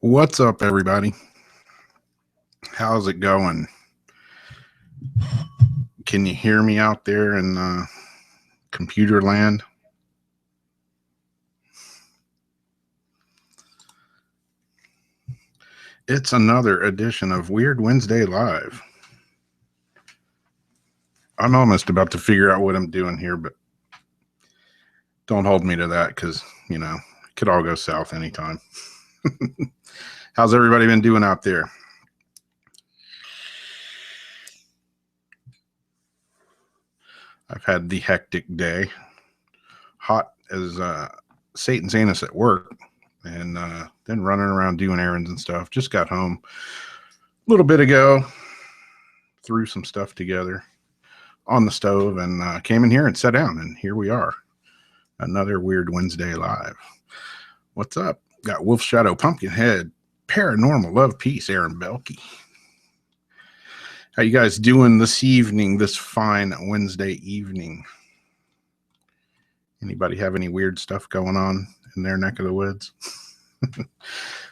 What's up, everybody? How's it going? Can you hear me out there in computer land? It's another edition of Weird Wednesday Live. I'm almost about to figure out what I'm doing here, but don't hold me to that because, you know, it could all go south anytime. How's everybody been doing out there? I've had the hectic day. Hot as Satan's anus at work, and then running around doing errands and stuff. Just got home a little bit ago, threw some stuff together on the stove, and came in here and sat down, and here we are. Another Weird Wednesday Live. What's up? Got Wolf Shadow, Pumpkinhead, Paranormal, Love, Peace, Aaron Belkey. How you guys doing this evening, this fine Wednesday evening? Anybody have any weird stuff going on in their neck of the woods?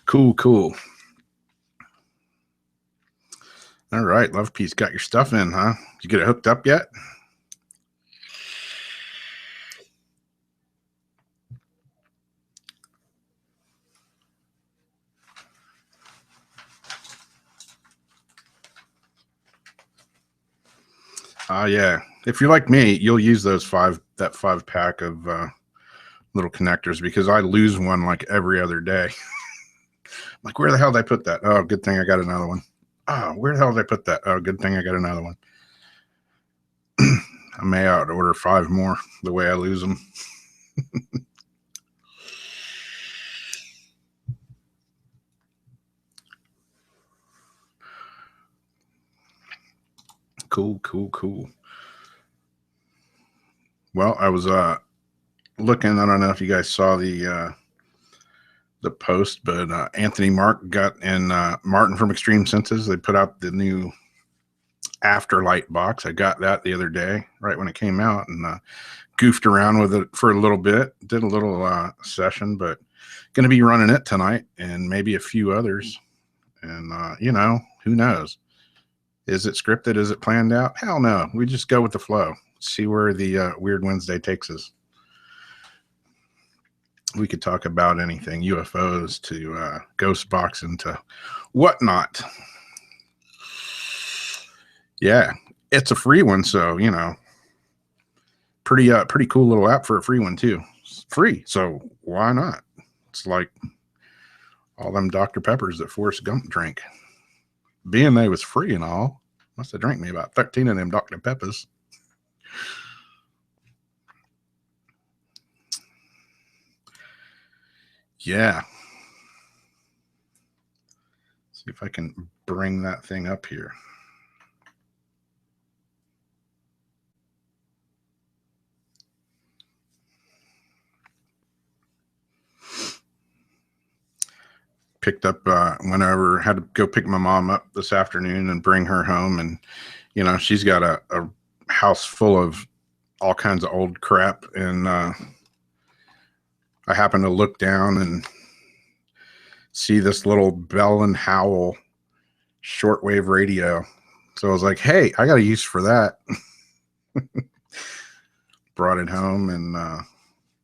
Cool. All right, Love, Peace, got your stuff in, huh? Did you get it hooked up yet? Yeah. If you're like me, you'll use that 5-pack of little connectors because I lose one like every other day. Like, where the hell did I put that? Oh, good thing I got another one. Oh, where the hell did I put that? Oh, good thing I got another one. I may out order 5 more the way I lose them. Cool. Well, I was looking. I don't know if you guys saw the post, but Anthony Mark got and Martin from Extreme Senses. They put out the new Afterlight Box. I got that the other day, right when it came out, and goofed around with it for a little bit. Did a little session, but going to be running it tonight and maybe a few others. And you know, who knows? Is it scripted? Is it planned out? Hell no. We just go with the flow. See where the Weird Wednesday takes us. We could talk about anything, UFOs to ghost boxing to whatnot. Yeah, it's a free one, so you know, pretty cool little app for a free one too. It's free, so why not? It's like all them Dr. Peppers that Forrest Gump drank. Being they was free and all, must have drank me about 13 of them Dr. Peppers. Yeah. See if I can bring that thing up here. Picked up whenever had to go pick my mom up this afternoon and bring her home, and you know, she's got a house full of all kinds of old crap, and I happened to look down and see this little Bell and Howell shortwave radio. So I was like, hey, I got a use for that. Brought it home and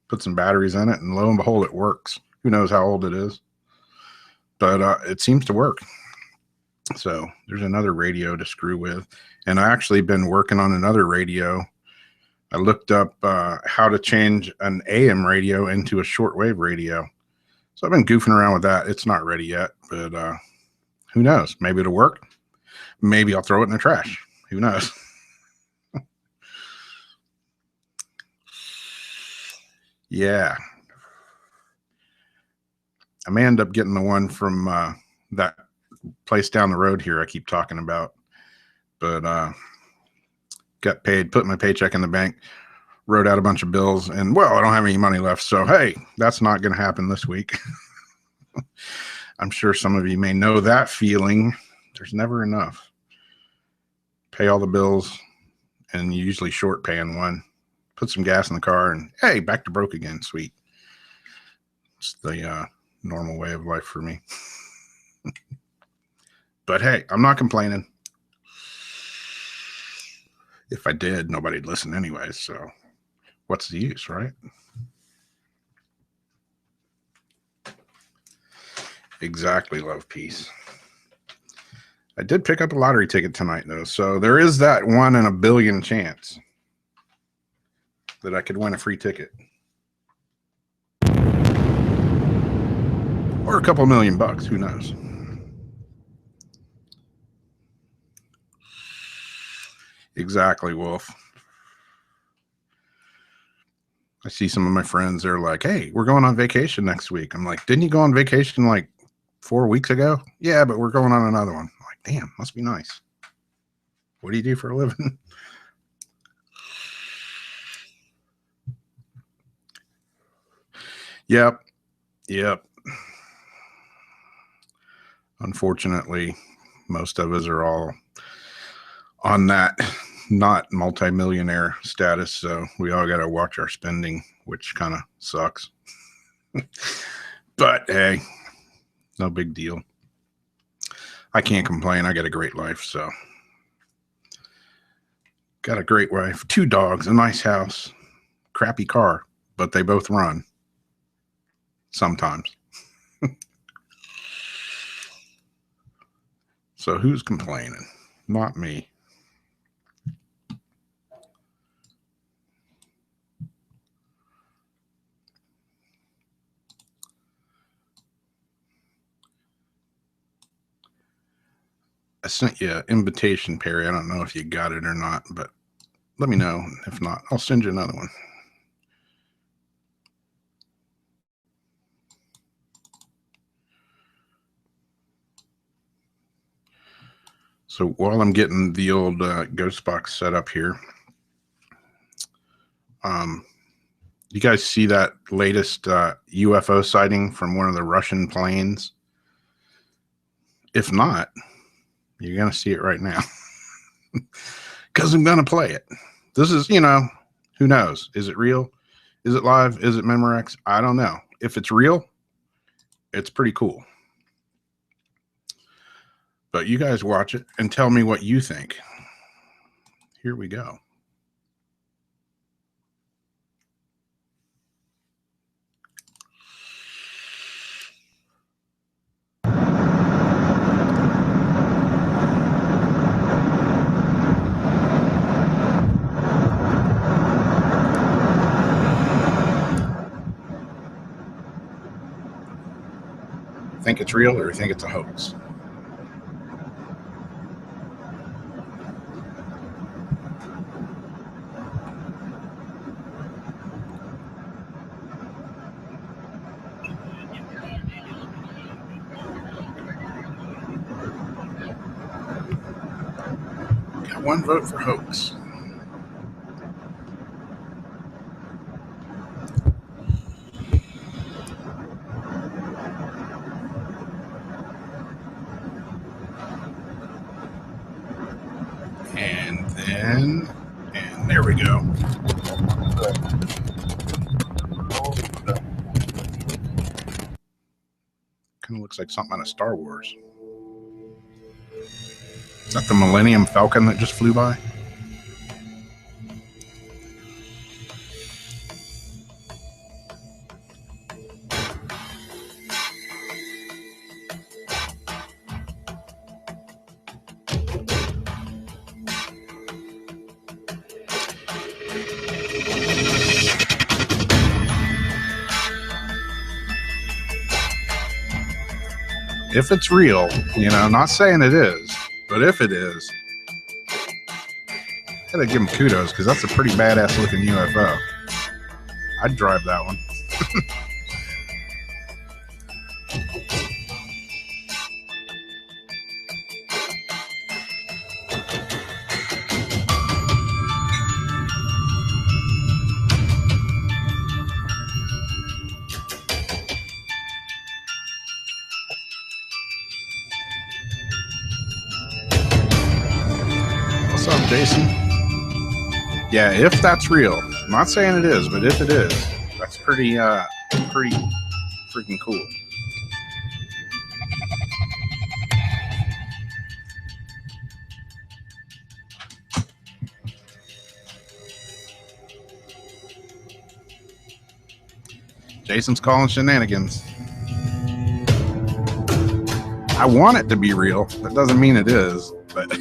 put some batteries in it, and lo and behold, it works. Who knows how old it is, but it seems to work. So there's another radio to screw with. And I actually been working on another radio. I looked up how to change an AM radio into a shortwave radio. So I've been goofing around with that. It's not ready yet, but who knows? Maybe it'll work. Maybe I'll throw it in the trash. Who knows? Yeah. I may end up getting the one from that place down the road here I keep talking about. But got paid, put my paycheck in the bank, wrote out a bunch of bills, and well, I don't have any money left. So, hey, that's not going to happen this week. I'm sure some of you may know that feeling. There's never enough. Pay all the bills, and you usually short paying one. Put some gas in the car, and hey, back to broke again. Sweet. It's the normal way of life for me. But hey, I'm not complaining. If I did, nobody'd listen anyway. So what's the use, right? Exactly, love, peace. I did pick up a lottery ticket tonight, though. So there is that 1 in a billion chance that I could win a free ticket. Or a couple $1,000,000. Who knows? Exactly, Wolf. I see some of my friends, they're like, hey, we're going on vacation next week. I'm like, didn't you go on vacation like 4 weeks ago? Yeah, but we're going on another one. I'm like, damn, must be nice. What do you do for a living? Yep. Unfortunately, most of us are all on that not multimillionaire status, so we all got to watch our spending, which kind of sucks. But hey, no big deal. I can't complain. I got a great life, so got a great wife, 2 dogs, a nice house, crappy car, but they both run sometimes. So who's complaining? Not me. I sent you an invitation, Perry. I don't know if you got it or not, but let me know. If not, I'll send you another one. So while I'm getting the old ghost box set up here, you guys see that latest UFO sighting from one of the Russian planes? If not, you're going to see it right now because I'm going to play it. This is, who knows? Is it real? Is it live? Is it Memorex? I don't know. If it's real, it's pretty cool. But you guys watch it and tell me what you think. Here we go. Think it's real or think it's a hoax? Got 1 vote for hoax. And there we go. Kind Kind of looks like something out of Star Wars. Is that the Millennium Falcon that just flew by? If it's real, not saying it is, but if it is, I gotta give him kudos because that's a pretty badass looking UFO. I'd drive that one. What's up, Jason? Yeah, if that's real, I'm not saying it is, but if it is, that's pretty freaking cool. Jason's calling shenanigans. I want it to be real. That doesn't mean it is, but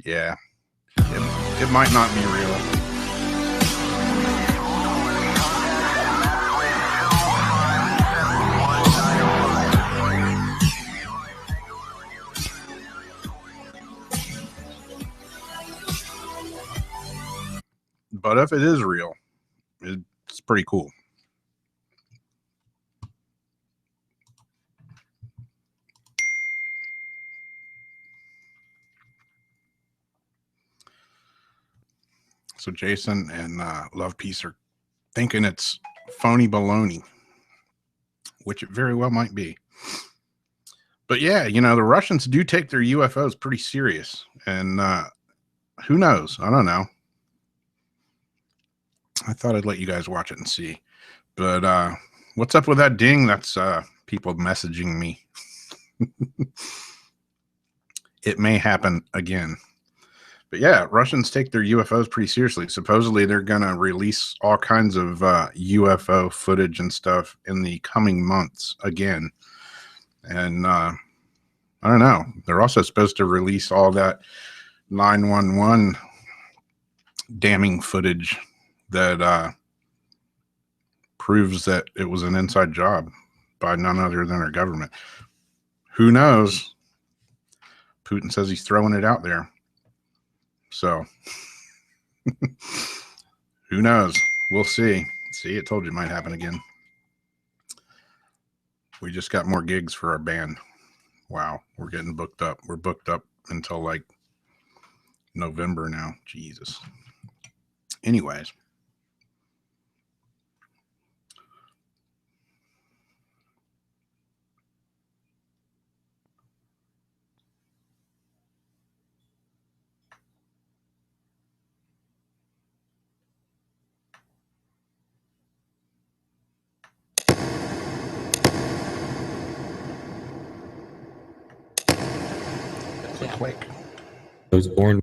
yeah, it might not be real. But if it is real, it's pretty cool. So Jason and Love Peace are thinking it's phony baloney, which it very well might be. But yeah, the Russians do take their UFOs pretty serious. And who knows? I don't know. I thought I'd let you guys watch it and see. But what's up with that ding? That's people messaging me. It may happen again. But yeah, Russians take their UFOs pretty seriously. Supposedly they're going to release all kinds of UFO footage and stuff in the coming months again. And I don't know. They're also supposed to release all that 911 damning footage that proves that it was an inside job by none other than our government. Who knows? Putin says he's throwing it out there. So who knows? We'll see. See, it told you it might happen again. We just got more gigs for our band. Wow, we're getting booked up. We're booked up until like November now. Jesus. Anyways. Click. I was born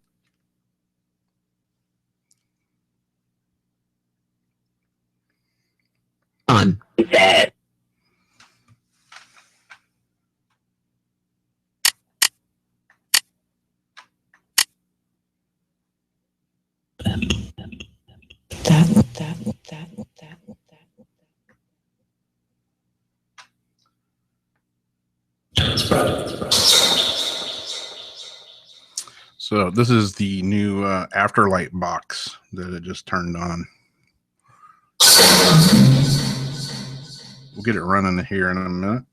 on that. So this is the new Afterlight Box that it just turned on. We'll get it running here in a minute.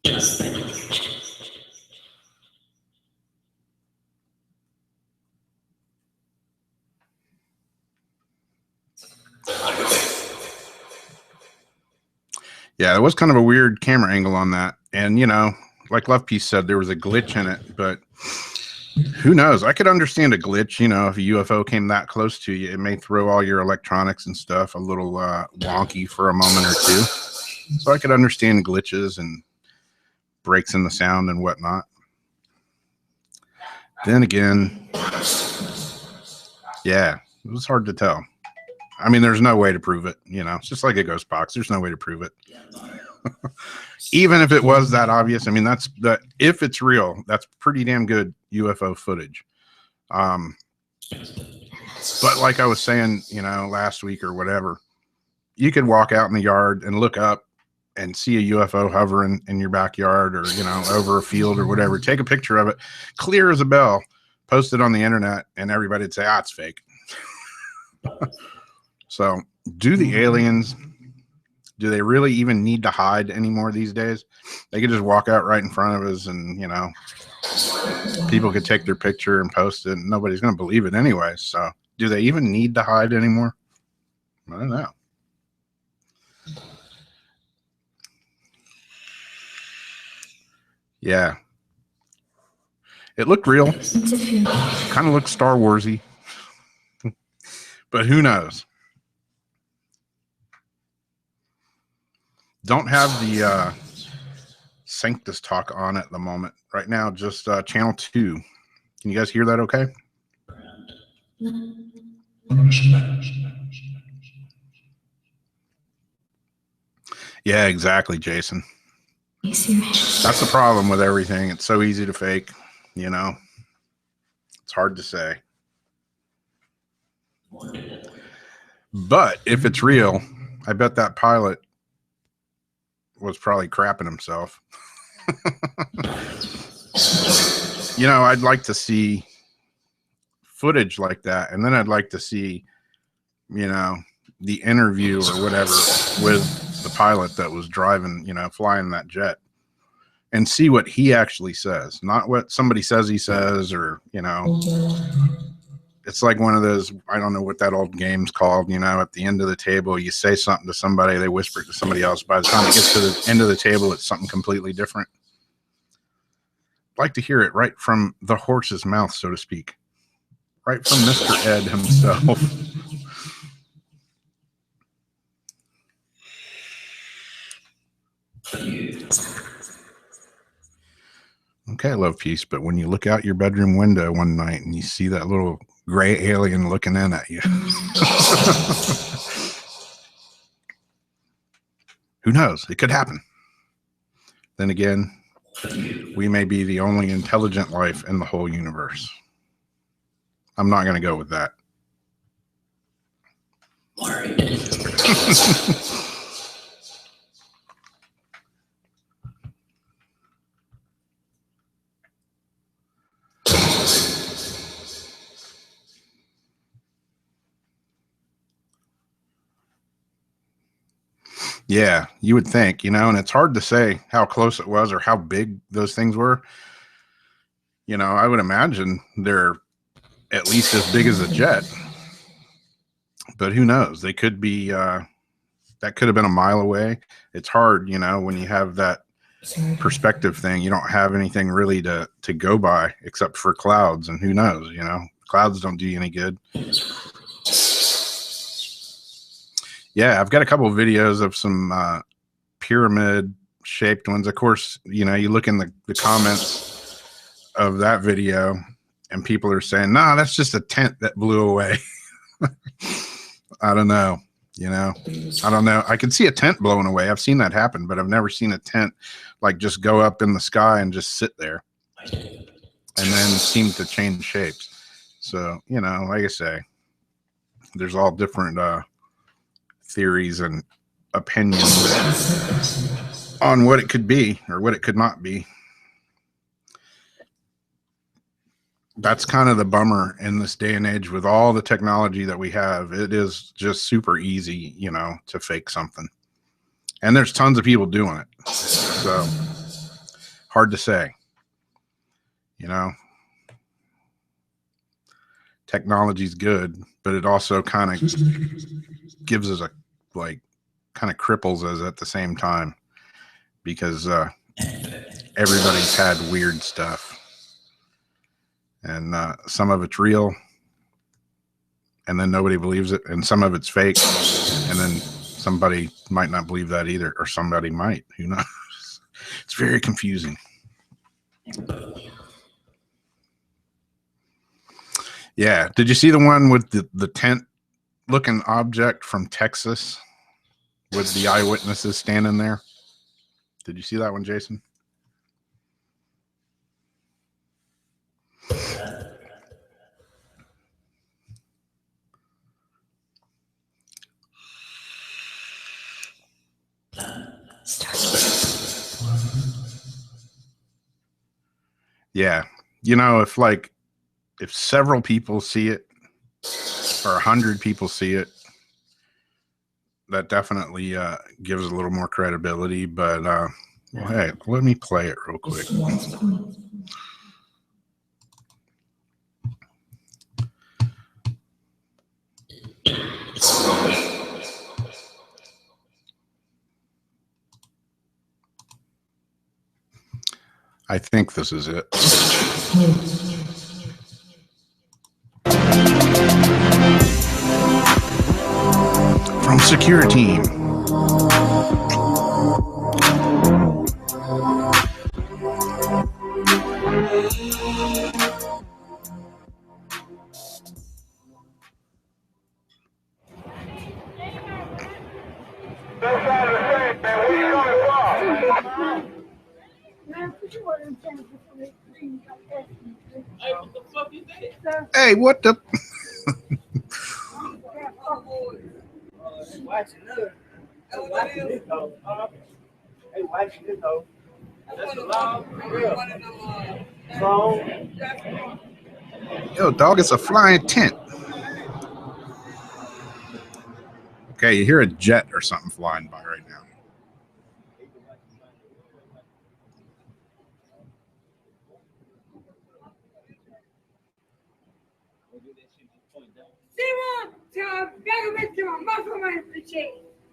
Yes, thank you. Yeah, it was kind of a weird camera angle on that. And, like Love Piece said, there was a glitch in it, but who knows? I could understand a glitch. You know, if a UFO came that close to you, it may throw all your electronics and stuff a little wonky for a moment or two. So I could understand glitches and breaks in the sound and whatnot. Then again, yeah, it was hard to tell. I mean, there's no way to prove it. You know, it's just like a ghost box. There's no way to prove it. Even if it was that obvious, I mean, that's the, if it's real, that's pretty damn good UFO footage. But like I was saying, you know, last week or whatever, you could walk out in the yard and look up and see a UFO hovering in your backyard or, you know, over a field or whatever. Take a picture of it, clear as a bell, post it on the internet, and everybody'd say, ah, it's fake. So do the aliens, do they really even need to hide anymore these days? They could just walk out right in front of us and, you know, people could take their picture and post it and nobody's going to believe it anyway. So do they even need to hide anymore? I don't know. Yeah. It looked real. Kind of looked Star Warsy. But who knows? Don't have the Sanctus talk on at the moment. Right now, just channel 2. Can you guys hear that okay? Yeah, exactly, Jason. That's the problem with everything. It's so easy to fake, you know. It's hard to say. But if it's real, I bet that pilot was probably crapping himself. You know, I'd like to see footage like that, and then I'd like to see, you know, the interview or whatever with the pilot that was driving, you know, flying that jet, and see what he actually says, not what somebody says he says, or, you know, it's like one of those, I don't know what that old game's called, you know, at the end of the table, you say something to somebody, they whisper it to somebody else. By the time it gets to the end of the table, it's something completely different. I'd like to hear it right from the horse's mouth, so to speak, right from Mr. Ed himself. Okay, Love Peace, but when you look out your bedroom window one night and you see that little gray alien looking in at you, who knows? It could happen. Then again, we may be the only intelligent life in the whole universe. I'm not going to go with that. Yeah, you would think, you know, and it's hard to say how close it was or how big those things were. You know, I would imagine they're at least as big as a jet, but who knows? They could be, that could have been a mile away. It's hard, you know, when you have that perspective thing, you don't have anything really to go by except for clouds, and who knows, you know, clouds don't do you any good. Yeah, I've got a couple of videos of some pyramid shaped ones. Of course, you know, you look in the comments of that video and people are saying, nah, that's just a tent that blew away. I don't know, you know, I don't know. I can see a tent blowing away. I've seen that happen, but I've never seen a tent like just go up in the sky and just sit there and then seem to change shapes. So, you know, like I say, there's all different theories and opinions on what it could be or what it could not be. That's kind of the bummer in this day and age with all the technology that we have. It is just super easy, you know, to fake something. And there's tons of people doing it. So hard to say, you know. Technology's good, but it also kind of gives us a, like, kind of cripples us at the same time, because everybody's had weird stuff. And some of it's real, and then nobody believes it, and some of it's fake, and then somebody might not believe that either, or somebody might. Who knows? It's very confusing. Yeah. Did you see the one with the tent-looking object from Texas with the eyewitnesses standing there? Did you see that one, Jason? Yeah. You know, if several people see it or 100 people see it, that definitely gives a little more credibility. But well, hey, let me play it real quick. I think this is it. From Secure Team. Hey, what the? Yo, dog, it's a flying tent. Okay, you hear a jet or something flying by right now.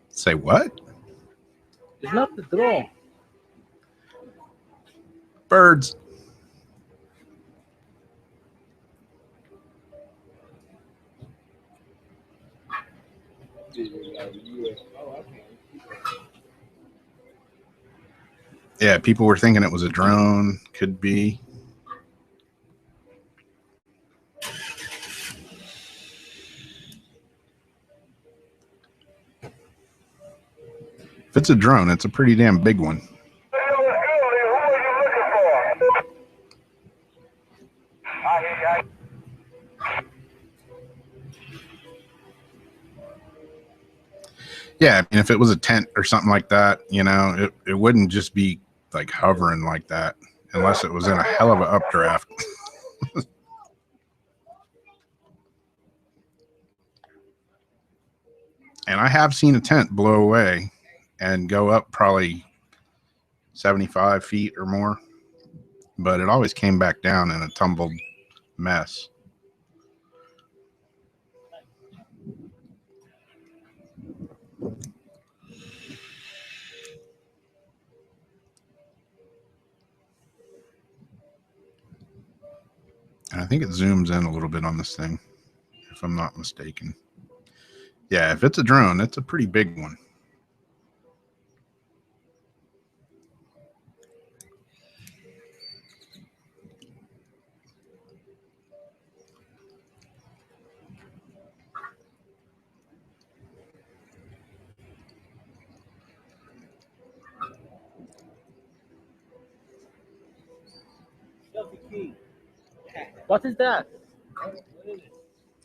Say what? It's not the drone. Birds. Yeah, people were thinking it was a drone. Could be. If it's a drone, it's a pretty damn big one. Yeah, I mean, if it was a tent or something like that, you know, it wouldn't just be like hovering like that unless it was in a hell of an updraft. And I have seen a tent blow away and go up probably 75 feet or more, but it always came back down in a tumbled mess. And I think it zooms in a little bit on this thing, if I'm not mistaken. Yeah, if it's a drone, it's a pretty big one. What is that?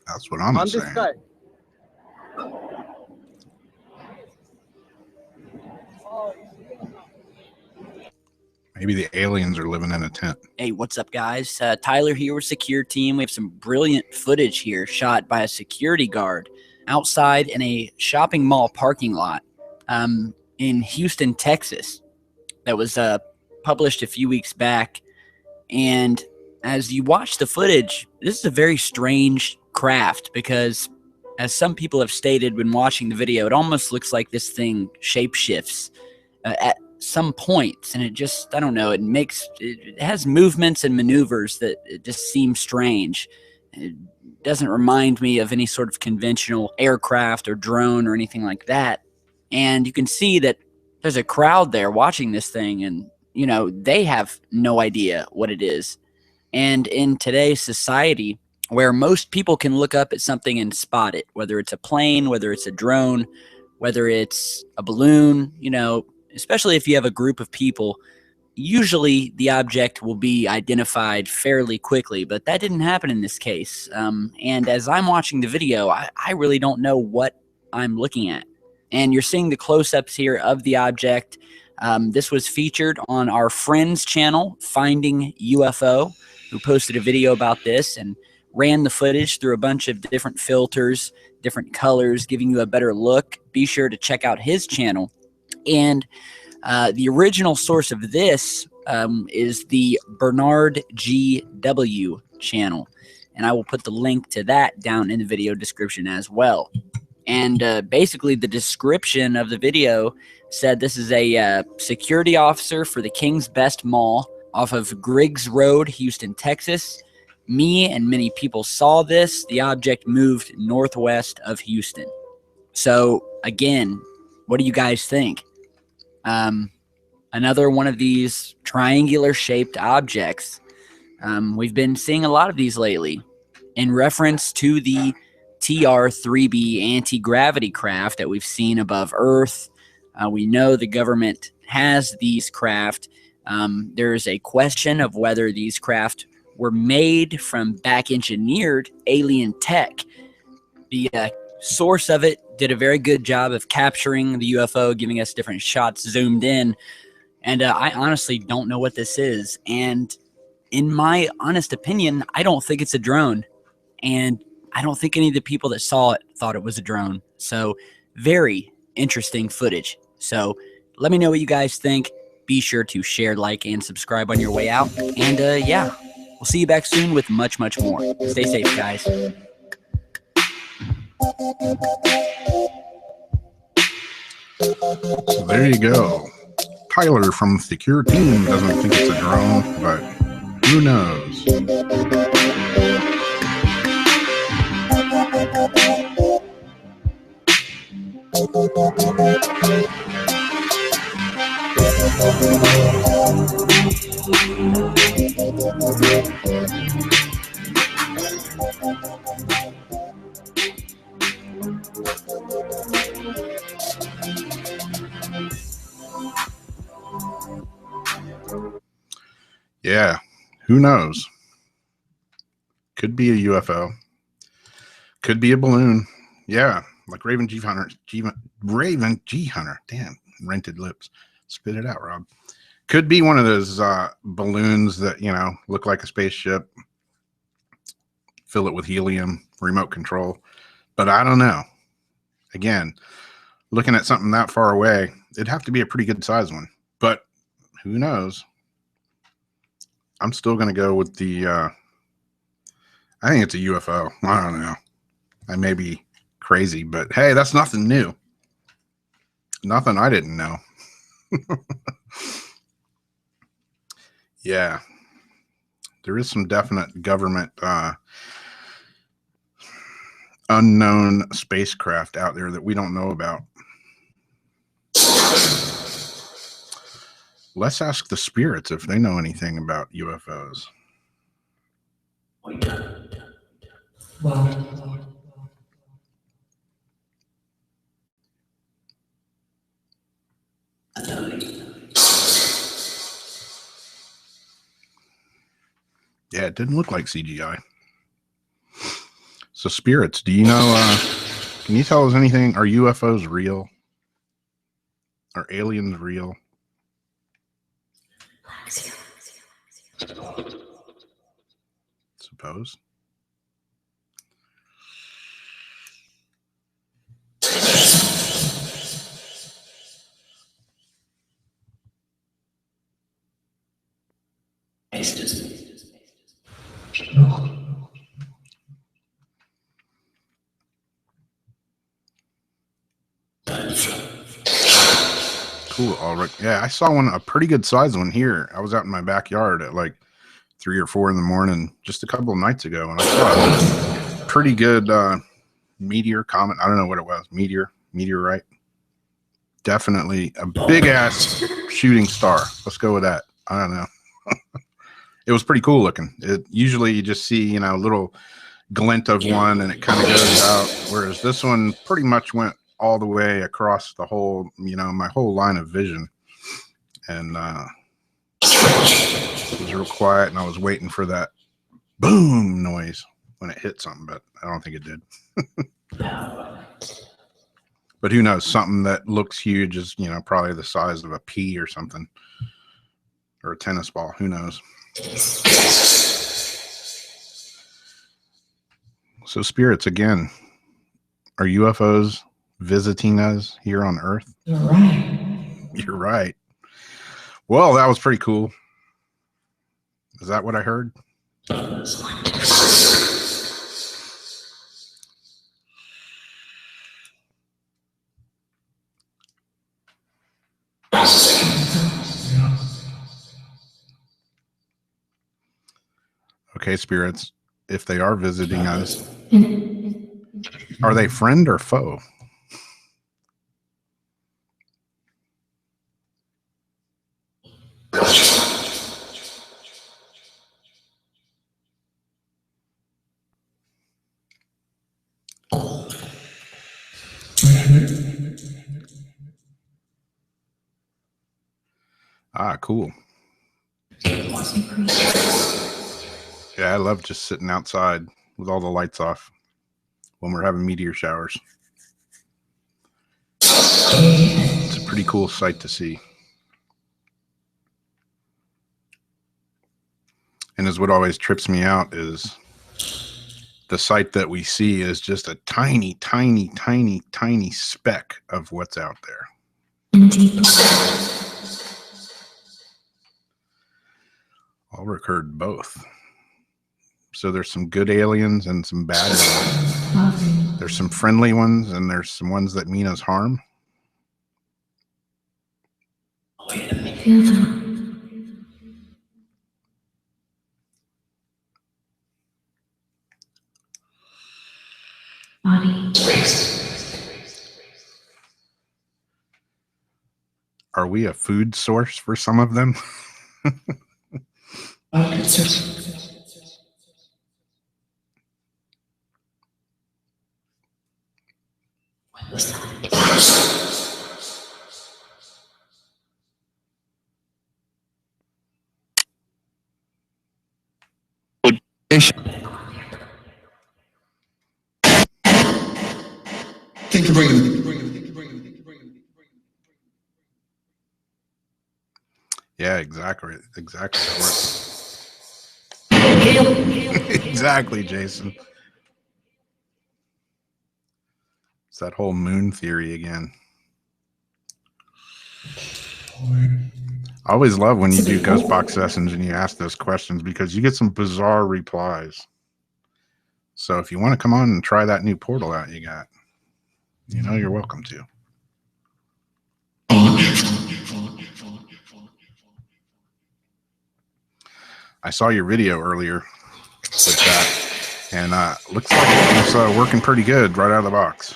That's what I'm On saying. this guy. Maybe the aliens are living in a tent. Hey, what's up, guys? Tyler here with Secure Team. We have some brilliant footage here shot by a security guard outside in a shopping mall parking lot in Houston, Texas. That was published a few weeks back. And as you watch the footage, this is a very strange craft because, as some people have stated when watching the video, it almost looks like this thing shapeshifts some points, and it just, I don't know, it has movements and maneuvers that it just seem strange. It doesn't remind me of any sort of conventional aircraft or drone or anything like that. And you can see that there's a crowd there watching this thing, and you know, they have no idea what it is. And in today's society, where most people can look up at something and spot it, whether it's a plane, whether it's a drone, whether it's a balloon, you know, especially if you have a group of people, usually the object will be identified fairly quickly, but that didn't happen in this case. And as I'm watching the video, I really don't know what I'm looking at. And you're seeing the close-ups here of the object. This was featured on our friend's channel, Finding UFO, who posted a video about this and ran the footage through a bunch of different filters, different colors, giving you a better look. Be sure to check out his channel. And the original source of this is the Bernard G.W. channel. And I will put the link to that down in the video description as well. And basically the description of the video said this is a security officer for the King's Best Mall off of Griggs Road, Houston, Texas. Me and many people saw this. The object moved northwest of Houston. So again, what do you guys think? Another one of these triangular shaped objects. We've been seeing a lot of these lately in reference to the TR-3B anti-gravity craft that we've seen above Earth. We know the government has these craft. There's a question of whether these craft were made from back-engineered alien tech. The source of it did a very good job of capturing the UFO, giving us different shots zoomed in. And I honestly don't know what this is. And in my honest opinion, I don't think it's a drone. And I don't think any of the people that saw it thought it was a drone. So very interesting footage. So let me know what you guys think. Be sure to share, like, and subscribe on your way out. And yeah, we'll see you back soon with much, much more. Stay safe, guys. So there you go. Tyler from the Secure Team doesn't think it's a drone, but who knows? Yeah, who knows? Could be a UFO. Could be a balloon. Yeah, like Raven G. Hunter. Raven G. Hunter. Damn, rented lips. Spit it out, Rob. Could be one of those balloons that, you know, look like a spaceship. Fill it with helium, remote control. But I don't know. Again, looking at something that far away, it'd have to be a pretty good size one. But who knows? I'm still going to go with the, I think it's a UFO. I don't know. I may be crazy, but hey, that's nothing new. Nothing I didn't know. Yeah. There is some definite government unknown spacecraft out there that we don't know about. Let's ask the spirits if they know anything about UFOs. Yeah, it didn't look like CGI. So spirits, do you know, can you tell us anything? Are UFOs real? Are aliens real? Suppose. cool. All right. Yeah, I saw one, a pretty good size one here. I was out in my backyard at like 3 or 4 in the morning just a couple of nights ago, and I saw a pretty good meteor comet. I don't know what it was. Meteorite. Definitely a big ass shooting star. Let's go with that. I don't know. It was pretty cool looking. It usually you just see, a little glint of one and it kind of goes out, whereas this one pretty much went all the way across the whole, my whole line of vision. And it was real quiet, and I was waiting for that boom noise when it hit something, but I don't think it did. But who knows? Something that looks huge is, probably the size of a pea or something, or a tennis ball. Who knows? So, spirits, again, are UFOs visiting us here on Earth? You're right. You're right. Well, that was pretty cool. Is that what I heard? Okay, spirits, if they are visiting us, are they friend or foe? Ah, cool. Yeah, I love just sitting outside with all the lights off when we're having meteor showers. It's a pretty cool sight to see. And as what always trips me out is the sight that we see is just a tiny, tiny, tiny, tiny speck of what's out there. I'll record both. So there's some good aliens and some bad ones. There's some friendly ones, and there's some ones that mean us harm. Are we a food source for some of them? Thank you for bringing me. Yeah, exactly. Exactly. Exactly, Jason. It's that whole moon theory again. I always love when you do ghost box sessions and you ask those questions because you get some bizarre replies. So if you want to come on and try that new portal out you got, you're welcome to. I saw your video earlier with that, and looks like it's working pretty good right out of the box.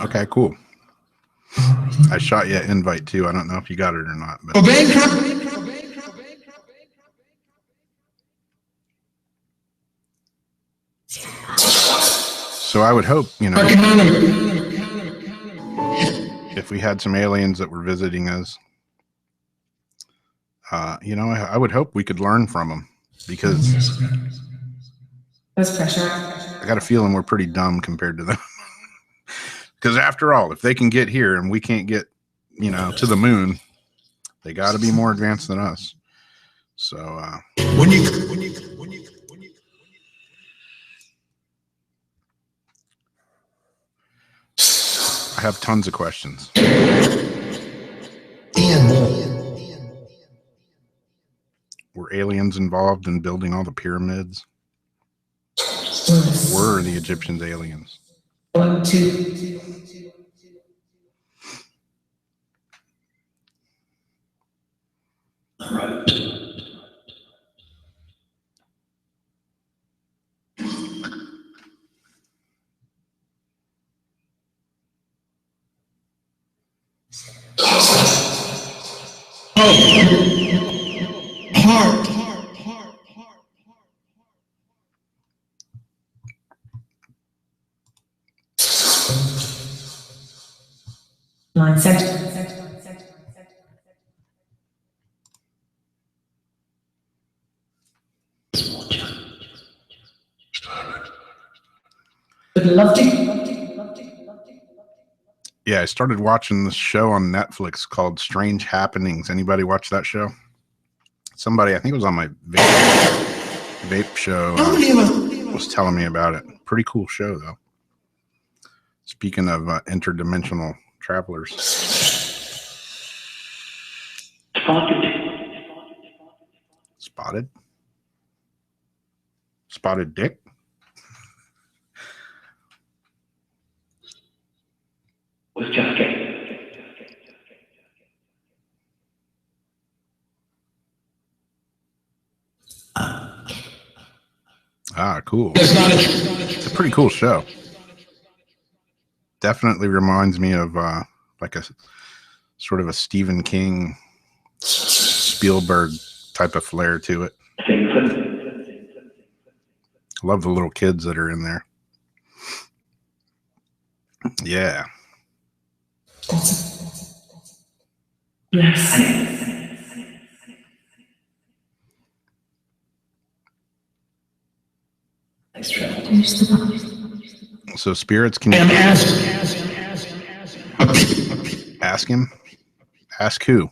Okay, cool. I shot you an invite too. I don't know if you got it or not. But so I would hope, if we had some aliens that were visiting us, I would hope we could learn from them because That's pressure. I got a feeling we're pretty dumb compared to them. Because after all, if they can get here and we can't get, to the moon, they got to be more advanced than us. So I have tons of questions. Were aliens involved in building all the pyramids? Were the Egyptians aliens? 1, 2. Line center. Would love to. Yeah, I started watching this show on Netflix called Strange Happenings. Anybody watch that show? Somebody, I think it was on my vape show, was telling me about it. Pretty cool show, though. Speaking of interdimensional travelers. Spotted? Spotted dick? Was just gay. Ah, cool. It's a pretty cool show. Definitely reminds me of like a sort of a Stephen King, Spielberg type of flair to it. I love the little kids that are in there. Yeah. Yes. So spirits can ask him? Ask who?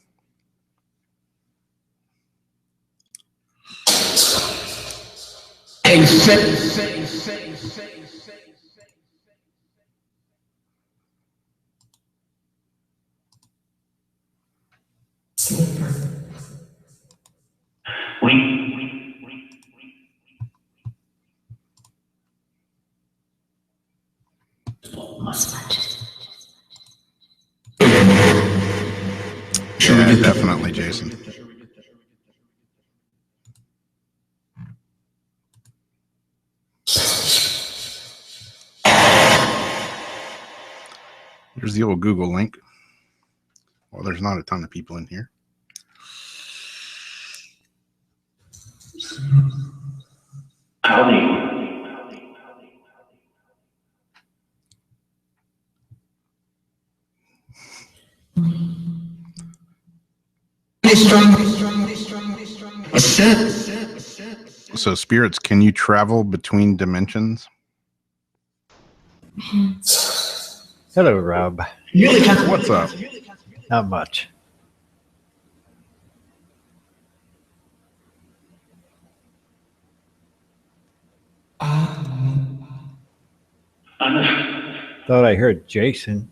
Yeah, definitely, Jason. Here's the old Google link. Well, there's not a ton of people in here. So spirits, can you travel between dimensions? Hello, Rob. What's up? Not much. Thought I heard Jason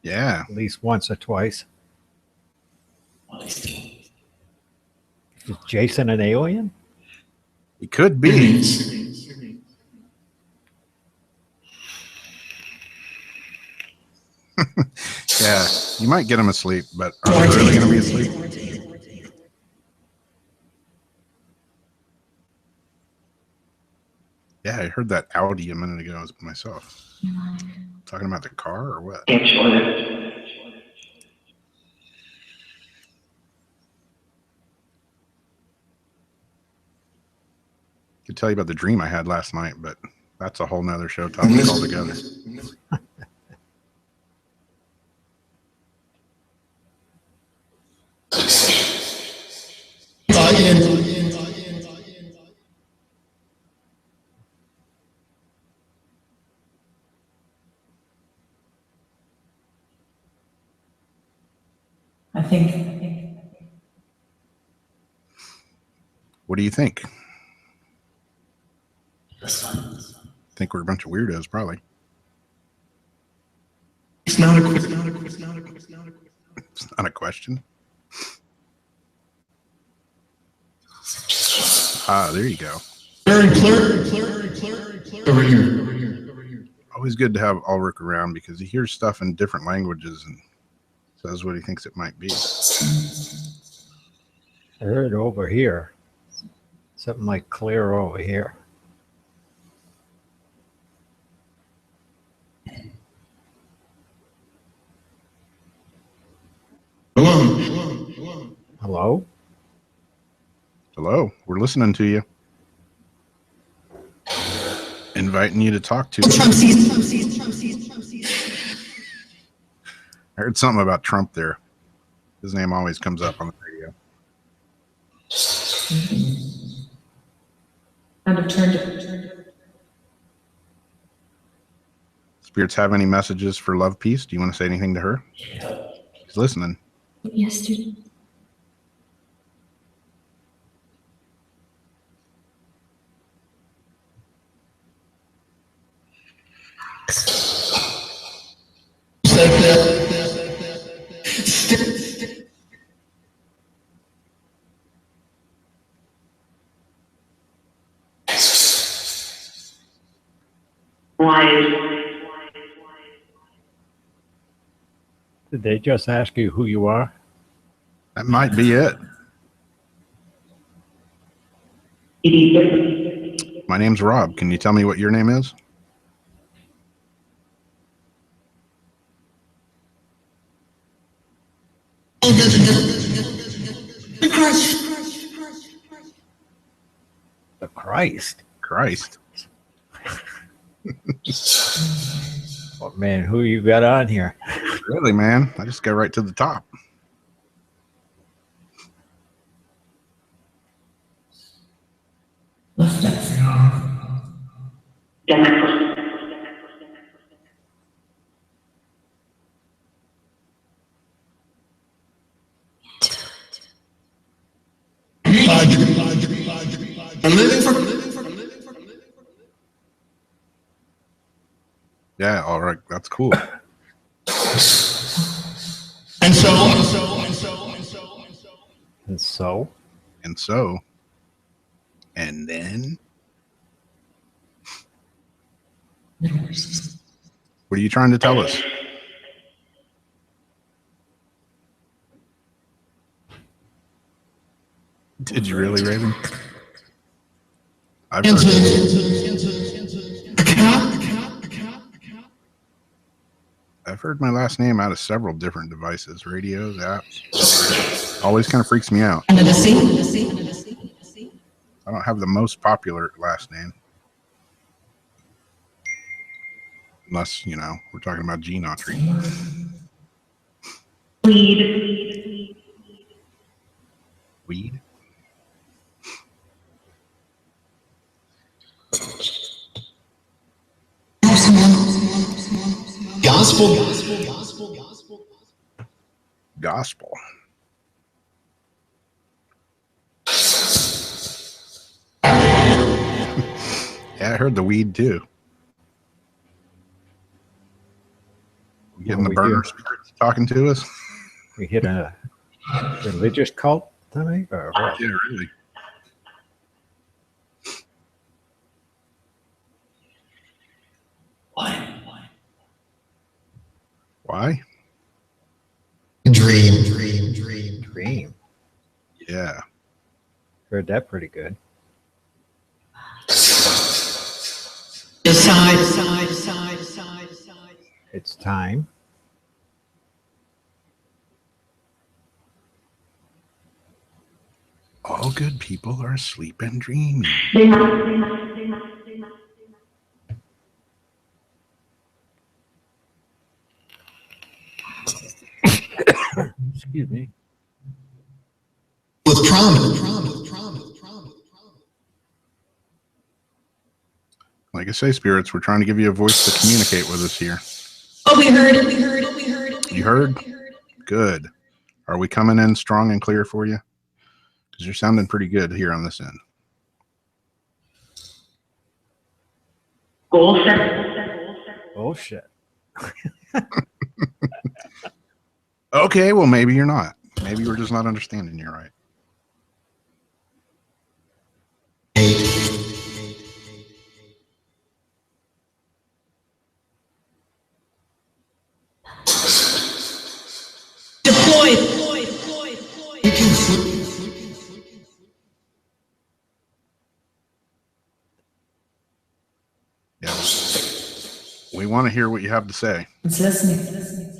Yeah. at least once or twice. Is Jason an alien? He could be. Yeah, you might get him asleep, but are they really going to be asleep? Yeah, I heard that Audi a minute ago myself. Talking about the car or what? I Could tell you about the dream I had last night, but that's a whole nother show topic altogether. I think. What do you think? Think we're a bunch of weirdos, probably. It's not a quiz. It's not a question. Ah, there you go. Very clear. Over here. Always good to have Ulrich around because he hears stuff in different languages and says what he thinks it might be. I heard over here. Something like clear over here. Hello? Hello, we're listening to you. Inviting you to talk to us. I heard something about Trump there. His name always comes up on the radio. Kind of turned it. Spirits have any messages for Love Peace? Do you want to say anything to her? She's listening. Yes, dude. Did they just ask you who you are? That might be it. My name's Rob. Can you tell me what your name is? The Christ. Christ. Oh, man, who you got on here? Really, man? I just go right to the top. Yeah, all right. That's cool. And so. And so? And so, and then, what are you trying to tell us? Did you really, Raven? I've heard, I've heard my last name out of several different devices, radios, apps. Always kind of freaks me out. I don't have the most popular last name. Unless, you know, we're talking about Gene Autry. Weed? Gospel. Yeah, I heard the weed too. We getting the burner spirits talking to us? We hit a religious cult tonight? Or what? Yeah, really. Why? Dream. Yeah. Heard that pretty good. It's time. All good people are asleep and dreaming. Excuse me. With promise. Like I say, spirits, we're trying to give you a voice to communicate with us here. Oh, we heard it. You heard? Good. Are we coming in strong and clear for you? Because you're sounding pretty good here on this end. Goal set. Oh, shit. Okay, well, maybe you're not. Maybe we're just not understanding you right. Yeah. We want to hear what you have to say. It's listening.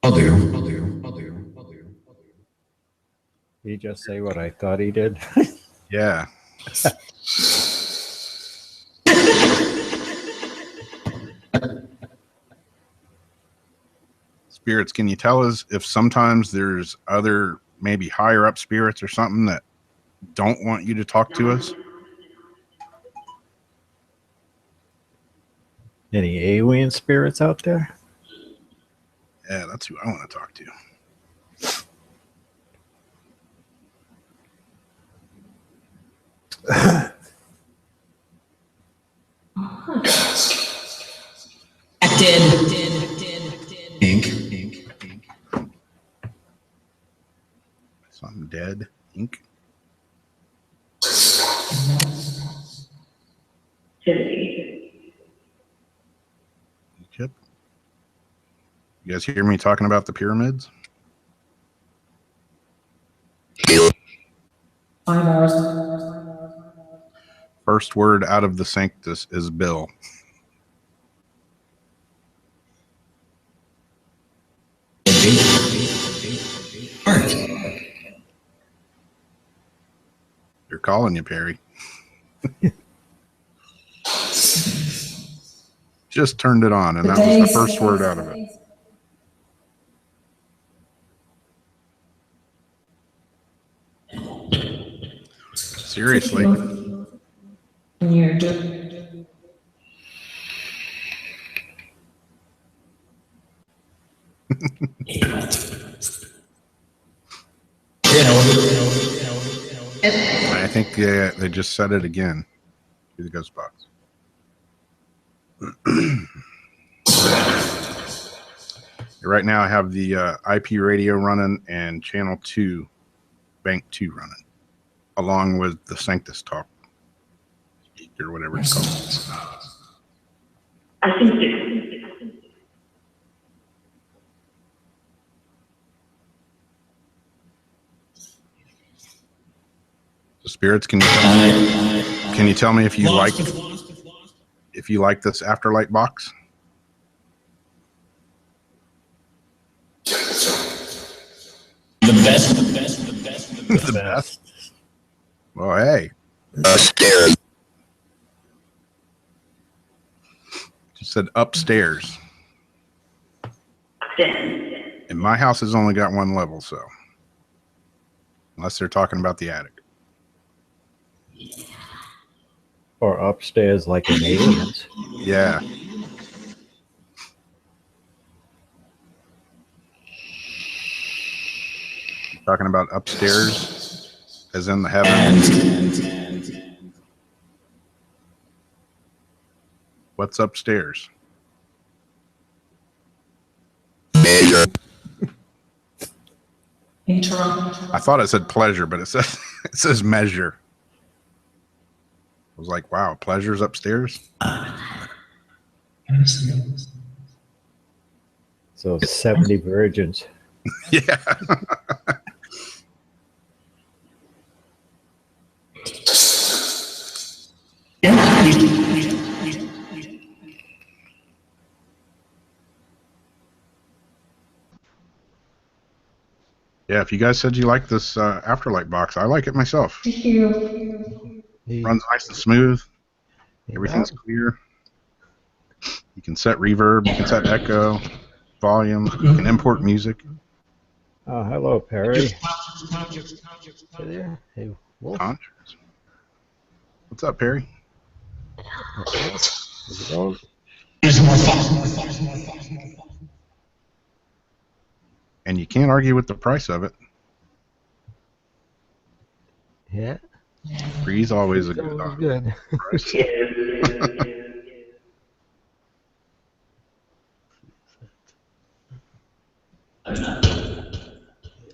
I'll do. Did he just say what I thought he did? Yeah. Spirits, can you tell us if sometimes there's other, maybe higher up spirits or something that don't want you to talk to us? Any alien spirits out there? Yeah, that's who I want to talk to. Ink. Something dead. Ink. Yep. You guys hear me talking about the pyramids? 5 hours. First word out of the Sanctus is Bill. They're calling you, Perry. Just turned it on, and that was the first word out of it. Seriously. When you're doing. I think they just said it again through the ghost box. Right now I have the IP radio running and channel 2, bank 2 running, along with the Sanctus talk or whatever it's called. I think So spirits, can you tell me if you like this Afterlight box? The best. The best. Well, hey. Scary. Just said upstairs. And my house has only got 1 level, so unless they're talking about the attic. Or upstairs like in aliens? Yeah. Talking about upstairs as in the heavens. What's upstairs? Measure. I thought it said pleasure, but it says measure. I was like, wow, pleasure's upstairs? So 70 virgins. Yeah. Yeah, if you guys said you like this Afterlight box, I like it myself. Thank you. Runs nice and smooth. Everything's clear. You can set reverb, you can set echo, volume, you can import music. Oh, hello, Perry. Hey there. Hey, Wolf. Conjures. What's up, Perry? How's it going? And you can't argue with the price of it. Yeah. Three's always a That good was good. price.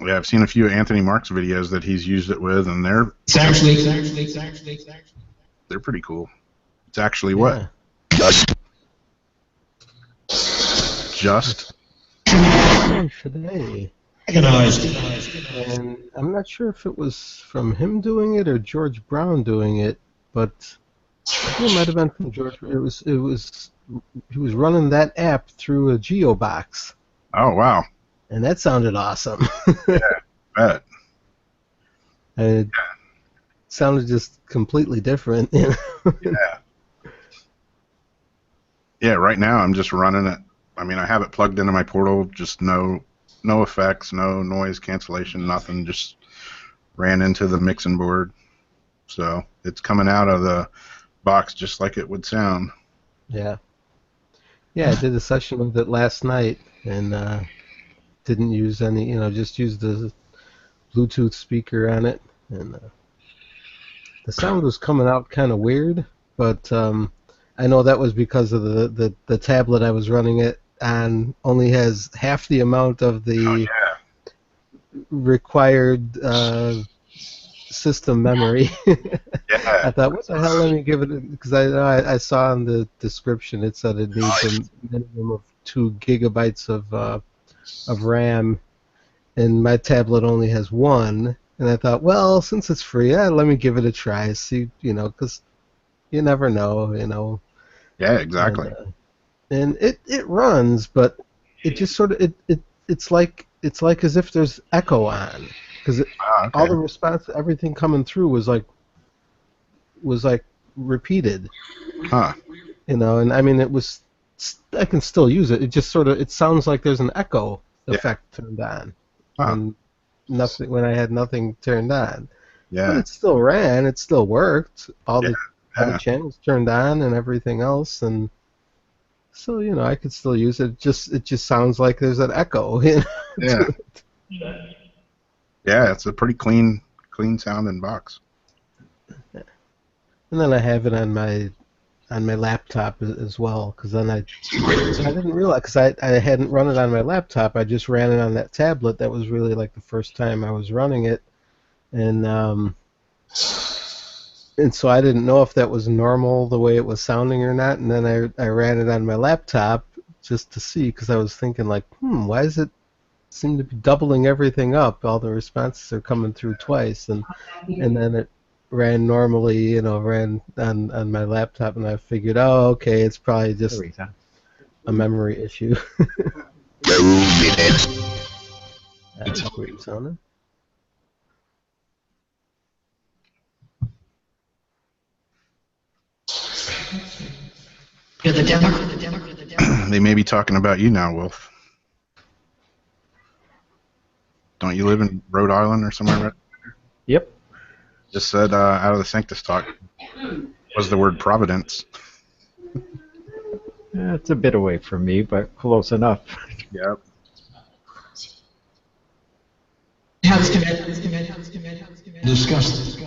Yeah, I've seen a few Anthony Marks videos that he's used it with, and they're pretty cool. It's actually what? Just Just? Today. organized. And I'm not sure if it was from him doing it or George Brown doing it, but I think it might have been from George. He was running that app through a geobox, Oh, wow. and that sounded awesome. Bet. And it sounded just completely different. You know? Yeah. Yeah, right now I'm just running it. I mean, I have it plugged into my portal, just no effects, no noise cancellation, nothing. Just ran into the mixing board. So it's coming out of the box just like it would sound. Yeah. Yeah, I did a session with it last night and didn't use any, just used the Bluetooth speaker on it. And the sound was coming out kind of weird, but I know that was because of the tablet I was running it on only has half the amount of the required system memory. Yeah. I thought, what the hell? Let me give it, because I saw in the description it said it needs a minimum of 2 gigabytes of RAM, and my tablet only has 1. And I thought, well, since it's free, let me give it a try. See, because you never know. Yeah, exactly. And it runs, but it just sort of it's like as if there's echo on, because Okay. all the response, everything coming through was like repeated. Huh. And I mean I can still use it. It just it sounds like there's an echo effect turned on. Huh. When I had nothing turned on. But Yeah. it still ran, it still worked. All the Yeah. channels turned on and everything else, and so I could still use it. It just sounds like there's an echo. Yeah. Yeah, it's a pretty clean sounding box. And then I have it on my laptop as well, because then I didn't realize, because I hadn't run it on my laptop. I just ran it on that tablet. That was really like the first time I was running it, and so I didn't know if that was normal the way it was sounding or not. And then I ran it on my laptop just to see, because I was thinking like, why does it seem to be doubling everything up? All the responses are coming through twice, and then it ran normally, ran on my laptop, and I figured, oh, okay, it's probably just a memory issue. 2 minutes. That's sweet, Sona. You're the Democrat. They may be talking about you now, Wolf. Don't you live in Rhode Island or somewhere? Right? Yep. Just said out of the Sanctus talk was the word Providence. It's a bit away from me, but close enough. Yep. Discuss.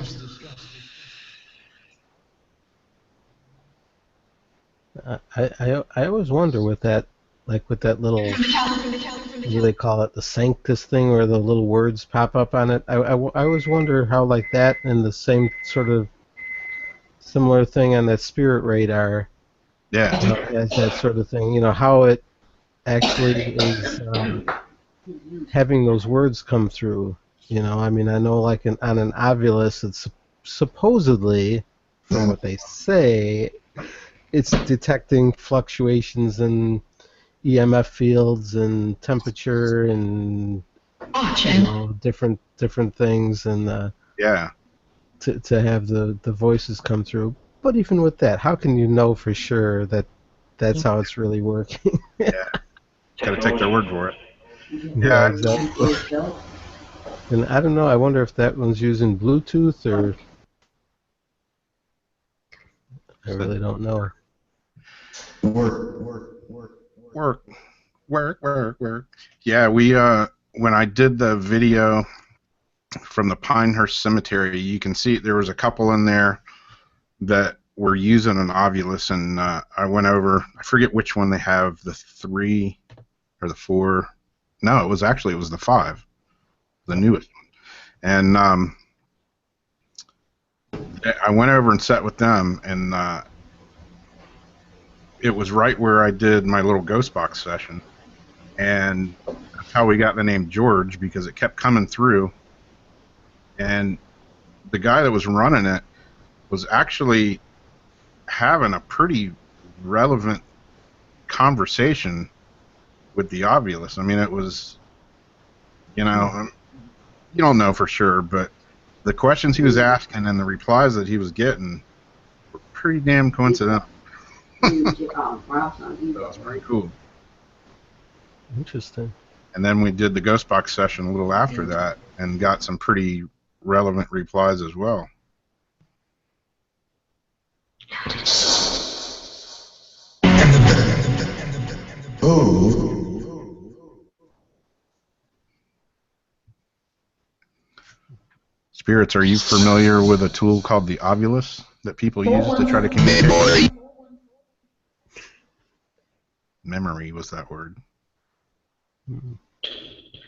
I always wonder with that, like with that little, what do they call it, the Sanctus thing, where the little words pop up on it. I always wonder how like that and the same sort of similar thing on that Spirit Radar, Yeah. as that sort of thing, how it actually is having those words come through. I mean, I know like on an Ovilus, it's supposedly, from what they say, it's detecting fluctuations in EMF fields and temperature and different things, and Yeah. to have the voices come through. But even with that, how can you know for sure that that's how it's really working? Yeah. Got to take their word for it. Yeah, exactly. And I don't know. I wonder if that one's using Bluetooth or. I really don't know. Work. Yeah, we when I did the video from the Pinehurst Cemetery. You can see there was a couple in there that were using an Ovilus, and I went over. I forget which one they have, the 3 or the 4. No, it was the 5, the newest one. And I went over and sat with them, and it was right where I did my little ghost box session, and that's how we got the name George, because it kept coming through, and the guy that was running it was actually having a pretty relevant conversation with the Ovilus. I mean, it was, you know, you don't know for sure, but the questions he was asking and the replies that he was getting were pretty damn coincidental. That was pretty cool. Interesting. And then we did the ghost box session a little after that and got some pretty relevant replies as well. Spirits, are you familiar with a tool called the Ovilus that people use to try to communicate? Memory. Memory was that word.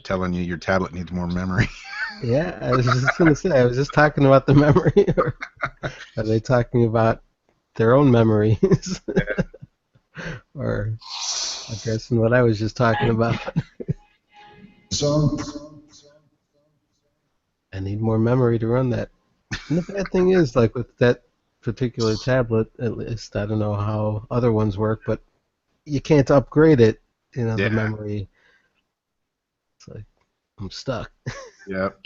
Telling you your tablet needs more memory. Yeah, I was just going to say, I was just talking about the memory. Or are they talking about their own memories? Or addressing what I was just talking about? I need more memory to run that. And the bad thing is, like with that particular tablet, at least, I don't know how other ones work, but you can't upgrade it, Yeah. the memory. It's like, I'm stuck. Yep.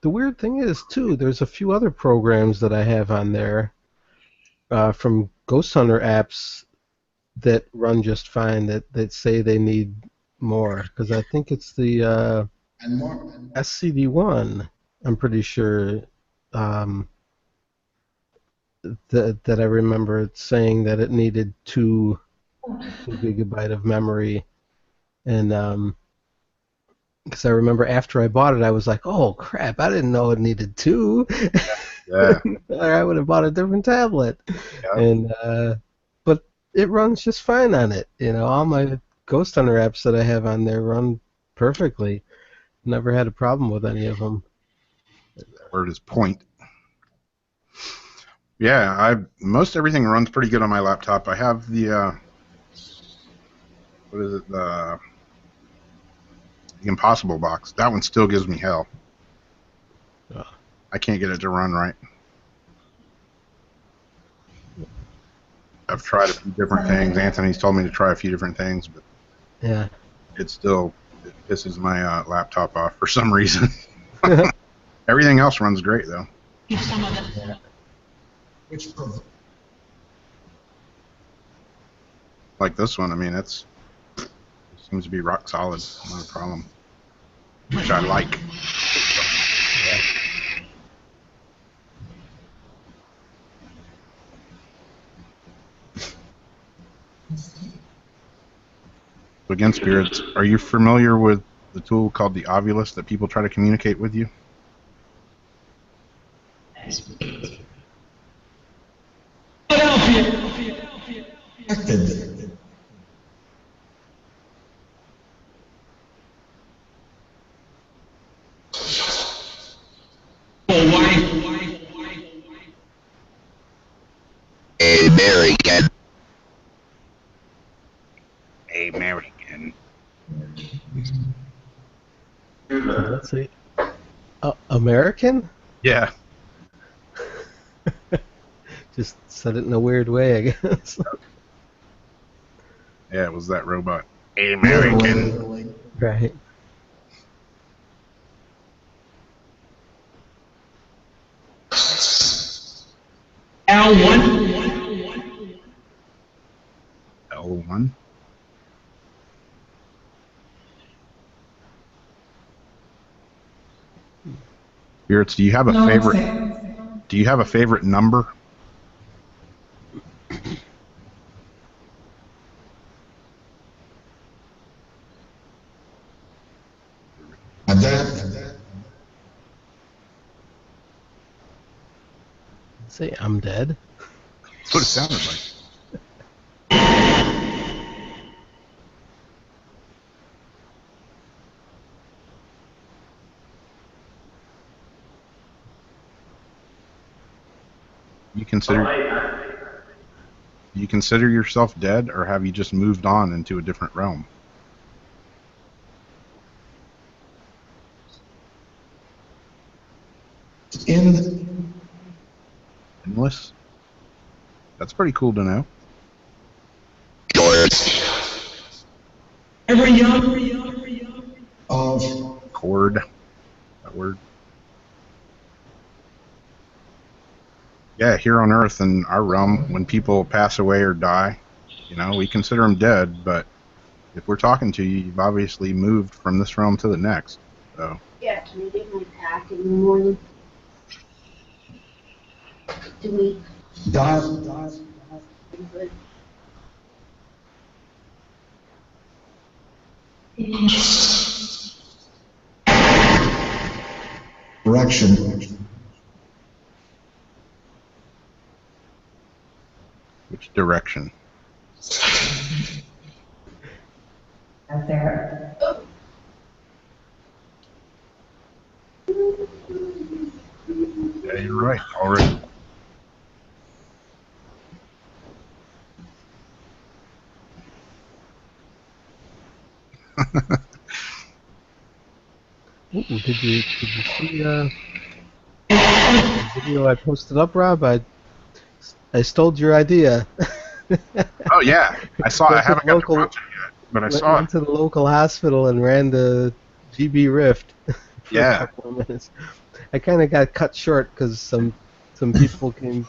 The weird thing is, too, there's a few other programs that I have on there from Ghost Hunter apps that run just fine that say they need more. Because I think it's the SCD1, I'm pretty sure, that I remember saying that it needed 2 gigabyte of memory. And because I remember after I bought it, I was like, oh crap, I didn't know it needed 2. Yeah. Or I would have bought a different tablet. Yeah. And but it runs just fine on it. All my Ghost Hunter apps that I have on there run perfectly. Never had a problem with any of them. Word is point. Yeah, most everything runs pretty good on my laptop. I have the what is it, the Impossible box. That one still gives me hell. I can't get it to run right. I've tried a few different things. Anthony's told me to try a few different things, but Yeah. it pisses my laptop off for some reason. Everything else runs great though. Like this one, I mean, it seems to be rock solid. Not a problem. Which I like. Again, spirits, are you familiar with the tool called the Ovilus that people try to communicate with you? American. American. Let's see. American? Yeah. Just said it in a weird way, I guess. Yeah, it was that robot. American. Right. L1. Spirits, do you have a No, favorite? same. Do you have a favorite number? Say I'm dead. That's what it sounded like. You consider yourself dead, or have you just moved on into a different realm? Endless? That's pretty cool to know. Chord. That word. Yeah, here on Earth in our realm, when people pass away or die, you know, we consider them dead, but if we're talking to you, you've obviously moved from this realm to the next. So. Yeah, can I get my pack in the morning? Do we? Good. Which direction? Out there. Yeah, you're right. Already. Ooh, did you see the video I posted up, Rob? I stole your idea. Oh yeah, I saw. I Went to haven't the got to watch it yet, but I saw went it. to the local hospital and ran the GB Rift for Yeah. a couple of minutes. I kind of got cut short because some people came.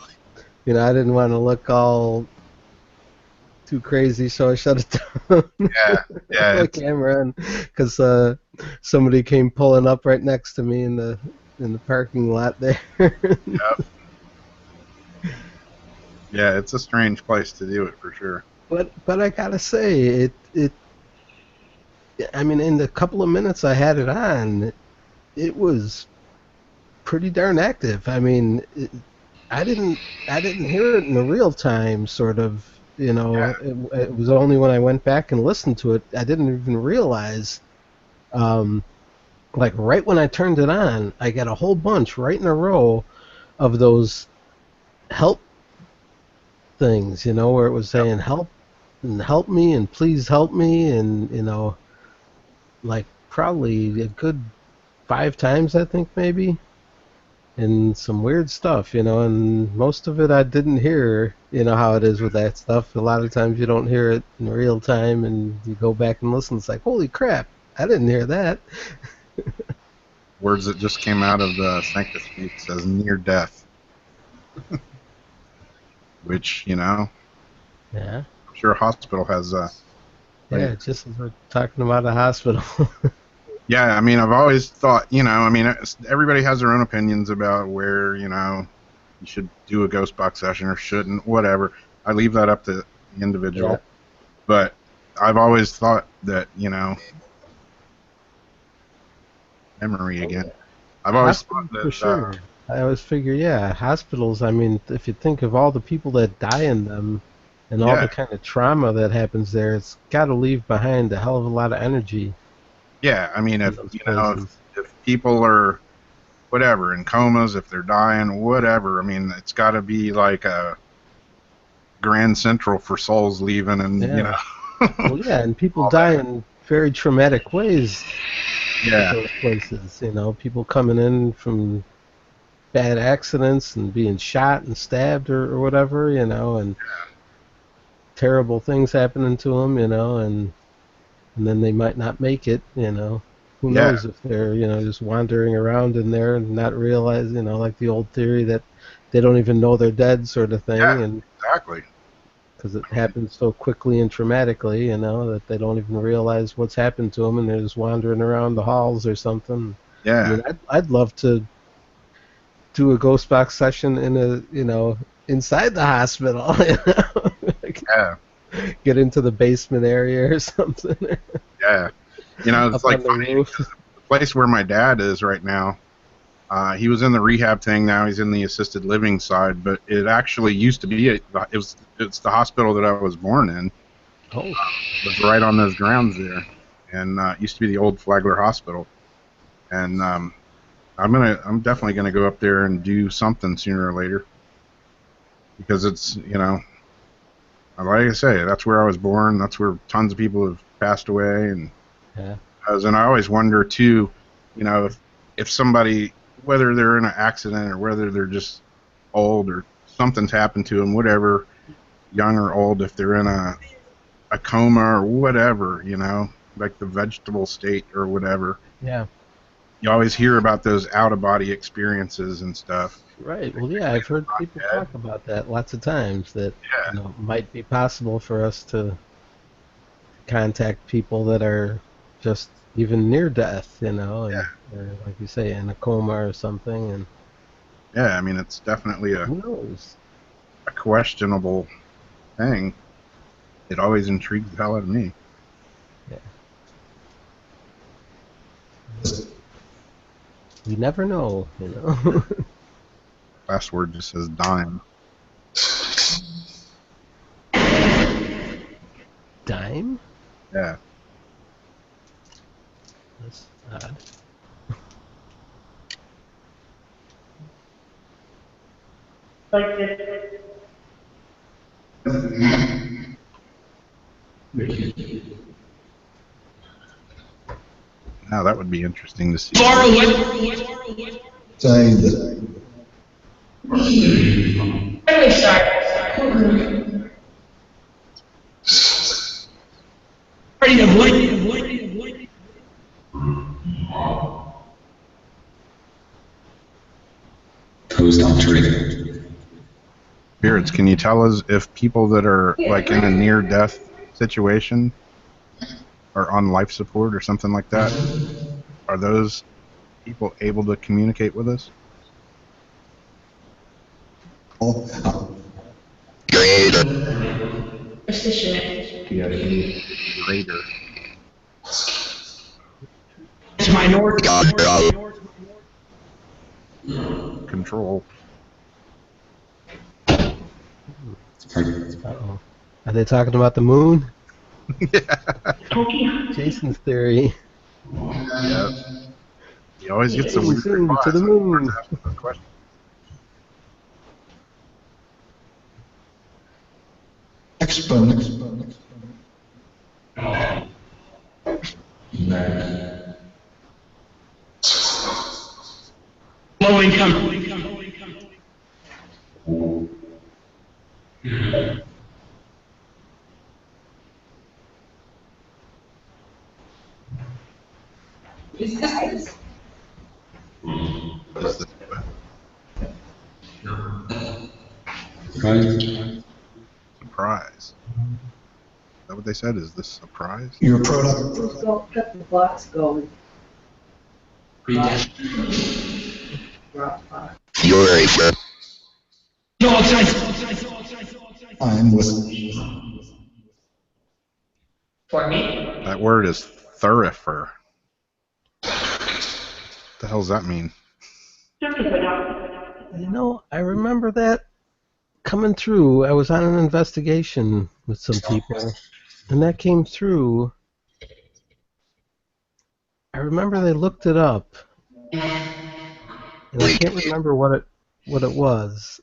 You know, I didn't want to look all too crazy, so I shut it down. Yeah, yeah. The camera, because somebody came pulling up right next to me in the parking lot there. Yep. Yeah, it's a strange place to do it for sure. But I gotta say, I mean, in the couple of minutes I had it on, it was pretty darn active. I mean, I didn't hear it in the real time, sort of. You know, Yeah. it was only when I went back and listened to it, I didn't even realize. Like right when I turned it on, I got a whole bunch right in a row of those help things. You know, where it was saying help and help me and please help me, and you know, like probably a good 5 times, I think, maybe. And some weird stuff, you know, and most of it I didn't hear. You know how it is with that stuff. A lot of times you don't hear it in real time, and you go back and listen. It's like, holy crap, I didn't hear that. Words that just came out of the Sanctus Speak says near death. Which, you know, Yeah. I'm sure a hospital has Yeah, just as we're talking about a hospital. yeah, I mean, I've always thought, you know, I mean, everybody has their own opinions about where, you know, you should do a ghost box session or shouldn't, whatever. I leave that up to the individual. Yeah. But I've always thought that, you know, memory again. I've always thought that, for sure. I always figure, yeah, hospitals, I mean, if you think of all the people that die in them and all Yeah. the kind of trauma that happens there, it's got to leave behind a hell of a lot of energy. yeah, I mean, in if, those you know, places. if people are, whatever, in comas, if they're dying, whatever, I mean, it's got to be like a Grand Central for souls leaving and, you know. Well, yeah, and people All die that. in very traumatic ways at Yeah, those places. You know, people coming in from bad accidents and being shot and stabbed or whatever, you know, and terrible things happening to them, you know, and then they might not make it, you know. Who Yeah. knows if they're, you know, just wandering around in there and not realize, you know, like the old theory that they don't even know they're dead, sort of thing, Yeah. and exactly. because it happens so quickly and traumatically, you know, that they don't even realize what's happened to them, and they're just wandering around the halls or something. I Yeah, mean, I'd love to do a ghost box session in a, you know, inside the hospital, you know? Like, yeah, get into the basement area or something. yeah. You know, it's Up like on the funny roof. because place where my dad is right now. He was in the rehab thing. Now he's in the assisted living side. But it actually used to be it's the hospital that I was born in. Oh, It was right on those grounds there, and it used to be the old Flagler Hospital. And I'm definitely gonna go up there and do something sooner or later, because it's, you know, like I say, that's where I was born. That's where tons of people have passed away, and yeah. I always wonder too, you know, if somebody, whether they're in an accident or whether they're just old or something's happened to them, whatever, young or old, if they're in a coma or whatever, you know, like the vegetable state or whatever. Yeah. You always hear about those out-of-body experiences and stuff. Right. Well, yeah, I've heard people talk about that lots of times. That Yeah. you know, might be possible for us to contact people that are just even near death. You know, and, or like you say, in a coma or something. And Yeah, I mean, it's definitely who knows? a questionable thing. It always intrigues the hell out of me. We never know. You know. Last word just says dime. Dime? Yeah. That's odd. Like this. Now that would be interesting to see. Anyway, sorry. Post on trigger. Spirits, can you tell us if people that are like in a near-death situation or on life support or something like that, are those people able to communicate with us? Greater. Precision. Greater. It's minority. Control. Uh-oh. Are they talking about the moon? Tokyo. Jason's theory. Yeah. He always gets the weird Soon replies. to the moon. Question. Low income. Is this surprise? Is that what they said? Is this surprise? Your product. Just go cut the box going. Drop box. You're a sure. I'm with. For me? That word is thurifer. What the hell does that mean? You know, I remember that coming through. I was on an investigation with some people, and that came through. I remember they looked it up, and I can't remember what it was.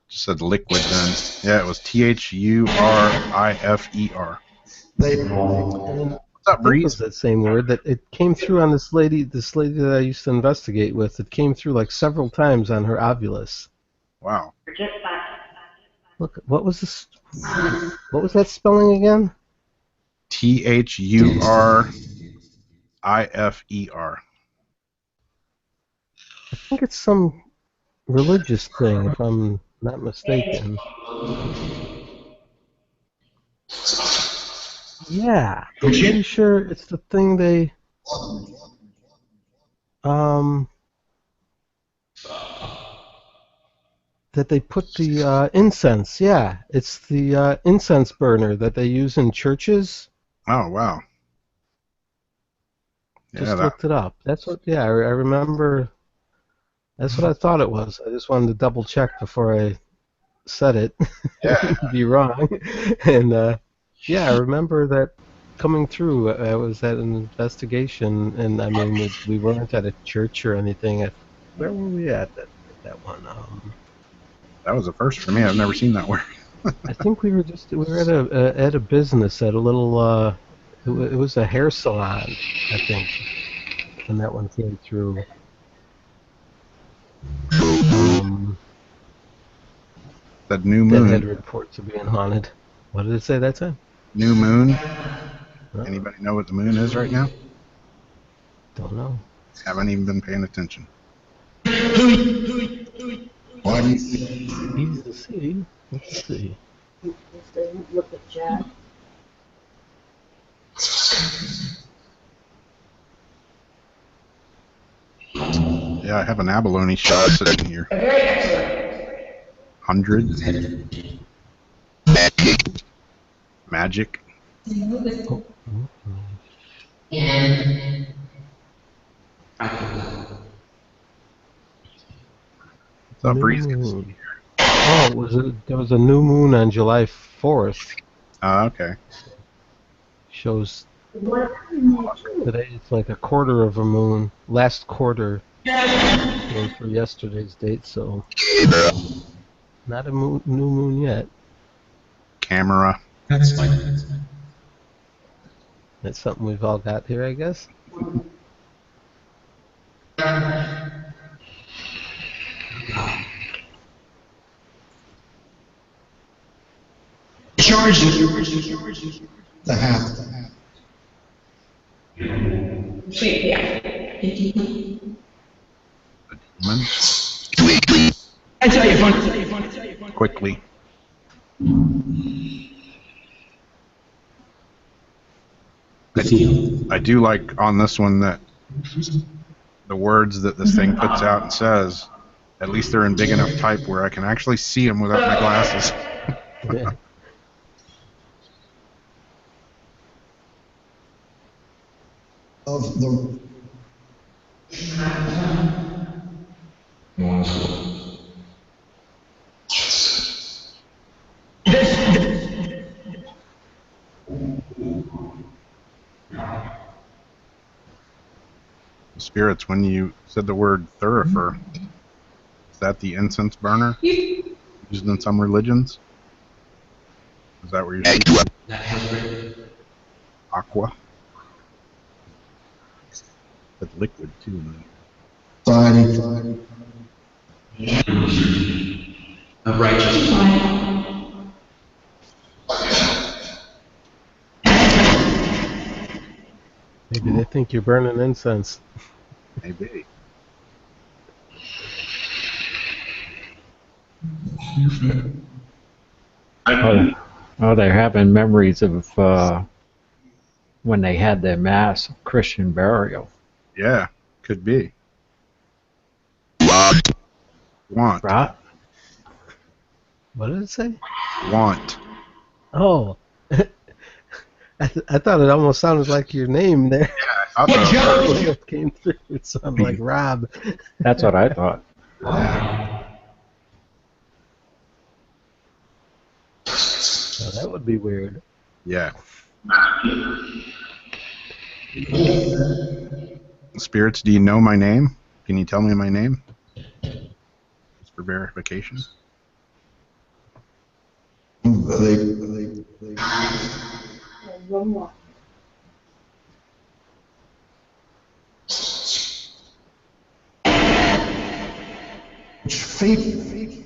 Just said liquid then. Yeah, it was Thurifer. And What's up, I think it was Breeze? that same word that it came through on this lady that I used to investigate with. It came through like several times on her ovulus. Wow. Look, what was this? What was that spelling again? Thurifer. I think it's some religious thing, if I'm not mistaken. Yeah, I'm pretty sure it's the thing they that they put the incense. Yeah, it's the incense burner that they use in churches. Oh, wow. Just that, looked it up. That's what. Yeah, I remember. That's what I thought it was. I just wanted to double check before I said it. yeah, Be wrong. And yeah, I remember that coming through. I was at an investigation, and I mean, we weren't at a church or anything. Where were we at that one? that was a first for me. I've never seen that word. I think we were at a business at a little. It was a hair salon, I think, when that one came through. That new That had moon. reports of being haunted. What did it say that time? New moon. Oh, Anybody know what the moon is right now? don't know. Haven't even been paying attention. Why do you think Easy to see. Let's see. This doesn't look at Jack. Yeah, I have an abalone shell sitting here. Very excellent. 100 magic? magic. Oh, And What's up, new Breeze? moon. Oh, there was a new moon on July 4th. Okay. Shows What in there too? today it's like a quarter of a moon. Last quarter for yesterday's date, so not a new moon yet. Camera. That's fine. That's something we've all got here, I guess. charging. The half. Sweet, yeah. Demon. I tell you fun. Quickly. I do like on this one that the words that this thing puts out and says, at least they're in big enough type where I can actually see them without my glasses. Yeah. Of the Spirits, when you said the word thurifer, is that the incense burner used in some religions? Is that where you're saying? Aqua? That's liquid too, man. Friday. Of righteous. Maybe they think you're burning incense. Maybe. Oh, they're having memories of when they had their mass Christian burial. Yeah, could be. Want. Right? What did it say? Want. Oh. I thought it almost sounded like your name there. I thought When it came through, it sounded like Rob. That's what I thought. Oh, that would be weird. yeah. Spirits, do you know my name? Can you tell me my name? Just for verification. They One more. fake.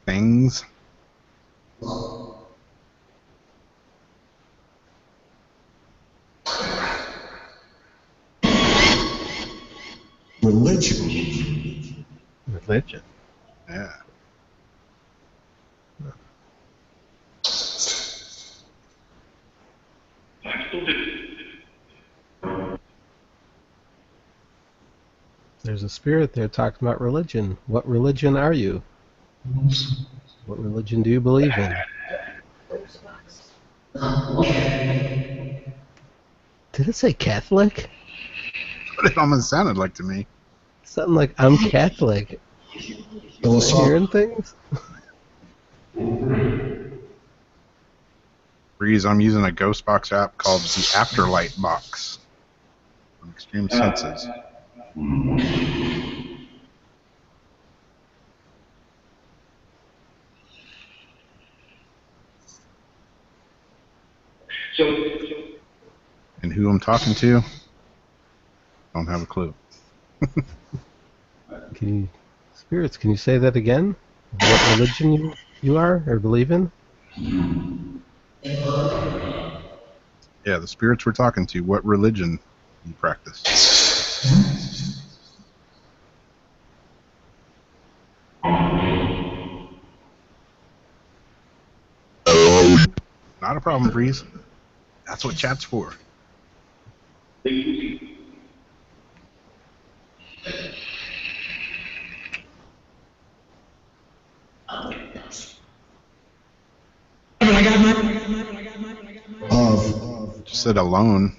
Things. Religion. Religion. Yeah. There's a spirit there talking about religion. What religion are you? What religion do you believe in? Did it say Catholic? But it almost sounded like to me. Something like I'm Catholic. Am I hearing things? Breeze, I'm using a ghost box app called the Afterlight Box from Extreme Senses. And who I'm talking to? Don't have a clue. Spirits, can you say that again? What religion you are or believe in? Yeah, the spirits we're talking to, what religion you practice? Not a problem, Breeze. That's what chat's for. Just said alone.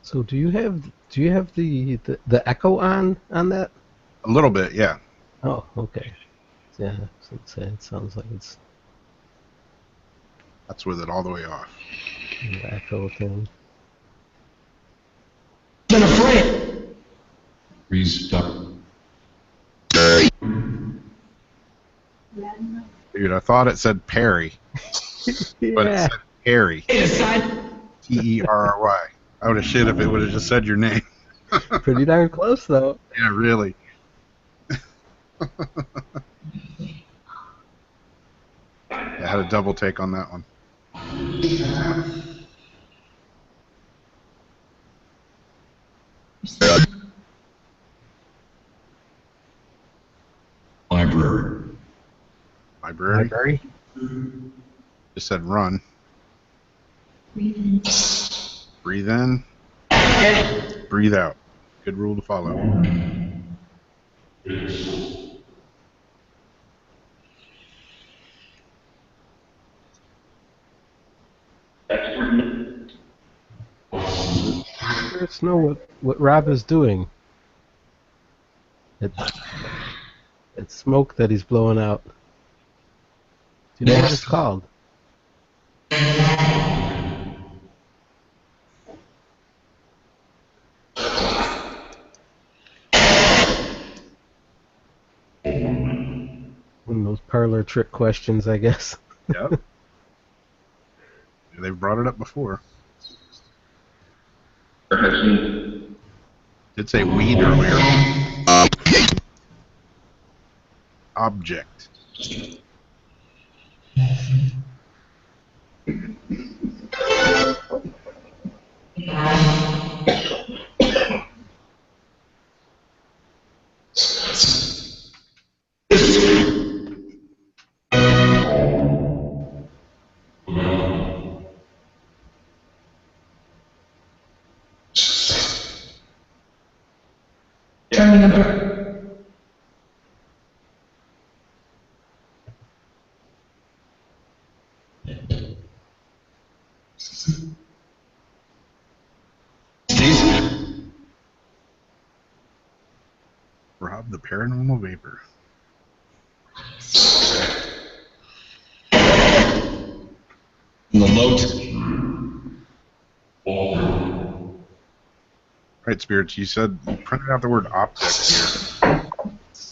So do you have the echo on that? A little bit, yeah. Oh, okay. Yeah, it sounds like it's That's with it all the way off. the echo thing. Been afraid. Dude, I thought it said Perry, but it said Harry. Terry. I would have shit if it would have just said your name. Pretty darn close, though. Yeah, really. I had a double take on that one. Library? Just said run. Breathe in. Breathe out. Good rule to follow. Spirits know what Rob is doing. It's smoke that he's blowing out. Do you know what it's called? One of those parlor trick questions, I guess. Yep. They've brought it up before. Did say weed earlier. Object. Rob the paranormal vapor. Right, spirits. You said you printed out the word object here. I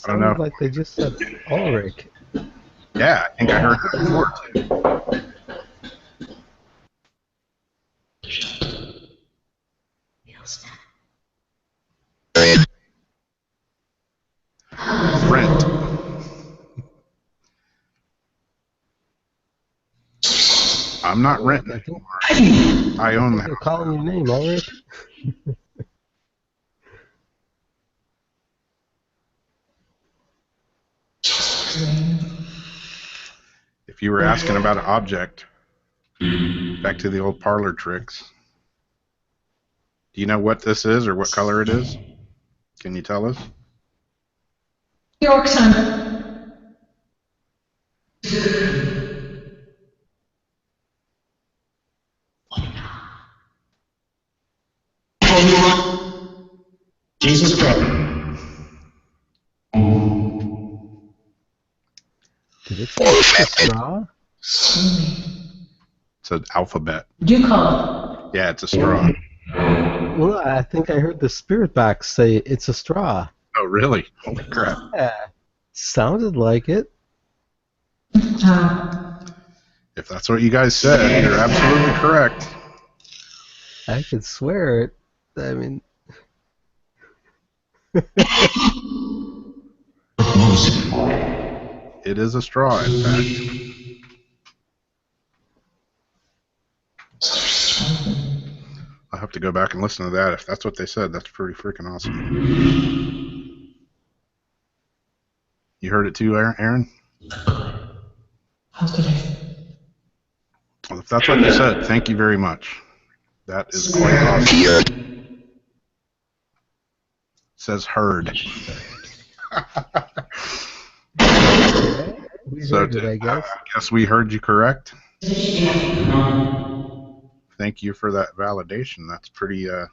don't know. Sounds like they just said Ulrich. Yeah, I think I heard that before too. Rent. I'm not renting anymore. I own the They're house. calling your name, Ulrich. if you were asking about an object, back to the old parlor tricks. Do you know what this is or what color it is? Can you tell us? York sun. Jesus Christ. Did it say it's a straw? It's an alphabet. You call. Yeah, it's a straw. Well, I think I heard the spirit box say it's a straw. Oh, really? Holy crap. Yeah. Sounded like it. If that's what you guys said, you're absolutely correct. I could swear it. I mean, It is a straw, in fact. I'll have to go back and listen to that. If that's what they said, that's pretty freaking awesome. You heard it too, Aaron? How could I? Well, if that's what they said, thank you very much. That is quite awesome. It says heard. we So heard it, I guess. I guess we heard you correct. Thank you for that validation. That's pretty awesome.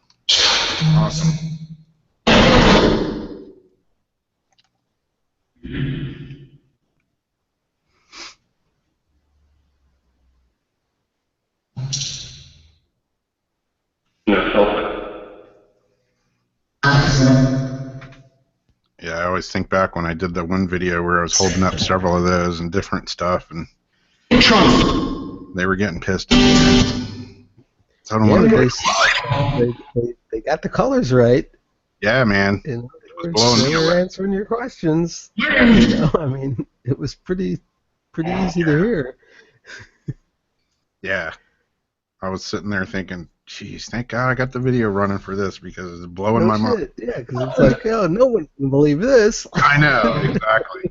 Yeah, I always think back when I did that one video where I was holding up several of those and different stuff, and they were getting pissed at me. So I don't want to. They got the colors right. Yeah, man. And was blowing they me were away. answering your questions. You know, I mean, it was pretty easy to hear. Yeah. I was sitting there thinking, geez, thank God I got the video running for this because it's blowing my mind. Yeah, because it's like, oh, no one can believe this. I know, exactly.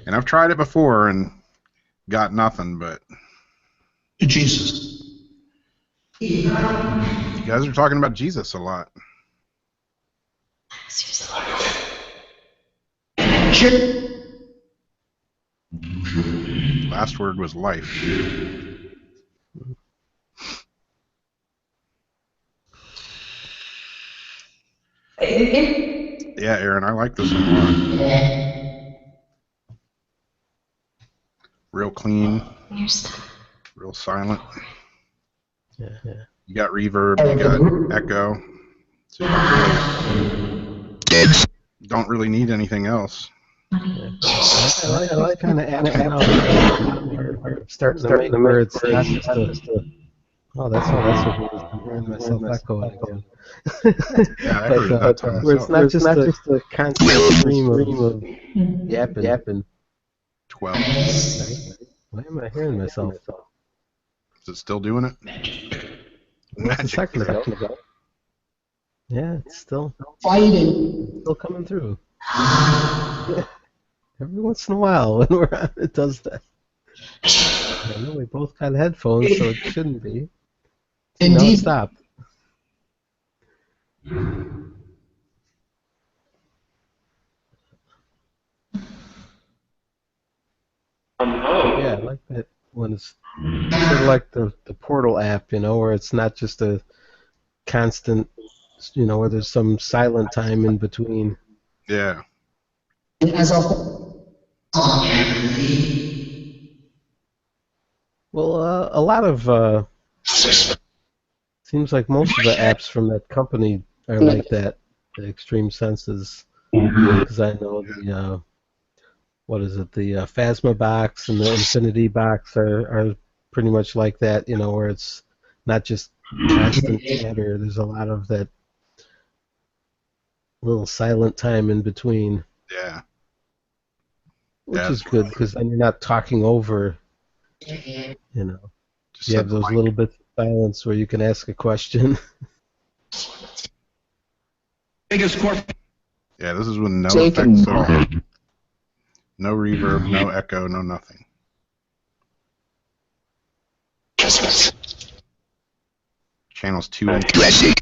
And I've tried it before and got nothing, but Jesus. you guys are talking about Jesus a lot. Last word was life. Yeah, Aaron, I like this one a lot. Real clean, real silent. Yeah. You got reverb, you got echo. So you don't really need anything else. I like kind of starting to make where it's not just a. Oh, that's what it is. I'm hearing myself echoing again. Yeah, I heard that time Where it's myself. not just a constant stream of yapping. 12. Why am I hearing myself? Is it still doing it? Just a second ago. Yeah, it's still coming through. Every once in a while when we're on, it does that. I know we both got headphones, so it shouldn't be. No, it stopped. Yeah, I like that when it's sort of like the Portal app, you know, where it's not just a constant, you know, where there's some silent time in between. Yeah. Well, a lot of seems like most of the apps from that company are like that. The Extreme Senses, because I know the what is it? The Phasma box and the Infinity box are pretty much like that. You know, where it's not just constant chatter. There's a lot of that little silent time in between. Yeah. Which is good because then you're not talking over. You know, Just you have those little bits of silence where you can ask a question. Biggest corp. Yeah, this is with no effects at all. No reverb, no echo, no nothing. Channels 2 and 3.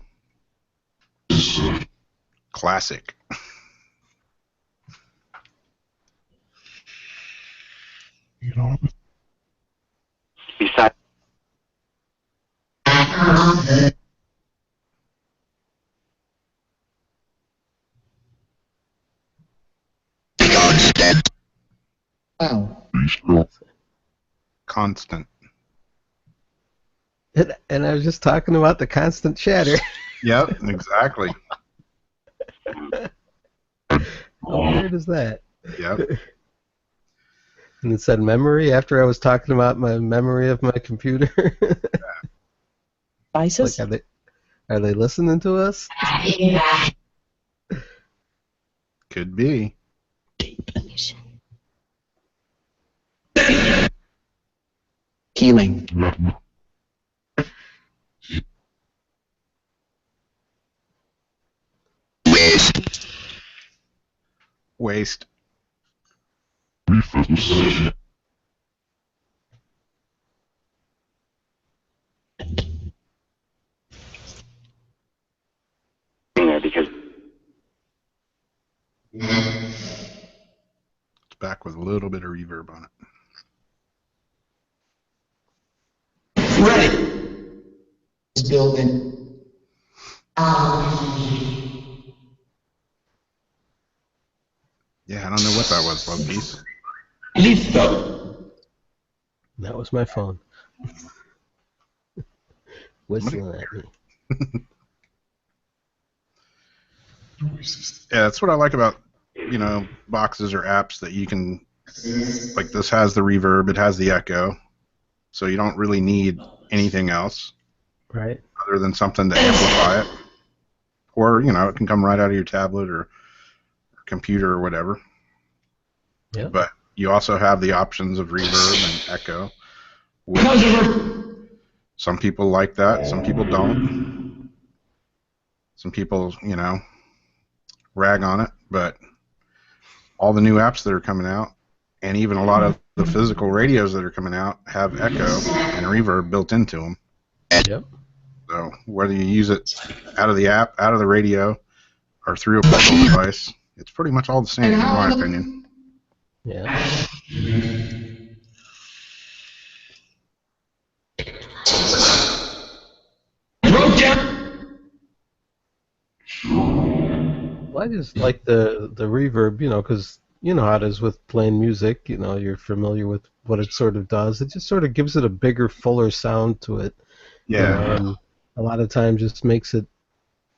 Classic. Besides, Constant. And I was just talking about the constant chatter. Yep, exactly. How weird is that? Yep. And it said memory after I was talking about my memory of my computer. Devices? Like, are they listening to us? Could be. healing. Waste. Because It's back with a little bit of reverb on it. ready. This building. Yeah, I don't know what that was, Love Piece. Listo. That was my phone. Whistling at me. Yeah, that's what I like about, boxes or apps that you can, like this has the reverb, it has the echo, so you don't really need anything else Right. other than something to amplify it. Or, it can come right out of your tablet or computer or whatever. Yeah. But you also have the options of reverb and echo, which some people like that, some people don't. Some people, rag on it, but all the new apps that are coming out, and even a lot of the physical radios that are coming out, have echo and reverb built into them. Yep. So whether you use it out of the app, out of the radio, or through a portable device, it's pretty much all the same, in my opinion. Yeah. Well, I just like the reverb, because you know how it is with playing music. You're familiar with what it sort of does. It just sort of gives it a bigger, fuller sound to it. Yeah. And a lot of times just makes it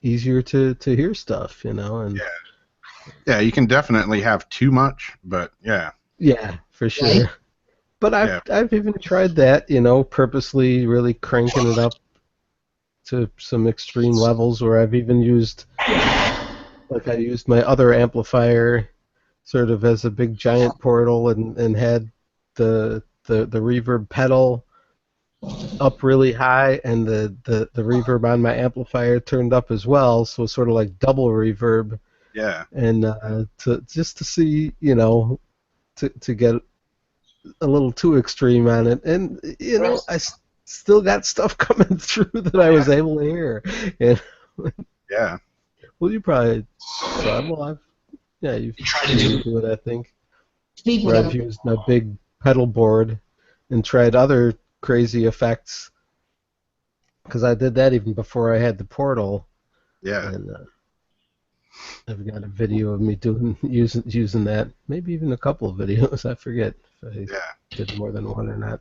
easier to hear stuff, And Yeah, you can definitely have too much, but yeah. Yeah, for sure. But I've even tried that, purposely really cranking it up to some extreme levels where I've even used, like I used my other amplifier sort of as a big giant portal and had the reverb pedal up really high and the reverb on my amplifier turned up as well, so it's sort of like double reverb. Yeah. And to see, to get a little too extreme on it, and I still got stuff coming through that I was able to hear. Yeah. Well, you probably saw. Well, you've tried to do it, I think. Where I've used my big pedal board and tried other crazy effects, because I did that even before I had the portal. Yeah. And I've got a video of me using that. Maybe even a couple of videos. I forget if I did more than one or not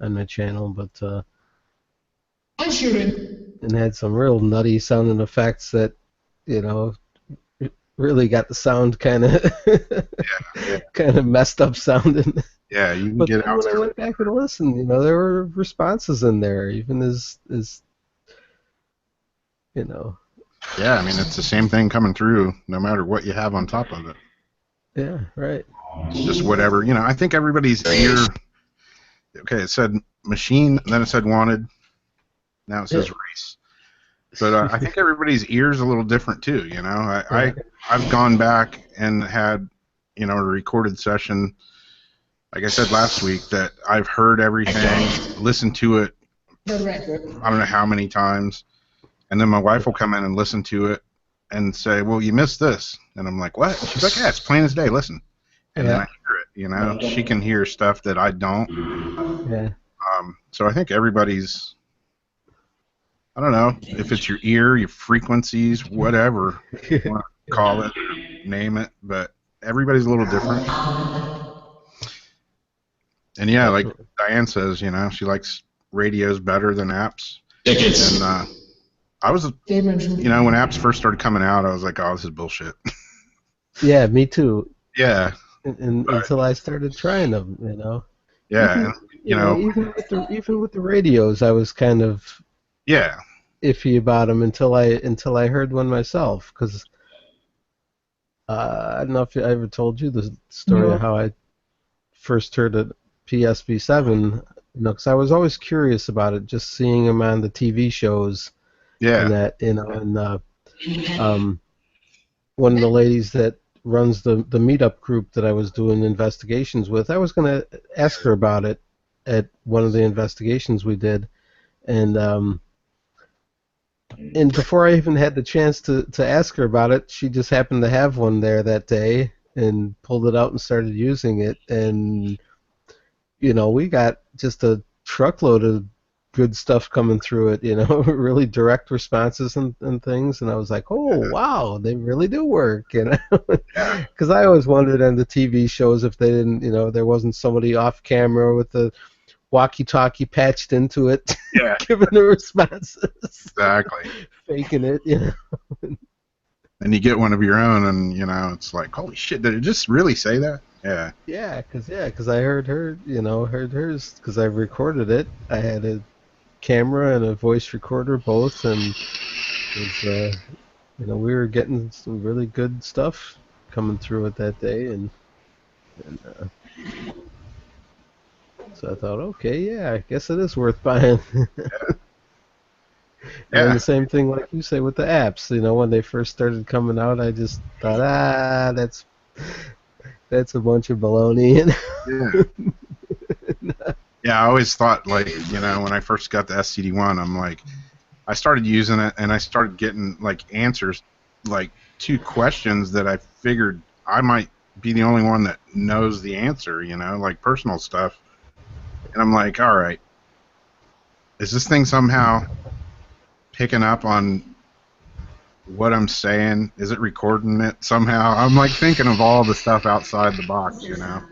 on my channel, but I'm shooting. and had some real nutty sounding effects that really got the sound kind of messed up sounding. Yeah, you can But get then out when I went back and listened, there were responses in there, even as Yeah, I mean, it's the same thing coming through no matter what you have on top of it. Yeah, right. It's just whatever. I think everybody's ear... Okay, it said machine, then it said wanted. Now it says race. But I think everybody's ear's a little different too, I've gone back and had, you know, a recorded session. Like I said last week, that I've heard everything, listened to it, The record. I don't know how many times, and then my wife will come in and listen to it and say, "Well, you missed this," and I'm like, "What?" She's like, "Yeah, it's plain as day. Listen," and then I hear it. You know, she can hear stuff that I don't. Yeah. So I think everybody's. I don't know if it's your ear, your frequencies, whatever you want to call it, name it, but everybody's a little different. And yeah, like Diane says, you know, she likes radios better than apps. Tickets. And I was, you know, when apps first started coming out, I was like, oh, this is bullshit. Yeah, me too. Yeah. And until I started trying them, you know. Yeah, Even, and, you know, even with the radios, I was kind of yeah, iffy about them until I heard one myself. Because I don't know if I ever told you the story of how I first heard a PSB7. You know, because I was always curious about it, just seeing them on the TV shows. yeah, And that, you know, and one of the ladies that runs the meetup group that I was doing investigations with, I was going to ask her about it at one of the investigations we did, and before I even had the chance to ask her about it, she just happened to have one there that day and pulled it out and started using it, and you know, we got just a truckload of good stuff coming through it, you know, really direct responses and things, and I was like, oh, wow, they really do work, you know, because I always wondered on the TV shows if they didn't, you know, there wasn't somebody off camera with the walkie-talkie patched into it, yeah, giving the responses, exactly. faking it, you know. And you get one of your own, and you know, it's like, holy shit, did it just really say that? Yeah. Yeah, because I heard her, you know, heard hers, because I recorded it. I had a camera and a voice recorder both, and it was, you know, we were getting some really good stuff coming through it that day, and so I thought, okay, yeah, I guess it is worth buying. And then the same thing, like you say, with the apps. You know, when they first started coming out, I just thought, that's a bunch of baloney. You know? Yeah. Yeah, I always thought, like, you know, when I first got the SCD-1, I'm like, I started using it, and I started getting, like, answers, like, to questions that I figured I might be the only one that knows the answer, you know, like personal stuff. And I'm like, all right, is this thing somehow picking up on what I'm saying? Is it recording it somehow? I'm, like, thinking of all the stuff outside the box, you know.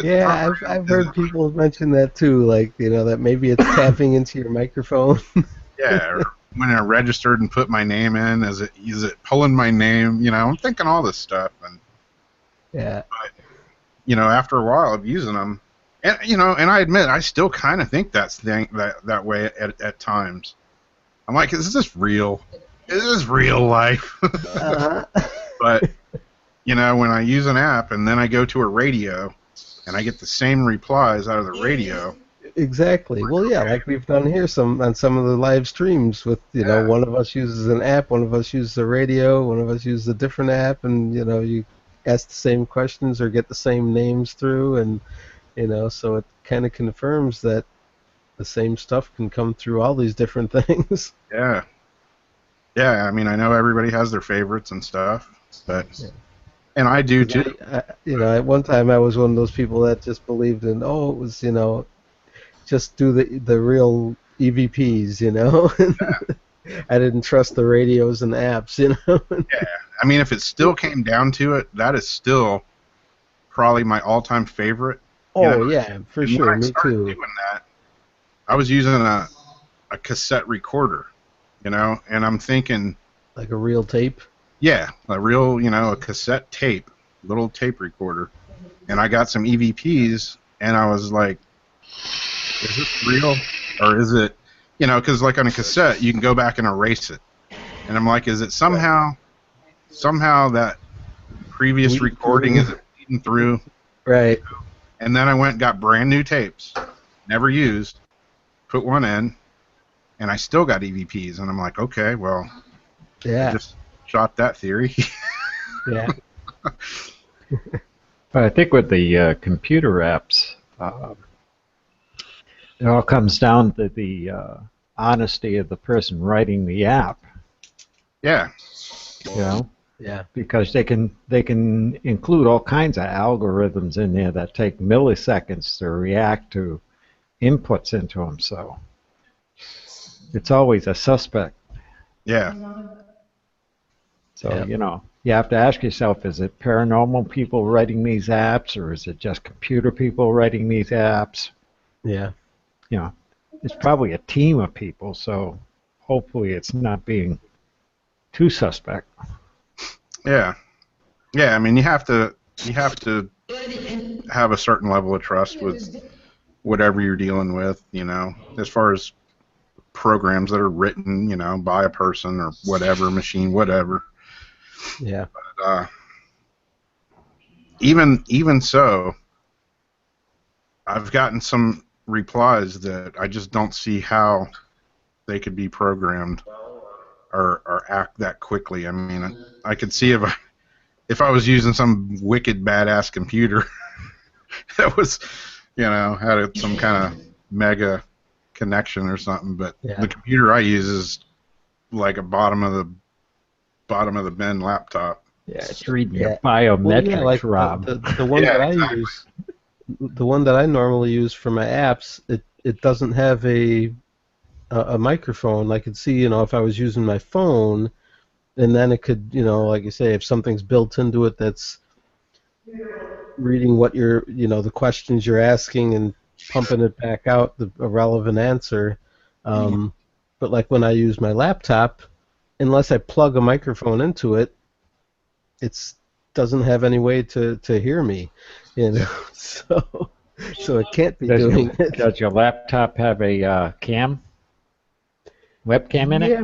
Yeah, I've heard people mention that too, like, you know, that maybe it's tapping into your microphone. Yeah, or when I registered and put my name in, is it pulling my name? You know, I'm thinking all this stuff, and yeah, but, you know, after a while of using them, and you know, and I admit I still kind of think that way at times. I'm like, is this real? Is this real life? But you know, when I use an app and then I go to a radio. And I get the same replies out of the radio. Exactly. Well, yeah, like we've done here on some of the live streams with, you know, one of us uses an app, one of us uses a radio, one of us uses a different app, and, you know, you ask the same questions or get the same names through, and, you know, so it kind of confirms that the same stuff can come through all these different things. Yeah. Yeah, I mean, I know everybody has their favorites and stuff, but... Yeah. And I do too. You know, at one time I was one of those people that just believed in, oh, it was, you know, just do the real EVPs, you know. Yeah. I didn't trust the radios and apps, you know. Yeah, I mean, if it still came down to it, that is still probably my all-time favorite. Oh, you know? Yeah, for sure. When I Me started too. Doing that, I was using a cassette recorder, you know, and I'm thinking like a real tape. Yeah, a real, you know, a cassette tape, little tape recorder. And I got some EVPs, and I was like, is this real? Or is it, you know, because like on a cassette, you can go back and erase it. And I'm like, is it somehow that previous recording is bleeding through? Right. And then I went and got brand new tapes, never used, put one in, and I still got EVPs. And I'm like, okay, well, yeah. Just shot that theory. Yeah. But I think with the computer apps, it all comes down to the honesty of the person writing the app. Yeah. You know, Yeah. because they can include all kinds of algorithms in there that take milliseconds to react to inputs into them. So it's always a suspect. Yeah. So, Yeah. you know, you have to ask yourself, is it paranormal people writing these apps, or is it just computer people writing these apps? Yeah. You know, it's probably a team of people, so hopefully it's not being too suspect. Yeah. Yeah. I mean, you have to have a certain level of trust with whatever you're dealing with, you know, as far as programs that are written, you know, by a person or whatever, machine, whatever. Yeah. Even so, I've gotten some replies that I just don't see how they could be programmed or act that quickly. I mean, I could see if I was using some wicked badass computer that was, you know, had some kind of mega connection or something, but Yeah. the computer I use is like a bottom of the bin laptop. Yeah, it's reading Yeah. your Well, biometrics, yeah, like Rob. the one Yeah, that I exactly. use, the one that I normally use for my apps, it doesn't have a microphone. I could see, you know, if I was using my phone, and then it could, you know, like you say, if something's built into it that's reading what you're, you know, the questions you're asking and pumping it back out, a relevant answer. But like when I use my laptop, unless I plug a microphone into it, it's doesn't have any way to hear me, you know. So it can't be doing it. Does your laptop have a webcam in it? Yeah,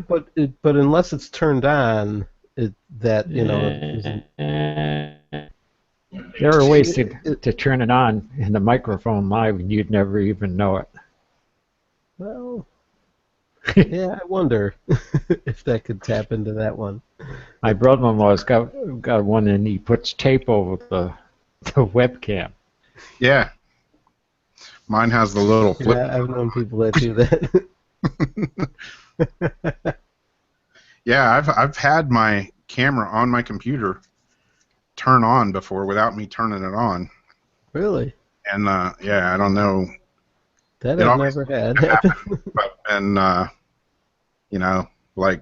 but unless it's turned on, that you know isn't. There are ways to turn it on in the microphone live, and you'd never even know it. Well, yeah, I wonder if that could tap into that one. My brother-in-law's got one, and he puts tape over the webcam. Yeah. Mine has the little flip. Yeah, I've known people that do that. Yeah, I've had my camera on my computer turn on before without me turning it on. Really? And yeah, I don't know. That It I've always never had happen. and you know, like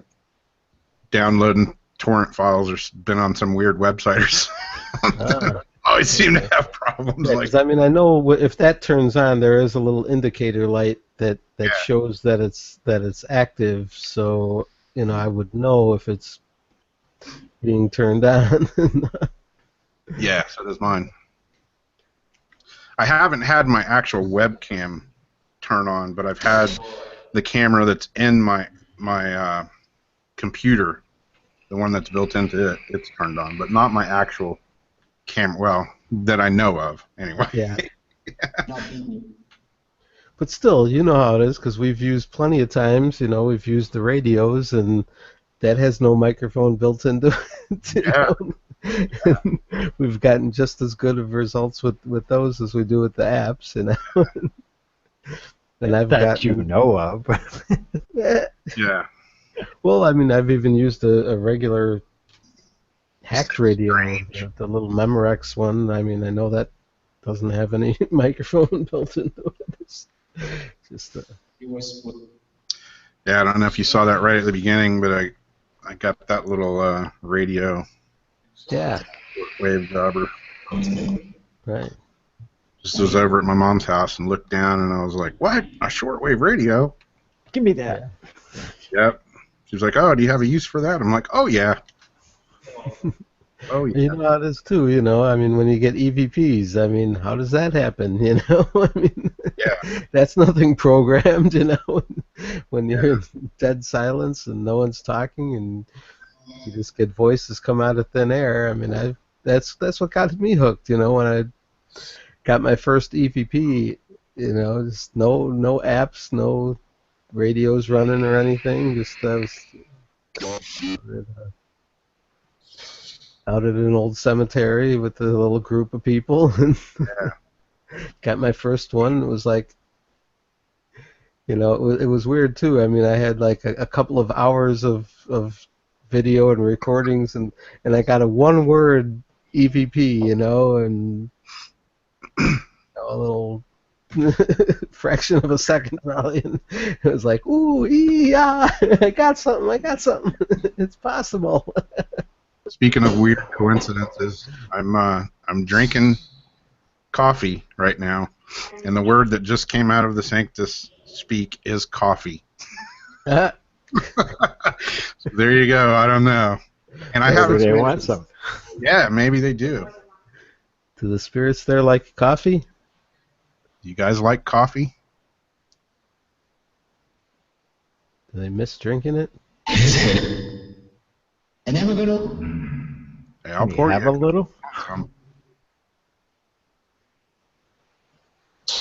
downloading torrent files or been on some weird website or something. Always seem to have problems. Yeah, like 'cause, I mean, I know if that turns on, there is a little indicator light that shows that it's active. So you know, I would know if it's being turned on. Yeah, so does mine. I haven't had my actual webcam turn on, but I've had the camera that's in my computer, the one that's built into it, it's turned on, but not my actual camera. Well, that I know of, anyway. Yeah. But still, you know how it is, because we've used plenty of times. You know, we've used the radios, and that has no microphone built into it. You Yeah. know? We've gotten just as good of results with those as we do with the apps, you know. And I've That you know of. Yeah. Well, I mean, I've even used a regular hacked radio, Strange. the little Memorex one. I mean, I know that doesn't have any microphone built into it. It's just Yeah, I don't know if you saw that right at the beginning, but I got that little radio yeah, wave jobber. right. Just was over at my mom's house and looked down, and I was like, "What? A shortwave radio?" Give me that. Yep. She was like, "Oh, do you have a use for that?" I'm like, "Oh yeah." Oh yeah. You know how it is too. You know, I mean, when you get EVPs, I mean, how does that happen? You know, I mean, Yeah. that's nothing programmed. You know, when you're in dead silence and no one's talking, and you just get voices come out of thin air. I mean, that's what got me hooked. You know, when I got my first EVP, you know, just no apps, no radios running or anything. Just out at an old cemetery with a little group of people, and got my first one. It was like, it was weird too. I mean, I had like a couple of hours of video and recordings, and I got a one-word EVP, and a little fraction of a second probably, and it was like, ooh, yeah, I got something, it's possible. Speaking of weird coincidences, I'm drinking coffee right now, and the word that just came out of the Sanctus speak is coffee. So there you go. I don't know, and I haven't. They want some. Yeah, maybe they do. Do the spirits there like coffee? Do you guys like coffee? Do they miss drinking it? And then we're gonna. Hey, I'll Can pour you have you a little? some. I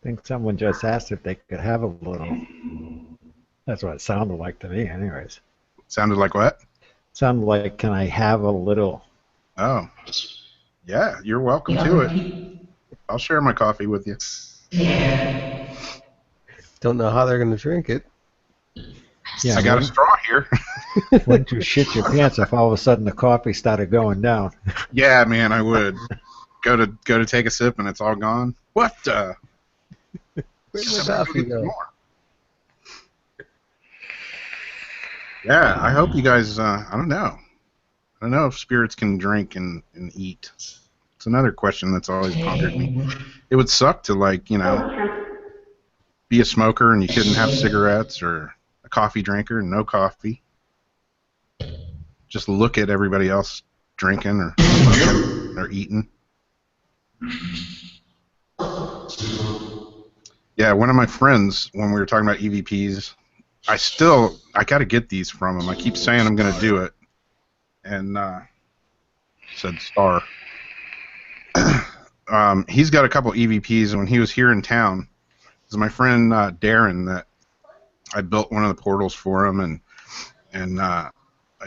think someone just asked if they could have a little. That's what it sounded like to me, anyways. Sounded like what? Sounded like, can I have a little? Oh, yeah. You're welcome to it. I'll share my coffee with you. Yeah. Don't know how they're going to drink it. Yeah, I got a straw here. wouldn't you shit your pants if all of a sudden the coffee started going down? Yeah, man, I would. Go to take a sip and it's all gone. What? Where'd my coffee go? Yeah, I hope you guys. I don't know. I don't know if spirits can drink and eat. It's another question that's always pondered me. It would suck to be a smoker and you couldn't have cigarettes, or a coffee drinker and no coffee. Just look at everybody else drinking or smoking or eating. Yeah, one of my friends, when we were talking about EVPs, I got to get these from him. I keep saying I'm going to do it. And said star. He's got a couple EVPs, and when he was here in town, it was my friend Darren that I built one of the portals for him, and I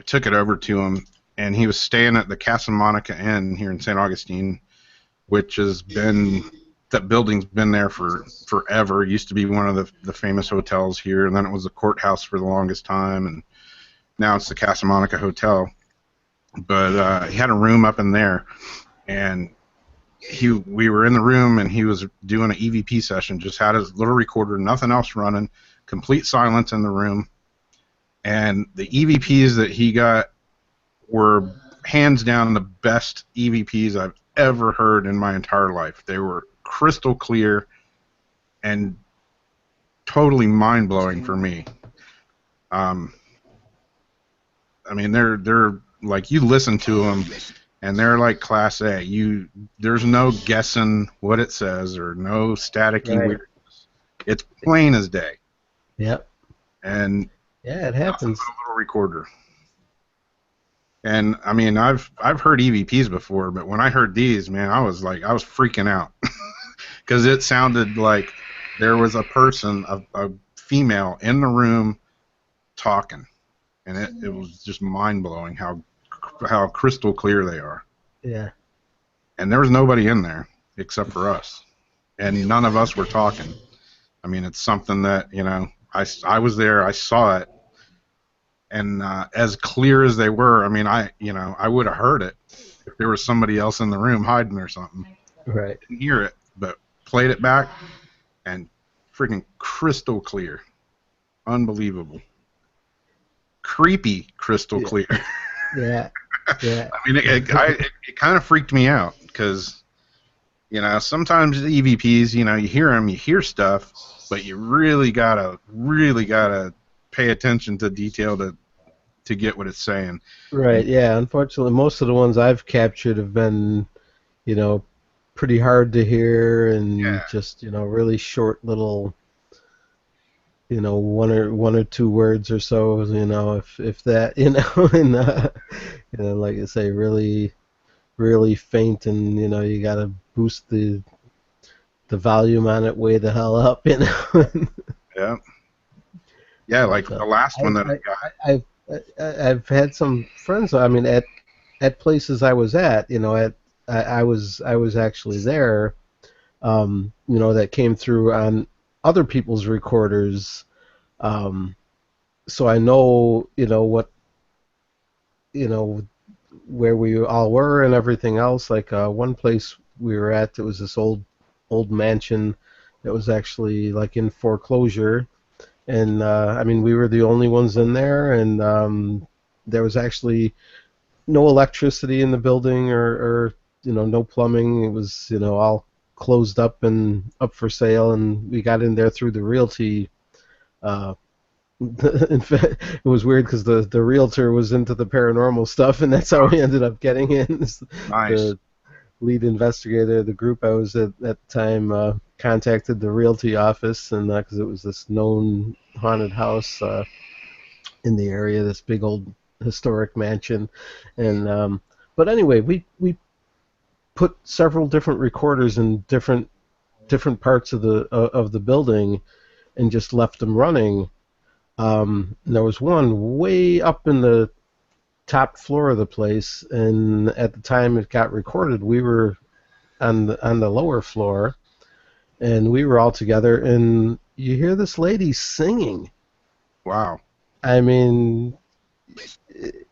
took it over to him, and he was staying at the Casa Monica Inn here in St. Augustine, which that building's been there for forever. It used to be one of the famous hotels here, and then it was the courthouse for the longest time, and now it's the Casa Monica Hotel. But he had a room up in there, and we were in the room, and he was doing an EVP session, just had his little recorder, nothing else running, complete silence in the room, and the EVPs that he got were hands down the best EVPs I've ever heard in my entire life. They were crystal clear and totally mind-blowing for me. I mean, they're like, you listen to them, and they're like class A. There's no guessing what it says or no staticky weirdness. It's plain as day. Yep. And yeah, it happens. A little recorder. And I mean, I've heard EVPs before, but when I heard these, man, I was freaking out because it sounded like there was a person, a female, in the room talking, and it was just mind blowing how crystal clear they are. Yeah. And there was nobody in there except for us, and none of us were talking. I mean, it's something that, I was there, I saw it, and as clear as they were, I mean, I would have heard it if there was somebody else in the room hiding or something. Right. Didn't hear it, but played it back, and freaking crystal clear. Unbelievable. Creepy crystal clear. Yeah. Yeah. I mean, it kind of freaked me out because, sometimes the EVPs, you hear them, you hear stuff, but you really gotta pay attention to detail to get what it's saying. Right. Yeah. Unfortunately, most of the ones I've captured have been, pretty hard to hear and just, really short little, one or two words or so, if that, and like I say, really, really faint, and you gotta boost the volume on it way the hell up, Yeah. Yeah, like the last one that I got. I've had some friends. I mean, at places I was at, I was actually there. That came through on other people's recorders. Um, so I know, what, you know, where we all were and everything else. Like one place we were at, it was this old mansion that was actually like in foreclosure, and I mean we were the only ones in there, and there was actually no electricity in the building or no plumbing. It was all closed up and up for sale, and we got in there through the realty. Uh, in fact, it was weird because the realtor was into the paranormal stuff, and that's how we ended up getting in. Nice. The lead investigator of the group I was at the time contacted the realty office, and because it was this known haunted house in the area, this big old historic mansion, and but anyway, we put several different recorders in different parts of the building, and just left them running. There was one way up in the top floor of the place, and at the time it got recorded, we were on the lower floor, and we were all together, and you hear this lady singing. Wow. I mean,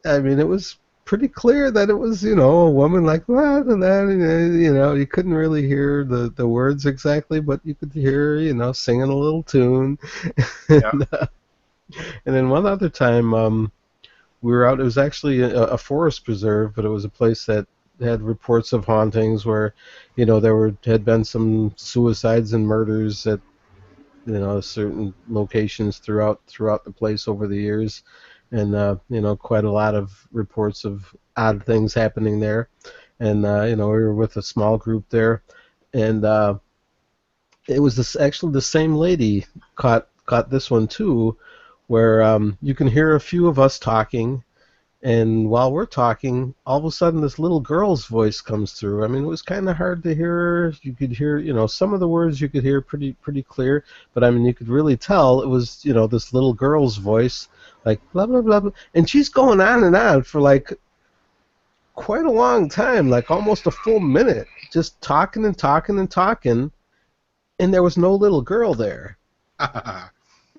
it was pretty clear that it was, a woman like that, and you couldn't really hear the words exactly, but you could hear, singing a little tune. Yeah. And then one other time, we were out. It was actually a forest preserve, but it was a place that had reports of hauntings where, had been some suicides and murders at, certain locations throughout the place over the years, and quite a lot of reports of odd things happening there. And we were with a small group there, and it was actually the same lady caught this one too, where you can hear a few of us talking, and while we're talking, all of a sudden this little girl's voice comes through. I mean, it was kind of hard to hear. You could hear, some of the words you could hear pretty clear, but I mean, you could really tell it was, this little girl's voice, like blah blah blah blah, and she's going on and on for like quite a long time, like almost a full minute, just talking and talking and talking, and there was no little girl there.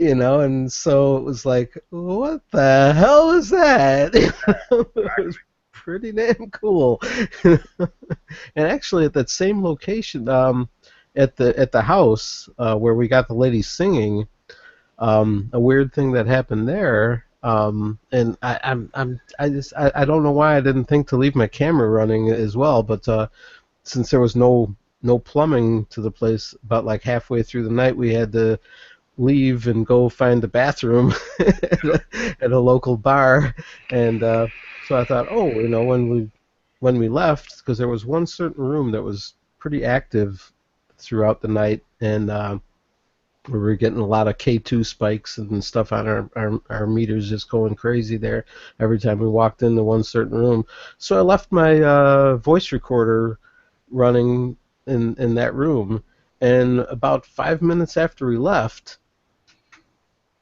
And so it was like, what the hell is that? It was pretty damn cool. And actually, at that same location, at the house where we got the lady singing, a weird thing that happened there. And I don't know why I didn't think to leave my camera running as well, but since there was no plumbing to the place, about like halfway through the night, we had to leave and go find the bathroom at a local bar, and so I thought, when we left, because there was one certain room that was pretty active throughout the night, and we were getting a lot of K2 spikes and stuff on our meters, just going crazy there every time we walked into one certain room. So I left my voice recorder running in that room, and about 5 minutes after we left,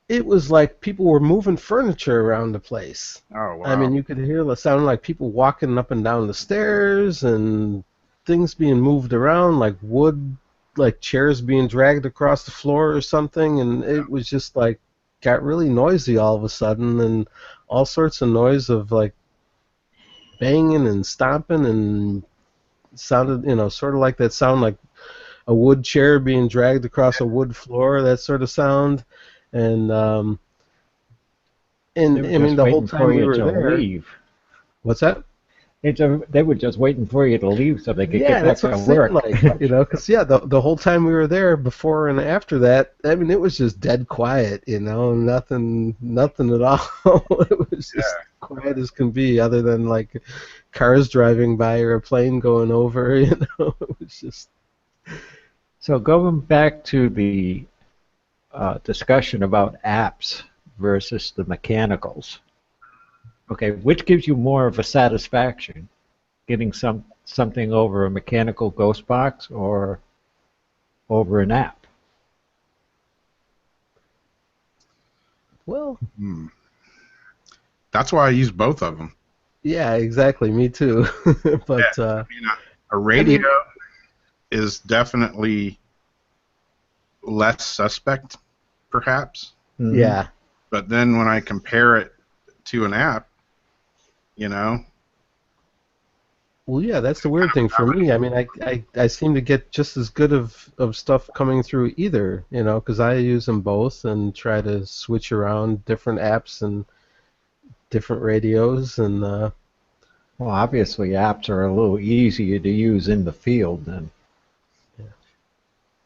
it was like people were moving furniture around the place. Oh, wow. I mean, you could hear the sound like people walking up and down the stairs, and things being moved around, like wood, like chairs being dragged across the floor or something, and it was just like got really noisy all of a sudden, and all sorts of noise of like banging and stomping, and sounded, sort of like that sound, like a wood chair being dragged across a wood floor, that sort of sound. And I mean, the whole time we were there. Leave. What's that? They were just waiting for you to leave so they could get back that's to what it work. seemed like, because the whole time we were there, before and after that, I mean, it was just dead quiet, nothing at all. It was just quiet as can be, other than like cars driving by or a plane going over. It was just. So going back to the discussion about apps versus the mechanicals. Okay, which gives you more of a satisfaction, getting something over a mechanical ghost box or over an app? Well, That's why I use both of them. Yeah, exactly. Me too. But I mean, a radio is definitely less suspect, perhaps. Mhm. yeah. But then when I compare it to an app, you know, Well, yeah, that's the weird thing for me. I mean, I seem to get just as good of stuff coming through either, because I use them both and try to switch around different apps and different radios and Well, obviously, apps are a little easier to use in the field than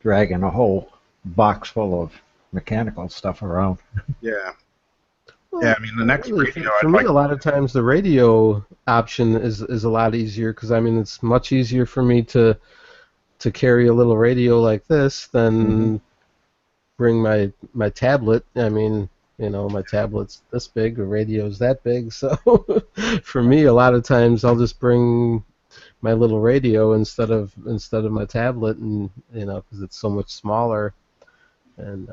dragging a whole box full of mechanical stuff around. yeah. well, Yeah, I mean, the next really, radio for I'd me, like. a lot of times the radio option is a lot easier because I mean it's much easier for me to carry a little radio like this than bring my tablet. I mean, my tablet's this big, the radio's that big, so for me, a lot of times I'll just bring my little radio instead of my tablet, and because it's so much smaller, and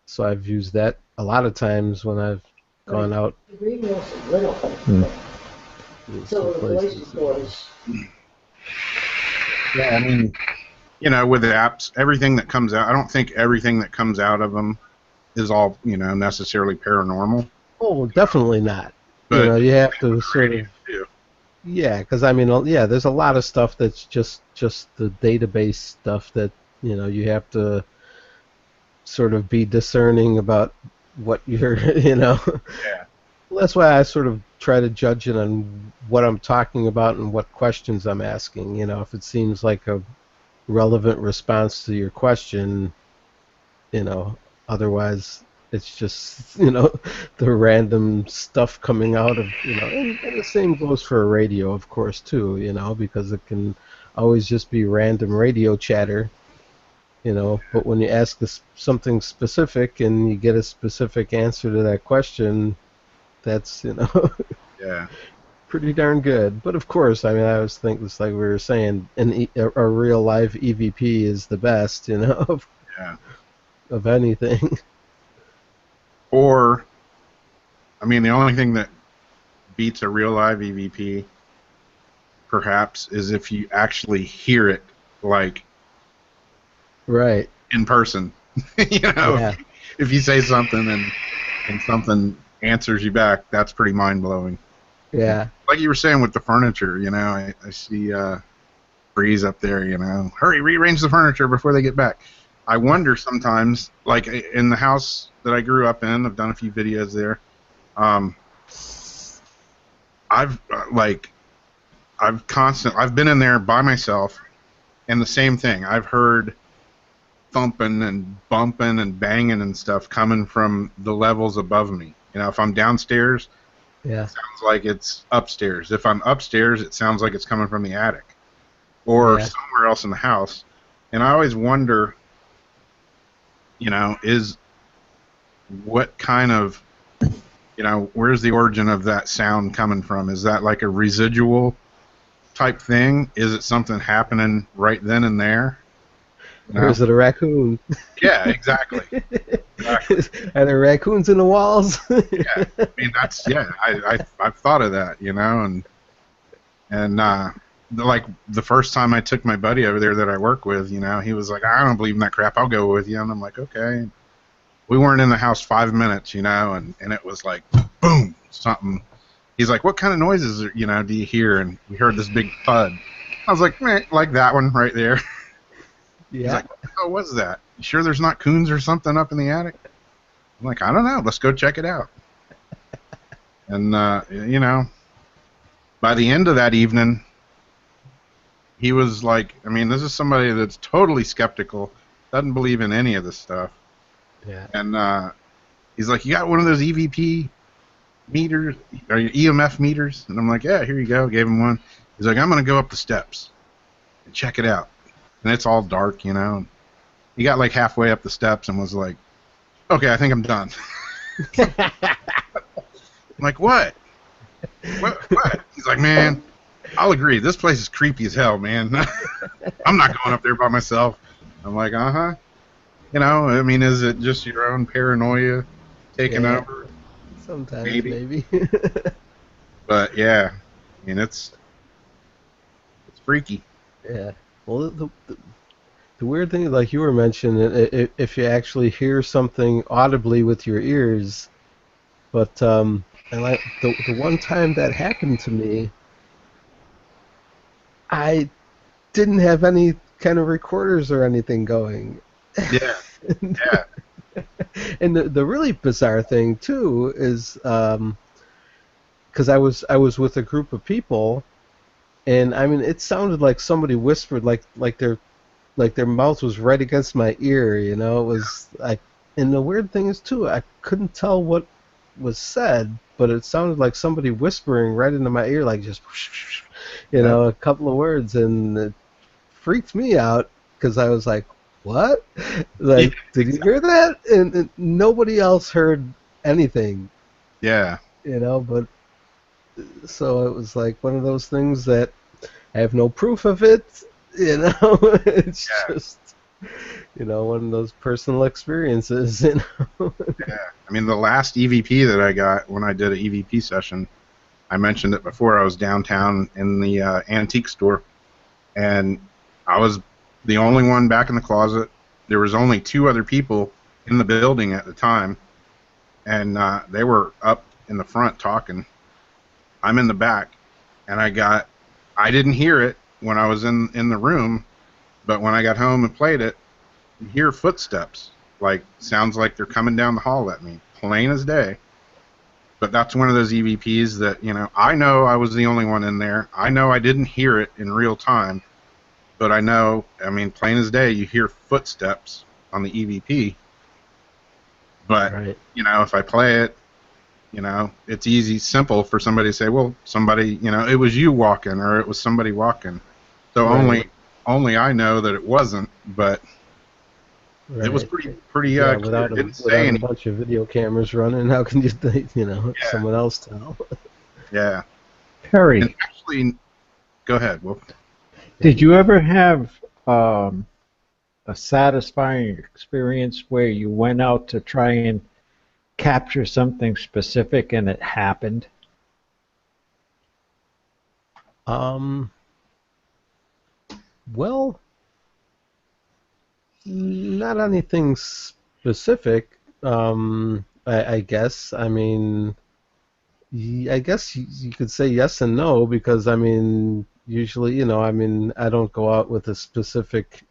so I've used that a lot of times when I've gone out The radio's is little, in so some the voice places. records. Yeah, I mean, With the apps, everything that comes out, I don't think everything that comes out of them is all, necessarily paranormal. Oh, definitely not. But You have to sort of. too. Yeah, because I mean, yeah, there's a lot of stuff that's just the database stuff that you have to sort of be discerning about what you're, Yeah. Well, that's why I sort of try to judge it on what I'm talking about and what questions I'm asking. If it seems like a relevant response to your question, otherwise it's just the random stuff coming out of and the same goes for a radio, of course, too, because it can always just be random radio chatter, but when you ask something specific and you get a specific answer to that question, that's Yeah. pretty darn good. But of course, I mean, I always think it's like we were saying, a real live EVP is the best, Yeah. of anything. Or, I mean, the only thing that beats a real live EVP, perhaps, is if you actually hear it, like, Right. in person. Yeah. If you say something and something answers you back, that's pretty mind-blowing. Yeah. Like you were saying with the furniture, I see Breeze up there, hurry, rearrange the furniture before they get back. I wonder sometimes, like in the house that I grew up in, I've done a few videos there. I've been in there by myself, and the same thing. I've heard thumping and bumping and banging and stuff coming from the levels above me. If I'm downstairs, Yeah. it sounds like it's upstairs. If I'm upstairs, it sounds like it's coming from the attic or Yeah. somewhere else in the house. And I always wonder, is what kind of, where's the origin of that sound coming from? Is that like a residual type thing? Is it something happening right then and there? Or is it a raccoon? Yeah, exactly. Are there raccoons in the walls? Yeah, I mean I've thought of that, and like the first time I took my buddy over there that I work with, he was like, I don't believe in that crap. I'll go with you, and I'm like, okay. We weren't in the house 5 minutes, and it was like boom, something. He's like, what kind of noises, do you hear? And we heard this big thud. I was like, like that one right there. He's Yeah. like, what the hell was that? You sure there's not coons or something up in the attic? I'm like, I don't know. Let's go check it out. And, by the end of that evening, he was like, I mean, this is somebody that's totally skeptical, doesn't believe in any of this stuff. Yeah. And he's like, you got one of those EVP meters, or EMF meters? And I'm like, yeah, here you go. Gave him one. He's like, I'm going to go up the steps and check it out. And it's all dark, And he got like halfway up the steps and was like, okay, I think I'm done. I'm like, what? What? He's like, man, I'll agree. This place is creepy as hell, man. I'm not going up there by myself. I'm like, uh-huh. I mean, is it just your own paranoia taking over? Sometimes maybe. But yeah, I mean it's freaky. Yeah. Well, the weird thing, like you were mentioning, if you actually hear something audibly with your ears, but and like the one time that happened to me, I didn't have any kind of recorders or anything going. Yeah, and yeah, and the really bizarre thing too is because I was with a group of people, and I mean it sounded like somebody whispered, like their mouth was right against my ear. You know, it was like, and the weird thing is too, I couldn't tell what was said, but it sounded like somebody whispering right into my ear, like just, yeah. a couple of words, and it freaked me out because I was like, what? Like, did you hear that? And nobody else heard anything, Yeah, but so it was like one of those things that I have no proof of it, it's yeah, just, one of those personal experiences, yeah. I mean, the last EVP that I got when I did an EVP session, I mentioned it before. I was downtown in the antique store, and I was the only one back in the closet. There was only two other people in the building at the time, and they were up in the front talking. I'm in the back, and I didn't hear it when I was in the room, but when I got home and played it, you hear footsteps. Like, sounds like they're coming down the hall at me, plain as day. But that's one of those EVPs that, I know I was the only one in there. I know I didn't hear it in real time, but I know, I mean, plain as day, you hear footsteps on the EVP. But, right. if I play it, it's easy, simple for somebody to say, well, somebody, it was you walking or it was somebody walking. So Right. only I know that it wasn't, but it was Right. pretty Yeah, clear. without It a didn't say without a anything. bunch of video cameras running, how can you Yeah, someone else tell? yeah. And Perry, actually, go ahead. Well, did you ever have um, a satisfying experience where you went out to try and capture something specific and it happened? Um, well, not anything specific. I guess. I mean, I guess you could say yes and no because I mean, usually, I mean, I don't go out with a specific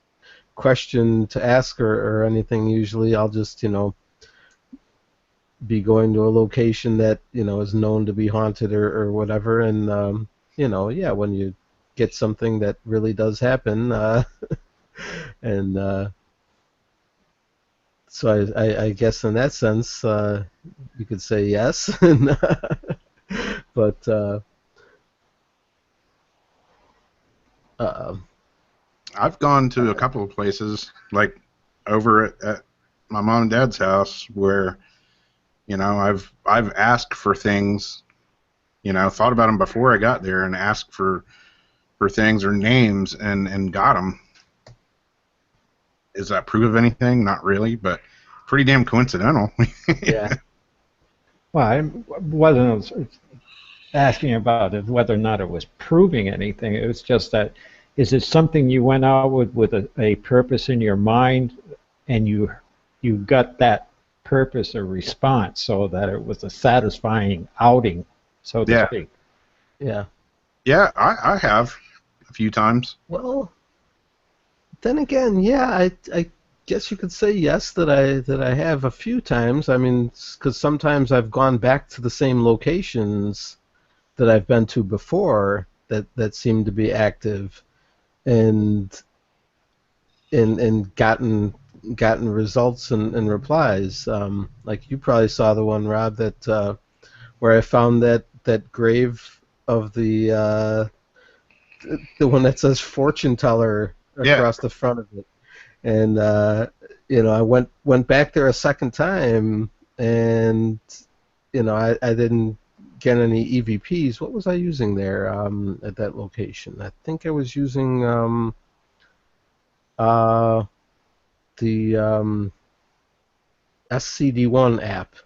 question to ask or anything. Usually, I'll just, be going to a location that is known to be haunted or whatever, and yeah, when you get something that really does happen, and so I guess in that sense, you could say yes, but uh, I've gone to a couple of places, like over at my mom and dad's house, where I've asked for things, thought about them before I got there, and asked for things or names, and got them. Is that proof of anything? Not really, but pretty damn coincidental. yeah, Well, I wasn't asking about it, whether or not it was proving anything. It was just that, is it something you went out with a purpose in your mind, and you got that purpose or response, so that it was a satisfying outing, so to Yeah, speak? yeah. yeah, I have a few times. Well, then again, yeah, I guess you could say yes that I have a few times. I mean, because sometimes I've gone back to the same locations that I've been to before that seem to be active, and gotten results and replies. Like you probably saw the one, Rob, that where I found that grave of the one that says fortune teller Yeah, across the front of it. And I went back there a second time, and I didn't get any EVPs. What was I using there at that location? I think I was using the SCD1 app,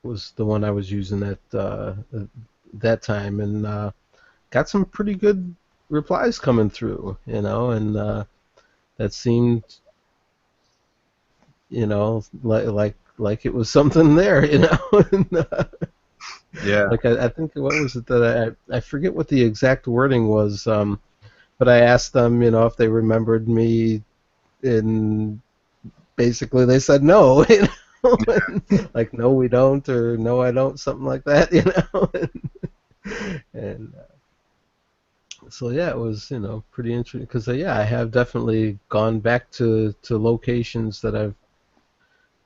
was the one I was using at that time, and got some pretty good replies coming through, and that seemed, like it was something there, and, Yeah. like I think, what was it that I forget what the exact wording was, but I asked them, if they remembered me, and basically they said no, like, no, we don't, or no, I don't, something like that, and so yeah, it was, pretty interesting, because yeah, I have definitely gone back to locations that I've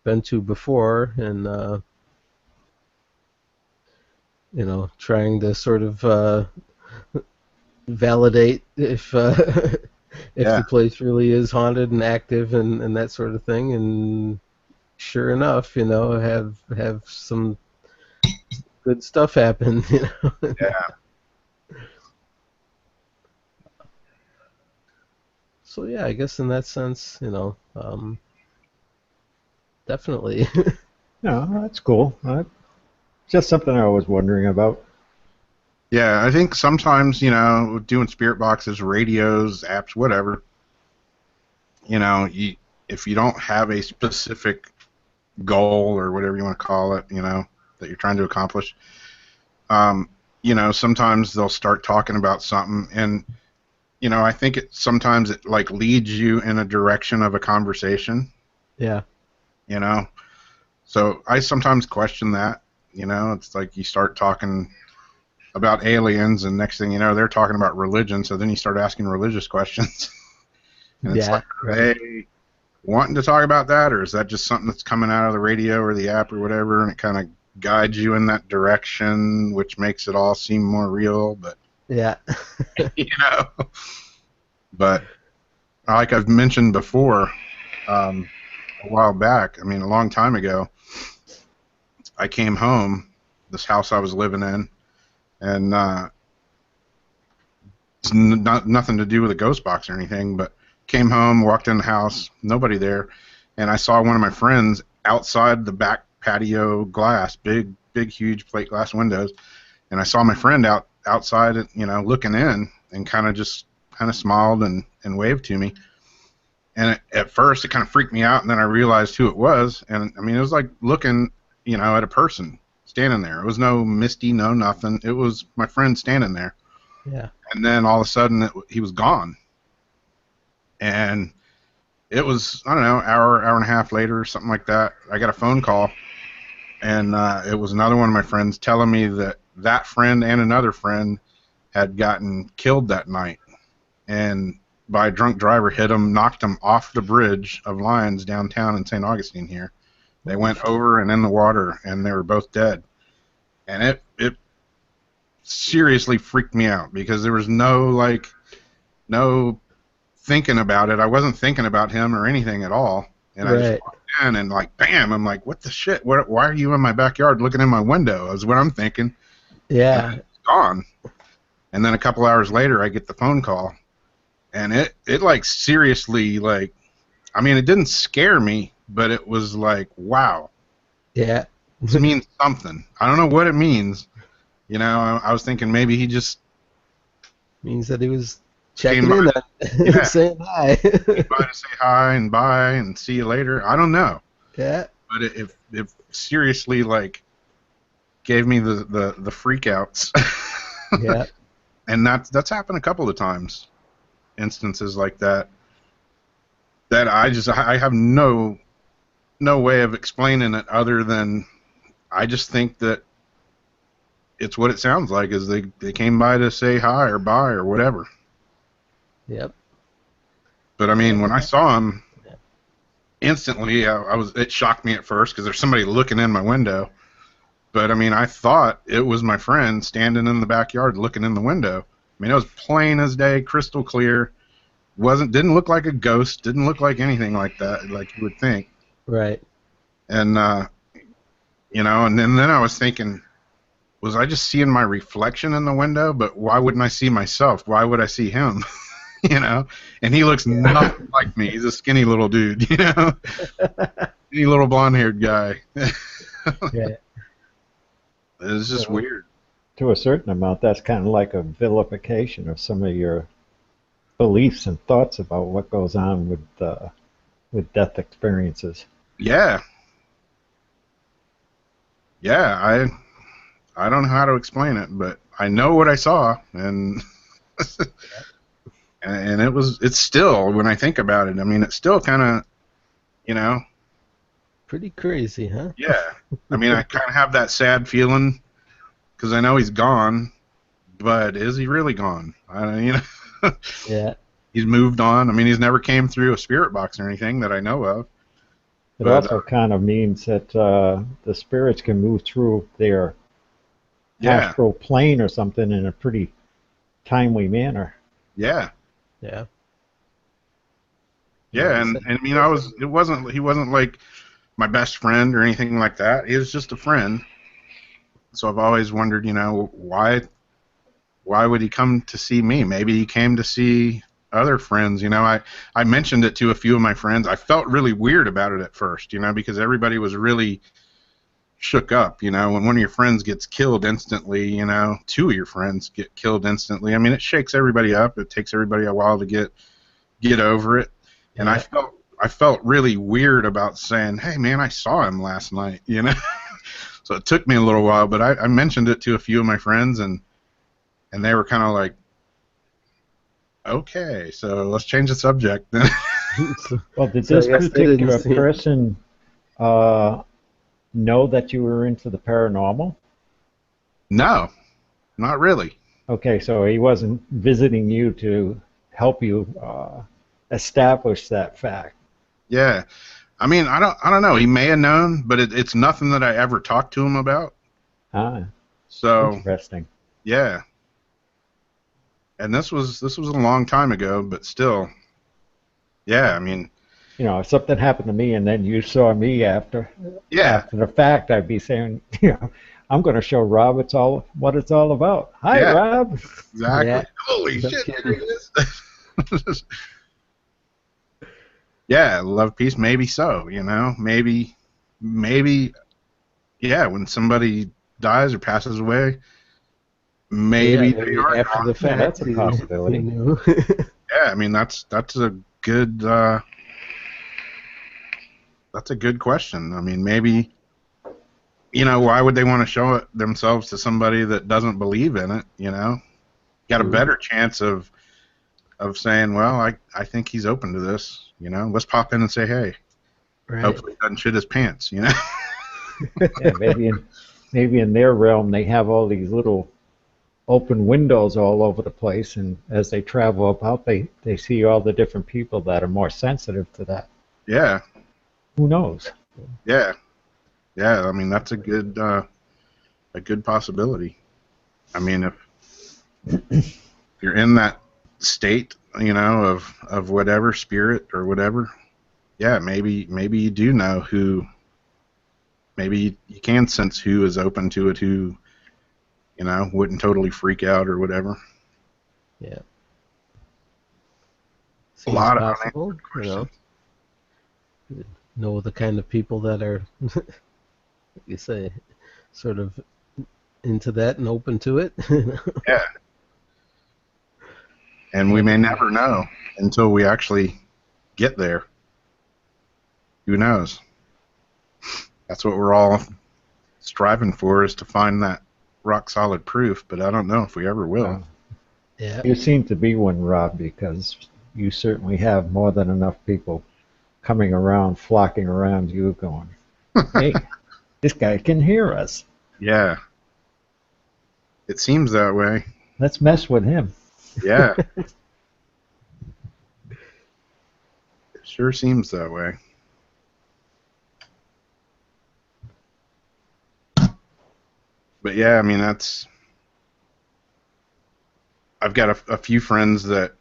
been to before, and trying to sort of validate if if Yeah. the place really is haunted and active, and that sort of thing, and sure enough, have some good stuff happen, Yeah. So yeah, I guess in that sense, definitely. No, that's cool. Just something I was wondering about. Yeah, I think sometimes, doing spirit boxes, radios, apps, whatever, if you don't have a specific goal or whatever you want to call it, that you're trying to accomplish, sometimes they'll start talking about something, and, I think sometimes it like leads you in a direction of a conversation, Yeah. So I sometimes question that, it's like you start talking about aliens, and next thing you know, they're talking about religion, so then you start asking religious questions. And it's Yeah. like, are they wanting to talk about that, or is that just something that's coming out of the radio or the app or whatever, and it kind of guides you in that direction, which makes it all seem more real, but, Yeah. But like I've mentioned before, a while back, I mean, a long time ago, I came home, this house I was living in, and it's nothing to do with a ghost box or anything, but came home, walked in the house, nobody there, and I saw one of my friends outside the back patio glass, big, huge plate glass windows, and I saw my friend outside, looking in, and kind of smiled and waved to me. And at first, it kind of freaked me out, and then I realized who it was, and I mean, it was like looking, at a person standing there. It was no Misty, no nothing. It was my friend standing there. Yeah. And then all of a sudden, he was gone. And it was, I don't know, hour and a half later, or something like that. I got a phone call, and it was another one of my friends telling me that friend and another friend had gotten killed that night, and by a drunk driver hit them, knocked them off the bridge of Lions downtown in St. Augustine here. They went over and in the water, and they were both dead. And it seriously freaked me out, because there was no thinking about it. I wasn't thinking about him or anything at all. And I just walked in, and like, bam, I'm like, what the shit? Why are you in my backyard looking in my window? Is what I'm thinking. Yeah. And it's gone. And then a couple hours later, I get the phone call. And it like seriously, like, I mean, it didn't scare me, but it was like, wow. Yeah. This means something. I don't know what it means. I was thinking maybe he just means that he was checking came in, yeah. saying hi. Came by to say hi and bye and see you later. I don't know. Yeah. But it seriously, like, gave me the freakouts. Yeah. And that's happened a couple of times. Instances like that I have no way of explaining it, other than I just think that it's what it sounds like, is they came by to say hi or bye or whatever. Yep. But I mean, when I saw him, instantly it shocked me at first, because there's somebody looking in my window. But I mean, I thought it was my friend standing in the backyard looking in the window. I mean, it was plain as day, crystal clear. Didn't look like a ghost, didn't look like anything like that, like you would think. Right. And and then I was thinking, was I just seeing my reflection in the window? But why wouldn't I see myself? Why would I see him? And he looks nothing like me. He's a skinny little dude, skinny little blonde-haired guy. Yeah. It's just Well, weird. to a certain amount, that's kind of like a vilification of some of your beliefs and thoughts about what goes on with death experiences. Yeah, yeah. I don't know how to explain it, but I know what I saw, and and it's still, when I think about it, I mean, it's still kind of, you know, Pretty crazy, huh? yeah. I mean, I kind of have that sad feeling because I know he's gone, but is he really gone? I don't, Yeah. he's moved on. I mean, he's never came through a spirit box or anything that I know of. It But also kind of means that the spirits can move through their yeah, astral plane or something in a pretty timely manner. yeah, Yeah. yeah. Like I And I mean, said, he wasn't like my best friend or anything like that. He was just a friend. So I've always wondered, why would he come to see me? Maybe he came to see other friends. I mentioned it to a few of my friends. I felt really weird about it at first, because everybody was really shook up. When one of your friends gets killed instantly, two of your friends get killed instantly. I mean, it shakes everybody up. It takes everybody a while to get over it. And yeah. I felt really weird about saying, "Hey, man, I saw him last night." So it took me a little while, but I mentioned it to a few of my friends, and they were kind of like, okay, so let's change the subject then. Well, did So I this guess they didn't particular see it. person know that you were into the paranormal? No, not really. Okay, so he wasn't visiting you to help you establish that fact. Yeah, I mean, I don't know. He may have known, but it's nothing that I ever talked to him about. Ah, So interesting. yeah, and this was a long time ago, but still, yeah. I mean, If something happened to me and then you saw me yeah, after the fact, I'd be saying, I'm going to show Rob what it's all about. Hi, yeah, Rob. exactly. Yeah. Holy No shit, there kidding. he is. Yeah, love peace, maybe so. Maybe, yeah. When somebody dies or passes away, Yeah, maybe they maybe are after gone. the Yeah, fact that's a he possibility. knew. Yeah, I mean that's a good question. I mean, maybe why would they want to show it themselves to somebody that doesn't believe in it? Got a True. better chance of saying, well, I think he's open to this. Let's pop in and say, hey. Right. Hopefully, he doesn't shit his pants. Yeah, maybe in their realm they have all these little open windows all over the place, and as they travel about, they see all the different people that are more sensitive to that. Yeah, Who knows? yeah, yeah. I mean, that's a good possibility. I mean, if you're in that state, of whatever spirit or whatever, yeah, maybe you do know who. Maybe you can sense who is open to it, who wouldn't totally freak out or whatever. Yeah. A Seems lot of possible, unanswered questions. Know the kind of people that are, like you say, sort of into that and open to it. Yeah, and we may never know until we actually get there. Who knows? That's what we're all striving for, is to find that rock solid proof, but I don't know if we ever will. Yeah. You seem to be one, Rob, because you certainly have more than enough people coming around, flocking around you, going, "Hey, this guy can hear us. Yeah, it seems that way. Let's mess with him." Yeah, it sure seems that way. But yeah, I mean, I've got a few friends that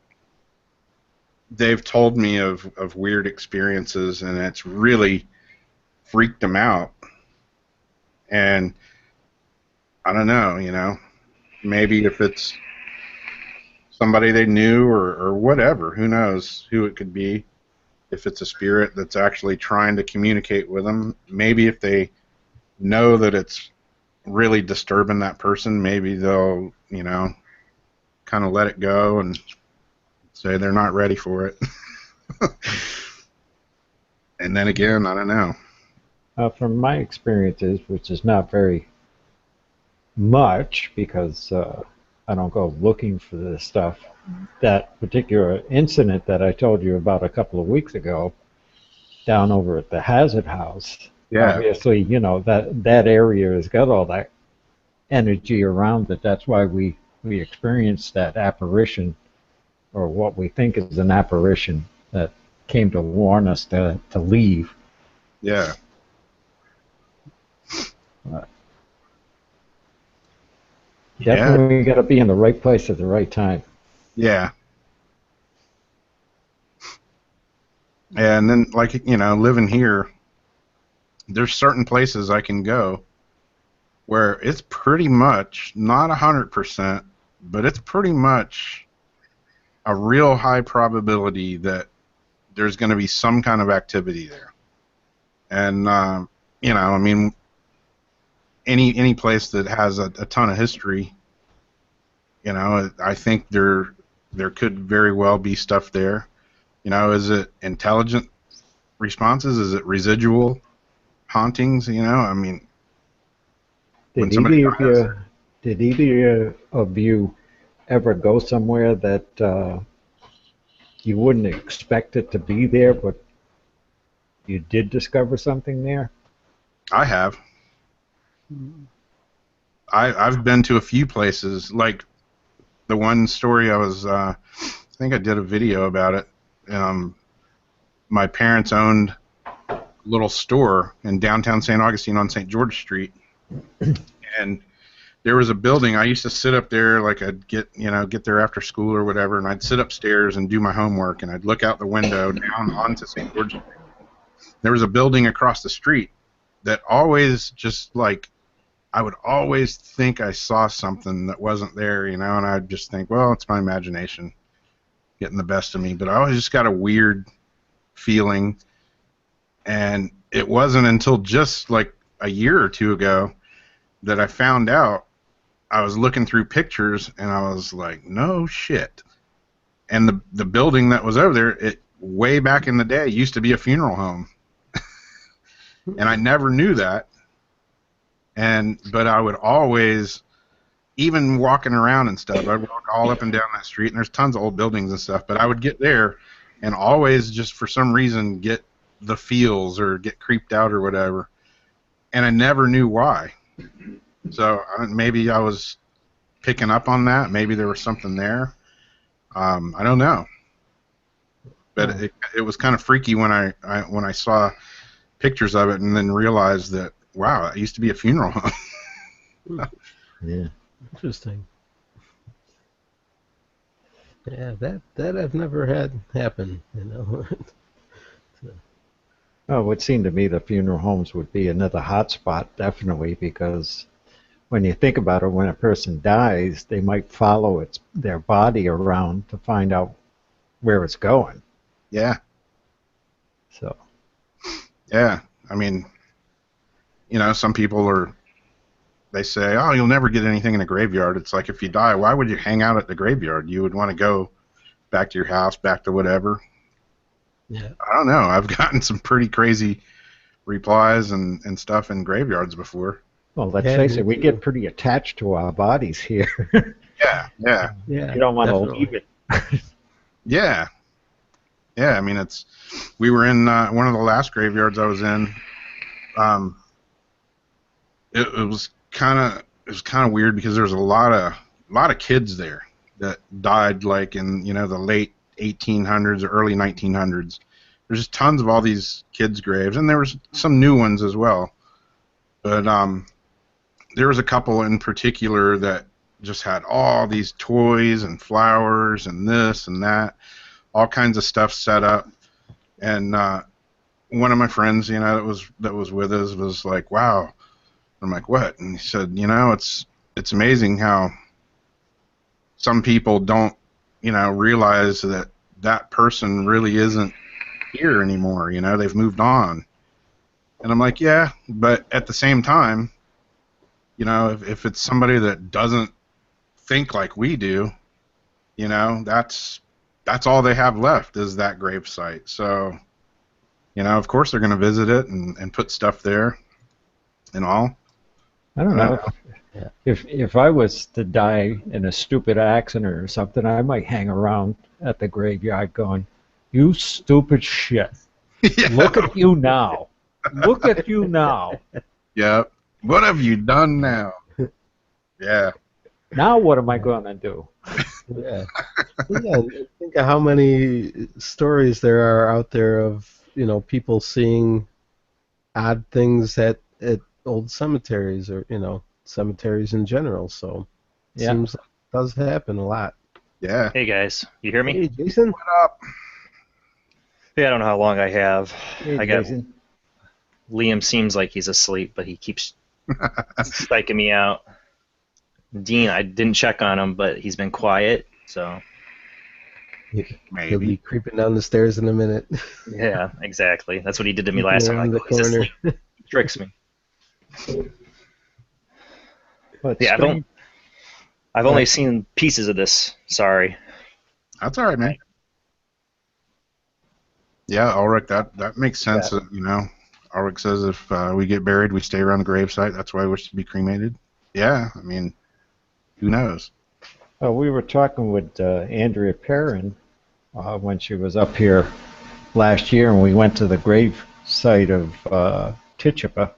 they've told me of weird experiences, and it's really freaked them out. And I don't know, maybe if it's somebody they knew or whatever, who knows who it could be. If it's a spirit that's actually trying to communicate with them, maybe if they know that it's really disturbing that person, maybe they'll, kind of let it go and say they're not ready for it. And then again, I don't know. From my experiences, which is not very much because I don't go looking for this stuff, that particular incident that I told you about a couple of weeks ago down over at the Hazard House, Yeah. obviously, that area has got all that energy around it. That's why we experienced that apparition, or what we think is an apparition that came to warn us to leave. Yeah. Definitely got to be in the right place at the right time. Yeah. And then, living here, there's certain places I can go where it's pretty much, not 100%, but it's pretty much a real high probability that there's going to be some kind of activity there. And, I mean, any place that has a ton of history, I think there could very well be stuff there. Is it intelligent responses? Is it residual hauntings? I mean, when somebody dies, did either of you ever go somewhere that you wouldn't expect it to be there, but you did discover something there? I have. I've been to a few places, like the one story I think I did a video about it. My parents owned a little store in downtown St. Augustine on St. George Street, and there was a building. I used to sit up there, like I'd get there after school or whatever, and I'd sit upstairs and do my homework, and I'd look out the window down onto St. George Street. There was a building across the street that always just like, I would always think I saw something that wasn't there, and I'd just think, well, it's my imagination getting the best of me. But I always just got a weird feeling, and it wasn't until just like a year or two ago that I found out. I was looking through pictures, and I was like, no shit. And the building that was over there, it way back in the day used to be a funeral home. And I never knew that. But I would always, even walking around and stuff, I'd walk all up and down that street, and there's tons of old buildings and stuff, but I would get there and always just for some reason get the feels or get creeped out or whatever. And I never knew why. So maybe I was picking up on that. Maybe there was something there. I don't know. But it was kind of freaky when I saw pictures of it and then realized that, wow, it used to be a funeral home. Yeah. Interesting. Yeah, that I've never had happen, Well, it would seem to me the funeral homes would be another hot spot, definitely, because when you think about it, when a person dies, they might follow their body around to find out where it's going. Yeah. So. Yeah. I mean, some people they say, oh, you'll never get anything in a graveyard. It's like, if you die, why would you hang out at the graveyard? You would want to go back to your house, back to whatever. Yeah. I don't know. I've gotten some pretty crazy replies and stuff in graveyards before. Well, let's face it, we get pretty attached to our bodies here. Yeah. You don't want to leave it. Yeah. Yeah, I mean, we were in one of the last graveyards I was in. It was kind of weird because there was a lot of kids there that died like in the late 1800s or early 1900s. There's just tons of all these kids' graves, and there was some new ones as well. But there was a couple in particular that just had all these toys and flowers and this and that, all kinds of stuff set up. And one of my friends, that was with us was like, wow. I'm like, what? And he said, it's amazing how some people don't, realize that person really isn't here anymore. They've moved on. And I'm like, yeah, but at the same time, you know, if it's somebody that doesn't think like we do, you know, that's all they have left is that grave site. So, you know, of course they're going to visit it and put stuff there and all. I don't know. Yeah. If I was to die in a stupid accident or something, I might hang around at the graveyard going, "You stupid shit! Yeah. Look at you now! Look at you now! Yeah. What have you done now? Yeah. Now what am I going to do?" Yeah. Yeah. Think of how many stories there are out there of, you know, people seeing odd things at old cemeteries, or, you know, cemeteries in general. So it Yeah. seems like it does happen a lot. Yeah. Hey guys, you hear me? Hey, Jason. What up? Yeah, I don't know how long I have. Hey, I got Jason. Liam seems like he's asleep, but he keeps psyching me out. Dean, I didn't check on him, but he's been quiet, so He'll Maybe. be creeping down the stairs in a minute. yeah, exactly. That's what he did to me Peeking last time. around Like, the oh, he's corner. asleep. He tricks me. But Yeah, strange- I've only seen pieces of this. Sorry. That's all right, man. Yeah, Ulrich, that makes sense. You know, Ulrich says if we get buried, we stay around the gravesite. That's why I wish to be cremated. Yeah, I mean, who knows? we were talking with Andrea Perrin when she was up here last year, and we went to the grave site of Tituba,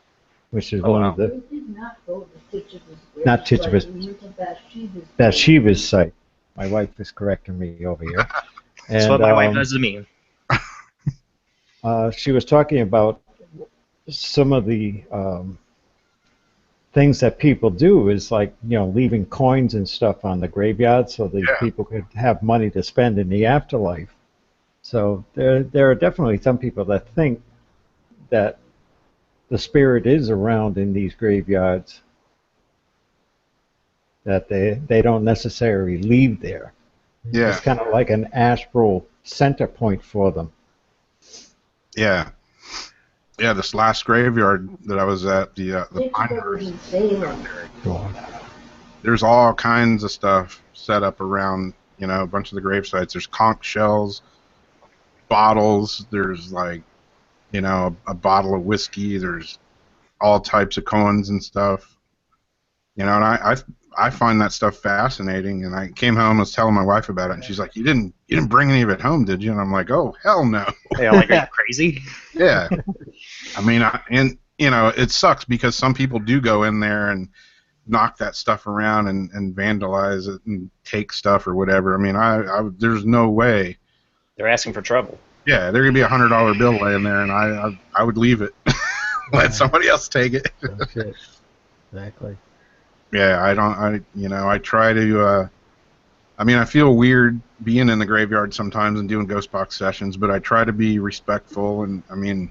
which is one of the We did not go to Tituba's grave Not Tituba's. site. We went to Bathsheba's. Bathsheba's site. My wife is correcting me over here. That's And, what my wife does to me. she was talking about some of the things that people do is like, you know, leaving coins and stuff on the graveyard so these people could have money to spend in the afterlife. So there are definitely some people that think that the spirit is around in these graveyards, that they don't necessarily leave there. Yeah, It's kind of like an astral center point for them. yeah, yeah. This last graveyard that I was at, the Tituba was Pinehurst, in Salem. there's all kinds of stuff set up around, you know, a bunch of the grave sites. There's conch shells, bottles. There's like, you know, a bottle of whiskey. There's all types of coins and stuff. You know, and I find that stuff fascinating. And I came home, was telling my wife about it, and she's like, "You didn't bring any of it home, did you?" And I'm like, "Oh, hell no." Hey, I'm like, are you crazy? Yeah. I mean, and you know, it sucks because some people do go in there and knock that stuff around and vandalize it and take stuff or whatever. I mean, I there's no way. They're asking for trouble. Yeah, there could be $100 bill laying there, and I would leave it. Let somebody else take it. Oh, shit. Exactly. Yeah, I try to. I mean, I feel weird being in the graveyard sometimes and doing ghost box sessions, but I try to be respectful. And I mean,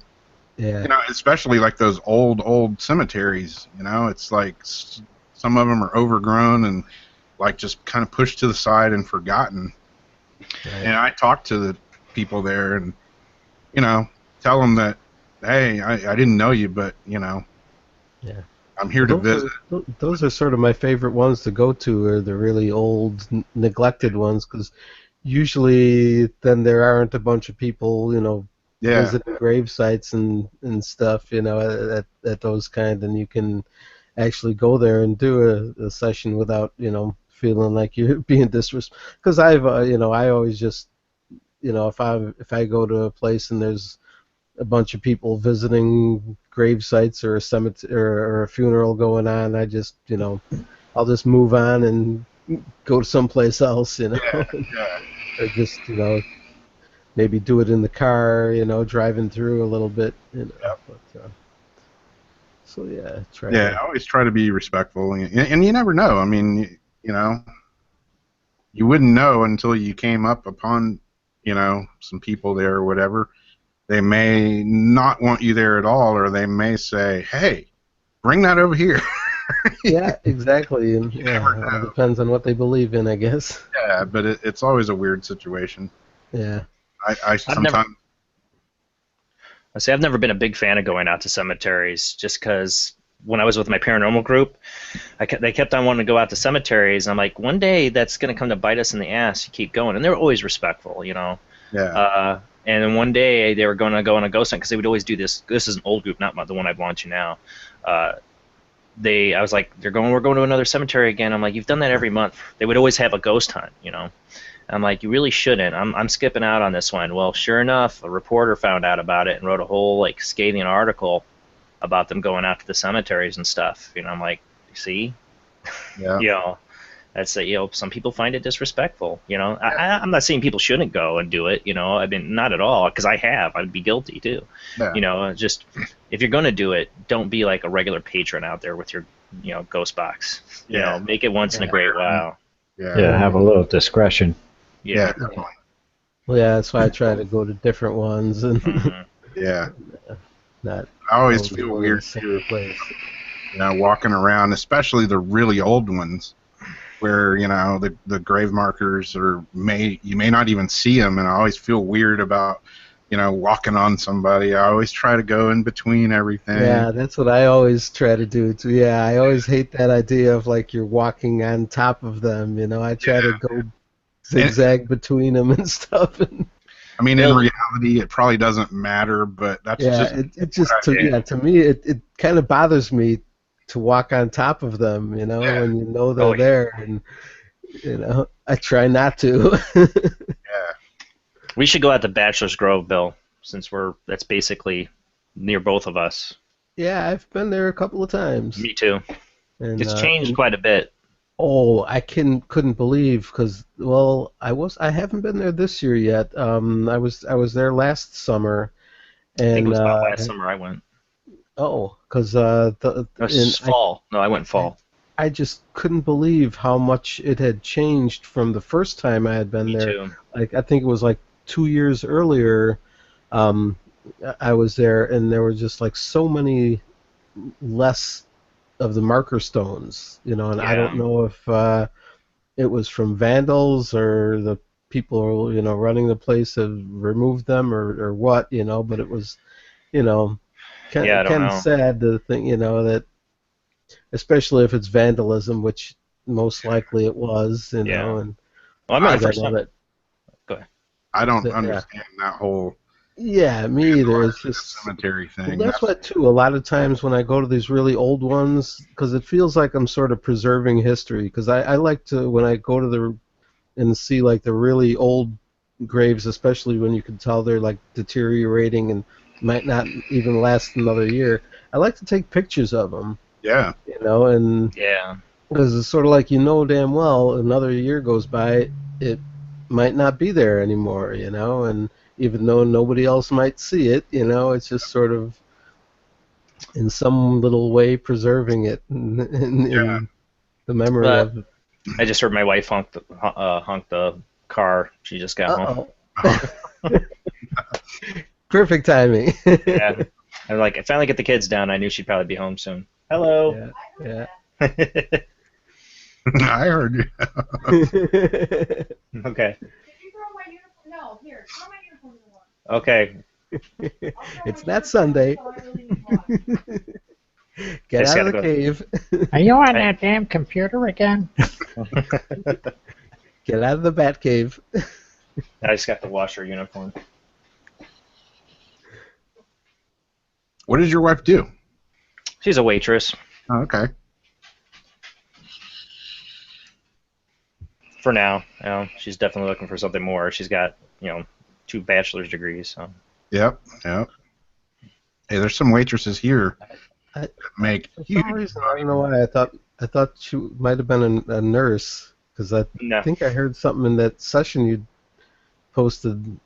Yeah. you know, especially like those old cemeteries. You know, it's like some of them are overgrown and like just kind of pushed to the side and forgotten. Right. And I talk to the people there and, you know, tell them that, hey, I didn't know you, but you know, Yeah. I'm here to visit. Those are sort of my favorite ones to go to, are the really old, neglected ones, because usually then there aren't a bunch of people, you know, Yeah, visiting grave sites and stuff, you know, at those kind, and you can actually go there and do a session without, you know, feeling like you're being disrespectful. Because you know, I always just, you know, if I go to a place and there's a bunch of people visiting grave sites or a cemetery or a funeral going on, I just, you know, I'll just move on and go to someplace else, you know, yeah. or just, you know, maybe do it in the car, you know, driving through a little bit, you know. Yep. But, so yeah, try. Yeah, I always try to be respectful, and you never know. I mean, you know, you wouldn't know until you came up upon, you know, some people there or whatever. They may not want you there at all, or they may say, "Hey, bring that over here." Yeah, exactly, and never it know. all depends on what they believe in, I guess. Yeah, but it's always a weird situation. Yeah. I sometimes. I say I've never been a big fan of going out to cemeteries just because when I was with my paranormal group, they kept on wanting to go out to cemeteries. And I'm like, one day that's going to come to bite us in the ass. You keep going, and they were always respectful, you know. Yeah. And then one day they were going to go on a ghost hunt because they would always do this. This is an old group, not the one I belong to now. I was like, we're going to another cemetery again. I'm like, you've done that every month. They would always have a ghost hunt, you know. I'm like, you really shouldn't. I'm skipping out on this one. Well, sure enough, a reporter found out about it and wrote a whole like scathing article about them going out to the cemeteries and stuff. You know, I'm like, see, Yeah. you know, that's you know, some people find it disrespectful. You know, I'm not saying people shouldn't go and do it. You know, I mean, not at all, because I'd be guilty too. Yeah. You know, just if you're gonna do it, don't be like a regular patron out there with your, you know, ghost box. You know, make it once in a great while. Yeah, have a little discretion. Yeah, definitely. Well, yeah, that's why I try to go to different ones and Yeah. not. I always go to feel one weird same too, place. you know, walking around, especially the really old ones, where you know the grave markers you may not even see them, and I always feel weird about, you know, walking on somebody. I always try to go in between everything. Yeah, that's what I always try to do too. Yeah, I always hate that idea of like you're walking on top of them. You know, I try to go zigzag between them and stuff. I mean, in reality, it probably doesn't matter, but that's it just to me it kind of bothers me to walk on top of them. You know, when you know they're there, and you know, I try not to. Yeah. We should go out to Bachelor's Grove, Bill, since that's basically near both of us. Yeah, I've been there a couple of times. Me too. And, it's changed quite a bit. Oh, I couldn't believe because I haven't been there this year yet. I was there last summer, and I think it was about last summer I went. Oh, because fall. No, I went fall. I just couldn't believe how much it had changed from the first time I had been Me there. too. Like I think it was like 2 years earlier. I was there, and there were just like so many less of the marker stones, you know, and I don't know if it was from vandals or the people, you know, running the place have removed them or what, you know, but it was, you know, kind of sad to think, you know, that especially if it's vandalism, which most likely it was, you know, and well, I remember Go ahead. I don't understand that whole me either. It's just cemetery thing. Well, that's what too. A lot of times when I go to these really old ones, because it feels like I'm sort of preserving history. Because I like to when I go to and see like the really old graves, especially when you can tell they're like deteriorating and might not even last another year. I like to take pictures of them. Yeah. You know, and because it's sort of like you know damn well another year goes by, it might not be there anymore. You know, and even though nobody else might see it, you know, it's just sort of in some little way preserving it in the memory of it. I just heard my wife honk the car. She just got home. Perfect timing. Yeah. I'm like, I finally get the kids down. I knew she'd probably be home soon. Hello. Yeah. I heard you. Okay. No, here, throw my uniform in the water. Okay. It's not Sunday. Get out of the cave. Are you on that damn computer again? Get out of the bat cave. I just got to wash her uniform. What does your wife do? She's a waitress. Oh, okay. For now, you know, she's definitely looking for something more. She's got, you know, 2 bachelor's degrees. So. Yep. Hey, there's some waitresses here that make. For some reason, I don't know why. I thought she might have been a nurse because I think I heard something in that session you posted.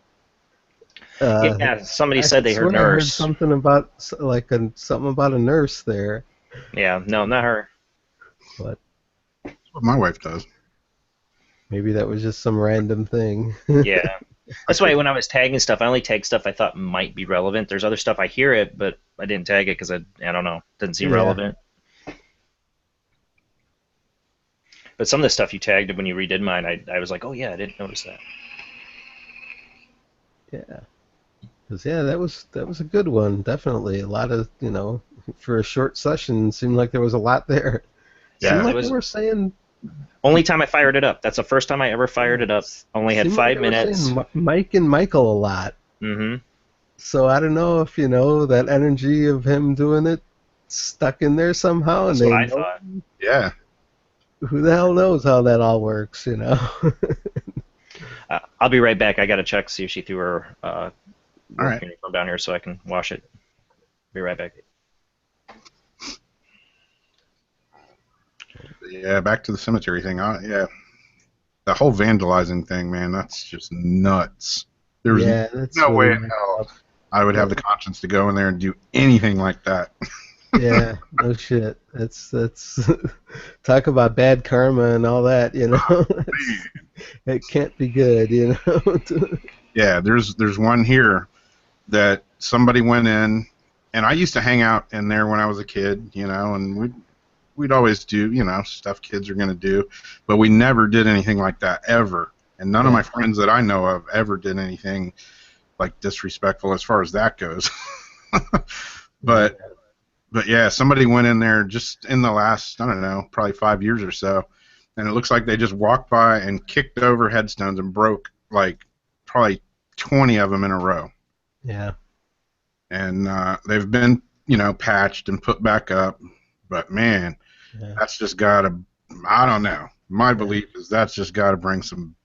Somebody said they heard nurse. I heard something about something about a nurse there. Yeah, no, not her. But that's what my wife does. Maybe that was just some random thing. Yeah. That's why when I was tagging stuff, I only tag stuff I thought might be relevant. There's other stuff I hear it, but I didn't tag it because I don't know, doesn't seem relevant. But some of the stuff you tagged when you redid mine, I was like, oh yeah, I didn't notice that. Yeah. Because that was a good one, definitely. A lot of, you know, for a short session, it seemed like there was a lot there. Yeah, Seemed it like was- they were saying. Only time I fired it up. That's the first time I ever fired it up. Only had seemed like 5 they were minutes. saying Mike and Michael a lot. Mm-hmm. So I don't know if that energy of him doing it stuck in there somehow, That's and what they I know. thought. Yeah. Who the hell knows how that all works, I'll be right back. I gotta check see if she threw her work right. uniform down here so I can wash it. Be right back. Yeah, back to the cemetery thing. Yeah. The whole vandalizing thing, man, that's just nuts. There's Yeah, that's no way really in messed hell up. I would have the conscience to go in there and do anything like that. Yeah, no shit. That's talk about bad karma and all that, It can't be good, Yeah, there's one here that somebody went in, and I used to hang out in there when I was a kid, and we'd always do, stuff kids are gonna do, but we never did anything like that ever. And none of my friends that I know of ever did anything like disrespectful as far as that goes. But yeah, somebody went in there just in the last, I don't know, probably 5 years or so, and it looks like they just walked by and kicked over headstones and broke like probably 20 of them in a row. Yeah. And they've been, patched and put back up, but man, that's just gotta, I don't know. My belief is that's just gotta bring some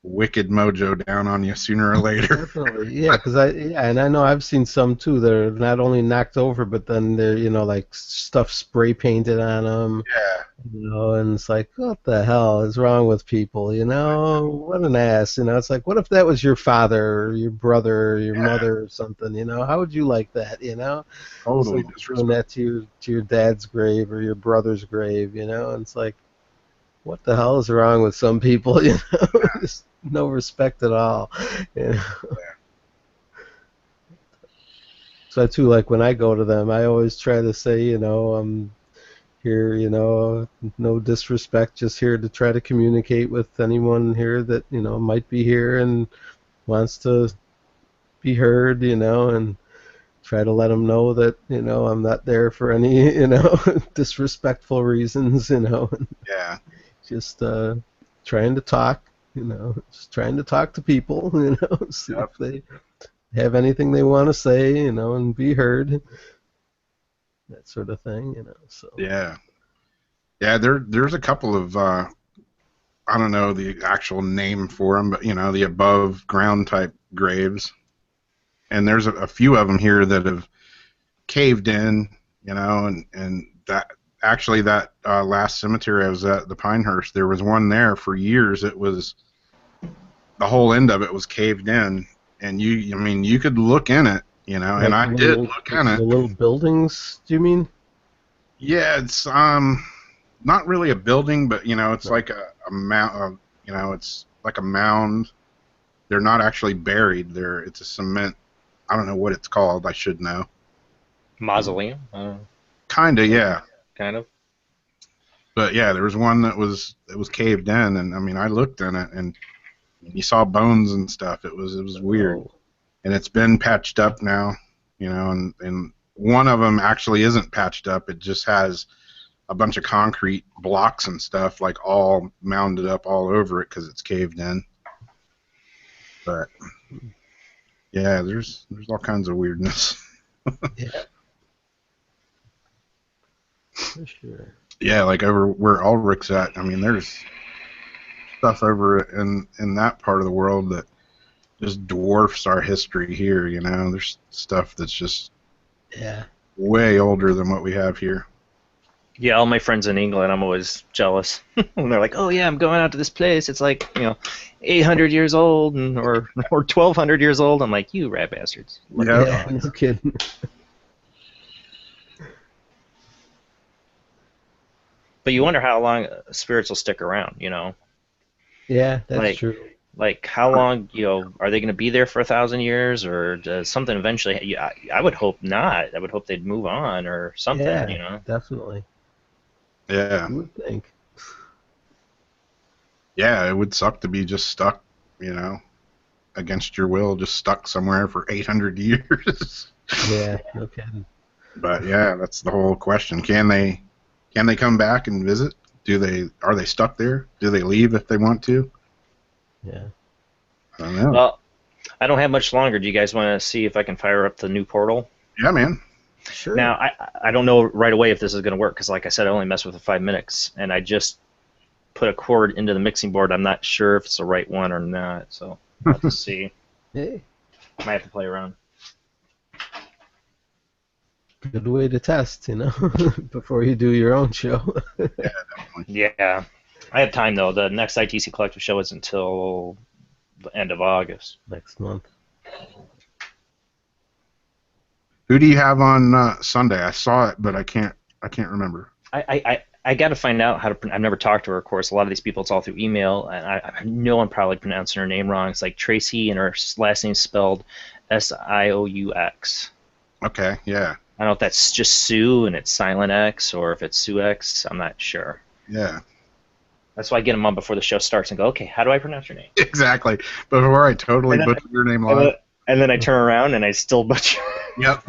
wicked mojo down on you sooner or later. Definitely, yeah, because and I know I've seen some too that are not only knocked over, but then they're like stuff spray painted on them. Yeah. And it's like, what the hell is wrong with people? What an ass. It's like, what if that was your father or your brother or your mother or something? How would you like that? Totally Doing that to your dad's grave or your brother's grave. And it's like, what the hell is wrong with some people? Just no respect at all. So I too, like when I go to them, I always try to say, I'm here, no disrespect, just here to try to communicate with anyone here that might be here and wants to be heard, and try to let them know that I'm not there for any disrespectful reasons, Yeah. Just trying to talk, just trying to talk to people, see if they have anything they want to say, and be heard, that sort of thing, So Yeah. Yeah, there's a couple of I don't know the actual name for them, but the above ground type graves, and there's a few of them here that have caved in, and that. Actually, that last cemetery I was at, the Pinehurst, there was one there for years. It was the whole end of it was caved in, and you could look in it, and I did look in it. The little buildings, do you mean? Yeah, it's not really a building, but it's like a mound. It's like a mound. They're not actually buried. It's a cement. I don't know what it's called. I should know. Mausoleum. Kinda, yeah. Kind of. But yeah, there was one that was caved in, and I looked in it, and you saw bones and stuff. It was weird, and it's been patched up now, and one of them actually isn't patched up. It just has a bunch of concrete blocks and stuff like all mounded up all over it because it's caved in. But yeah, there's all kinds of weirdness. Yeah. For sure. Yeah, like over where Ulrich's at. There's stuff over in that part of the world that just dwarfs our history here. There's stuff that's just way older than what we have here. Yeah, all my friends in England, I'm always jealous. And they're like, "Oh yeah, I'm going out to this place. It's like 800 years old, or 1200 years old." I'm like, "You rat bastards!" Yeah, no kidding. But you wonder how long spirits will stick around, Yeah, that's true. Like, how long, are they going to be there for 1,000 years, or does something eventually? I would hope not. I would hope they'd move on or something, Definitely. Yeah. You would think. Yeah, it would suck to be just stuck, against your will, just stuck somewhere for 800 years. Yeah, no kidding. But yeah, that's the whole question. Can they come back and visit? Are they stuck there? Do they leave if they want to? Yeah. I don't know. Well, I don't have much longer. Do you guys want to see if I can fire up the new portal? Yeah, man. Sure. Now, I don't know right away if this is going to work because, like I said, I only messed with it 5 minutes, and I just put a cord into the mixing board. I'm not sure if it's the right one or not, so I'll have to see. Hey, Might have to play around. good way to test, before you do your own show. Yeah, definitely. Yeah. I have time, though. The next ITC Collective show is until the end of August. Next month. Who do you have on Sunday? I saw it, but I can't remember. I got to find out how to. I've never talked to her, of course. A lot of these people, it's all through email, and I know I'm probably pronouncing her name wrong. It's like Tracy, and her last name's spelled Sioux. Okay, yeah. I don't know if that's just Sue and it's silent X, or if it's Sue X. I'm not sure. Yeah. That's why I get them on before the show starts and go, okay, how do I pronounce your name? Exactly. Before I totally butcher your name live. And then I turn around and I still butcher. Yep.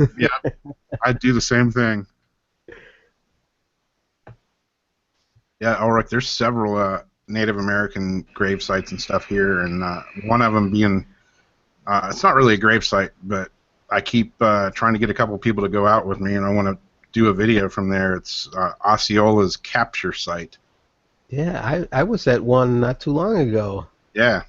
I do the same thing. Yeah, Ulrich, there's several Native American grave sites and stuff here, and one of them being, it's not really a grave site, but I keep trying to get a couple people to go out with me, and I want to do a video from there. It's Osceola's capture site. Yeah, I was at one not too long ago. Yeah.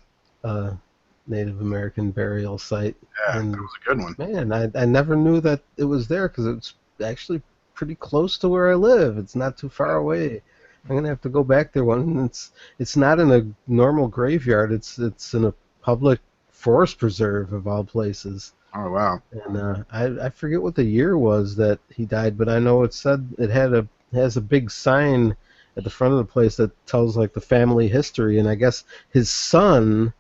Native American burial site. Yeah, and that was a good one. Man, I never knew that it was there because it's actually pretty close to where I live. It's not too far away. I'm gonna have to go back there one. It's not in a normal graveyard. It's in a public forest preserve of all places. Oh wow! And I forget what the year was that he died, but I know it said it has a big sign at the front of the place that tells like the family history, and I guess his son.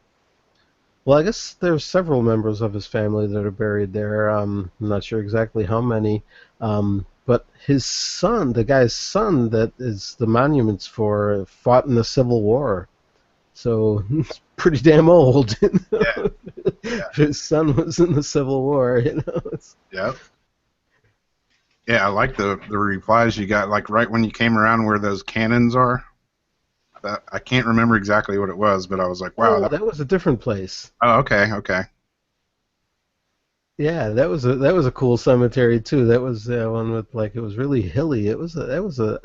Well, I guess there's several members of his family that are buried there. I'm not sure exactly how many. But his son, the guy's son that is the monuments for, fought in the Civil War. So it's pretty damn old. Yeah. His son was in the Civil War, Yep. Yeah, I like the replies you got, like right when you came around where those cannons are. I can't remember exactly what it was, but I was like, wow. Oh, that was a different place. Oh, okay. Yeah, that was a cool cemetery too. That was one with like it was really hilly. That was a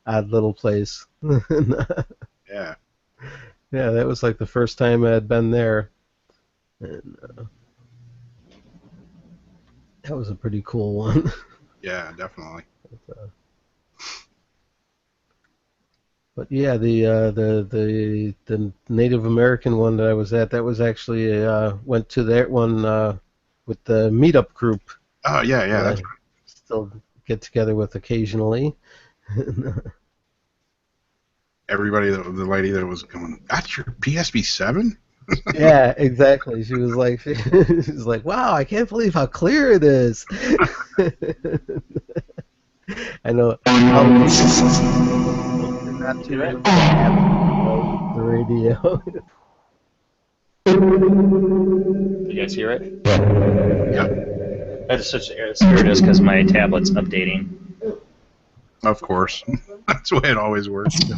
odd little place. Yeah. Yeah, that was like the first time I had been there, and that was a pretty cool one. Yeah, definitely. But yeah, the Native American one that I was at, that was actually went to that one with the meetup group. Oh yeah, that's right. Still get together with occasionally. Everybody, the lady that was going, that's your PSB-7? Yeah, exactly. She was like, wow, I can't believe how clear it is. I know. Not too the radio. You guys hear it? Yeah. That's such a scared us because my tablet's updating. Of course. That's the way it always works. So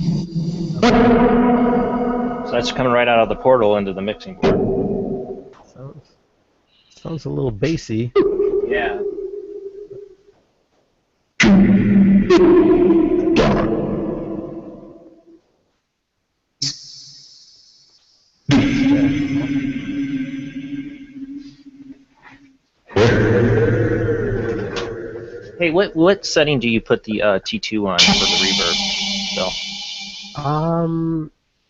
that's coming right out of the portal into the mixing board. Sounds a little bassy. Yeah. Hey, what setting do you put the T2 on for the reverb, Bill?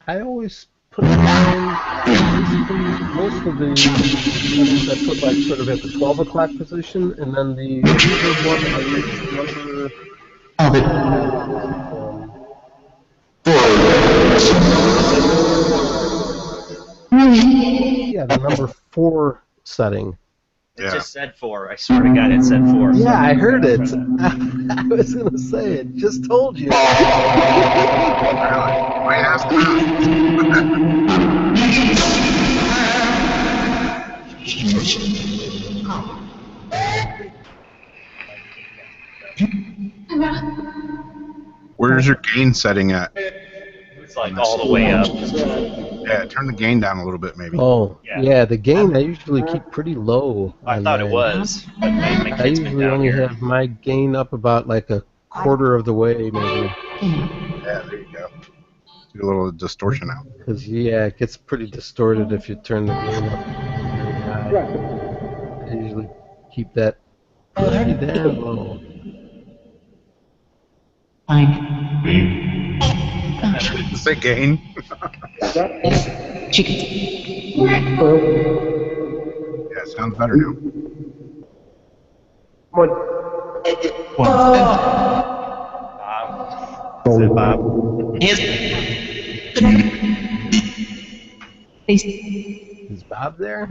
I always put it on. Most of the settings I put like sort of at the 12 o'clock position, and then the reverb one I yeah, the number 4 setting. It just said 4. I swear to God, it said 4. Yeah, I heard it. I was going to say it. Just told you. I asked Where's your gain setting at? It's like all the way up. Yeah, turn the gain down a little bit, maybe. Oh, Yeah. yeah, the gain I usually keep pretty low. I on thought it mine. was, but my I kid's been usually down only here. have my gain up about like a quarter of the way, maybe. Yeah, there you go. Do a little distortion out. Because, yeah, it gets pretty distorted if you turn the gain up very high. I usually keep that pretty damn low. Say gain. Yeah, sounds better now. Bob. Is it Bob? Is Bob there?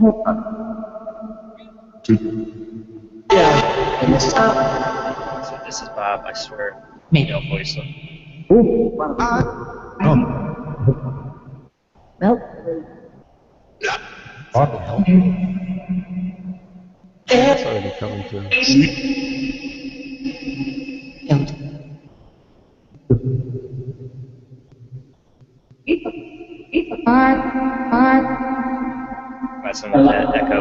So this is Bob, I swear. No voice. That's already coming through. Messing with that echo.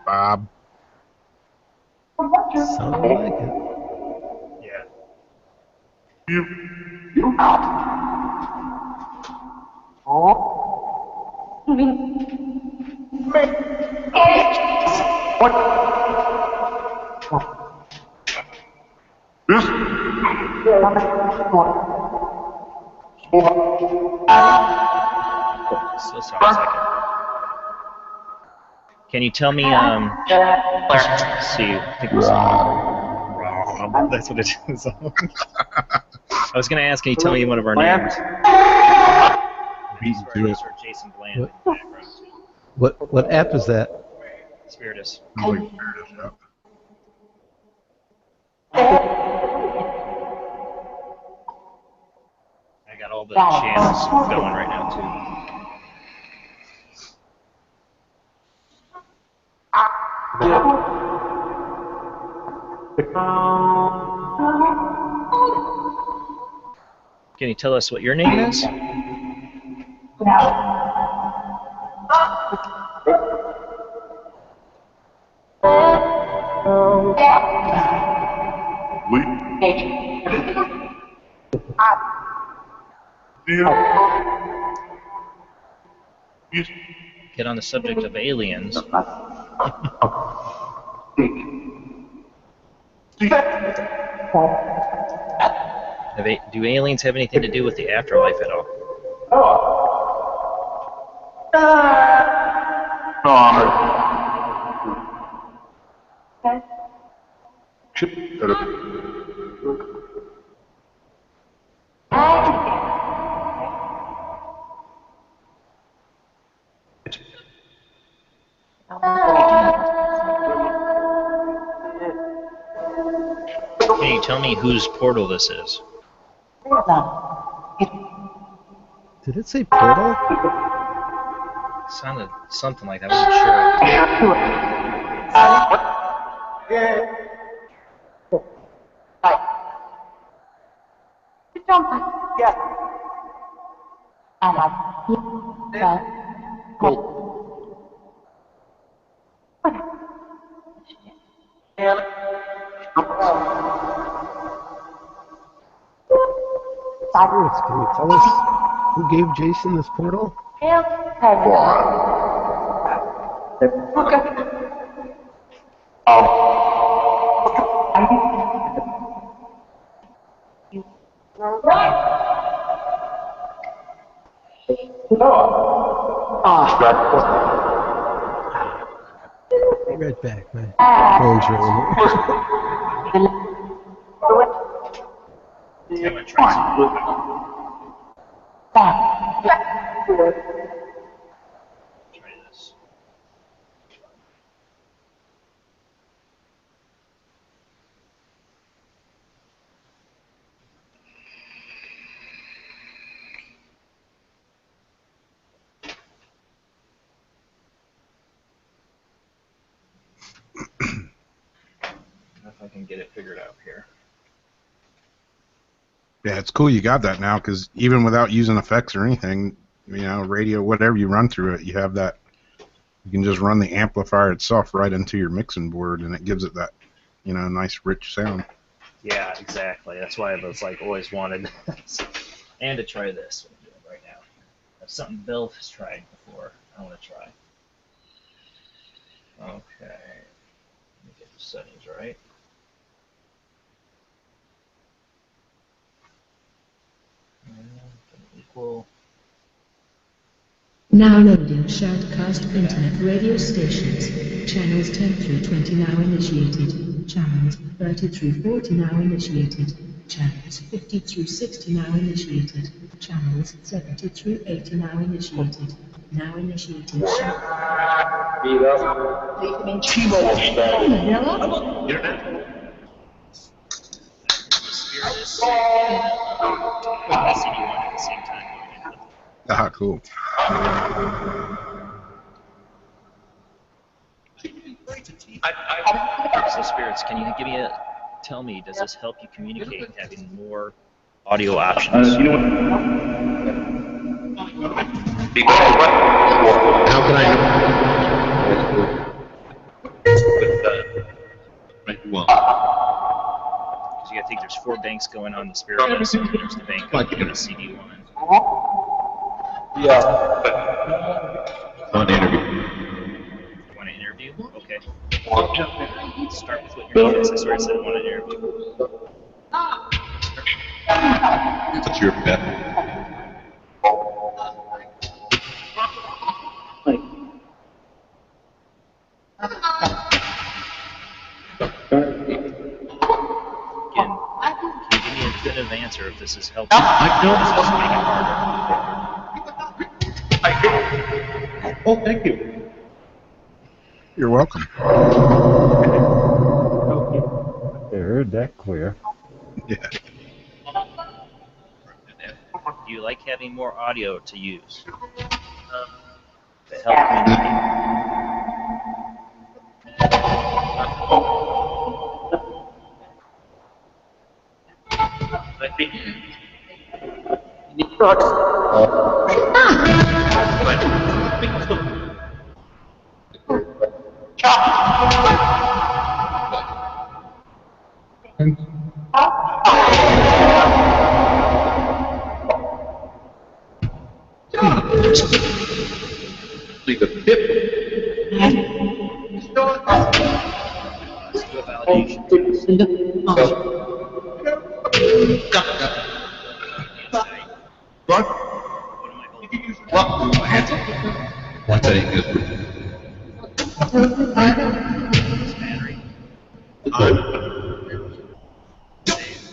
Bob. Sounded like it. Yeah. Still sounds like it. Can you tell me, let's see, I think it's Rob. That's what it is. I was going to ask, can you tell me one of our names? Beat to it. Or Jason Bland in the background. What app is that? Spiritus. Sounds like Spiritus, yeah. I got all the channels going right now, too. Can you tell us what your name is? Get on the subject of aliens. Do aliens have anything to do with the afterlife at all? Can you tell me whose portal this is? Did it say portal? It sounded something like that. I wasn't Spirits, can you tell us who gave Jason this portal? Be right back, my phone's ringing here. I'm gonna try something. Try this. I can get it figured out here. Yeah, it's cool you got that now, because even without using effects or anything, you know, radio, whatever you run through it, you have that. You can just run the amplifier itself right into your mixing board, and it gives it that, you know, nice rich sound. Yeah, exactly. That's why I was like always wanted this. And to try this. What I'm doing right now. That's something Bill has tried before. I want to try. Okay. Let me get the settings right. Equal. Now loading Shoutcast Internet radio stations. Channels 10 through 20 now initiated. Channels 30 through 40 now initiated. Channels 50 through 60 now initiated. Channels 70 through 80 now initiated. Now initiated. Ah, cool. So spirits, can you give me a? Tell me, does this help you communicate having more audio options? How can I? Well, Because you gotta think there's 4 banks going on the spirit bus, and there's the bank on the CD line. on interview. You want an interview? Okay. Start with what your name is. I sort of said I want an interview. What's your bet? Again, can you give me a definitive answer if this is helping? Does this make it harder? Oh, thank you. You're welcome. I heard that clear. Yeah. Do you like having more audio to use? To help communicate? Leave a tip. Let's do a validation test. What? What am I holding? That's any good. This battery.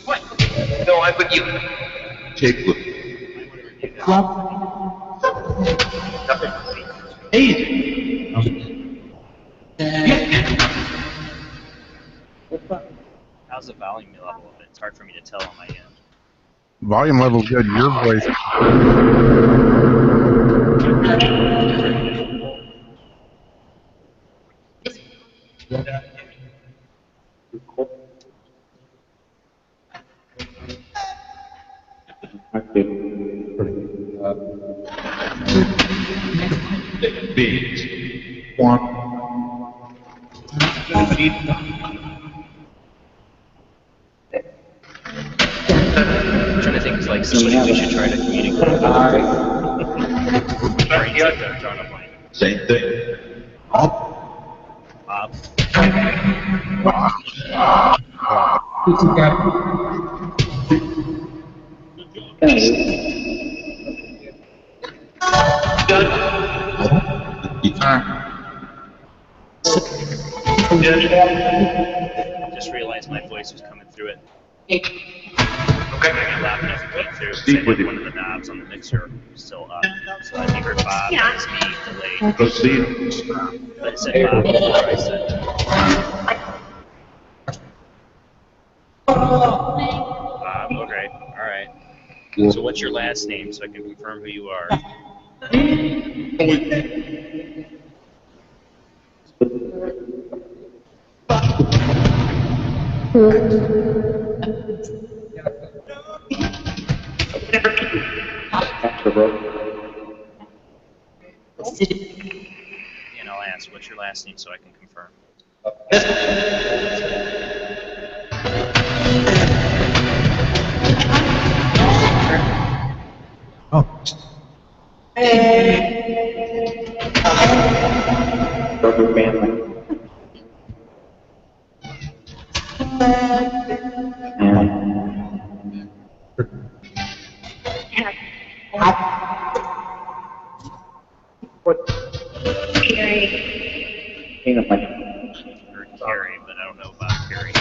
What? No, I put you. Take a look. Hey. How's the volume level of it? It's hard for me to tell on my end. Volume level's good. Your voice. Beans. One. I'm trying to think of like somebody we should try to communicate with. Brains like that, drawing a blank. Same thing. Up. Bob. Just realized my voice was coming through it. Okay. I got loud enough to beat through. Speak with One of the knobs on the mixer was still up. So I think heard Bob as me delayed. Proceed. But it said Bob before I said Bob, okay. Alright. So what's your last name so I can confirm who you are? And I'll ask, what's your last name so I can confirm? Oh, Brother family. Or Carrie, but I don't know about Carrie.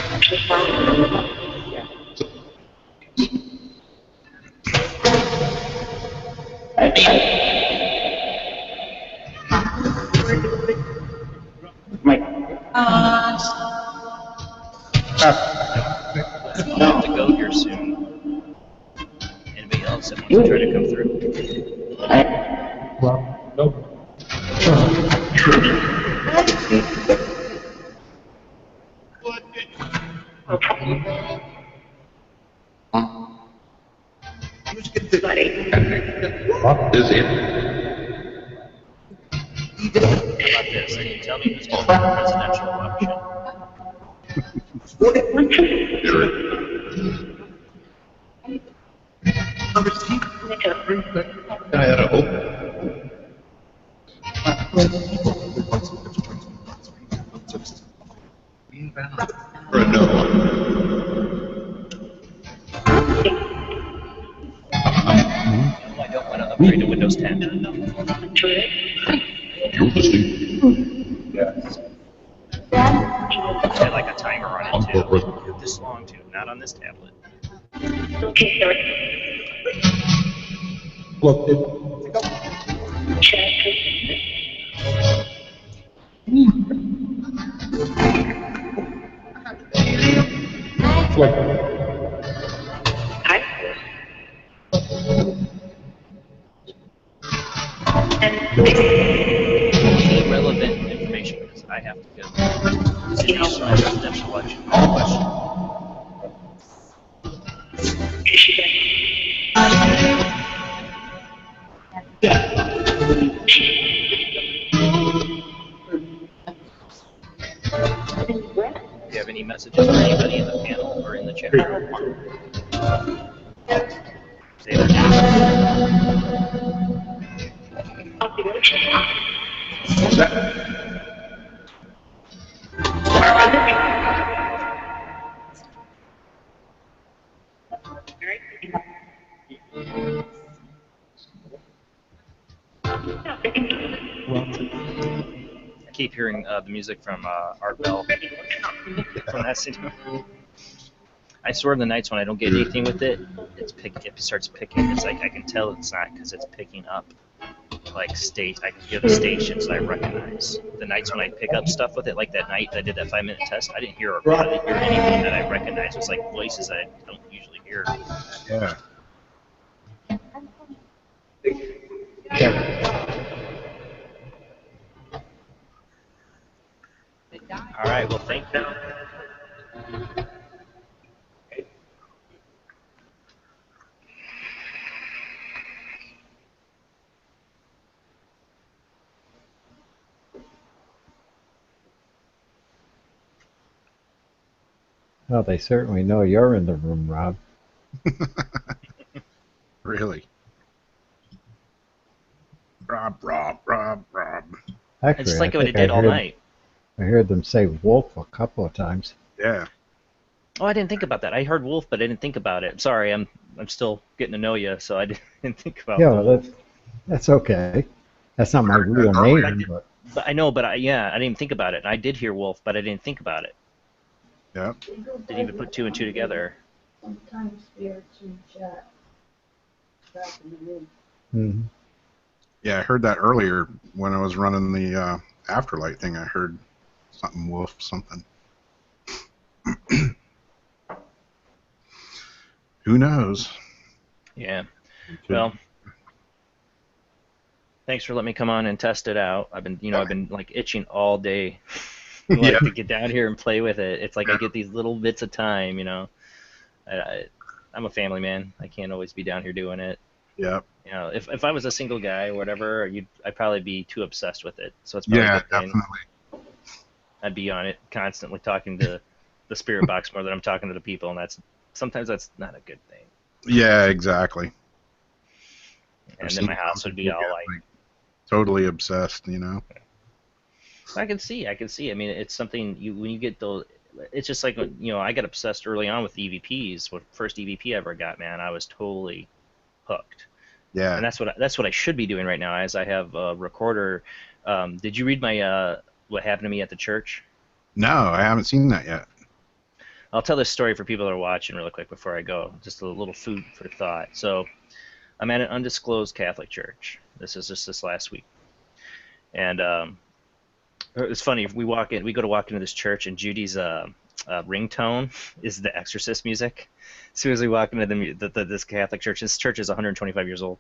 I'll have to go here soon. Anybody else that wants to try to come through? Well, no. What is it? How about this? Can you tell me who's going to win the presidential election? I had a hope. Or no. No, I don't want to upgrade to Windows 10. You're listening. Yes. I had like a timer on it too. This long too, not on this tablet. Look, Any relevant information because I have to go. Situation on presidential election. Question. Do you have any messages for anybody in the panel or in the chat room? Say what's that? I keep hearing the music from Art Bell from that scene. I swear the nights when I don't get anything with it, it starts picking. It's like I can tell it's not because it's picking up like I can hear the stations that I recognize. The nights when I pick up stuff with it, like that night I did that 5-minute test, I didn't hear anything that I recognized. It was like voices that I don't usually hear. Yeah. All right, well, thank you. well, they certainly know you're in the room, Rob. Really? Rob. I Actually, just like what think it did all night. I heard them say wolf a couple of times. Yeah. Oh, I didn't think about that. I heard wolf, but I didn't think about it. Sorry, I'm still getting to know you, so I didn't think about. Yeah, well, that's okay. That's not my real name, but But I know, but I didn't even think about it. And I did hear wolf, but I didn't think about it. Yeah. Didn't even put two and two together. Sometimes spirits in chat. Back in the room. mhm. Yeah, I heard that earlier when I was running the Afterlight thing. I heard something wolf something. Who knows? Yeah. Well, thanks for letting me come on and test it out. I've been like itching all day like Yeah. to get down here and play with it. It's like I get these little bits of time, you know. I'm a family man. I can't always be down here doing it. Yeah. You know, if I was a single guy or whatever, I'd probably be too obsessed with it. So it's probably a Yeah, good thing. definitely. I'd be on it constantly, talking to the spirit box more than I'm talking to the people, and sometimes that's not a good thing. Yeah, exactly. And then my house would be all like totally obsessed, you know. I can see. I mean, it's something when you get those. It's just like, you know, I got obsessed early on with EVPs. When first EVP I ever got, man, I was totally hooked. Yeah. And that's what I should be doing right now, as I have a recorder. Did you read my what happened to me at the church? No, I haven't seen that yet. I'll tell this story for people that are watching really quick before I go. Just a little food for thought. So, I'm at an undisclosed Catholic church. This is just this last week, and it's funny. We go to walk into this church, and Judy's ringtone is the Exorcist music. As soon as we walk into this Catholic church, this church is 125 years old.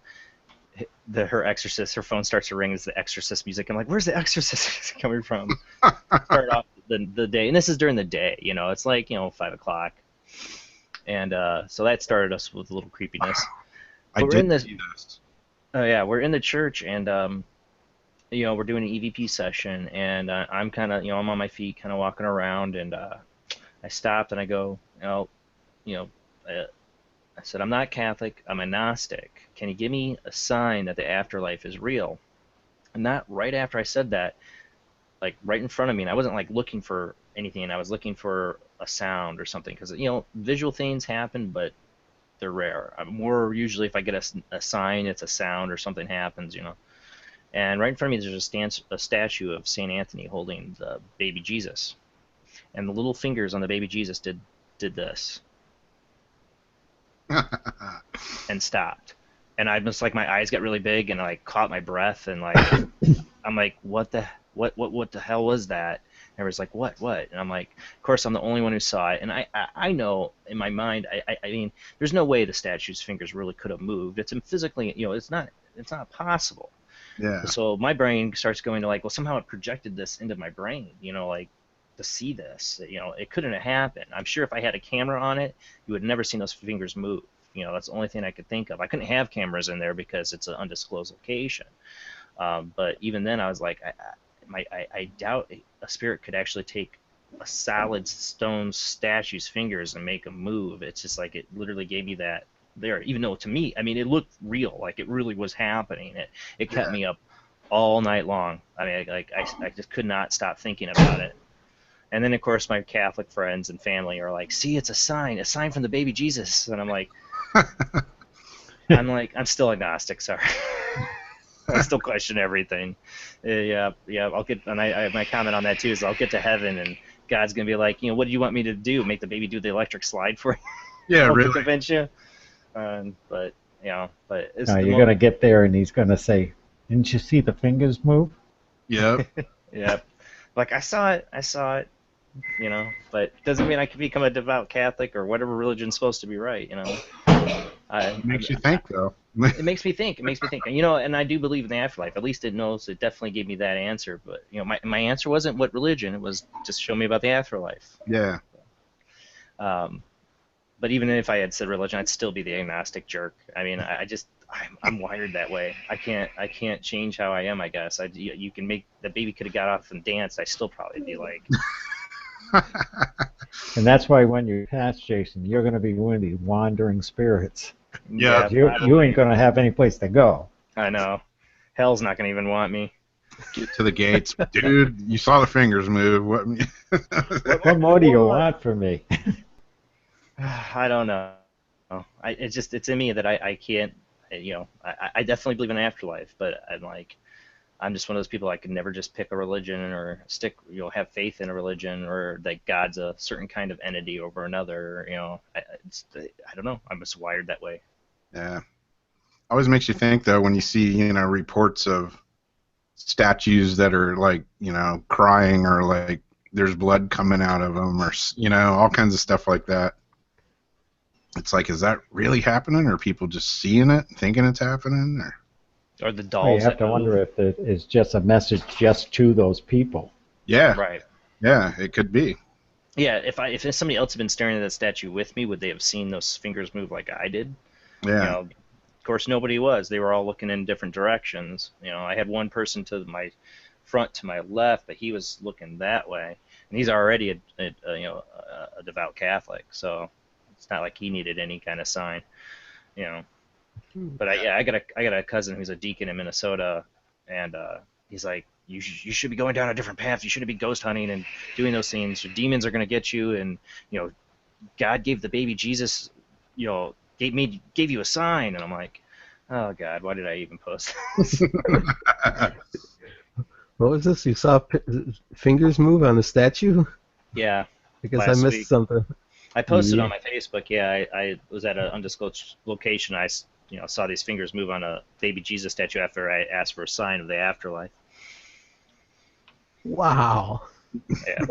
Her phone starts to ring. It's the Exorcist music. I'm like, where's the Exorcist music coming from? Start off the day, and this is during the day. You know, it's like 5 o'clock, and so that started us with a little creepiness. I did see this. Oh yeah, we're in the church, and we're doing an EVP session, and I'm kind of, I'm on my feet, kind of walking around, and I stopped and I go, I said, I'm not Catholic, I'm a Gnostic. Can you give me a sign that the afterlife is real? And not right after I said that, like right in front of me, and I wasn't like looking for anything, I was looking for a sound or something, because visual things happen, but they're rare. I'm more usually if I get a sign, it's a sound or something happens, And right in front of me, there's a statue of St. Anthony holding the baby Jesus, and the little fingers on the baby Jesus did this, and stopped. And I just like my eyes got really big, and I like caught my breath, and like I'm like, what the hell was that? And everyone's like, what? And I'm like, of course I'm the only one who saw it, and I know in my mind, I mean, there's no way the statue's fingers really could have moved. It's physically, it's not possible. Yeah. So my brain starts going to like, well, somehow it projected this into my brain, like to see this. It couldn't have happened. I'm sure if I had a camera on it, you would have never seen those fingers move. That's the only thing I could think of. I couldn't have cameras in there because it's an undisclosed location. But even then, I was like, I doubt a spirit could actually take a solid stone statue's fingers and make them move. It's just like it literally gave me that there, even though to me, I mean, it looked real, like it really was happening. It kept me up all night long. I mean, I just could not stop thinking about it. And then, of course, my Catholic friends and family are like, see, it's a sign from the baby Jesus. And I'm like, I'm still agnostic, sorry. I still question everything. Yeah, I'll get, and my comment on that too is I'll get to heaven and God's gonna be like, what do you want me to do? Make the baby do the electric slide for you? Yeah, really. Convince you. But it's no, you're gonna get there and he's gonna say, didn't you see the fingers move? Yep. Yep. Like I saw it, but doesn't mean I can become a devout Catholic or whatever religion's supposed to be right, It makes you think, though. It makes me think. And I do believe in the afterlife. At least it definitely gave me that answer. But my answer wasn't what religion. It was just show me about the afterlife. Yeah. But even if I had said religion, I'd still be the agnostic jerk. I mean, I'm wired that way. I can't change how I am. I guess you can make the baby could have got off and danced. I still probably be like. And that's why when you pass, Jason, you're going to be one of these wandering spirits. Yeah. You ain't going to have any place to go. I know. Hell's not going to even want me. Get to the gates. Dude, you saw the fingers move. What more do you want from me? I don't know. It's in me that I can't, I definitely believe in an afterlife, but I'm just one of those people I could never just pick a religion or have faith in a religion or that God's a certain kind of entity over another. I don't know. I'm just wired that way. Yeah. Always makes you think, though, when you see, reports of statues that are like, crying or like there's blood coming out of them or, all kinds of stuff like that. It's like, is that really happening, or people just seeing it, thinking it's happening, or the dolls? You have to wonder if it is just a message just to those people. Yeah. Right. Yeah, it could be. Yeah, if somebody else had been staring at that statue with me, would they have seen those fingers move like I did? Yeah. You know, of course, nobody was. They were all looking in different directions. You know, I had one person to my front to my left, but he was looking that way, and he's already a devout Catholic, so it's not like he needed any kind of sign. You know, but I got a cousin who's a deacon in Minnesota, and he's like, you should be going down a different path. You shouldn't be ghost hunting and doing those things. Your demons are going to get you, and God gave the baby Jesus, gave you a sign. And I'm like, oh God, why did I even post this? What was this? You saw fingers move on the statue? Yeah. Because last I missed week. something. I posted on my Facebook. Yeah, I was at an undisclosed location. I saw these fingers move on a baby Jesus statue after I asked for a sign of the afterlife. Wow. Yeah.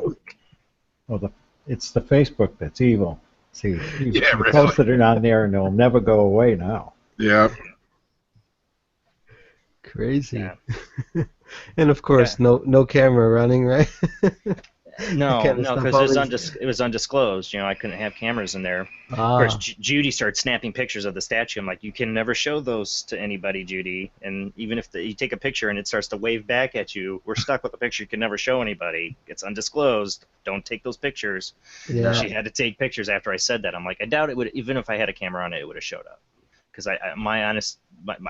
Well, it's the Facebook that's evil. See, you really. posted it on there and it'll never go away now. Yeah. Crazy. Yeah. And of course, no camera running, right? No, Can't because stop it was undisclosed. I couldn't have cameras in there. Of course, Judy started snapping pictures of the statue. I'm like, you can never show those to anybody, Judy. And even if you take a picture and it starts to wave back at you, we're stuck with the picture. You can never show anybody. It's undisclosed. Don't take those pictures. Yeah. She had to take pictures after I said that. I'm like, I doubt it would. Even if I had a camera on it, it would have showed up. Because I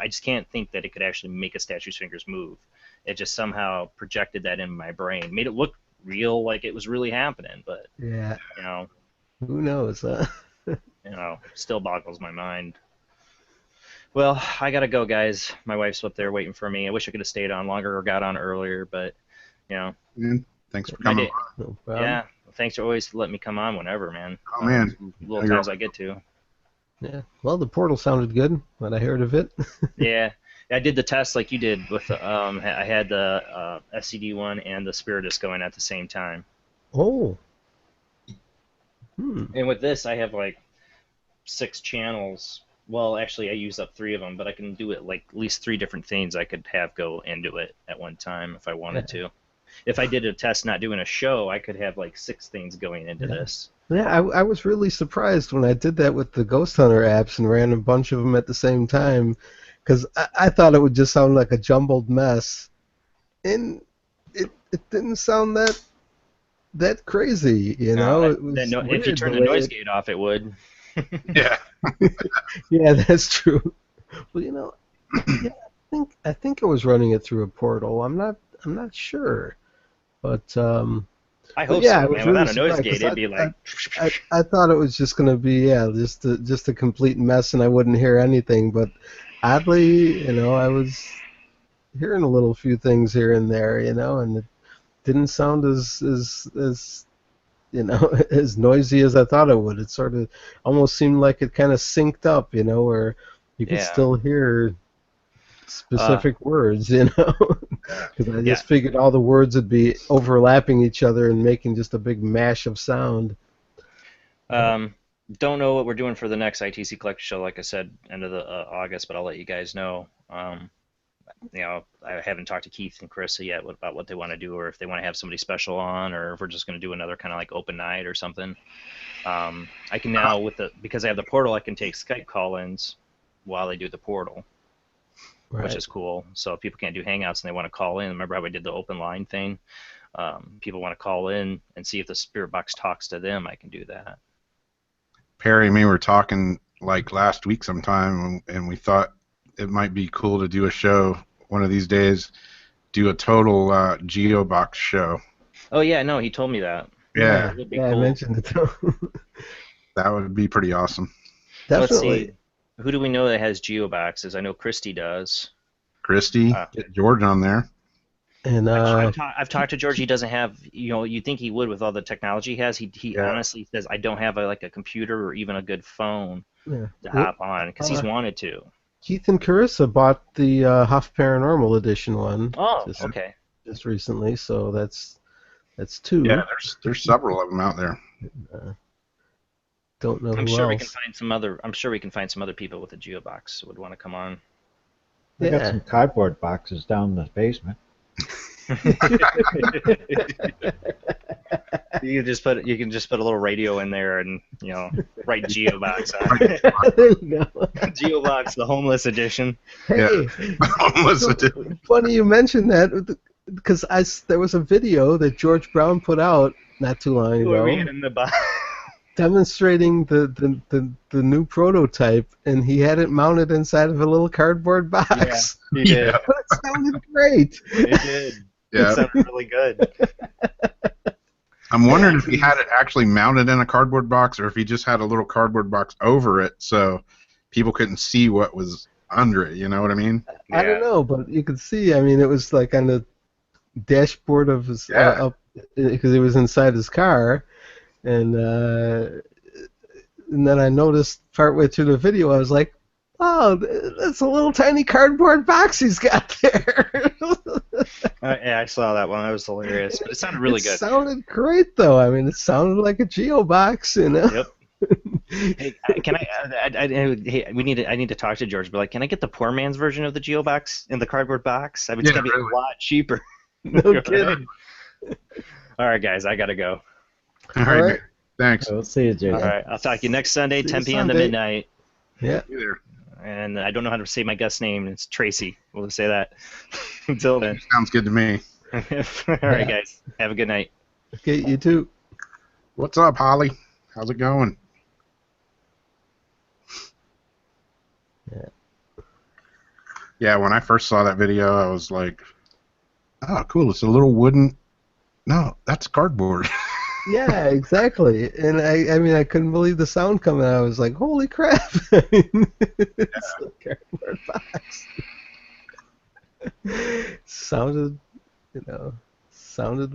just can't think that it could actually make a statue's fingers move. It just somehow projected that in my brain, made it look real, like it was really happening, but yeah, who knows? Still boggles my mind. Well, I gotta go, guys. My wife's up there waiting for me. I wish I could have stayed on longer or got on earlier, but thanks for coming. No problem. Yeah, thanks for always letting me come on whenever, man. Oh man, little times I get to. Yeah. Well, the portal sounded good when I heard of it. Yeah. I did the test like you did with I had the SCD one and the Spiritus going at the same time. Oh. And with this, I have like 6 channels. Well, actually, I use up 3 of them, but I can do it like at least 3 different things I could have go into it at one time if I wanted to. If I did a test not doing a show, I could have like 6 things going into this. Yeah, I was really surprised when I did that with the Ghost Hunter apps and ran a bunch of them at the same time. Because I thought it would just sound like a jumbled mess, and it didn't sound that crazy, No, it was if you turn the noise gate off, it would. Yeah. Yeah, that's true. Well, I think I was running it through a portal. I'm not sure, but I hope yeah, so, man. Really without a noise gate, it'd be like. I thought it was just gonna be just a complete mess, and I wouldn't hear anything, but. Oddly, I was hearing a few things here and there, and it didn't sound as as noisy as I thought it would. It sort of almost seemed like it kind of synced up, where you could still hear specific words, because I just figured all the words would be overlapping each other and making just a big mash of sound. Don't know what we're doing for the next ITC Collector Show, like I said, end of the August, but I'll let you guys know. I haven't talked to Keith and Carissa yet about what they want to do, or if they want to have somebody special on, or if we're just going to do another kind of like open night or something. I can now, because I have the portal, I can take Skype call-ins while they do the portal, which is cool. So if people can't do Hangouts and they want to call in, remember how we did the open line thing? People want to call in and see if the Spirit Box talks to them, I can do that. Perry and me were talking like last week sometime, and we thought it might be cool to do a show one of these days, do a total Geobox show. Oh yeah, no, he told me that. Yeah, cool. I mentioned it too. That would be pretty awesome. Definitely. Let's see. Who do we know that has Geoboxes? I know Christy does. Christy, get George on there. And I've talked to George. He doesn't have, you'd think he would with all the technology he has. He honestly says, I don't have a computer or even a good phone to hop on, because he's wanted to. Keith and Carissa bought the Huff Paranormal Edition one. Oh, okay. Just recently, so that's 2. Yeah, there's several of them out there. Don't know I'm who sure else. we can find some other. I'm sure we can find some other people with a Geobox who would want to come on. I got some cardboard boxes down in the basement. You can just put a little radio in there and write Geobox on it. There you go. Geobox, the homeless edition. Hey, Homeless edition. funny you mentioned that because there was a video that George Brown put out not too long Where we ago get in the box. demonstrating the new prototype, and he had it mounted inside of a little cardboard box. Yeah, he did. But it sounded great. It did. Yeah. It sounded really good. I'm wondering if he had it actually mounted in a cardboard box, or if he just had a little cardboard box over it so people couldn't see what was under it. You know what I mean? I don't know, but you could see. I mean, it was like on the dashboard of his up because it was inside his car, and then I noticed partway through the video, I was like, "Oh, that's a little tiny cardboard box he's got there." Yeah, I saw that one. That was hilarious, but it sounded really good. It sounded great, though. I mean, it sounded like a Geobox, you know. Yep. Hey, can I need to talk to George, but like, can I get the poor man's version of the Geobox in the cardboard box? I mean, it's gonna be a lot cheaper. No kidding. All right, guys, I gotta go. All right. Thanks. We'll see you, Jay. All right, I'll talk to you next Sunday, See you 10 p.m. to Sunday. midnight. Yeah. Hey there. And I don't know how to say my guest name. It's Tracy. We'll just say that. Until then. Sounds good to me. All right, guys. Have a good night. Okay, you too. What's up, Holly? How's it going? Yeah, when I first saw that video, I was like, oh, cool. It's a little wooden. No, that's cardboard. Yeah, exactly. And I mean, I couldn't believe the sound coming out. I was like, holy crap. I mean, it's a cardboard box. Sounded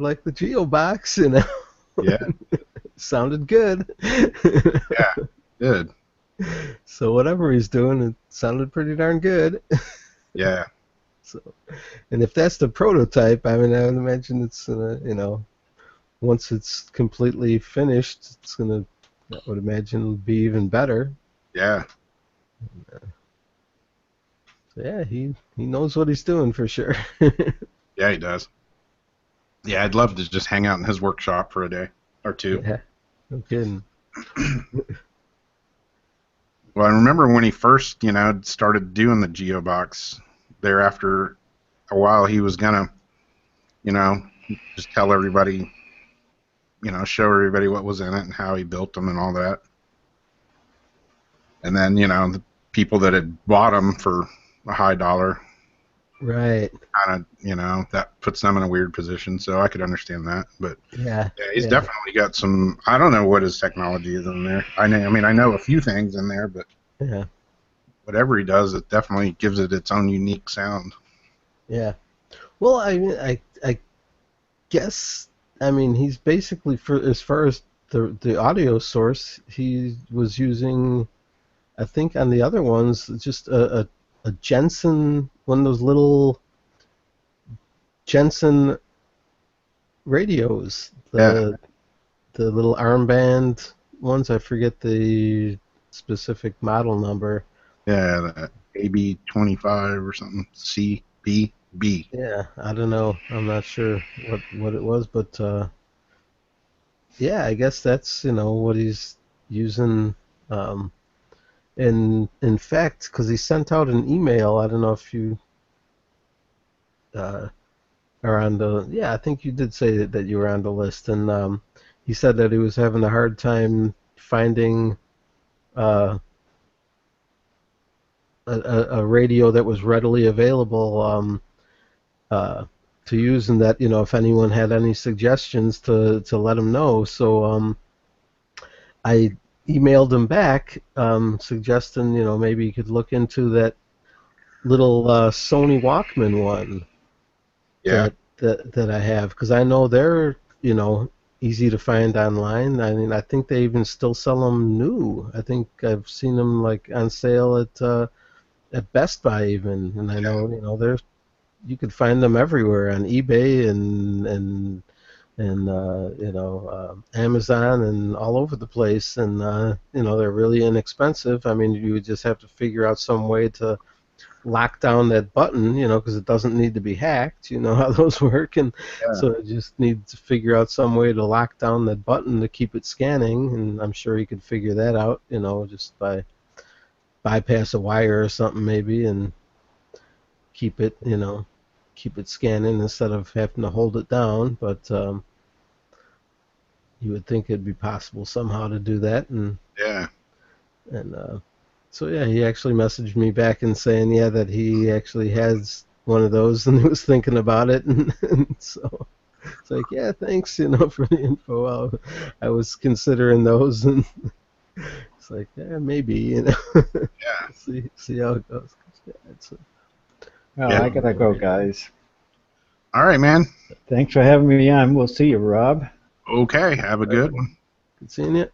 like the Geobox, you know. Yeah. Sounded good. Yeah, good. So whatever he's doing, it sounded pretty darn good. Yeah. So, and if that's the prototype, I mean, I would imagine it's once it's completely finished, it's gonna, I would imagine, be even better. Yeah. So yeah, he knows what he's doing for sure. Yeah, he does. Yeah, I'd love to just hang out in his workshop for a day or two. Yeah, no kidding. Well, I remember when he first, started doing the Geobox. There, after a while, he was gonna, just tell everybody, show everybody what was in it and how he built them and all that. And then, the people that had bought them for a high dollar, Right. kind of, that puts them in a weird position. So I could understand that. But Yeah. he's definitely got some. I don't know what his technology is in there. I know a few things in there, but Yeah. whatever he does, it definitely gives it its own unique sound. Yeah. Well, I mean, I guess, I mean, he's basically, for as far as the audio source, he was using, I think on the other ones, just a Jensen, one of those little Jensen radios. The little armband ones. I forget the specific model number. Yeah, the AB25 or something. CBB. Yeah, I don't know. I'm not sure what it was, but yeah, I guess that's what he's using. In fact, because he sent out an email. I don't know if you are on the. Yeah, I think you did say that you were on the list, and he said that he was having a hard time finding a radio that was readily available to use, and that if anyone had any suggestions to let him know. So I emailed him back suggesting maybe you could look into that little Sony Walkman one. Yeah. That I have, because I know they're easy to find online. I mean, I think they even still sell them new. I think I've seen them like on sale at Best Buy even, and I know there's, you could find them everywhere on eBay and Amazon and all over the place, and they're really inexpensive. I mean, you would just have to figure out some way to lock down that button, because it doesn't need to be hacked. You know how those work, and so it just needs to figure out some way to lock down that button to keep it scanning, and I'm sure he could figure that out, just by bypass a wire or something maybe, and keep it scanning instead of having to hold it down. But you would think it'd be possible somehow to do that, and so yeah, he actually messaged me back and saying that he actually has one of those and he was thinking about it, and so it's like, yeah, thanks, for the info. I was considering those, and it's like, yeah, maybe, see how it goes. I gotta go, guys. All right, man. Thanks for having me on. We'll see you, Rob. Okay, have a good one. Good seeing you.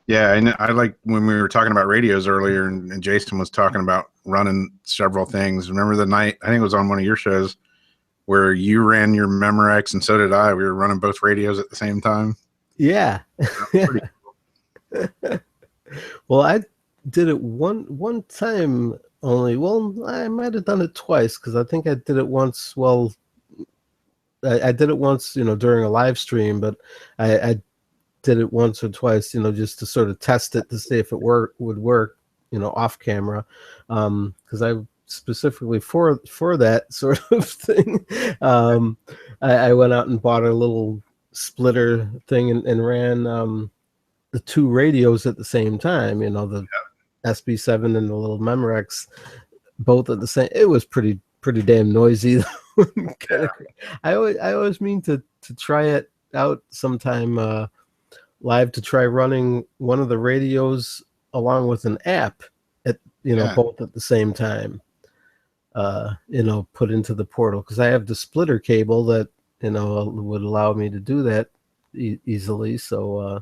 Yeah, and I like when we were talking about radios earlier, and Jason was talking about running several things. Remember the night, I think it was on one of your shows, where you ran your Memorex and so did I. We were running both radios at the same time. Yeah. Pretty cool. Well, I did it one time only. Well, I might have done it twice, because I think I did it once. Well, I did it once, during a live stream, but I did it once or twice, just to sort of test it to see if it would work, off camera, because I specifically for that sort of thing, I went out and bought a little splitter thing and ran the two radios at the same time, the SB7 and the little Memorex, both at the same. It was pretty damn noisy. I always mean to try it out sometime live, to try running one of the radios along with an app at both at the same time, put into the portal, because I have the splitter cable that would allow me to do that easily. So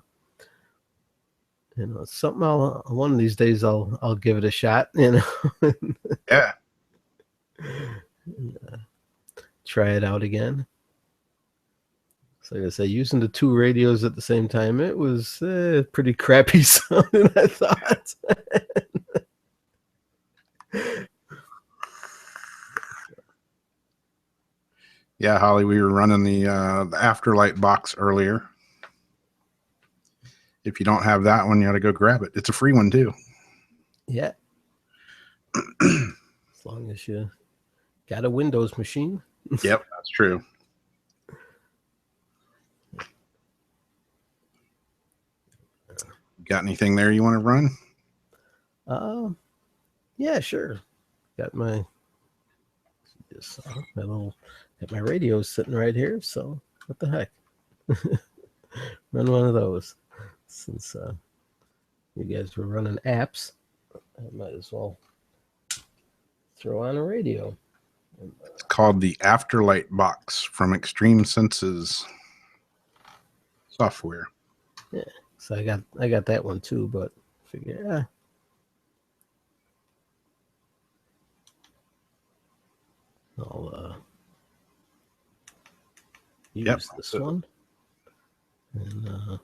it's something one of these days I'll give it a shot, Yeah. And, try it out again. So like I say, using the two radios at the same time, it was pretty crappy sounding, I thought. Yeah, Holly, we were running the Afterlight Box earlier. If you don't have that one, you got to go grab it. It's a free one too. Yeah. As long as you got a Windows machine. Yep, that's true. Got anything there you want to run? Yeah, sure. Got my radios sitting right here, so what the heck? Run one of those. Since you guys were running apps, I might as well throw on a radio. It's called the Afterlight Box from Extreme Senses Software. Yeah. So I got that one too, but figure I'll use this one. And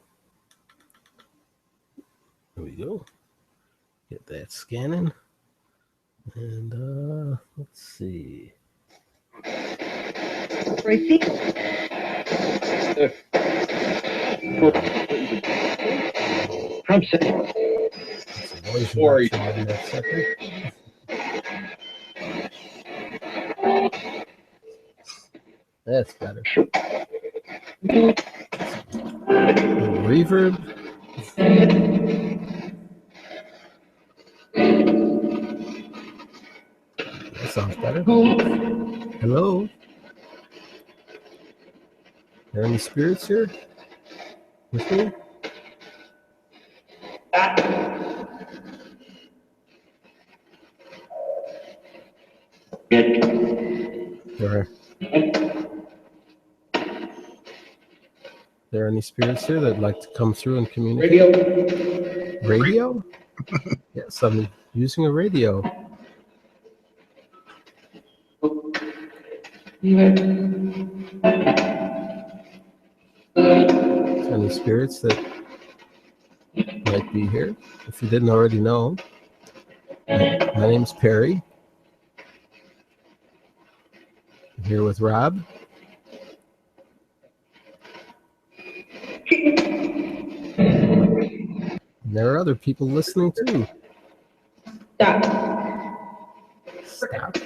there we go. Get that scanning. And let's see. Trump said that's better. Reverb. That sounds better. Hello? Are there any spirits here with me? There any spirits here that'd like to come through and communicate? Radio? Yes, I'm using a radio. Any spirits that might be here, if you didn't already know? My name's Perry. I'm here with Rob. And there are other people listening too. Stop.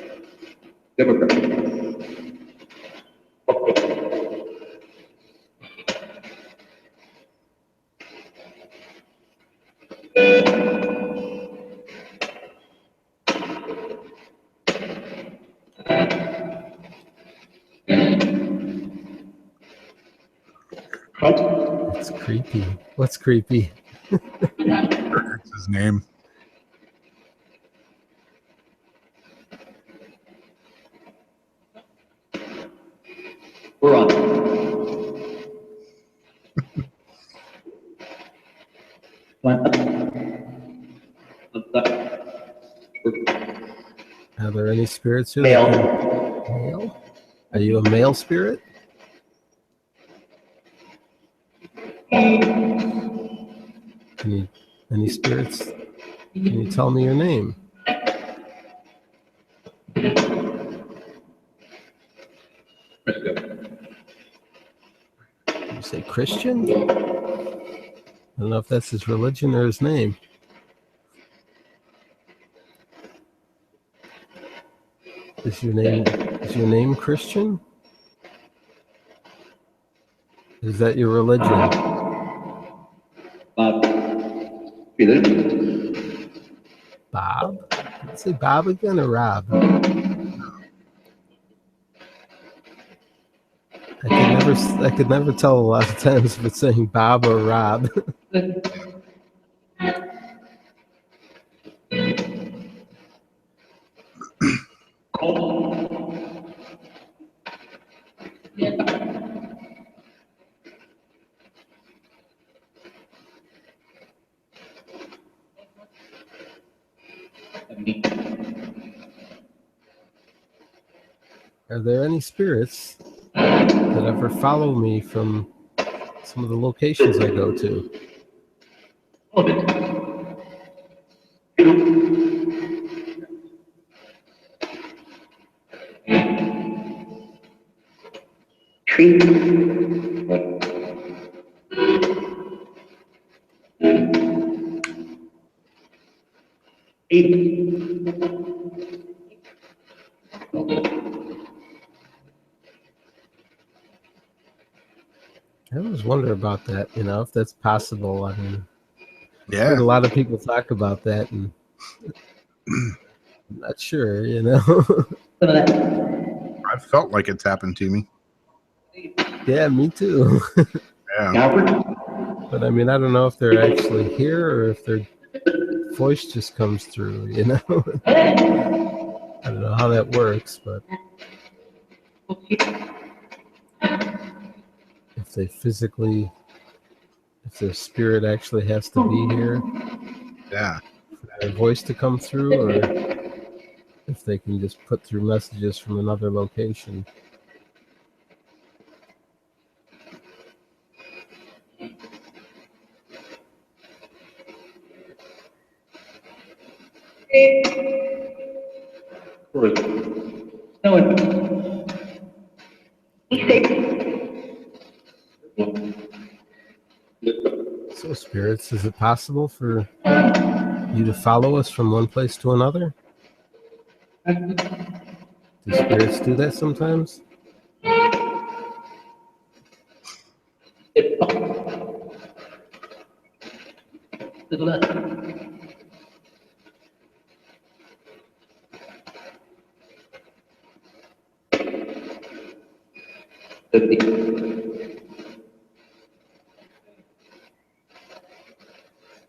It's creepy. What's creepy? That's his name. We're on. Are there any spirits here? Male. Male? Are you a male spirit? Any spirits? Can you tell me your name? You say Christian? I don't know if that's his religion or his name. Is your name Christian? Is that your religion? Bob. Peter. Bob? Did you say Bob again or Rob? I could never tell a lot of times if it's saying Bob or Rob. Are there any spirits that ever follow me from some of the locations I go to? Tree. I always wonder about that, if that's possible. I mean, I've Yeah. heard a lot of people talk about that, and I'm not sure, I felt like it's happened to me. Yeah, me too. Yeah. But I mean, I don't know if they're actually here or if their voice just comes through, I don't know how that works, but if their spirit actually has to be here Yeah. for their voice to come through, or if they can just put through messages from another location. So, spirits, is it possible for you to follow us from one place to another? Do spirits do that sometimes?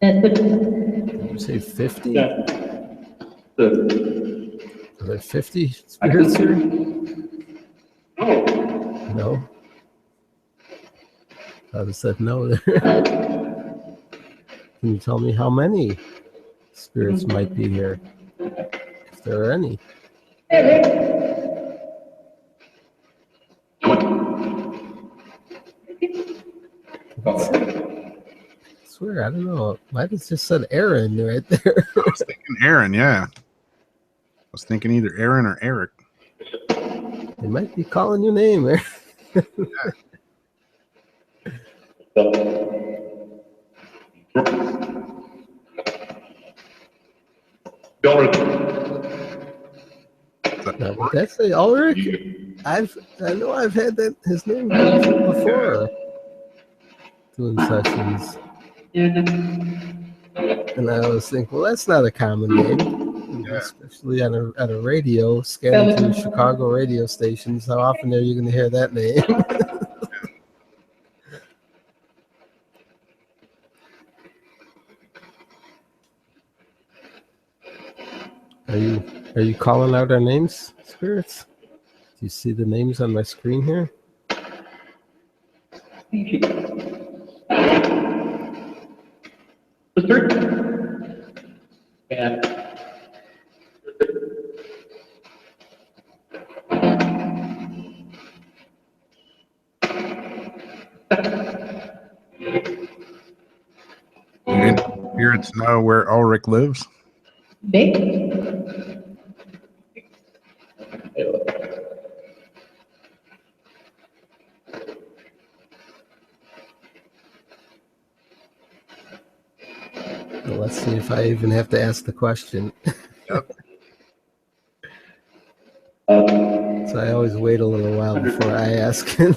Did you say 50? Are there 50 spirits here? No. I just said no there. Can you tell me how many spirits might be here? If there are any. It's swear, I don't know. Might have just said Aaron right there. I was thinking Aaron, yeah. I was thinking either Aaron or Eric. They might be calling your name, Aaron. Now, did that say Ulrich? I know I've had that his name come through before doing sessions. And I always think, well, that's not a common name, Yeah. especially at a radio, scanning through Chicago radio stations. How often are you going to hear that name? Are you calling out our names, spirits? Do you see the names on my screen here? Do spirits know where Ulrich lives? Well, let's see if I even have to ask the question. Yep. So I always wait a little while before I ask. Say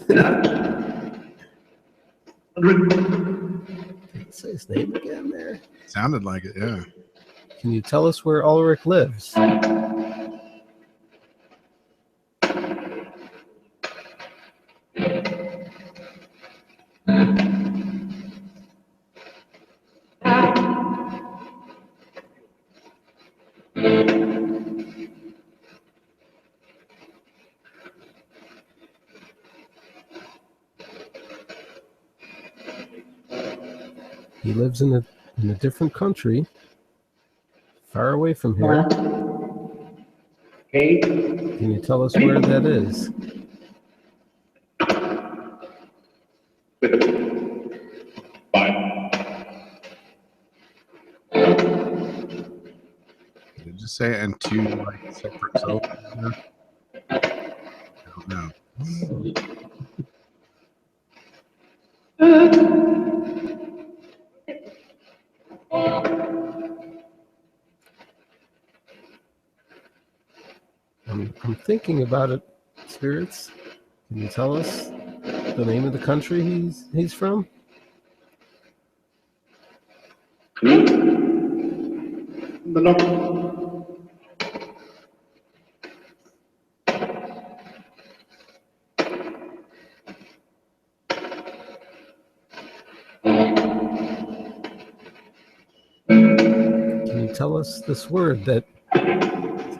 his name again there. Sounded like it, yeah. Can you tell us where Ulrich lives? He lives in a different country, far away from here. Can you tell us where that is? Did it just say and two like separate cells? I don't know. I'm thinking about it, spirits. Can you tell us the name of the country he's from? Can you tell us this word that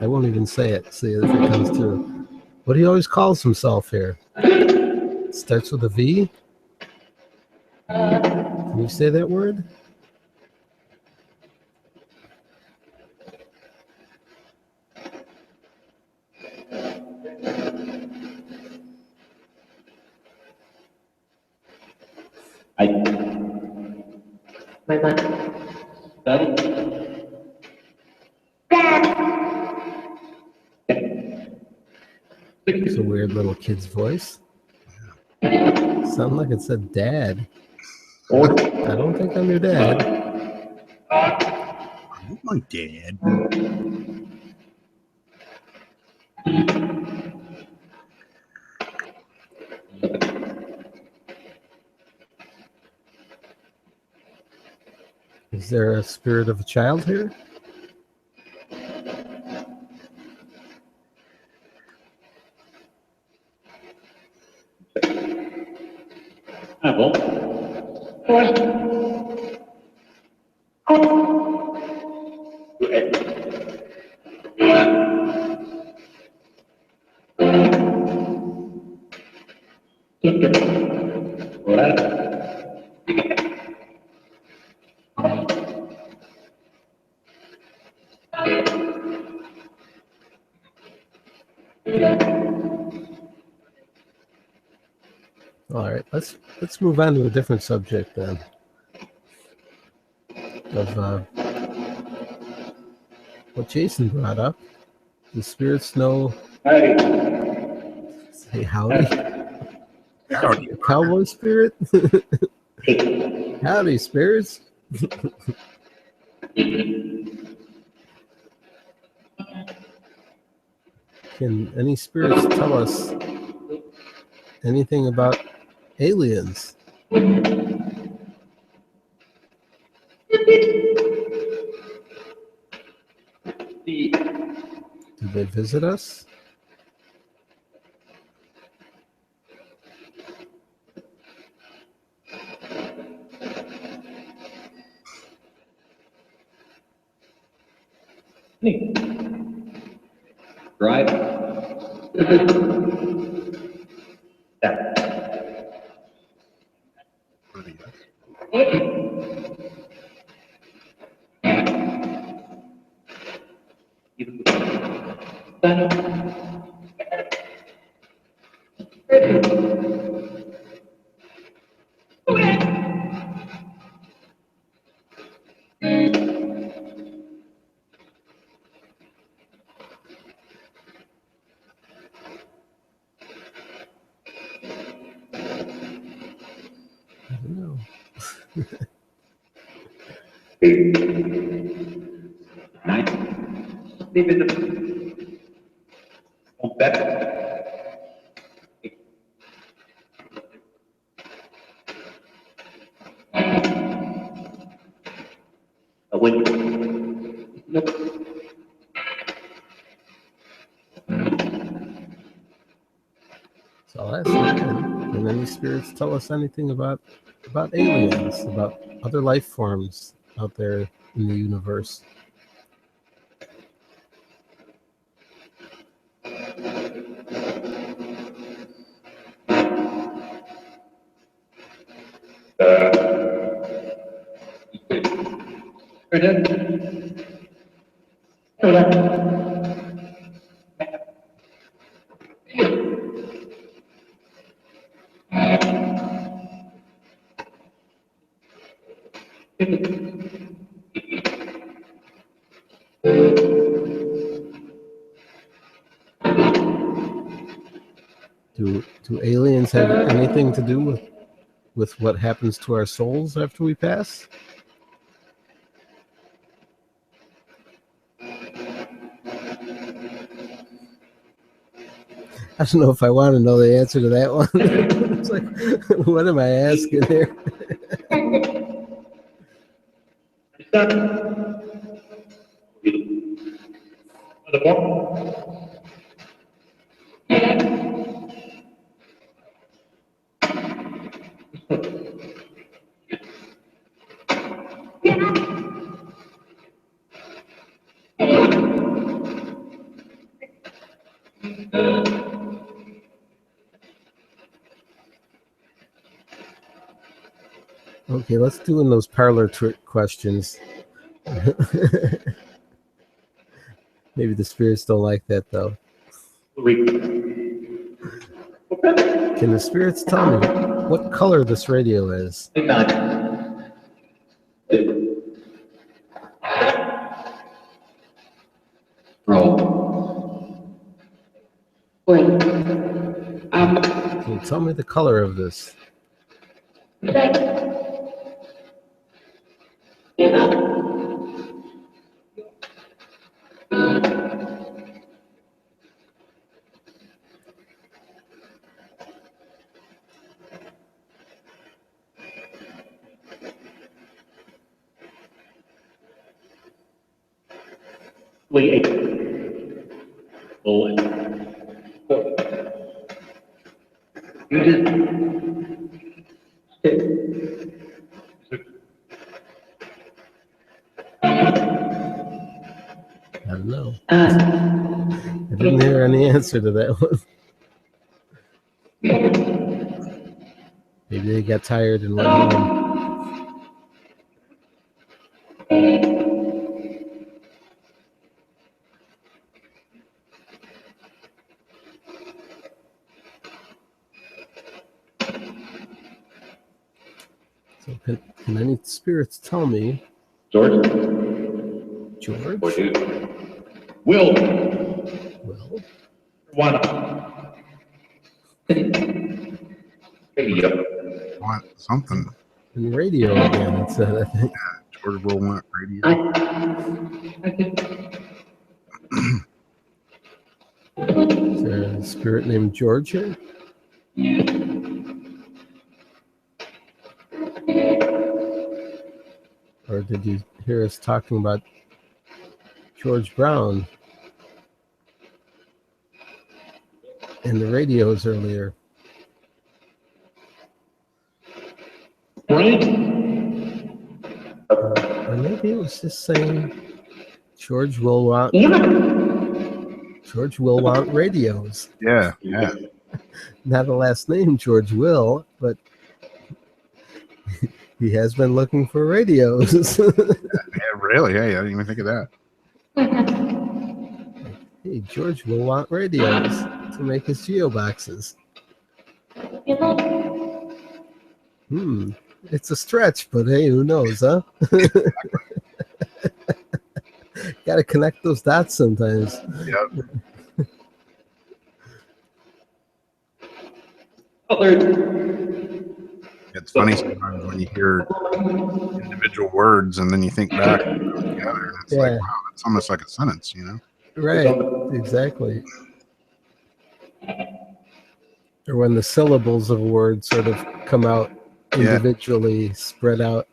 I won't even say it, see if it comes through. What he always calls himself here? It starts with a V? Can you say that word? It's a weird little kid's voice. Sound like it said dad. I don't think I'm your dad. I'm my dad. Is there a spirit of a child here? All right, let's move on to a different subject then. of what Jason brought up. The spirits know. Say howdy. Howdy. Cowboy spirit? Howdy, spirits. Can any spirits tell us anything about aliens? Do they visit us? Right. I don't know. Leave it on back. When So I'll ask again. Can any spirits tell us anything about aliens, about other life forms out there in the universe? Do aliens have anything to do with what happens to our souls after we pass? I don't know if I want to know the answer to that one. It's like, what am I asking here? Okay, let's do in those parlor trick questions. Maybe the spirits don't like that though. Can the spirits tell me what color this radio is? Can you tell me the color of this? I don't know. I didn't hear any answer to that one. Maybe they got tired and went home. So can any spirits tell me George? George? Or dude? Will. Will? Why not? Radio. Want something. And radio again, it said, I think. George will want radio. Is there a spirit named George here? Or did you hear us talking about George Brown in the radios earlier? Or maybe it was just saying George will want radios. Yeah. Not a last name, George Will, but he has been looking for radios. Yeah, really. Hey, I didn't even think of that. Hey, George will want radios to make his geoboxes. It's a stretch, but hey, who knows, huh? Gotta connect those dots sometimes. Yep. It's funny sometimes when you hear individual words and then you think back and put them together, and it's like, wow, it's almost like a sentence, you know? Right, exactly. Or when the syllables of a word sort of come out individually, spread out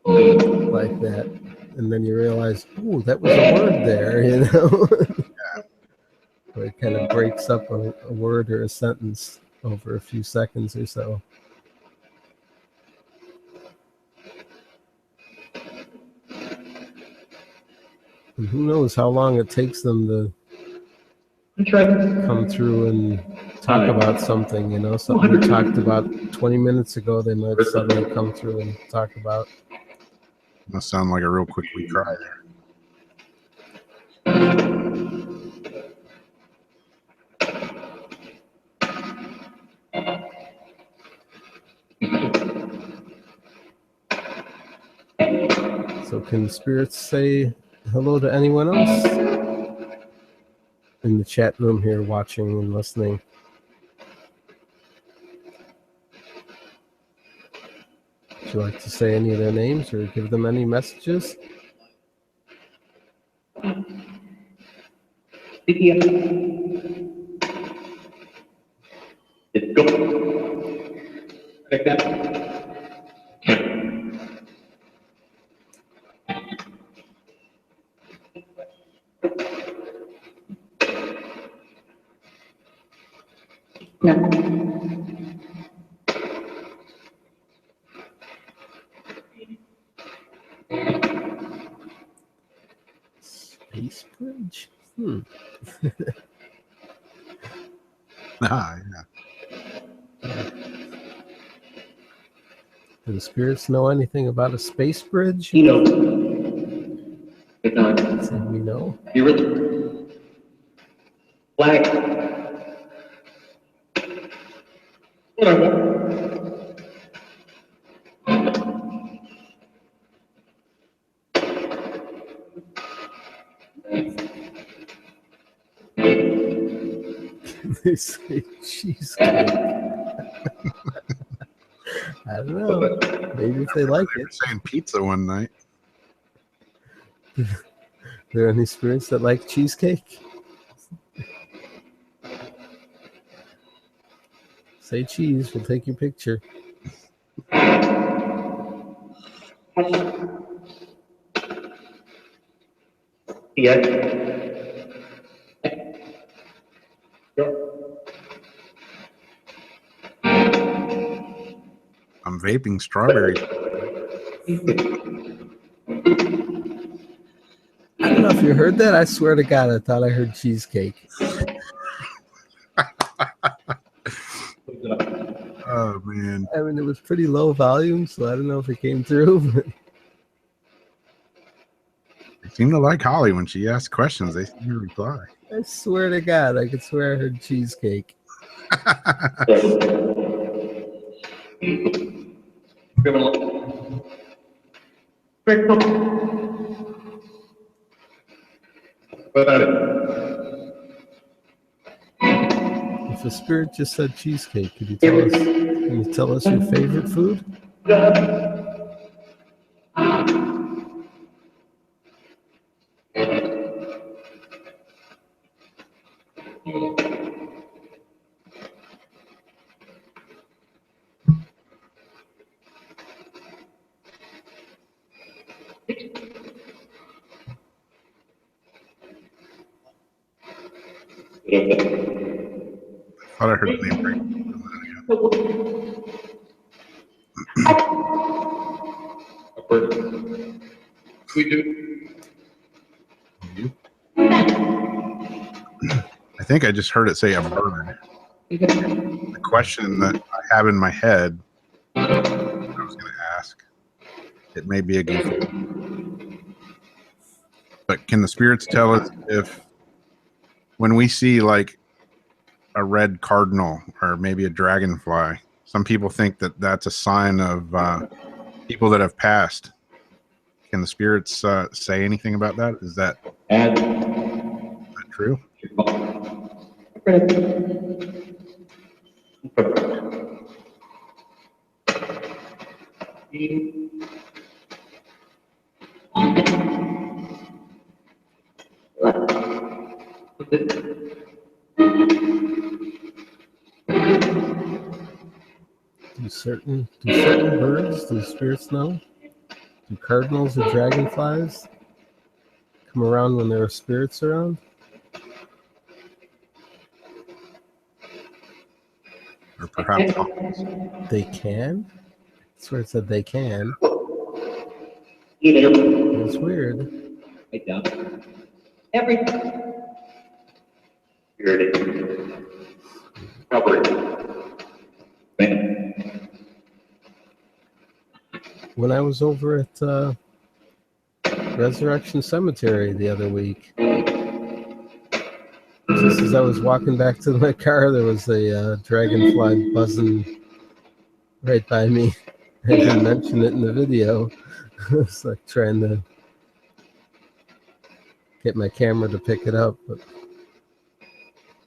like that. And then you realize, oh, that was a word there, you know? Where it kind of breaks up a word or a sentence over a few seconds or so. And who knows how long it takes them to come through and talk about something, you know, something we talked about 20 minutes ago, they might suddenly come through and talk about. Must sound like a real quickly cry there. So can spirits say hello to anyone else in the chat room here watching and listening? Would you like to say any of their names or give them any messages? Go. Like that. Space Bridge? Yeah. Do the spirits know anything about a space bridge? You know. Say we know. You really black. Whatever. They say cheesecake. I don't know. Maybe if they like They it. were saying pizza one night. Are there any spirits that like cheesecake? Say cheese, we'll take your picture. Yeah. I'm vaping strawberries. I don't know if you heard that. I swear to God, I thought I heard cheesecake. Oh, man. I mean, it was pretty low volume, so I don't know if it came through. But They seem to like Holly when she asks questions. They seem to reply. I swear to God, I could swear I heard cheesecake. If a spirit just said cheesecake, could you tell us? Can you tell us your favorite food? Thought I heard the name right. We do. I think I just heard it say a bird. The question that I have in my head, I was going to ask, it may be a goofy, but can the spirits tell us if, when we see like a red cardinal or maybe a dragonfly, some people think that that's a sign of people that have passed. Can the spirits say anything about that? Is that true? Do certain birds, do spirits know? Do cardinals or dragonflies come around when there are spirits around? Or perhaps They can? That's where it said they can. You know. That's weird. When I was over at Resurrection Cemetery the other week, just as I was walking back to my car, there was a dragonfly buzzing right by me. I didn't mention it in the video. I was like trying to get my camera to pick it up, but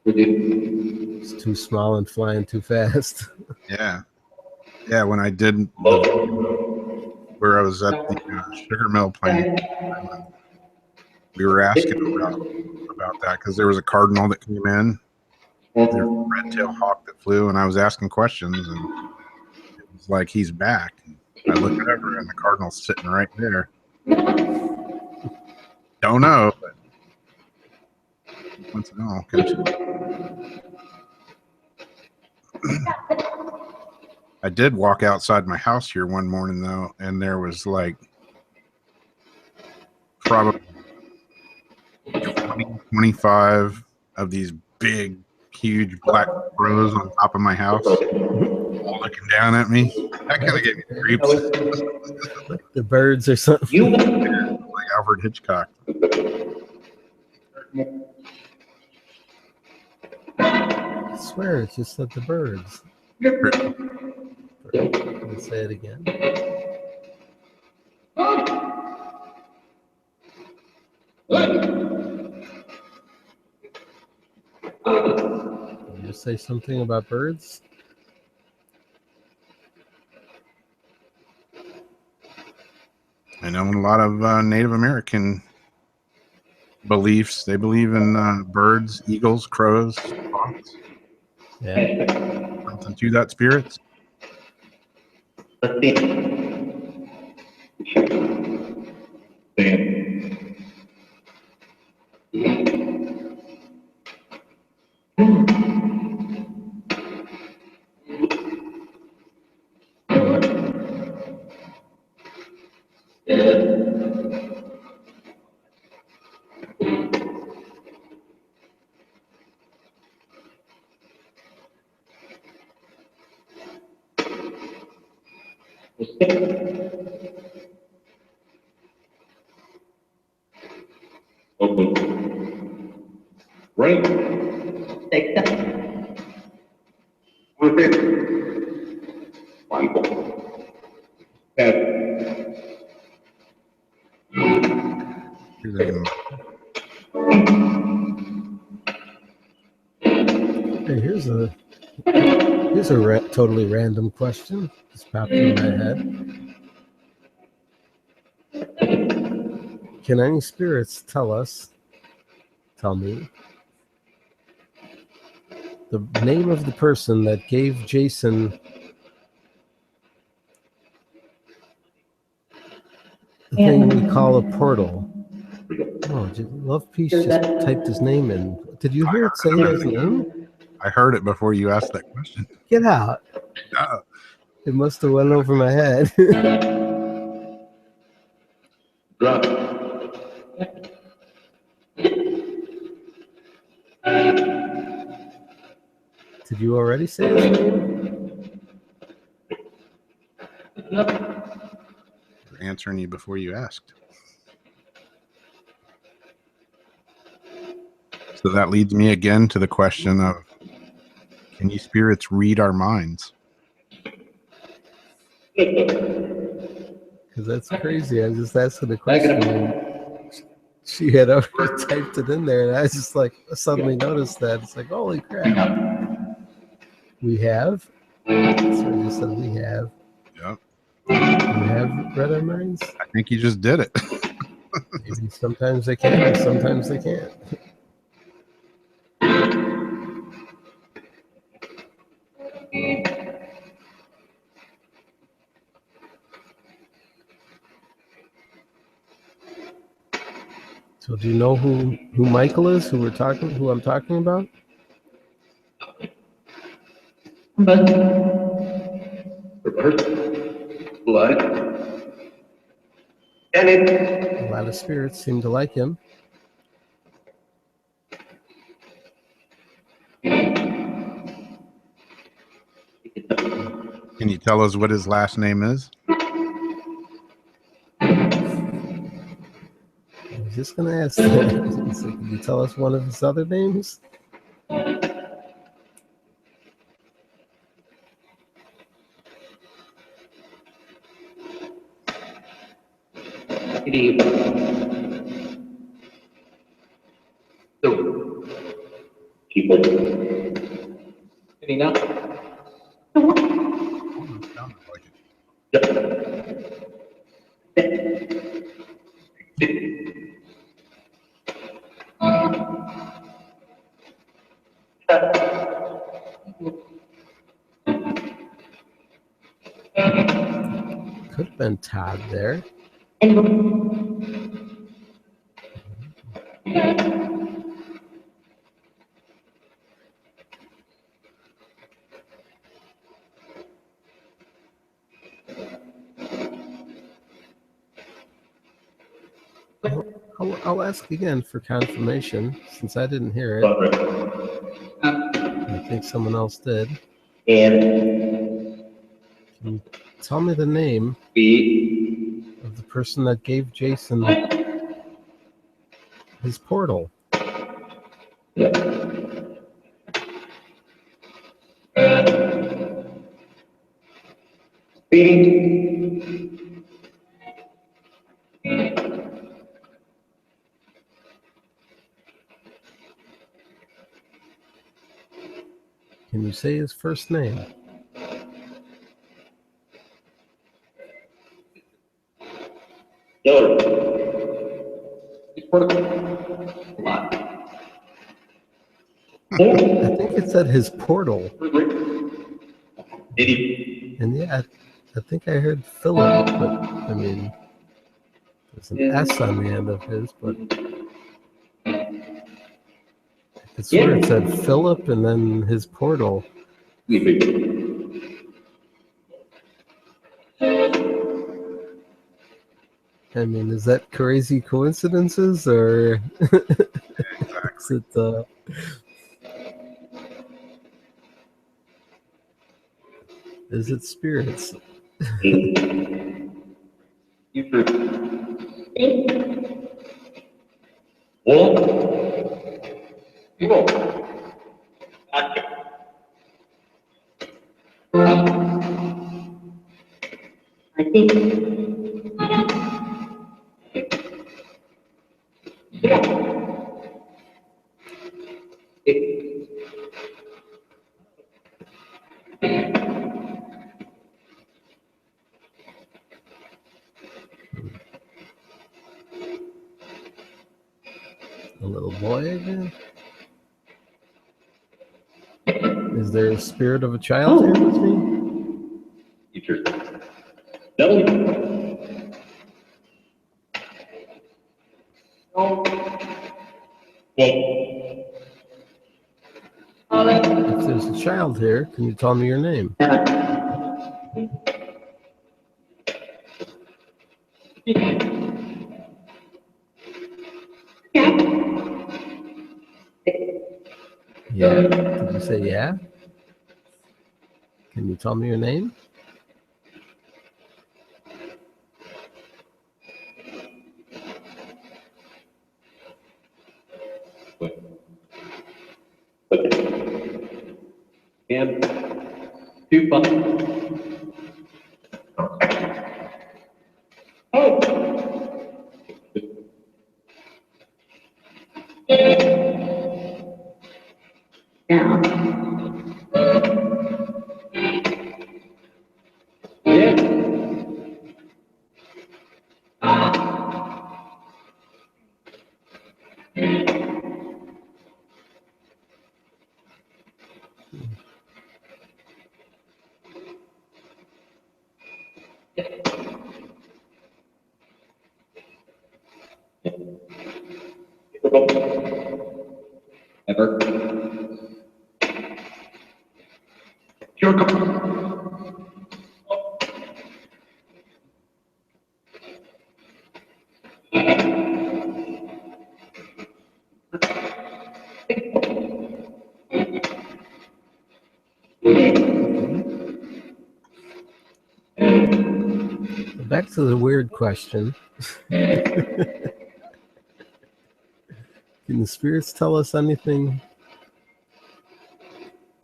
it's too small and flying too fast. Yeah. Yeah, when I did where I was at the sugar mill plant, we were asking about that because there was a cardinal that came in, there's a red-tailed hawk that flew, and I was asking questions, and it was like, he's back. I looked over, and the cardinal's sitting right there. Don't know, but once in a while, I did walk outside my house here one morning, though, and there was like probably 20, 25 of these big, huge black crows on top of my house, all looking down at me. That kind of gave me the creeps. Like the birds or something. Like Alfred Hitchcock. I swear it just said the birds. Can I say it again? Did you say something about birds? I know a lot of Native American beliefs. They believe in birds, eagles, crows, hawks. Yeah. Something to that, spirits? Right. Take that. With it. Michael. That. Hey, here's a totally random question. Just popped in my head. Can any spirits tell me, the name of the person that gave Jason the thing we call a portal? Oh, Love Peace just typed his name in. Did you hear it say his name? I heard it before you asked that question. Get out. It must have went over my head. Drop. Did you already say his name? We're answering you before you asked. So that leads me again to the question of, can you spirits read our minds? Because that's crazy. I was just asking the question. And she had already typed it in there, and I just like suddenly noticed that. It's like, holy crap. We have? That's what I just said, we have. Yep. We have read our minds? I think you just did it. Maybe sometimes they can, and sometimes they can't. So do you know who Michael is? Who I'm talking about? Blood. And it. A lot of spirits seem to like him. Can you tell us what his last name is? I was just going to ask that. So can you tell us one of his other names? People. Any now? Could have been Todd there. I'll ask again for confirmation, since I didn't hear it. I think someone else did. And can you tell me the name of the person that gave Jason his portal? Can you say his first name? I think it said his portal. And yeah, I think I heard Philip, but I mean, there's an S on the end of his, but I swear it said Philip and then his portal. I mean, is that crazy coincidences, or is it, is it spirits? I think. boy again? Is there a spirit of a child here with me? Teacher. No. If there's a child here, can you tell me your name? Yeah. Did you say yeah? Can you tell me your name? And 2 bucks. Oh. Yeah. Ever. Here we go. Back to the weird question. Can the spirits tell us anything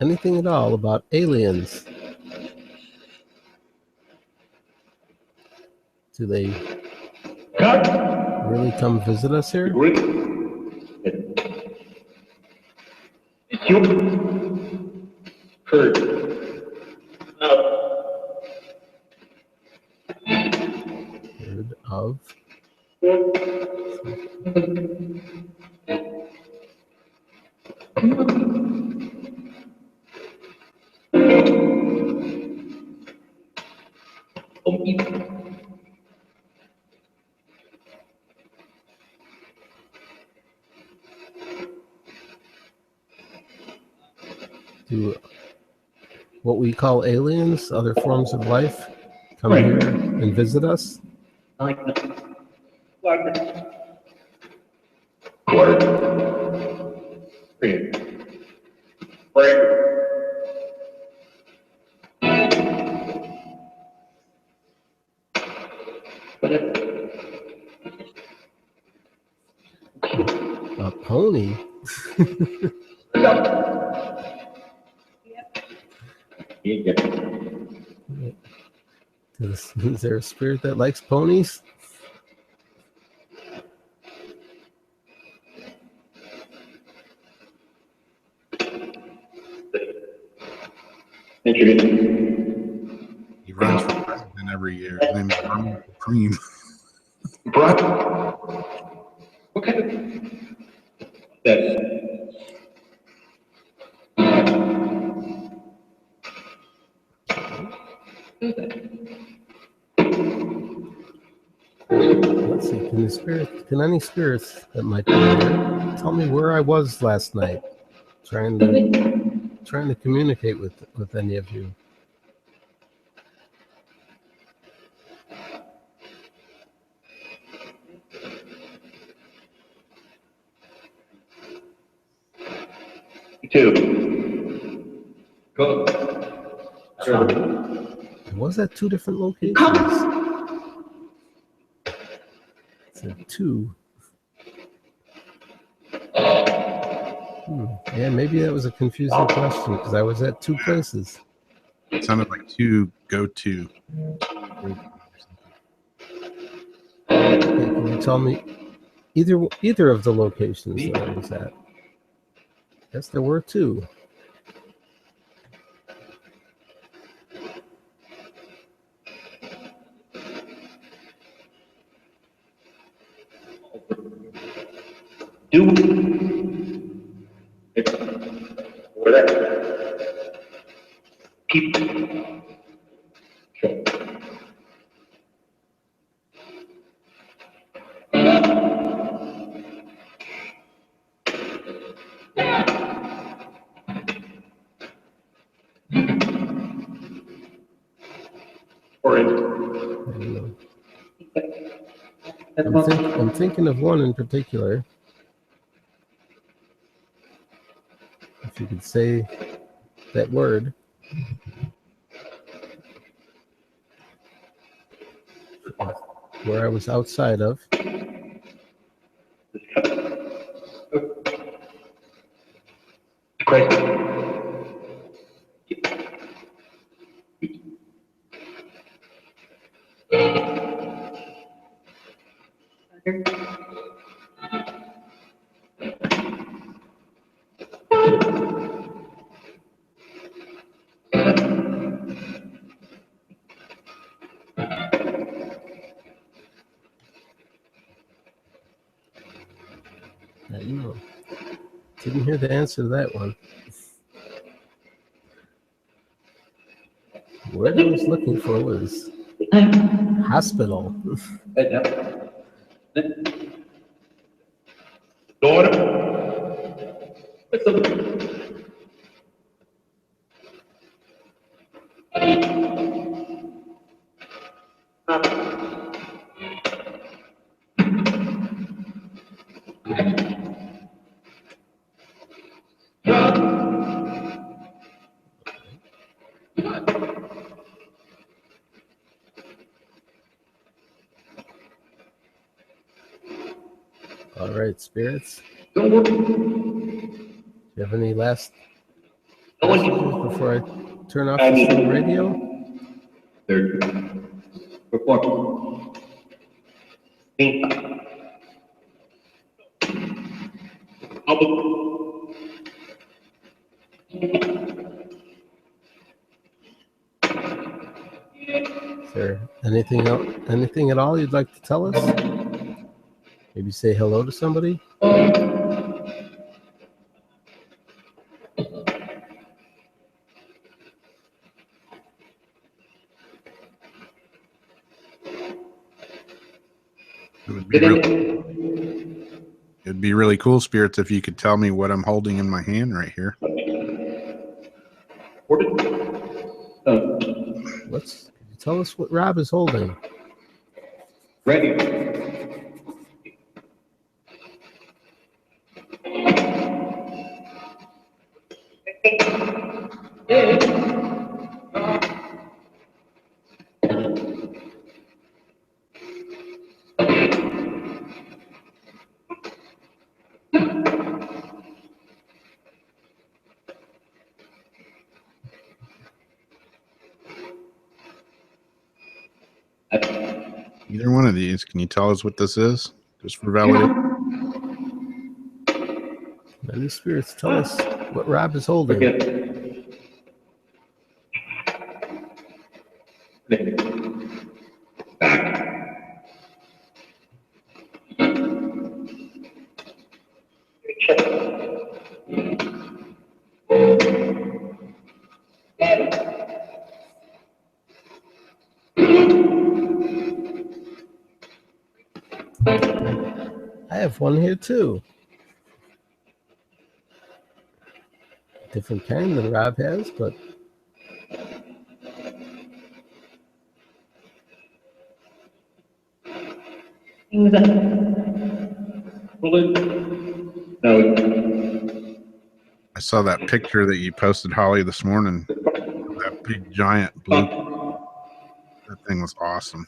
at all about aliens? Do they really come visit us here? It's your Kurt. Heard of? Do what we call aliens, other forms of life, come here and visit us? A pony? Is there a spirit that likes ponies? He runs for president every year. His name is Ronald Cream. What kind of that? Let's see. Can any spirits that might be here tell me where I was last night? Trying to communicate with any of you. Two. Go. Was that 2 different locations? It said 2. Yeah, maybe that was a confusing question because I was at 2 places. It sounded like 2 go-to. Okay, can you tell me either of the locations that I was at? Yes, there were 2. Do I'm thinking of one in particular. If you could say that word. Where I was outside of. I know. Didn't hear the answer to that one. The word I was looking for was hospital. All right, spirits. Do you have any last messages before I turn off the stream radio? Report. Is there anything at all you'd like to tell us? Maybe say hello to somebody? It'd be really cool, spirits, if you could tell me what I'm holding in my hand right here. Could you tell us what Rob is holding? Ready. Either one of these. Can you tell us what this is? Just for validation. Many spirits, tell us what Rob is holding. I have one here too. Different kind than Rob has, but I saw that picture that you posted, Holly, this morning. That big giant blue. That thing was awesome.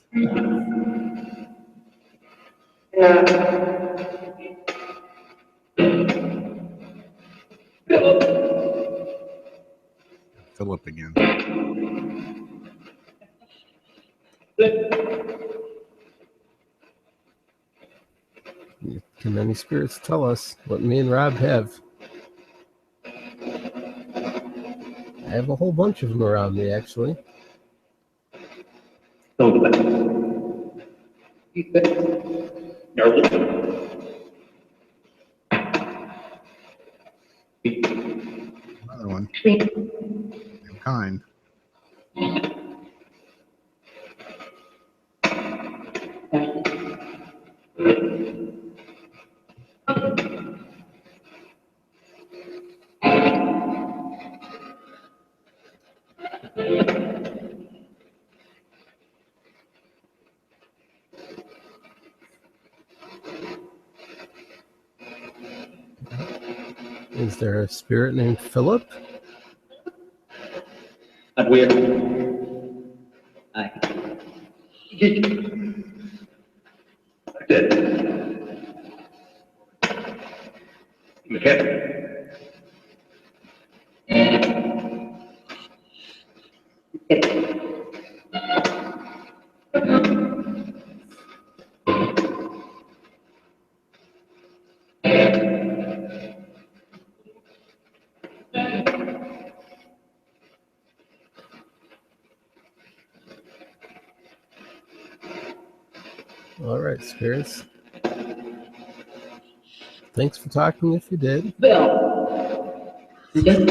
Philip again. can any spirits tell us what me and Rob have? I have a whole bunch of them around me, actually. Another one. Same kind. Is there a spirit named Philip? That's weird. Hi. That's it. Okay. All right, spirits. Thanks for talking if you did. Bill. You good?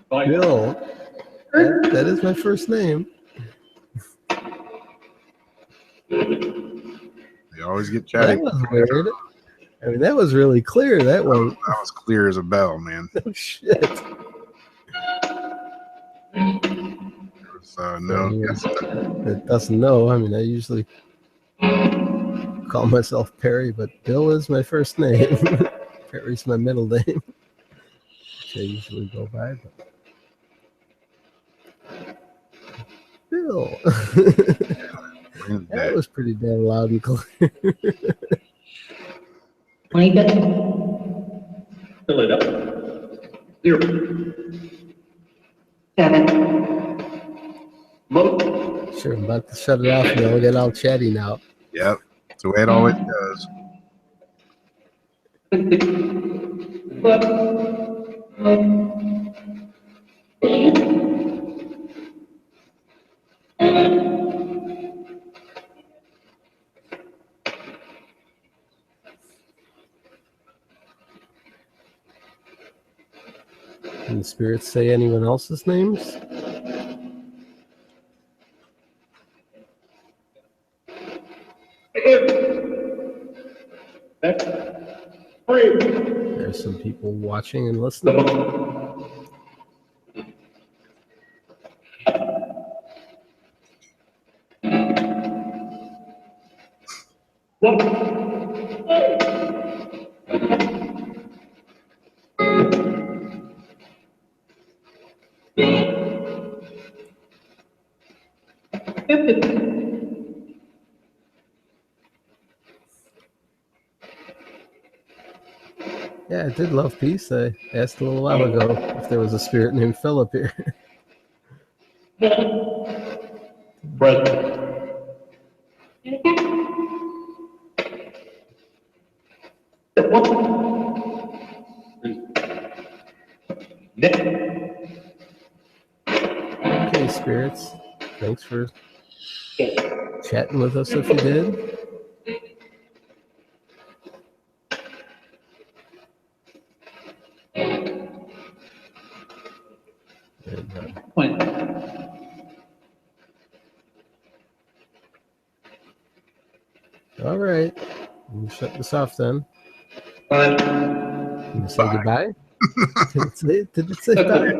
Bill. That is my first name. They always get chatty. That was weird. I mean, that was really clear. That one. That was clear as a bell, man. Oh, shit. No. It doesn't know. I mean, I usually call myself Perry, but Bill is my first name. Perry's my middle name, which I usually go by. But Bill. That was pretty damn loud and clear. 20 bit. Fill it up. 0. 7. Load. Sure, I'm about to shut it off now. I'll get all chatty now. Yep. That's the way it always goes. Can the spirits say anyone else's names? There's some people watching and listening. Yeah, I did love peace. I asked a little while ago if there was a spirit named Philip here. Okay, spirits. Thanks for chatting with us if you did. All right. We'll shut this off then. Can you say goodbye? Did it say bye?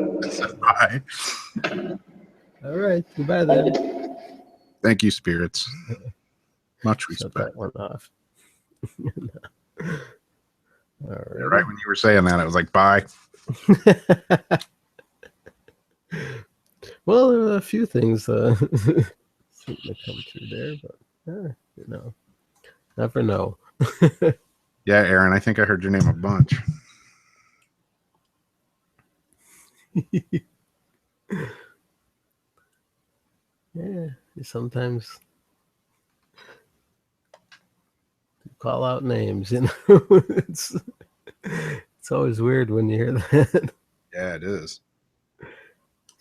Bye. All right. Goodbye then. Thank you, spirits. Much respect. Shut that one off. All right. Right when you were saying that, I was like, bye. Well, there were a few things that come through there, but you know, never know. Yeah, Aaron, I think I heard your name a bunch. Yeah, you sometimes call out names, you know. It's always weird when you hear that. Yeah, it is.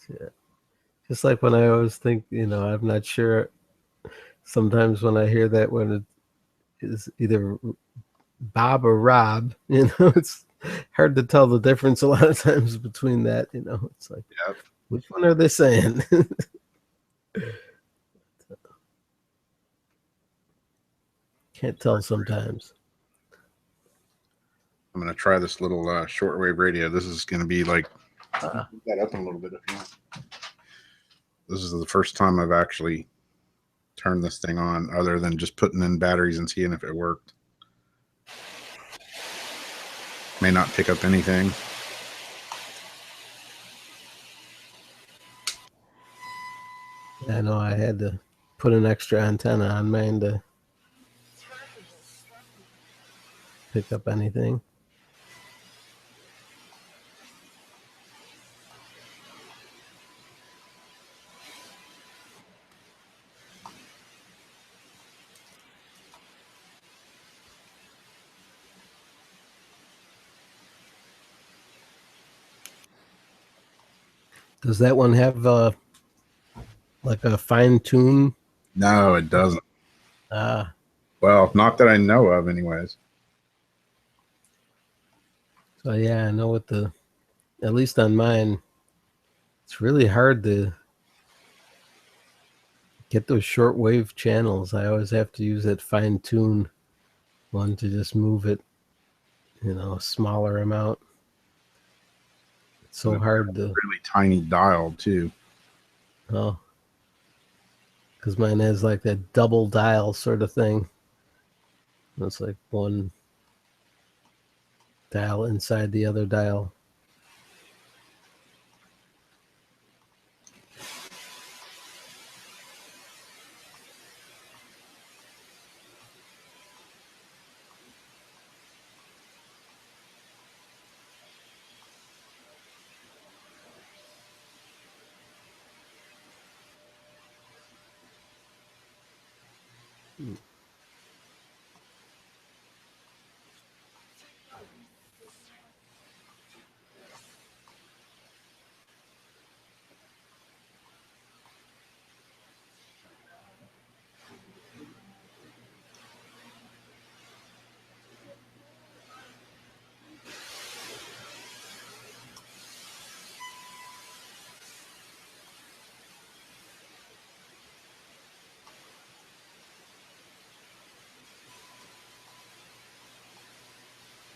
Yeah. Just like when I always think, you know, I'm not sure. Sometimes when I hear that, when it is either Bob or Rob, you know, it's hard to tell the difference a lot of times between that, you know. It's like, yep. Which one are they saying? Can't tell sometimes. I'm going to try this little shortwave radio. This is going to be like, that up a little bit if you want. This is the first time I've actually turned this thing on other than just putting in batteries and seeing if it worked. May not pick up anything. I know I had to put an extra antenna on mine to pick up anything. Does that one have like a fine tune? No, it doesn't. Ah, Well, not that I know of, anyways. so yeah, I know at least on mine, it's really hard to get those shortwave channels. I always have to use that fine tune one to just move it, a smaller amount. It's so hard to. Really tiny dial too. Oh, because mine has like that double dial sort of thing. It's like one dial inside the other dial.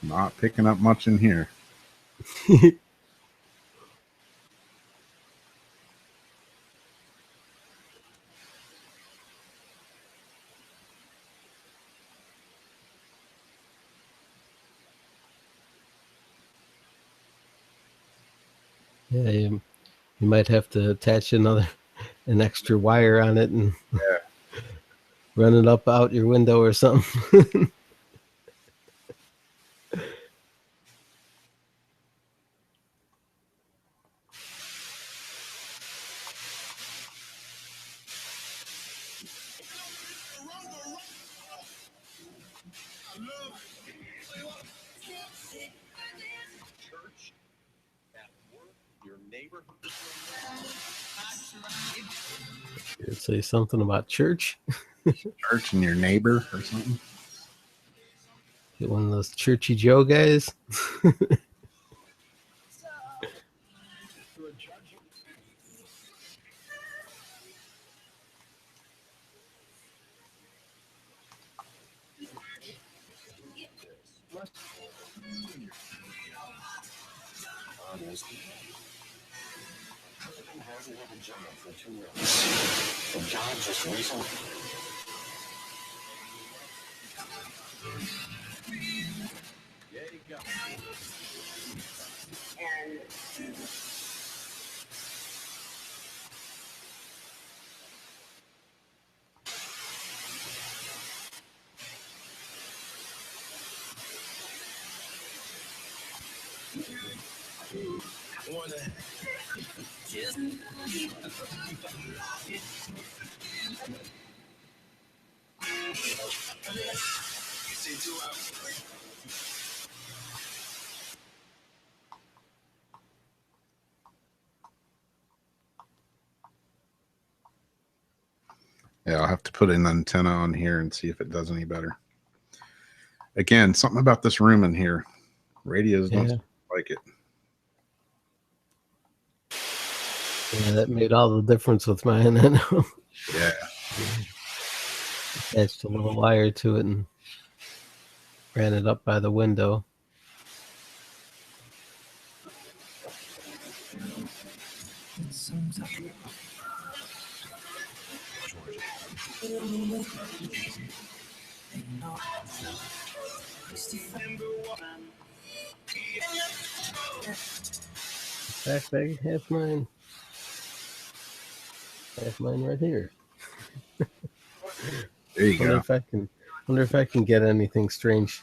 Not picking up much in here. Yeah, you might have to attach an extra wire on it and run it up out your window or something. You'd say something about church. Church and your neighbor or something. Get one of those Churchy Joe guys. Yeah, I'll have to put an antenna on here and see if it does any better. Again, something about this room in here. Radios don't like it. Yeah, that made all the difference with mine. I know. Yeah. Attached a little wire to it and ran it up by the window. fact, I have mine. I have mine right here. There you Wonder go. if I can. Wonder if I can get anything strange.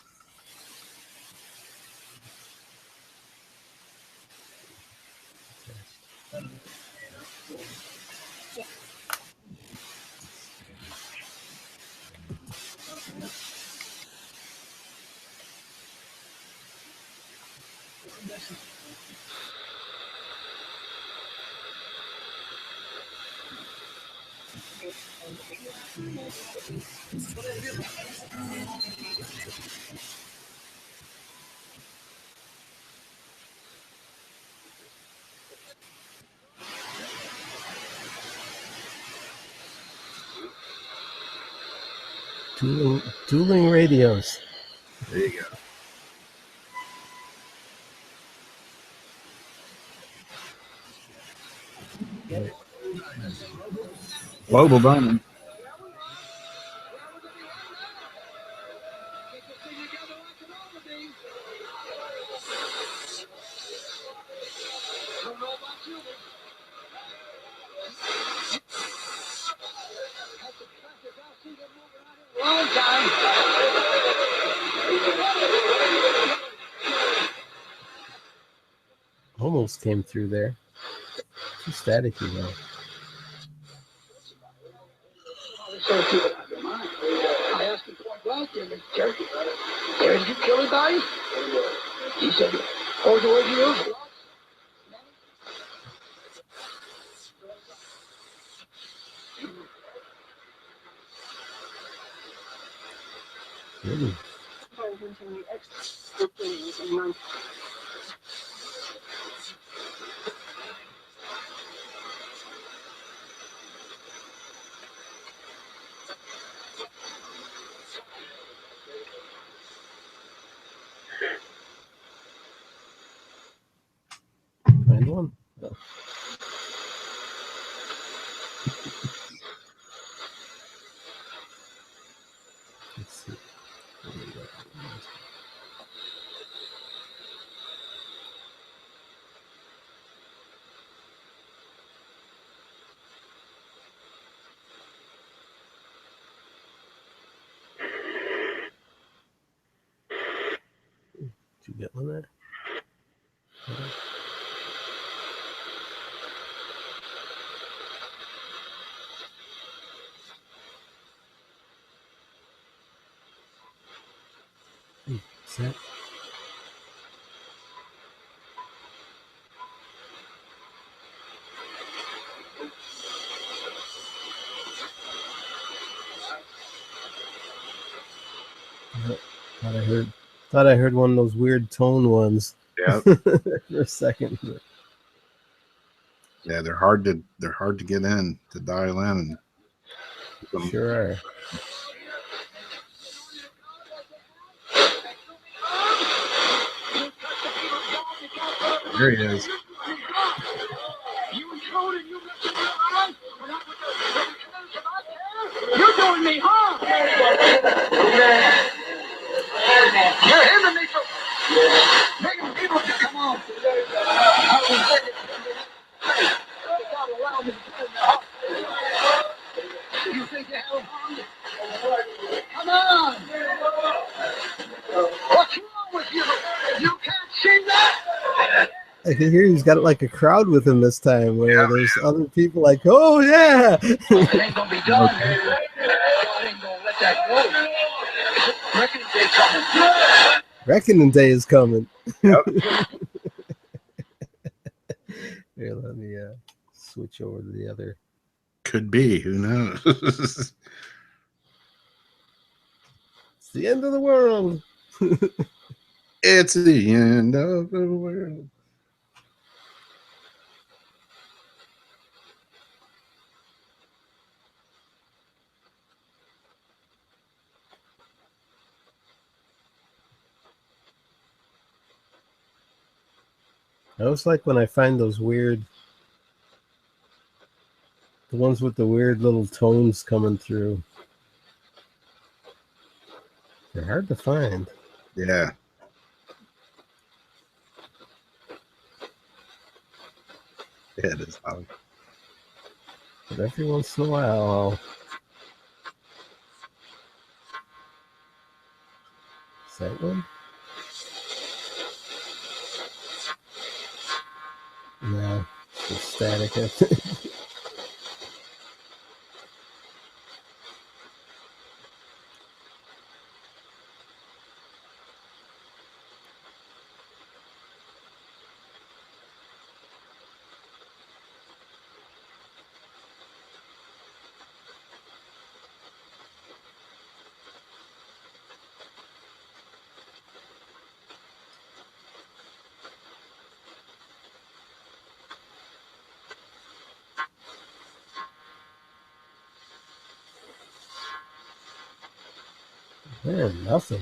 Dueling radios. There you go. Global Diamond. Almost came through there. Too staticky though. I asked him point blank, did you kill anybody? He said, oh, the way you Really? Find one? No. Let's see. What do we got? Did you get one there? Set. Thought I heard one of those weird tone ones. Yeah. For a second. Yeah, they're hard to get in, to dial in. Sure are. There he is. You're doing me, huh? You're hindering me from making people to come on. You think you have a bomb? Come on! What's wrong with you? You can't see that? I can hear he's got like a crowd with him this time, where there's other people like, oh yeah. It ain't gonna be done. God ain't gonna let that go. Reckoning day coming. Reckoning day is coming. Yep. Here, let me switch over to the other. Could be. Who knows? It's the end of the world. It's the end of the world. I always like when I find those weird, the ones with the weird little tones coming through. They're hard to find. Yeah. Yeah, it is loud. But every once in a while, is that one? No, it's static. I think. Man, nothing.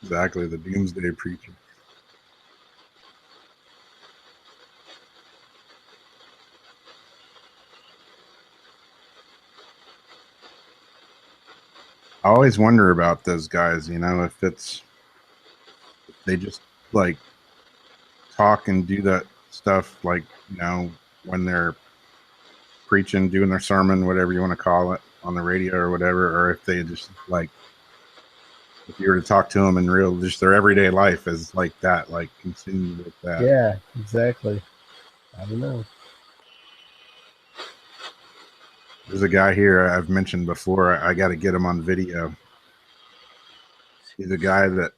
Exactly, the doomsday preacher. I always wonder about those guys, you know, if they just like talk and do that stuff, like, you know, when they're preaching, doing their sermon, whatever you want to call it, on the radio or whatever, or if they just like, if you were to talk to them in real, just their everyday life is like that, like continue with that. Yeah, exactly. I don't know. There's a guy here I've mentioned before. I got to get him on video. He's a guy that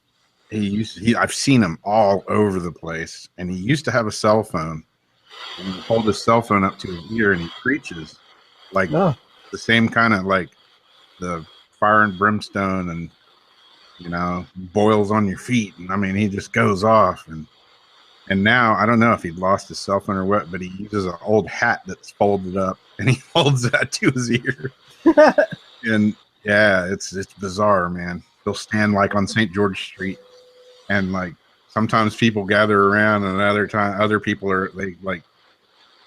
I've seen him all over the place, and he used to have a cell phone. And he hold his cell phone up to his ear, and he preaches like the same kind of like the fire and brimstone, and you know, boils on your feet. And I mean, he just goes off. And now I don't know if he'd lost his cell phone or what, but he uses an old hat that's folded up, and he holds that to his ear. And yeah, it's bizarre, man. He'll stand like on St. George Street, and like sometimes people gather around, and other people they like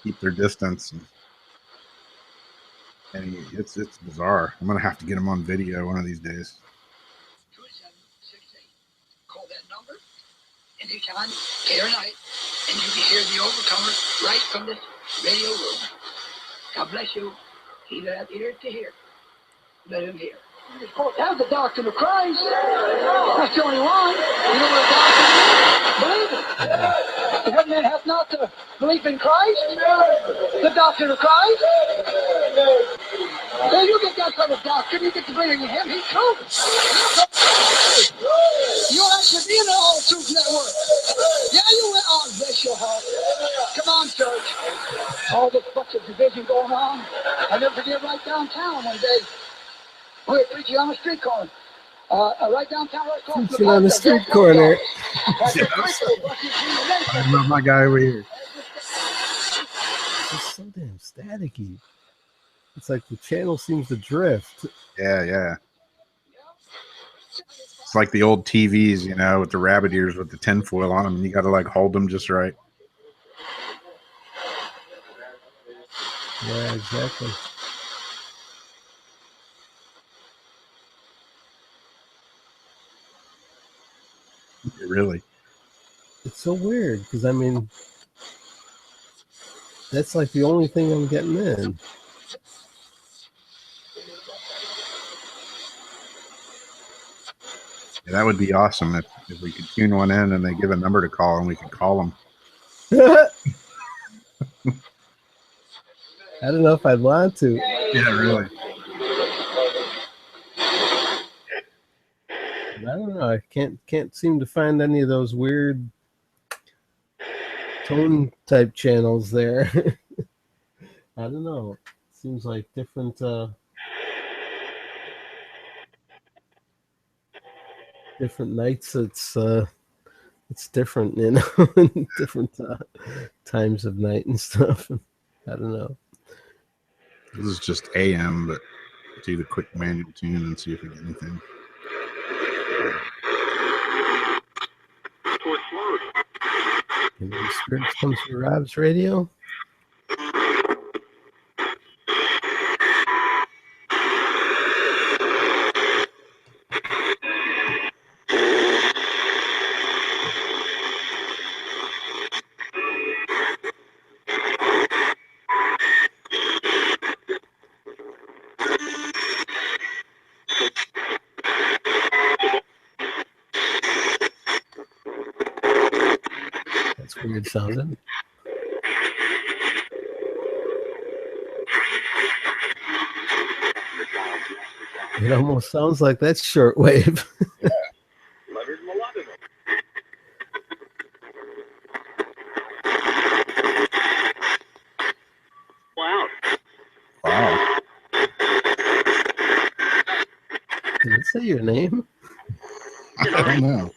keep their distance. And it's bizarre. I'm gonna have to get him on video one of these days. 2768. Call that number anytime, day or night, and you can hear the Overcomer right from this radio room. God bless you. He that hath ear to hear, let him hear. That's the doctrine of Christ. That's the only one. You know what a doctrine is? Believe it. What man hath not the belief in Christ? The doctrine of Christ? Well, you get that kind of doctrine, you get to believe in him, he's true. You'll actually be in the All Truth Network. Yeah, you will. Oh, bless your heart. Come on, church. All this bunch of division going on. I never forget right downtown one day. We were preaching on the street corner. Right downtown, right across Preaching on the street corner. I love my guy over here. It's so damn staticky. It's like the channel seems to drift. Yeah. It's like the old TVs, you know, with the rabbit ears with the tinfoil on them, and you got to like hold them just right. Yeah, exactly. Really. It's so weird because I mean, that's like the only thing I'm getting in. Yeah, that would be awesome if we could tune one in and they give a number to call and we could call them. I don't know if I'd want to. Yeah, really. I don't know. I can't seem to find any of those weird tone type channels there. I don't know. Seems like different nights. It's different, you know, different times of night and stuff. I don't know. This is just AM, but do the quick manual tune and see if we get anything. Can these spirits come through Rob's radio? weird sounding. It almost sounds like that's shortwave. Wow. Wow. Did it say your name? I don't know.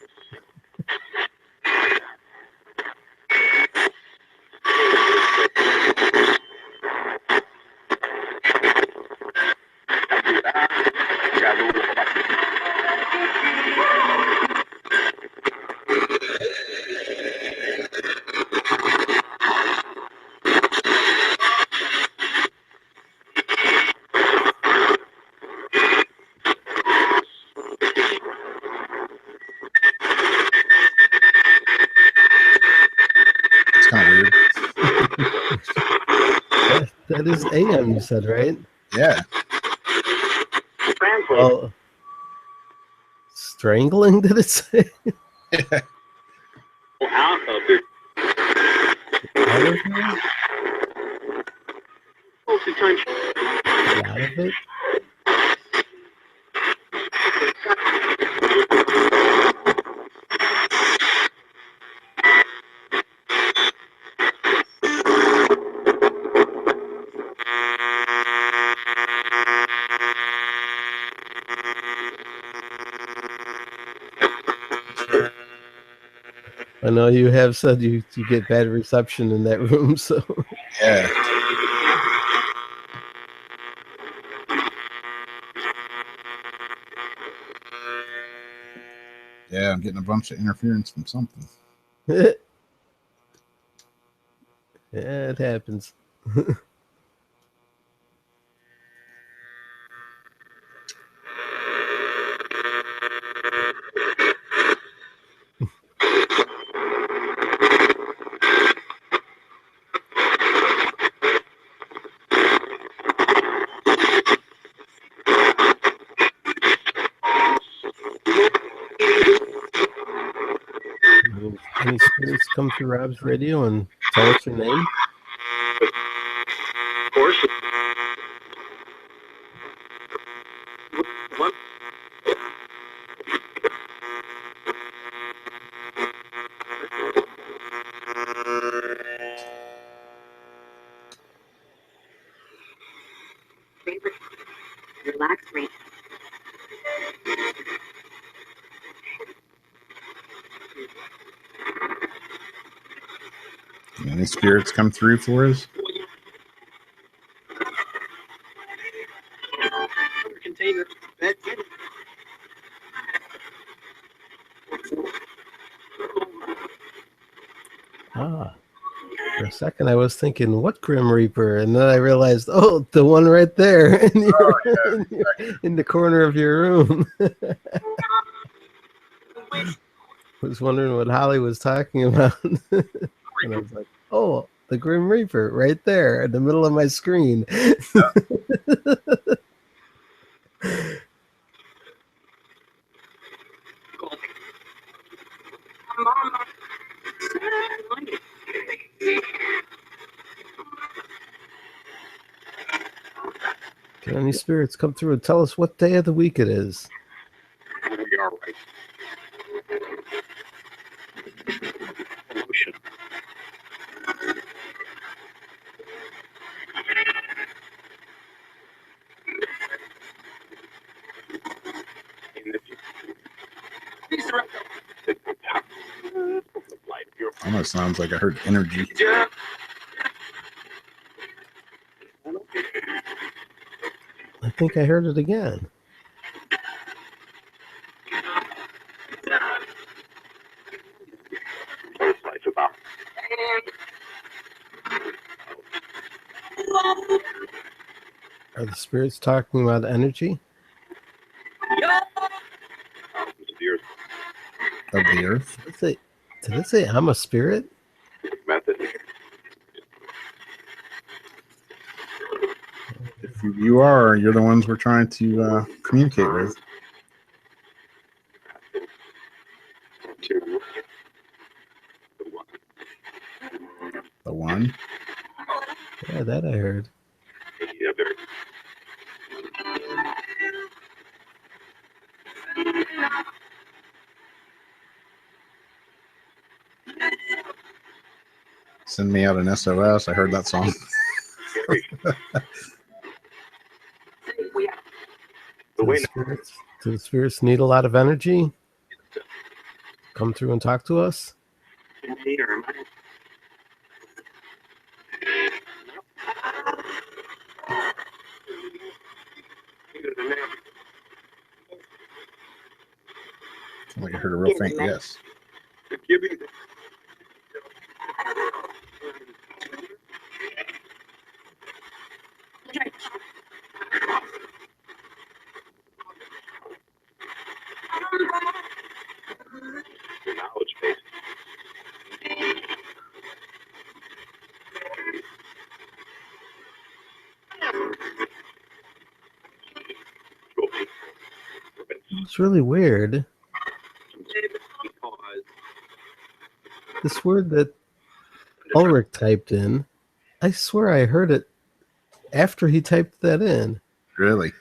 It's kind of weird. That is AM, you said, right? Yeah. Well, strangling, did it say? Out of it. Out of here? Mostly time. Get out of it? I know you have said you get bad reception in that room, so Yeah. Yeah, I'm getting a bunch of interference from something. yeah, it happens. Any spirits come through Rob's radio and tell us your name? Of course. What? Favorite relax rate. Any spirits come through for us? Container. Ah. For a second, I was thinking, what Grim Reaper? And then I realized, oh, the one right there in the corner of your room. Was wondering what Holly was talking about. And I was like, oh, the Grim Reaper right there in the middle of my screen. Can any spirits come through and tell us what day of the week it is? We are right. Pollution. Almost sounds like I heard energy. I think I heard it again. Are the spirits talking about energy? Of the earth? Did it say I'm a spirit? Method. If you are, you're the ones we're trying to communicate with. Send Me Out an SOS. I heard that song. Do the spirits need a lot of energy? Come through and talk to us? Like I heard a real faint yes. Knowledge base. It's really weird. This word that Ulrich typed in, I swear I heard it after he typed that in. Really?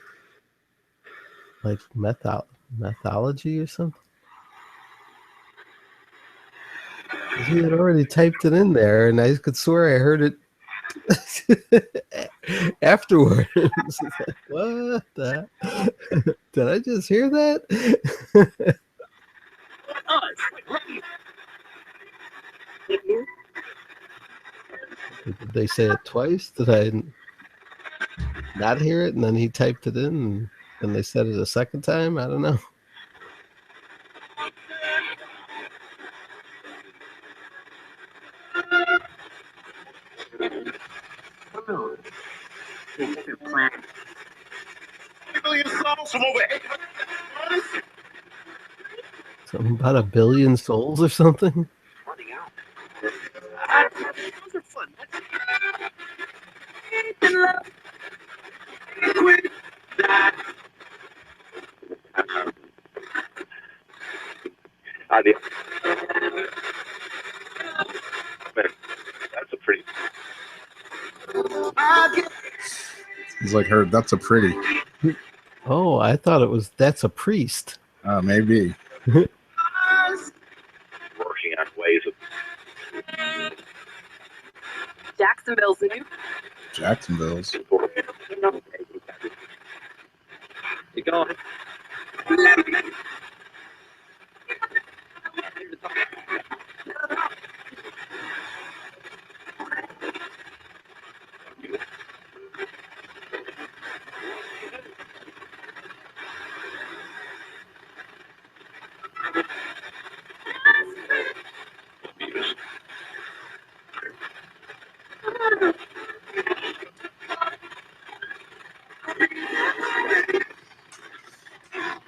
Like methodology or something? He had already typed it in there, and I could swear I heard it afterwards. It's like, what the? Did I just hear that? Did they say it twice? Did I not hear it? And then he typed it in, and then they said it a second time? I don't know. Something about 1 billion souls or something? That's a pretty. He's like heard that's a pretty. Oh, I thought it was that's a priest. Maybe. Working on ways of. Jacksonville's new. Jacksonville's. You go.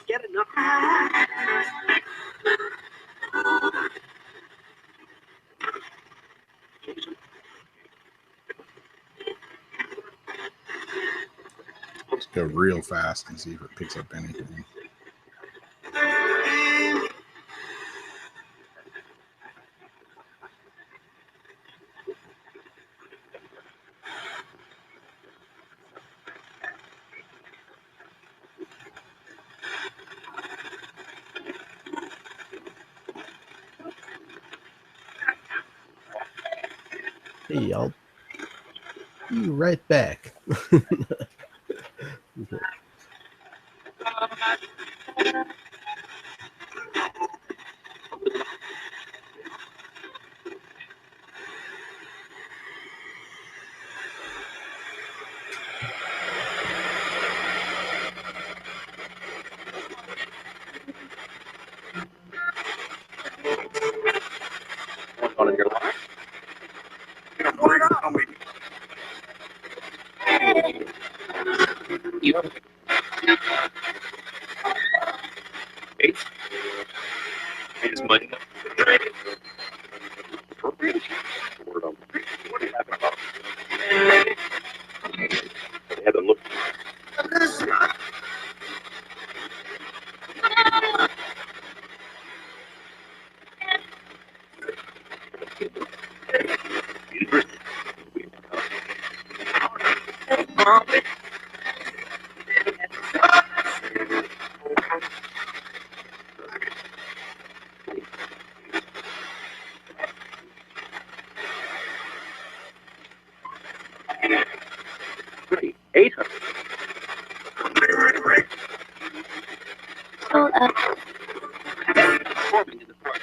Get enough. Let's go real fast and see if it picks up anything. Hey, I'll be right back. What's on in your life? You. Eight. It's money. What are you talking about? They had to look. 800. Hold up. Forming in the port.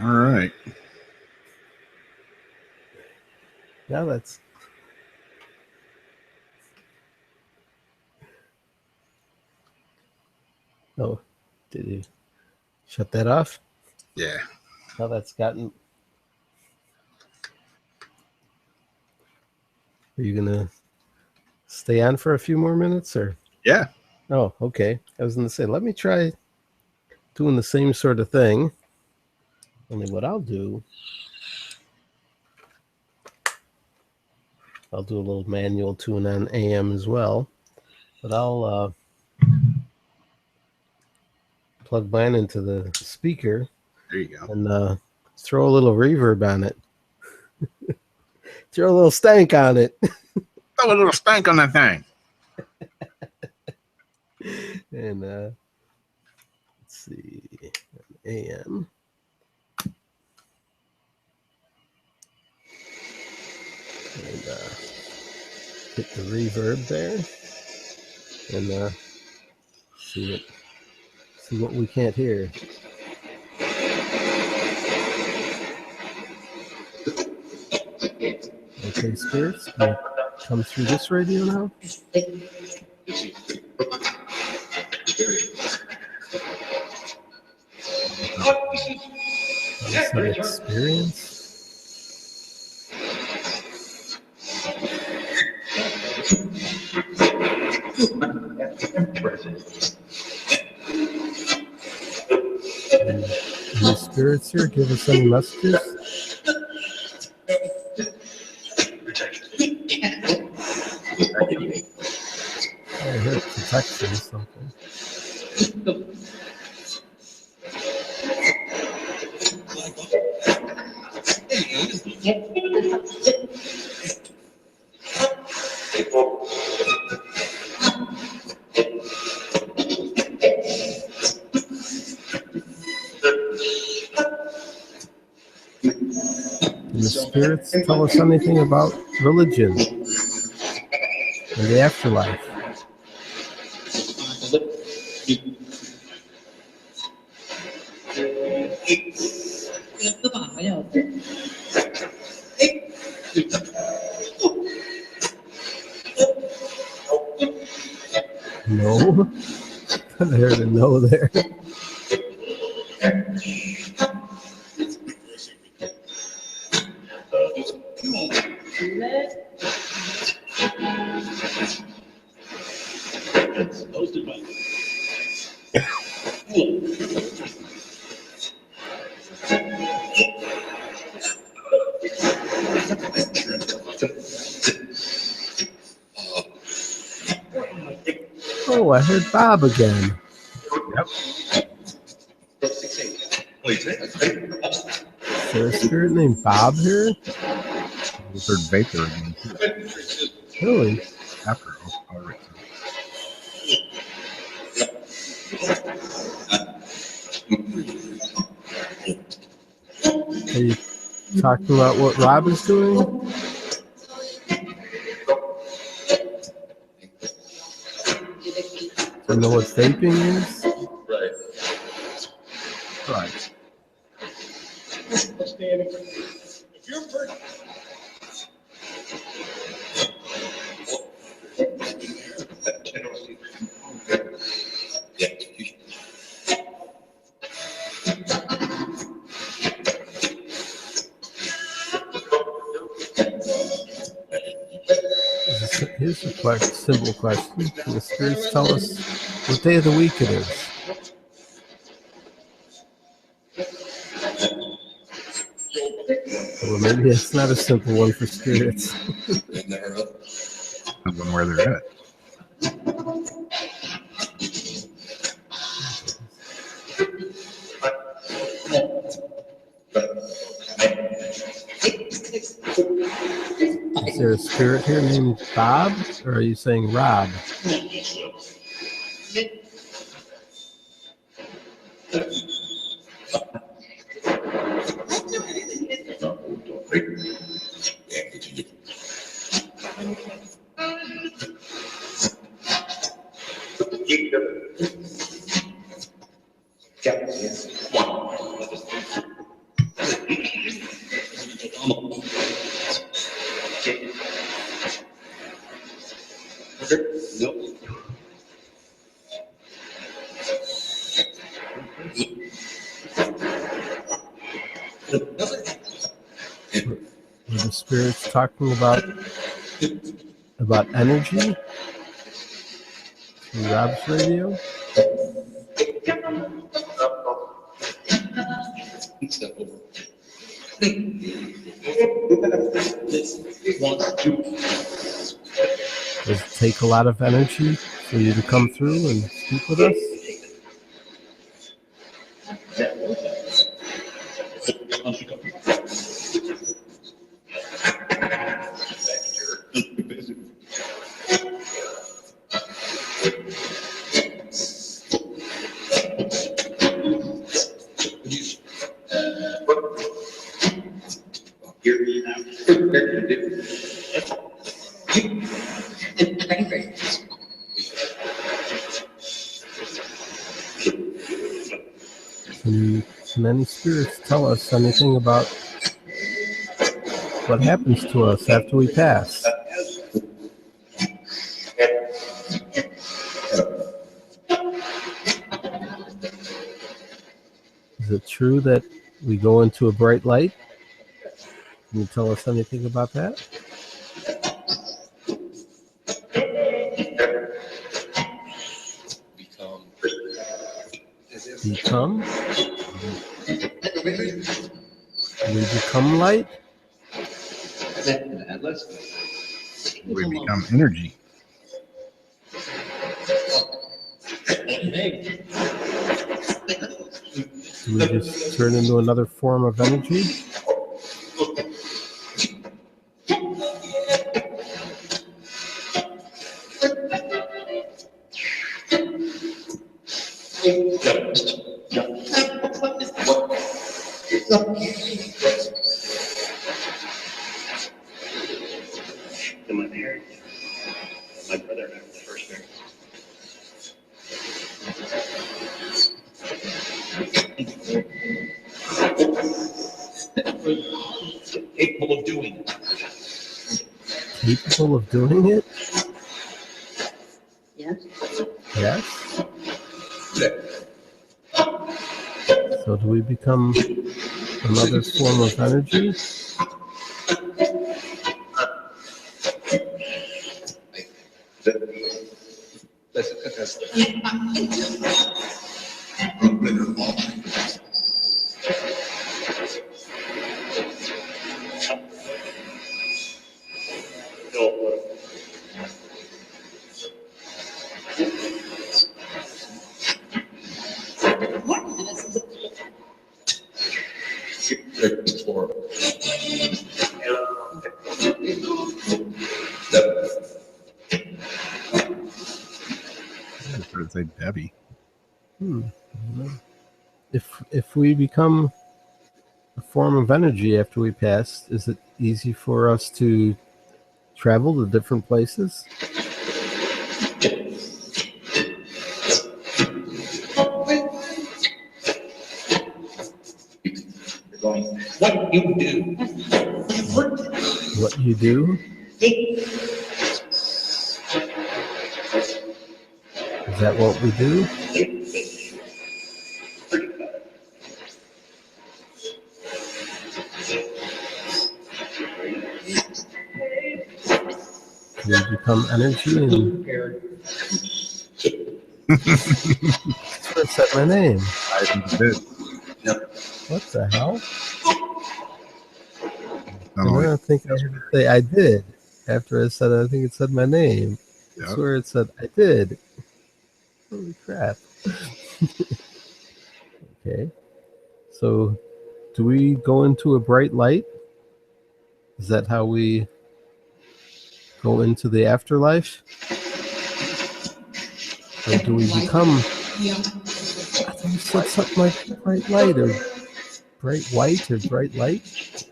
All right. Now that's. Oh, did you shut that off? Yeah. Now that's gotten. Are you gonna stay on for a few more minutes, or? Yeah. Oh, okay. I was gonna say, let me try doing the same sort of thing. Only what I'll do a little manual tune on AM as well, but I'll plug mine into the speaker. There you go. And throw a little reverb on it. Throw a little stank on it. Throw a little stank on that thing. And let's see, AM. And hit the reverb there. And see what we can't hear. Okay, spirits, can you come through this radio now? Some experience. Any spirits here? Give us any messages. I heard protection or something. Can the spirits tell us anything about religion and the afterlife? No. I heard a no there. Oh, I heard Bob again. Yep. Is there a spirit named Bob here? We heard Vapor again. Really? After all right. Are you talking about what Rob is doing? Do you know what vaping is? Right. Here's a simple question. Can the spirits tell us what day of the week it is? Well, maybe it's not a simple one for spirits. Depends on where they're at. Is there a spirit here named Bob, or are you saying Rob? Were the spirits talking about energy through Rob's radio? Does it take a lot of energy for you to come through and speak with us? Can any spirits tell us anything about what happens to us after we pass? Is it true that we go into a bright light? Can you tell us anything about that? Become? We become light? We become energy. Do we just turn into another form of energy? My parents, my brother and I were the first parents. Capable of doing it. Capable of doing it? Yes. Yes? So do we become another form of energy? I'd say Debbie. If we become a form of energy after we pass, is it easy for us to travel to different places? What you do. What you do? Is that what we do? Do we become energy and I said my name. I did. What the hell? Not And then only I think I heard it say I did. After I said it, I think it said my name. I Yep. swear it said I did. Holy crap. Okay. So, do we go into a bright light? Is that how we go into the afterlife? Or do we become? I thought you said something like bright light or bright white or bright light.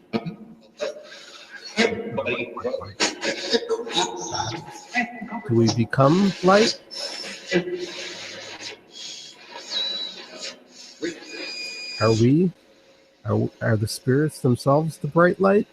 Do we become light? Are we? Are the spirits themselves the bright light?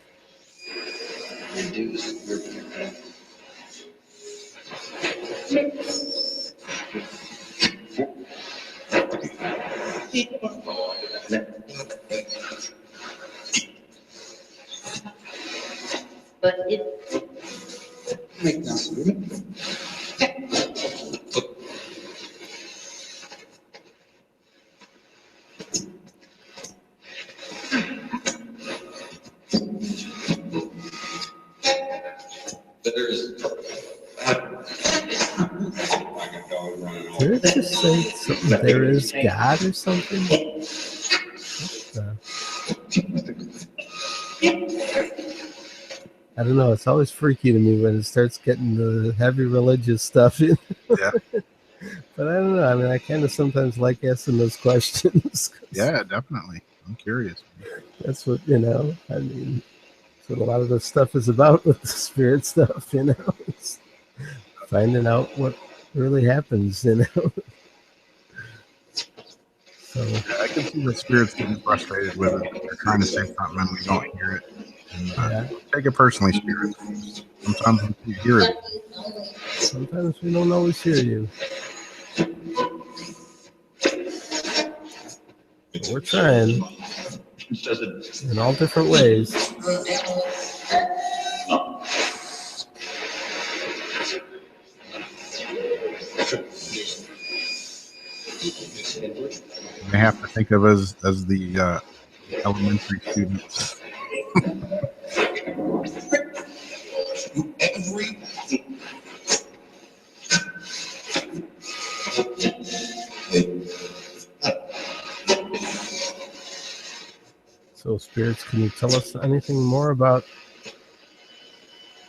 Did it just say something? There is God or something? I don't know. It's always freaky to me when it starts getting the heavy religious stuff in. Yeah. But I don't know. I mean, I kind of sometimes like asking those questions. Yeah, definitely. I'm curious. That's what, I mean, that's what a lot of this stuff is about with the spirit stuff, It's finding out what really happens, So, I can see the spirits getting frustrated with it. They're trying to say something and we don't hear it. And, take it personally, spirits. Sometimes we hear it. Sometimes we don't always hear you. But we're trying in all different ways. I have to think of as the elementary students. So, spirits, can you tell us anything more about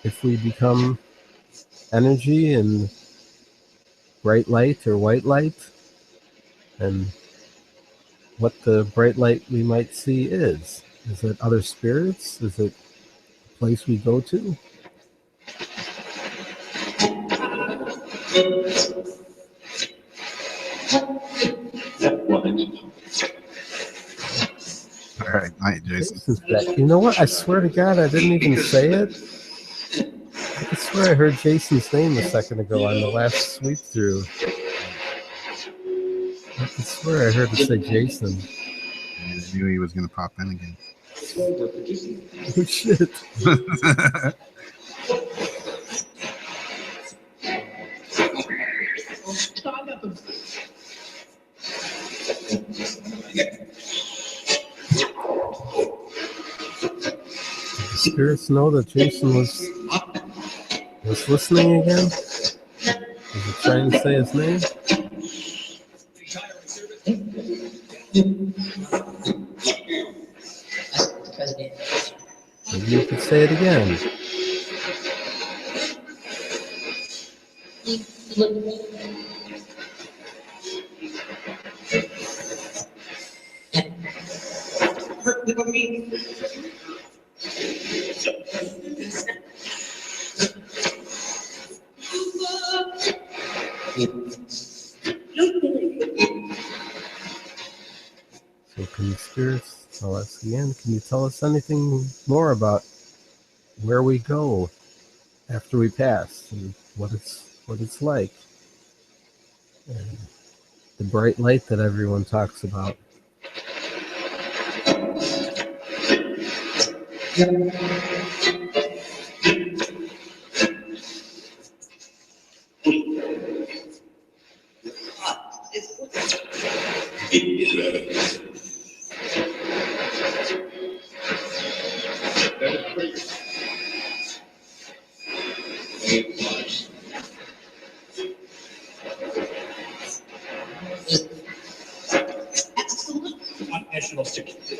if we become energy and bright light or white light, and what the bright light we might see is? Is it other spirits? Is it a place we go to? All right, night, Jason. Jason's back. You know what? I swear to God, I didn't even say it. I swear I heard Jason's name a second ago on the last sweep through. I swear I heard it say Jason. I knew he was going to pop in again. Oh, shit. The spirits know that Jason was listening again? Was he trying to say his name? Maybe you could say it again. So can the spirits tell us again? Can you tell us anything more about where we go after we pass and what it's like? And the bright light that everyone talks about. National security.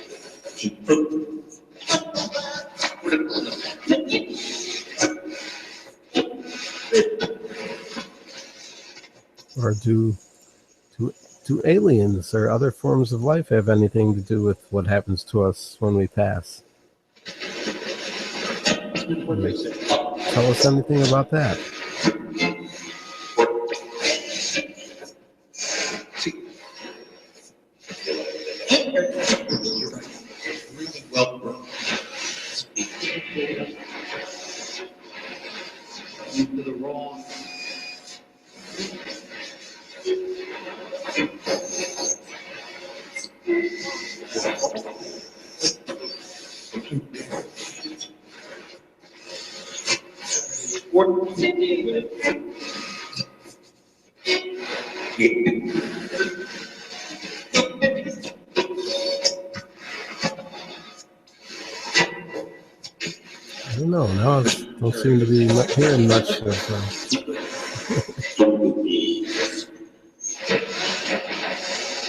Or do aliens or other forms of life have anything to do with what happens to us when we pass? Tell us anything about that. Well, bro. To the wrong. I don't know. Now I don't seem to be hearing much of.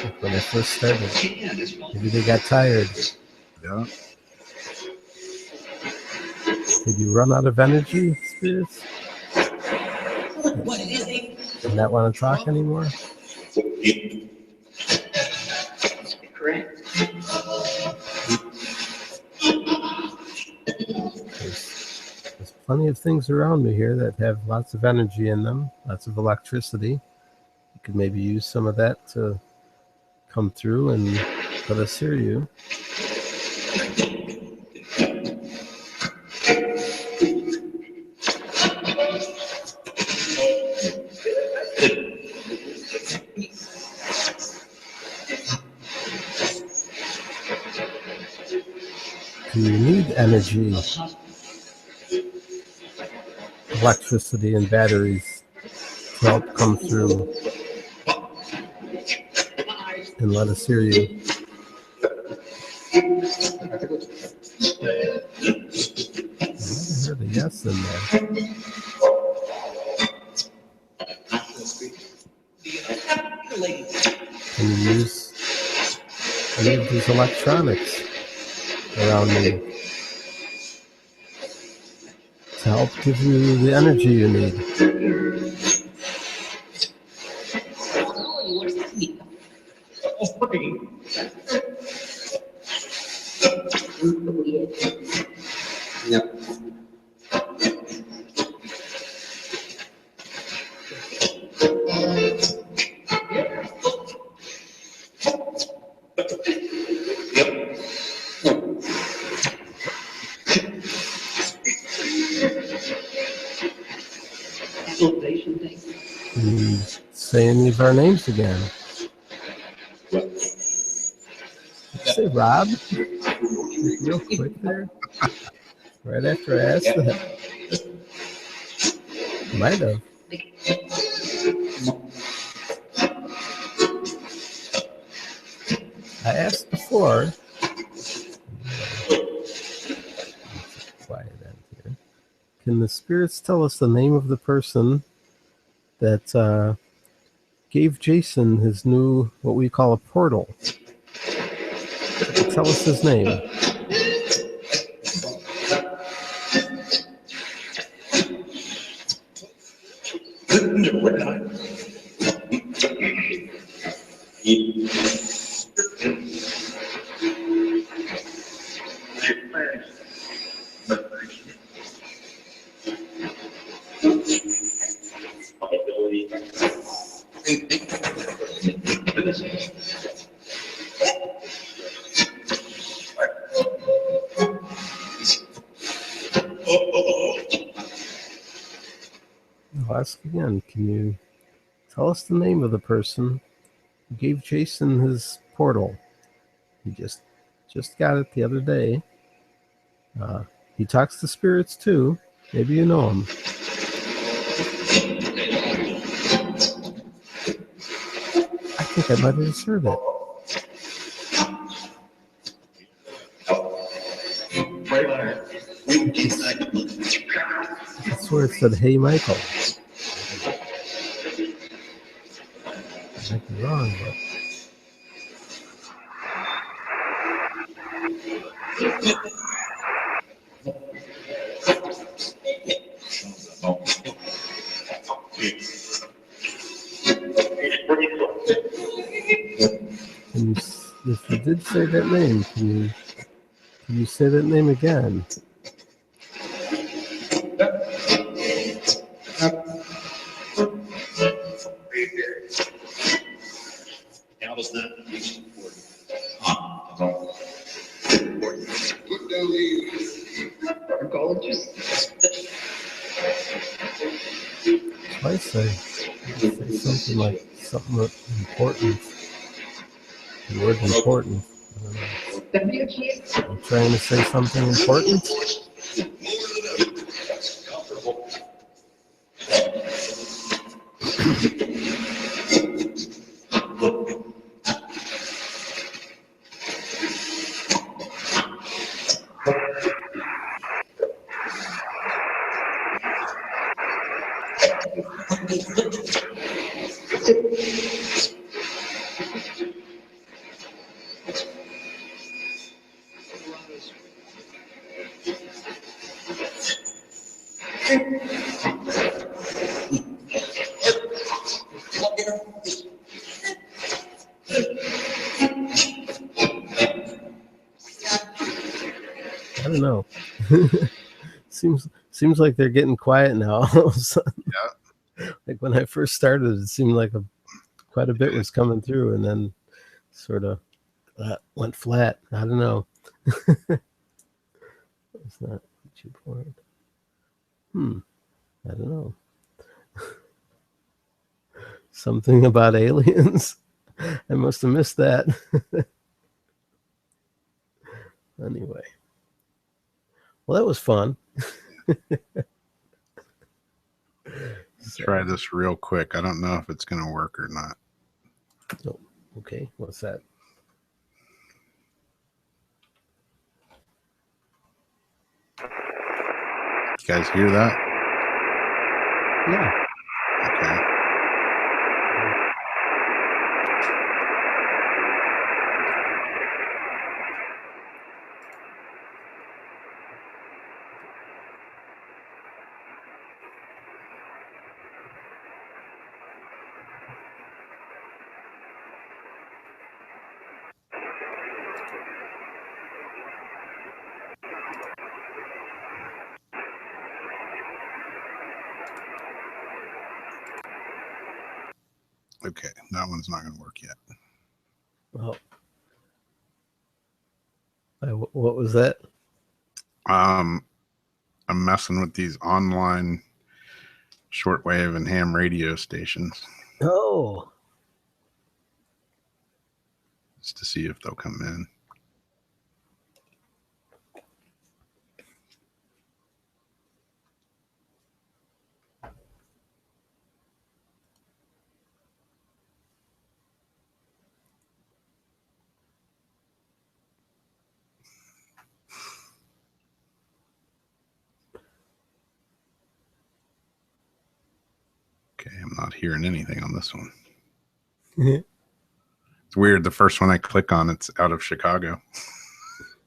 Like when I first started, maybe they got tired. Yeah. Did you run out of energy, spirits? And not want to talk anymore? Correct. There's plenty of things around me here that have lots of energy in them, lots of electricity. You could maybe use some of that to come through and let us hear you. Do you need energy, electricity, and batteries to help come through and let us hear you? I heard a yes in there. Can you use any of these electronics around me to help give you the energy you need? Yep. Can you say any of our names again? Say Rob, real quick there. Right after I asked that. Might have. I asked before. Quiet end here. Can the spirits tell us the name of the person that gave Jason his new, what we call a portal? Tell us his name. I'll ask again. Can you tell us the name of the person who gave Jason his portal? He just got it the other day. He talks to spirits too. Maybe you know him. I think I might have just heard it. It's swear it said, "Hey, Michael." I might be wrong, but if you did say that name, can you say that name again? I say something like something important. The word important. I don't know. I'm trying to say something important. I don't know. Seems like they're getting quiet now. All of a sudden. Yeah. Like when I first started, it seemed like quite a bit was coming through, and then sort of went flat. I don't know. It's not YouTube point. I don't know. Something about aliens. I must have missed that. Anyway. Well, that was fun. Let's try this real quick. I don't know if it's going to work or not. Oh, okay. What's that? You guys hear that? Yeah. Okay. Okay, that one's not going to work yet. Oh. What was that? I'm messing with these online shortwave and ham radio stations. Oh. Just to see if they'll come in. Okay, I'm not hearing anything on this one. It's weird. The first one I click on, it's out of Chicago.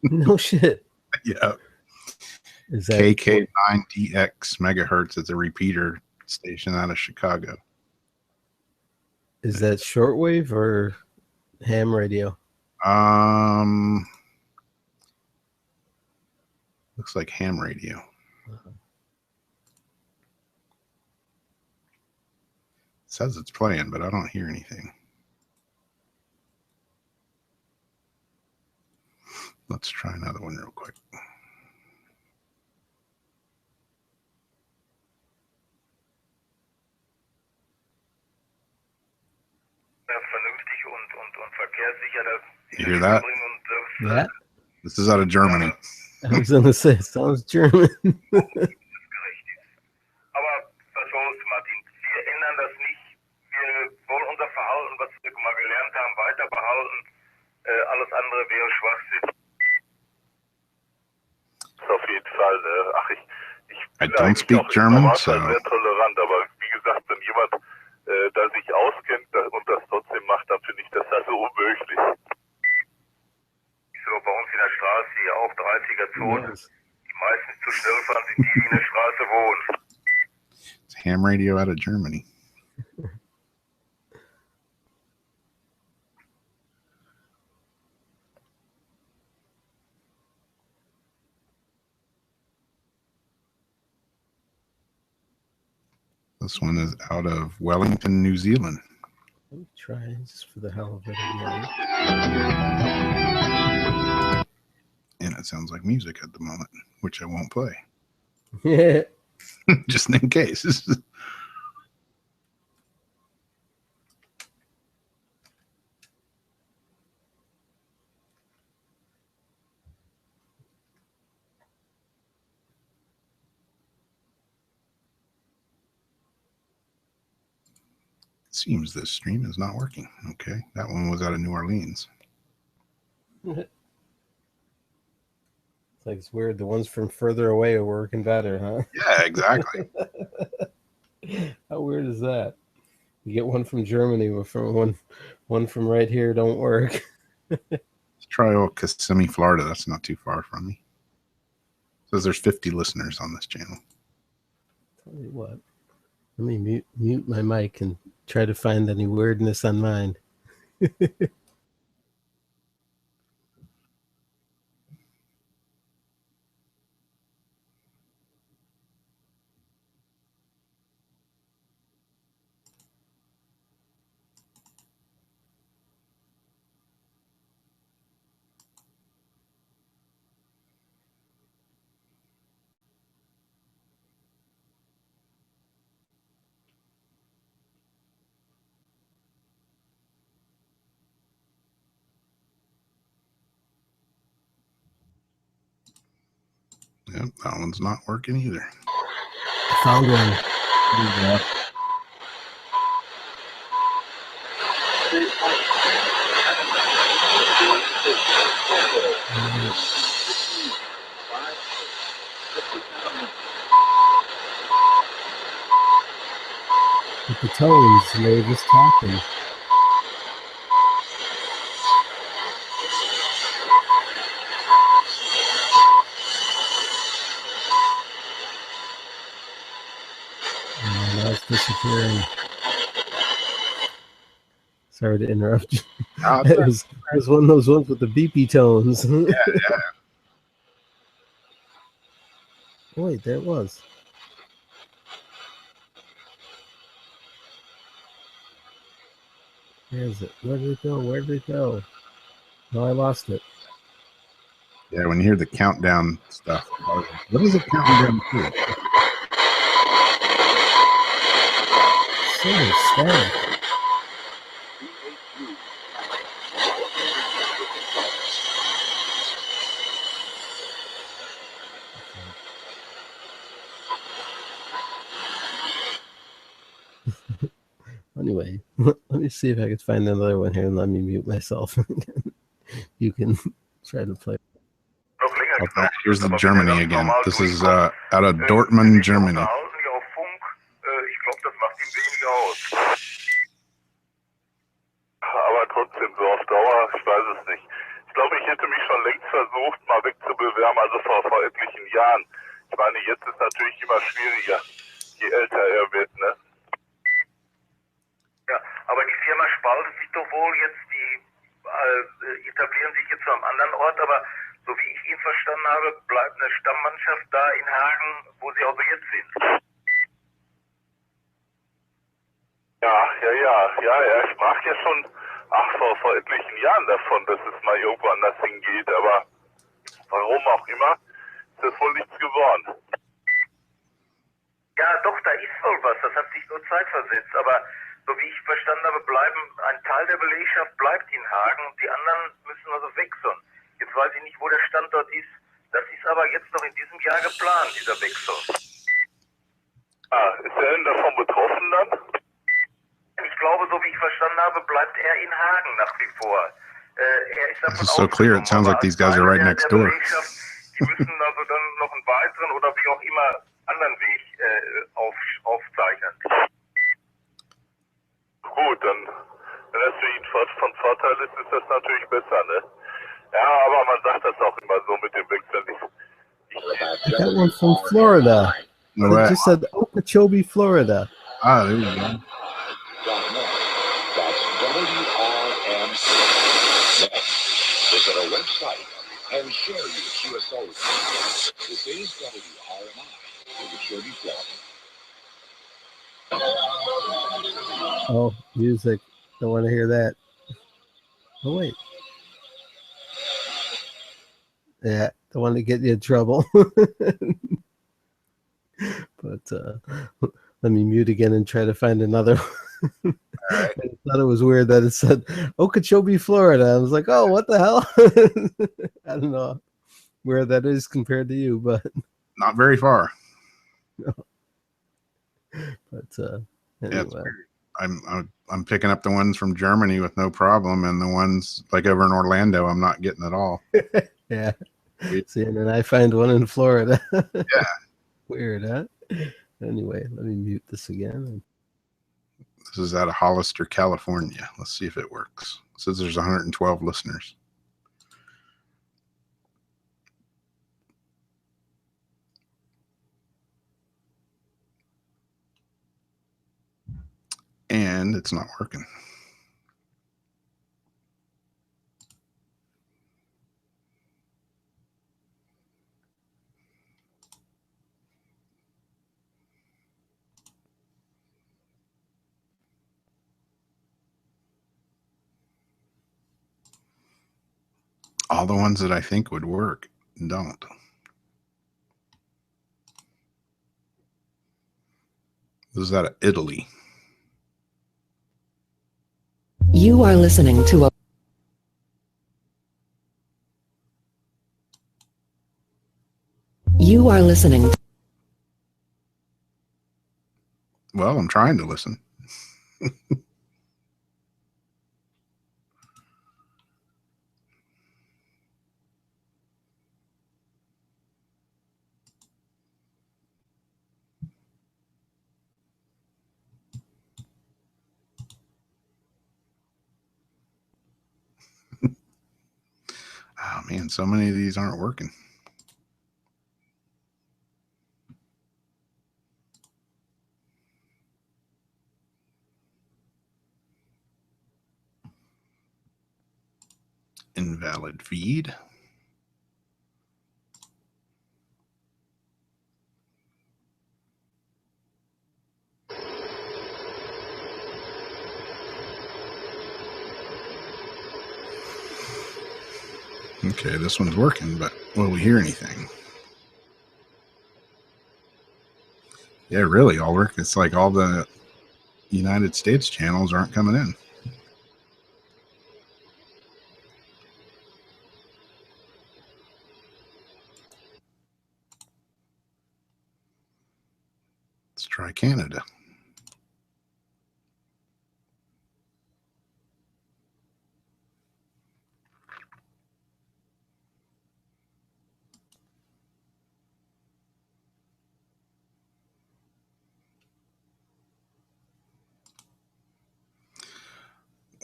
No shit. Yeah. Is that KK9DX megahertz? It's a repeater station out of Chicago. Is that shortwave or ham radio? Looks like ham radio. It says it's playing, but I don't hear anything. Let's try another one real quick. You hear that? Yeah. This is out of Germany. I was going to say, it sounds German. I don't speak German, so sehr tolerant, aber wie gesagt, wenn jemand da sich auskennt und das trotzdem macht, dann finde ich das also unmöglich. So, bei uns in der Straße hier auch 30er-Zone. Die meisten zu schnell fahren sind die, die in der Straße wohnen. it's ham radio out of Germany. This one is out of Wellington, New Zealand. Let me try just for the hell of it again. And it sounds like music at the moment, which I won't play. Yeah. Just in case. Seems this stream is not working. Okay, that one was out of New Orleans. It's like it's weird. The ones from further away are working better, huh? Yeah, exactly. How weird is that? You get one from Germany, but from one from right here don't work. Let's try Kissimmee, Florida. That's not too far from me. Says there's 50 listeners on this channel. Tell you what, let me mute my mic and try to find any weirdness on mine. Yep, that one's not working either. Found one. With the tones, they were just talking. Now it's disappearing. Sorry to interrupt you. It was one of those ones with the beepy tones. Yeah. Oh, wait, there it was. Where is it? Where did it go? Where did it go? No, I lost it. Yeah, when you hear the countdown stuff, what is it counting down to? So sad. Anyway, let me see if I can find another one here and let me mute myself. You can try to play. Here's the Germany again. This is out of Dortmund, Germany. Ich glaube, das macht ihm weniger aus. Aber trotzdem, so auf Dauer, ich weiß es nicht. Ich glaube, ich hätte mich schon längst versucht, mal wegzubewerben, also vor etlichen Jahren. Ich meine, jetzt ist natürlich immer schwieriger, je älter er wird, ne? Ja, aber die Firma spaltet sich doch wohl jetzt, die etablieren sich jetzt zu einem anderen Ort, aber so wie ich ihn verstanden habe, bleibt eine Stammmannschaft da in Hagen, wo sie also jetzt sind. Ja, er sprach ja schon, vor etlichen Jahren davon, dass es mal irgendwo anders hingeht, aber warum auch immer, ist das wohl nichts geworden. Ja, doch, da ist wohl was, das hat sich nur zeitversetzt, aber so wie ich verstanden habe, ein Teil der Belegschaft bleibt in Hagen und die anderen müssen also wechseln. Jetzt weiß ich nicht, wo der Standort ist. Das ist aber jetzt noch in diesem Jahr geplant, dieser Wechsel. Ist er denn davon betroffen dann? Ich glaube, so wie ich verstanden habe, bleibt er in Hagen nach wie vor. Er ist davon This is so clear. It sounds like these guys are right next door. Die müssen also dann noch einen weiteren oder wie auch immer anderen Weg aufzeichnen. Gut, dann, wenn das für ihn von Vorteil ist, ist das natürlich besser, ne? Ja, aber man sagt das auch immer so mit dem Wechseln. I got one from Florida. It just said Okeechobee, Florida. Ah, there you go. That's WRMC. Visit our website and share your QSO. This is WRMI, Okeechobee, Florida. Oh, music. Don't want to hear that. Oh, wait. Yeah, don't want to get you in trouble. But let me mute again and try to find another one. I thought it was weird that it said Okeechobee, Florida. I was like, oh, what the hell? I don't know where that is compared to you, but not very far. But yeah, anyway. I'm picking up the ones from Germany with no problem, and the ones like over in Orlando, I'm not getting at all. Yeah. See, and then I find one in Florida. Yeah. Weird, huh? Anyway, let me mute this again. This is out of Hollister, California. Let's see if it works. It says there's 112 listeners. And it's not working. All the ones that I think would work don't. This is out of Italy. You are listening to a You are listening. Well, I'm trying to listen. Oh man, so many of these aren't working. Invalid feed. Okay, this one's working, but will we hear anything? Yeah, really, Ulrich. It's like all the United States channels aren't coming in. Let's try Canada.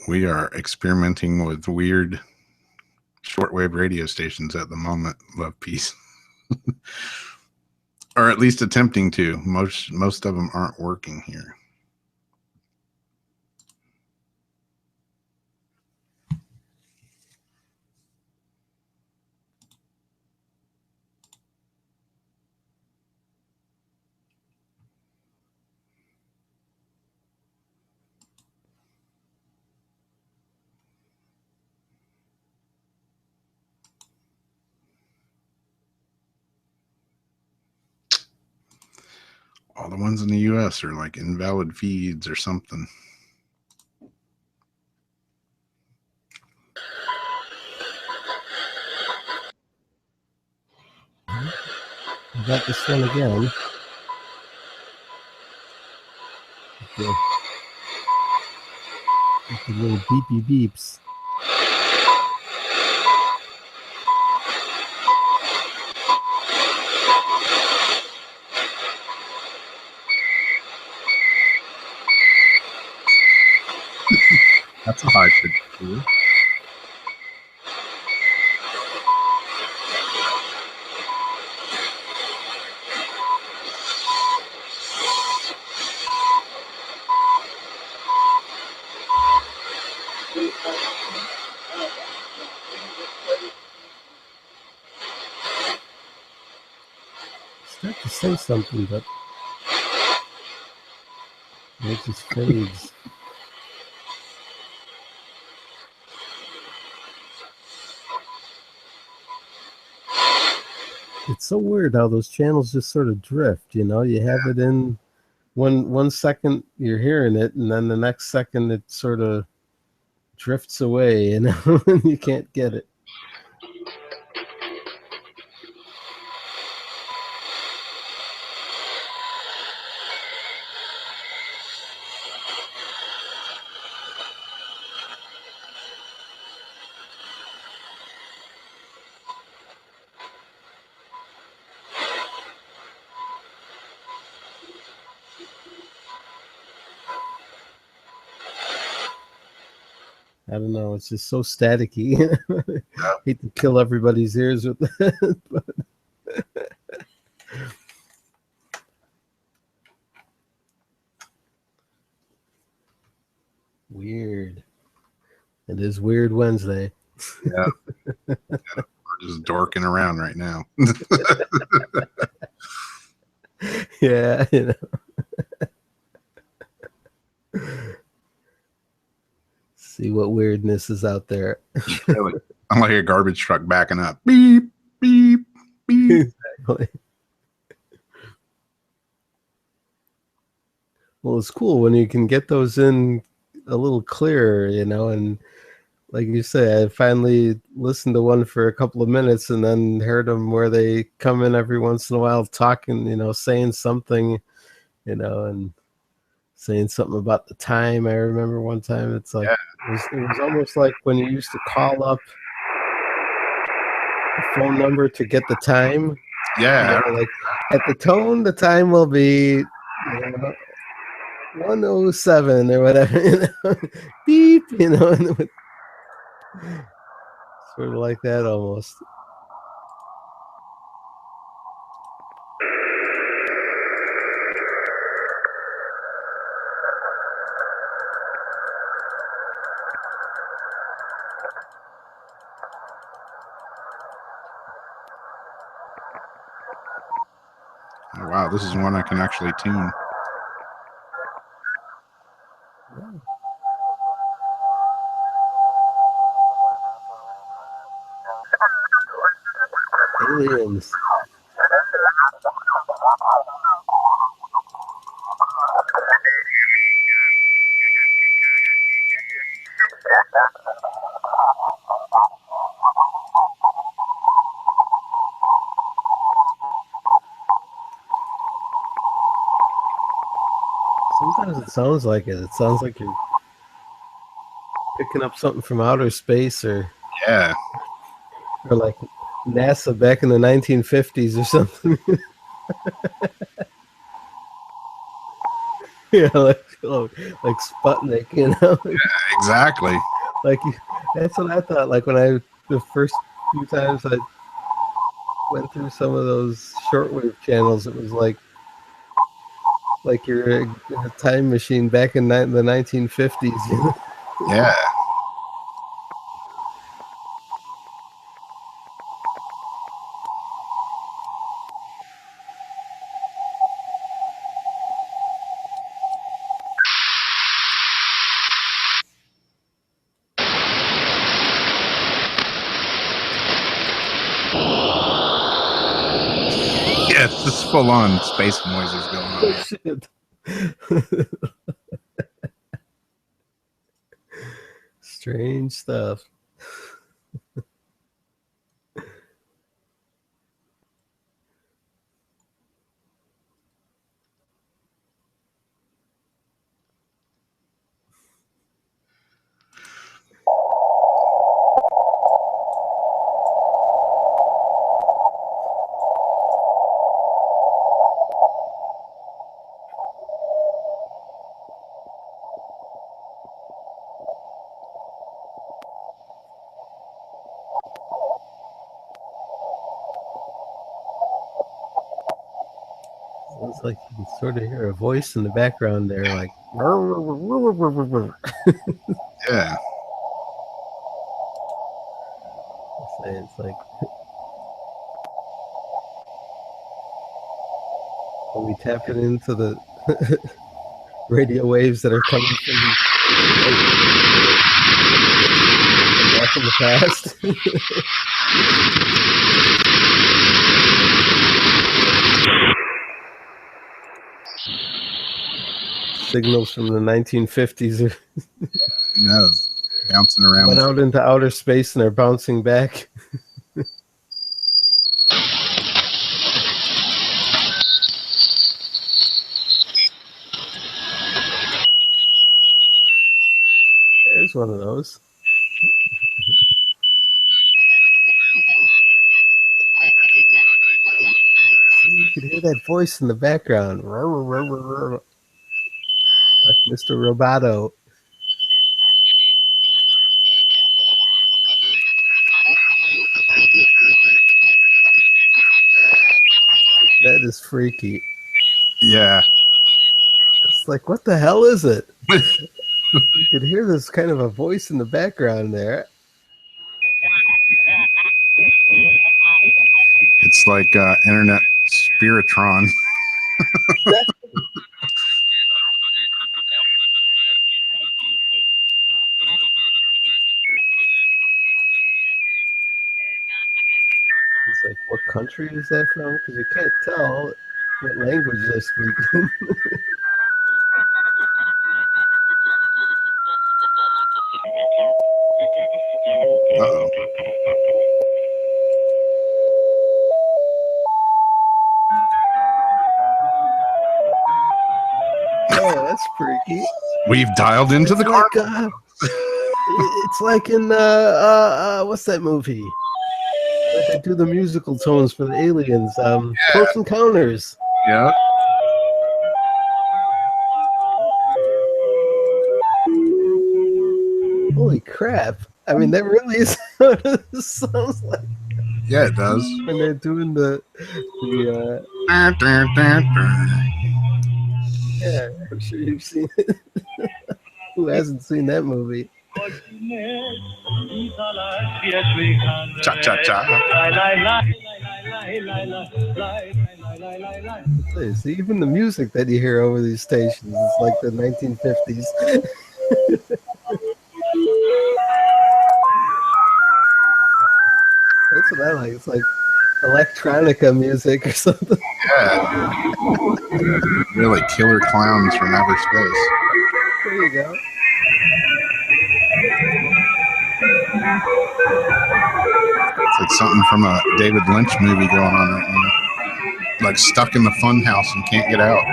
We are experimenting with weird shortwave radio stations at the moment, Love Peace. Or at least attempting to. Most of them aren't working here. All the ones in the US are like invalid feeds or something. I got this one again. Okay. The little beepy beeps. That's a high pitch. Start to say something, but it just fades. It's so weird how those channels just sort of drift, you know? You have it in one second you're hearing it, and then the next second it sort of drifts away, you know, and you can't get it. I don't know. It's just so staticky. Hate to kill everybody's ears with that, but weird. It is Weird Wednesday. Yeah. We're just dorking around right now. Yeah, you know. See what weirdness is out there. Really. I'm like a garbage truck backing up. Beep, beep, beep. Exactly. Well, it's cool when you can get those in a little clearer, you know, and like you say, I finally listened to one for a couple of minutes and then heard them where they come in every once in a while talking, you know, saying something, you know, and saying something about the time. I remember one time it's like, it was almost like when you used to call up the phone number to get the time. Yeah. You know, like at the tone, the time will be, you know, 107 or whatever, you know, beep, you know, and it would, sort of like that almost. Oh, wow, this is one I can actually tune. Aliens. Sometimes it sounds like it. It sounds like you're picking up something from outer space, or like NASA back in the 1950s or something. Yeah, like Sputnik, you know. Yeah, exactly. Like that's what I thought. Like when the first few times I went through some of those shortwave channels, it was like you're in a time machine back in the 1950s. You know? Yeah. Yeah, it's just full on space noises going on here. Shit. Strange stuff. Sounds like you can sort of hear a voice in the background there, like. Yeah. It's like. Are we tapping into the radio waves that are coming from back in the past? Signals from the 1950s Who knows? Bouncing around. went out into outer space and are bouncing back. There's one of those. See, you could hear that voice in the background. Like Mr. Roboto. That is freaky. Yeah. It's like, what the hell is it? You could hear this kind of a voice in the background there. It's like internet spiritron. It's like, what country is that from? Because you can't tell what language they're speaking. Uh-oh. Oh, that's freaky. We've dialed into the car. It's like in what's that movie? Where they do the musical tones for the aliens. Close Encounters. Yeah. Holy crap! I mean, that really is what it sounds like. Yeah, it does. When they're doing the yeah, I'm sure you've seen it. Who hasn't seen that movie? Cha cha cha. See, even the music that you hear over these stations is like the 1950s. That's what I like. It's like electronica music or something. Yeah. Really killer clowns from outer space. There you go. It's like something from a David Lynch movie going on right now. Like stuck in the fun house and can't get out.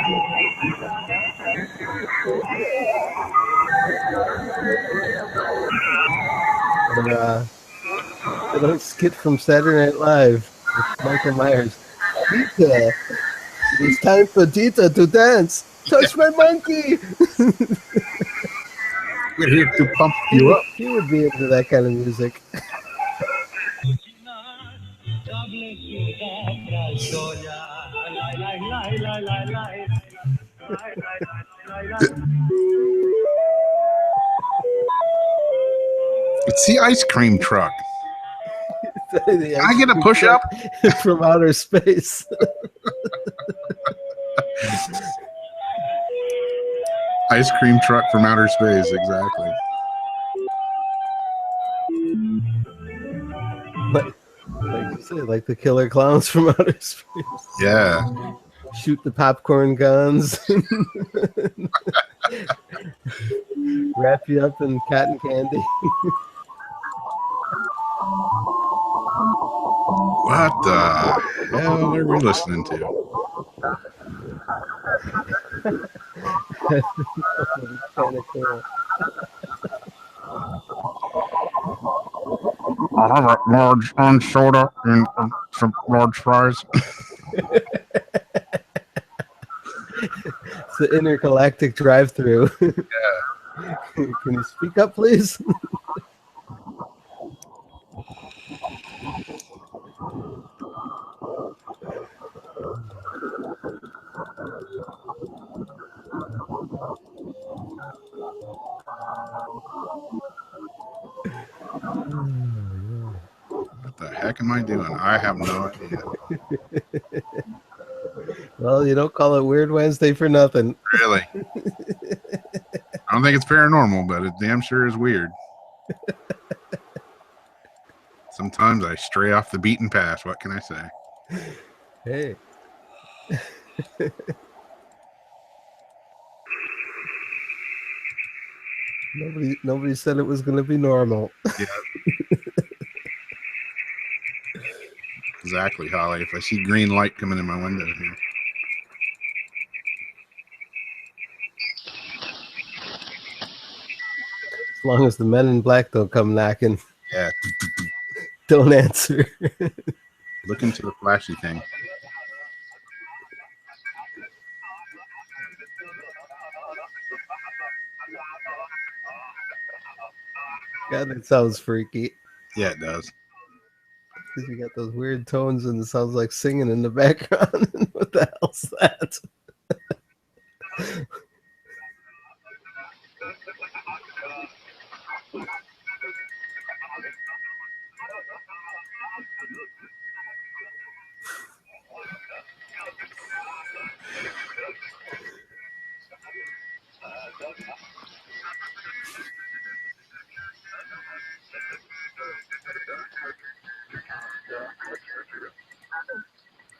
Or a skit from Saturday Night Live with Michael Myers. Tita, it's time for Tita to dance. Touch my monkey. We're here to pump you up. He would be into that kind of music. It's the ice cream truck. Can I get a push up from outer space? Ice cream truck from outer space, exactly. But like you said, like the killer clowns from outer space. Yeah. Shoot the popcorn guns. Wrap you up in cotton candy. What the hell are we listening to? Kind of cool. I'll have a large orange soda and some large fries. It's the intergalactic drive-through. Yeah. Can you speak up, please? What the heck am I doing? I have no idea. Well, you don't call it Weird Wednesday for nothing. Really? I don't think it's paranormal, but it damn sure is weird. Sometimes I stray off the beaten path. What can I say? Hey. Nobody said it was going to be normal. Yeah. Exactly, Holly. If I see green light coming in my window here. As long as the men in black don't come knocking. Yeah. Don't answer. Look into the flashy thing. God, that sounds freaky. Yeah, it does. Because you got those weird tones and it sounds like singing in the background. What the hell's that?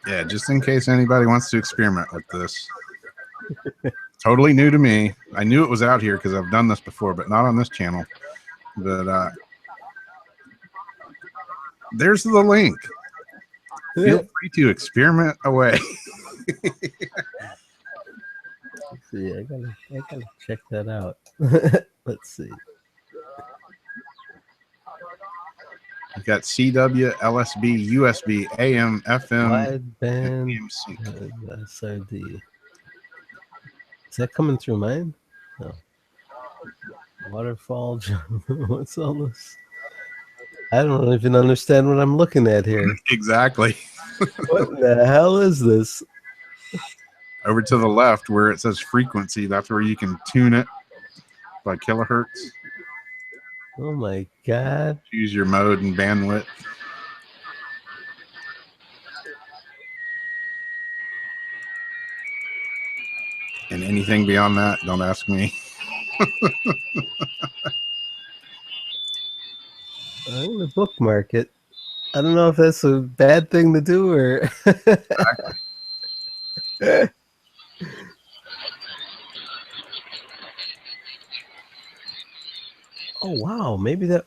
Yeah, just in case anybody wants to experiment with this. Totally new to me. I knew it was out here because I've done this before, but not on this channel. But there's the link. Feel free to experiment away. Let's see, I gotta check that out. Let's see. You got CW, LSB, USB, AM, FM, Wideband SRD. Is that coming through mine? No. Waterfall. What's all this? I don't even understand what I'm looking at here. Exactly. What the hell is this? Over to the left where it says frequency, that's where you can tune it by kilohertz. Oh my God. Choose your mode and bandwidth. And anything beyond that, don't ask me. I'm gonna bookmark it. I don't know if that's a bad thing to do or. Oh wow, maybe that.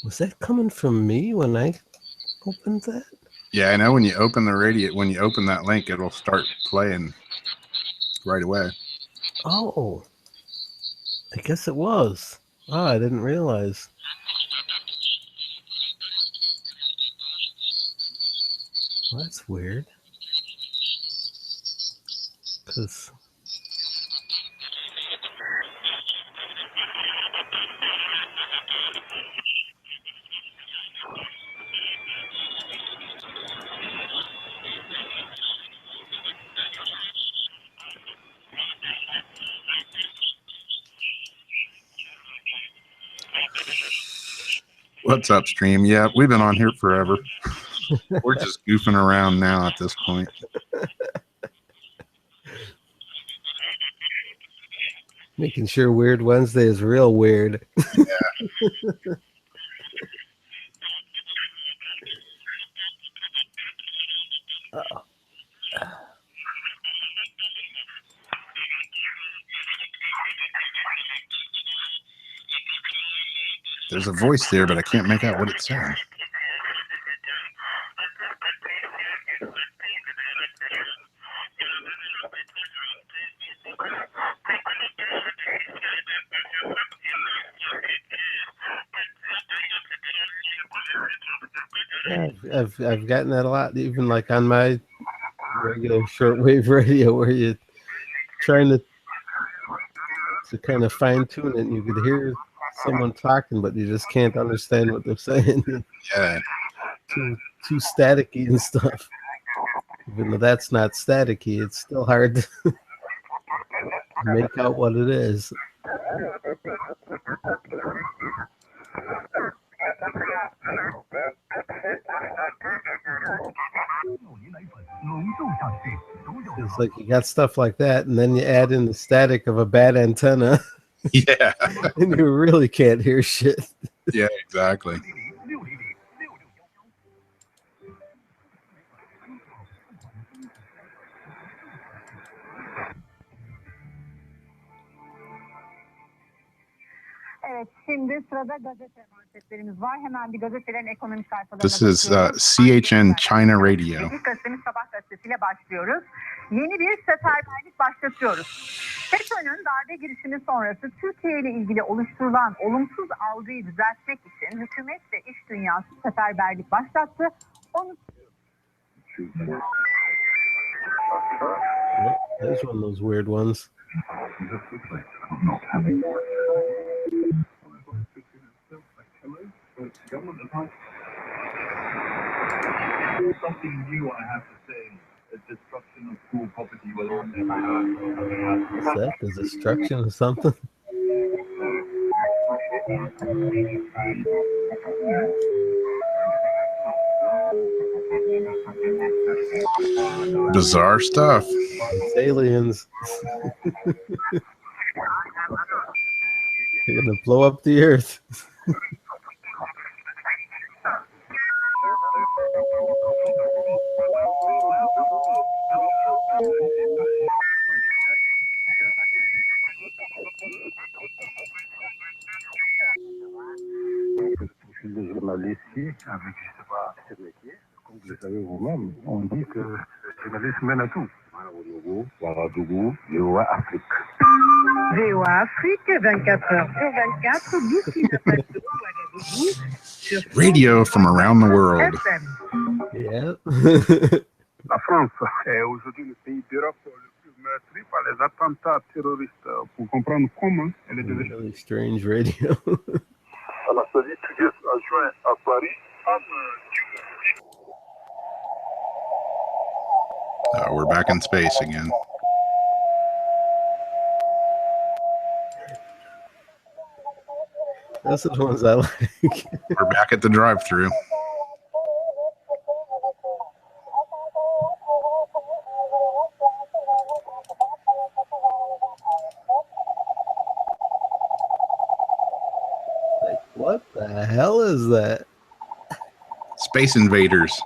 Was that coming from me when I opened that? Yeah, I know when you open the radio, when you open that link, it'll start playing right away. Oh, I guess it was. Oh, I didn't realize. Well, that's weird. Because. What's up, stream? Yeah, we've been on here forever. We're just goofing around now at this point. Making sure Weird Wednesday is real weird. Yeah. Uh-oh. There's a voice there, but I can't make out what it's saying. Yeah, I've gotten that a lot, even like on my regular shortwave radio, where you're trying to kind of fine tune it, and you could hear someone talking, but you just can't understand what they're saying. Yeah. Too staticky and stuff. Even though that's not staticky, it's still hard to make out what it is. It's like you got stuff like that, and then you add in the static of a bad antenna. Yeah. And you really can't hear shit. Yeah, exactly. Evet, şimdi sırada gazete manşetlerimiz var. Hemen bir gazetelerin ekonomik sayfalarına This is bakıyoruz. CHN China Radio. İlk gazetemiz Sabah gazetesiyle başlıyoruz. Yeni bir seferberlik başlatıyoruz. FETÖ'nün darbe girişimi sonrası Türkiye ile ilgili oluşturulan olumsuz algıyı düzeltmek için hükümet ve iş dünyası seferberlik başlattı. Onu... There's one of those weird ones. Something new I have to say. The destruction of school property will also What's that? The destruction of something? Bizarre stuff. It's aliens. They're gonna blow up the earth. Des journalistes ici, avec, je sais pas, ce métier, comme vous le savez vous-même, on dit que le journaliste mène à tout. Ouagadougou, VOA Afrique. VOA Afrique, 24 heures sur 24, Burkina Faso, Ouagadougou, sur Radio from around the world. Yeah. La France est aujourd'hui le pays d'Europe le plus meurtri par les attentats terroristes. Pour comprendre comment elle est devenue. Really strange radio. La Soviet a joint à Paris. We're back in space again. Those are the ones I like. We're back at the drive-thru. Like, what the hell is that? Space Invaders.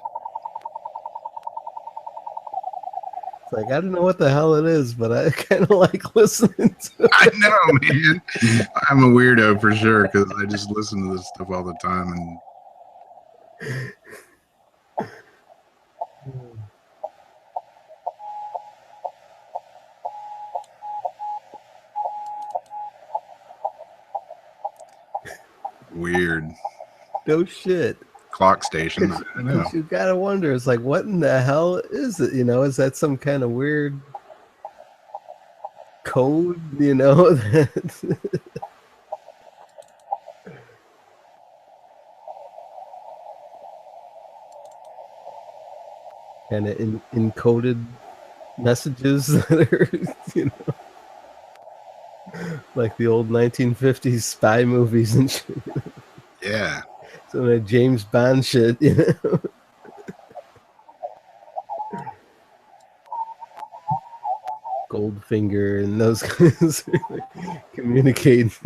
It's like, I don't know what the hell it is, but I kind of like listening to it. I know, man. I'm a weirdo for sure because I just listen to this stuff all the time. And weird. No shit. Clock stations. I know. You gotta wonder. It's like, what in the hell is it? You know, is that some kind of weird code? You know, kind of encoded messages that are, you know, like the old 1950s spy movies and shit. Yeah. Some of that James Bond shit, you know. Goldfinger and those guys communicate.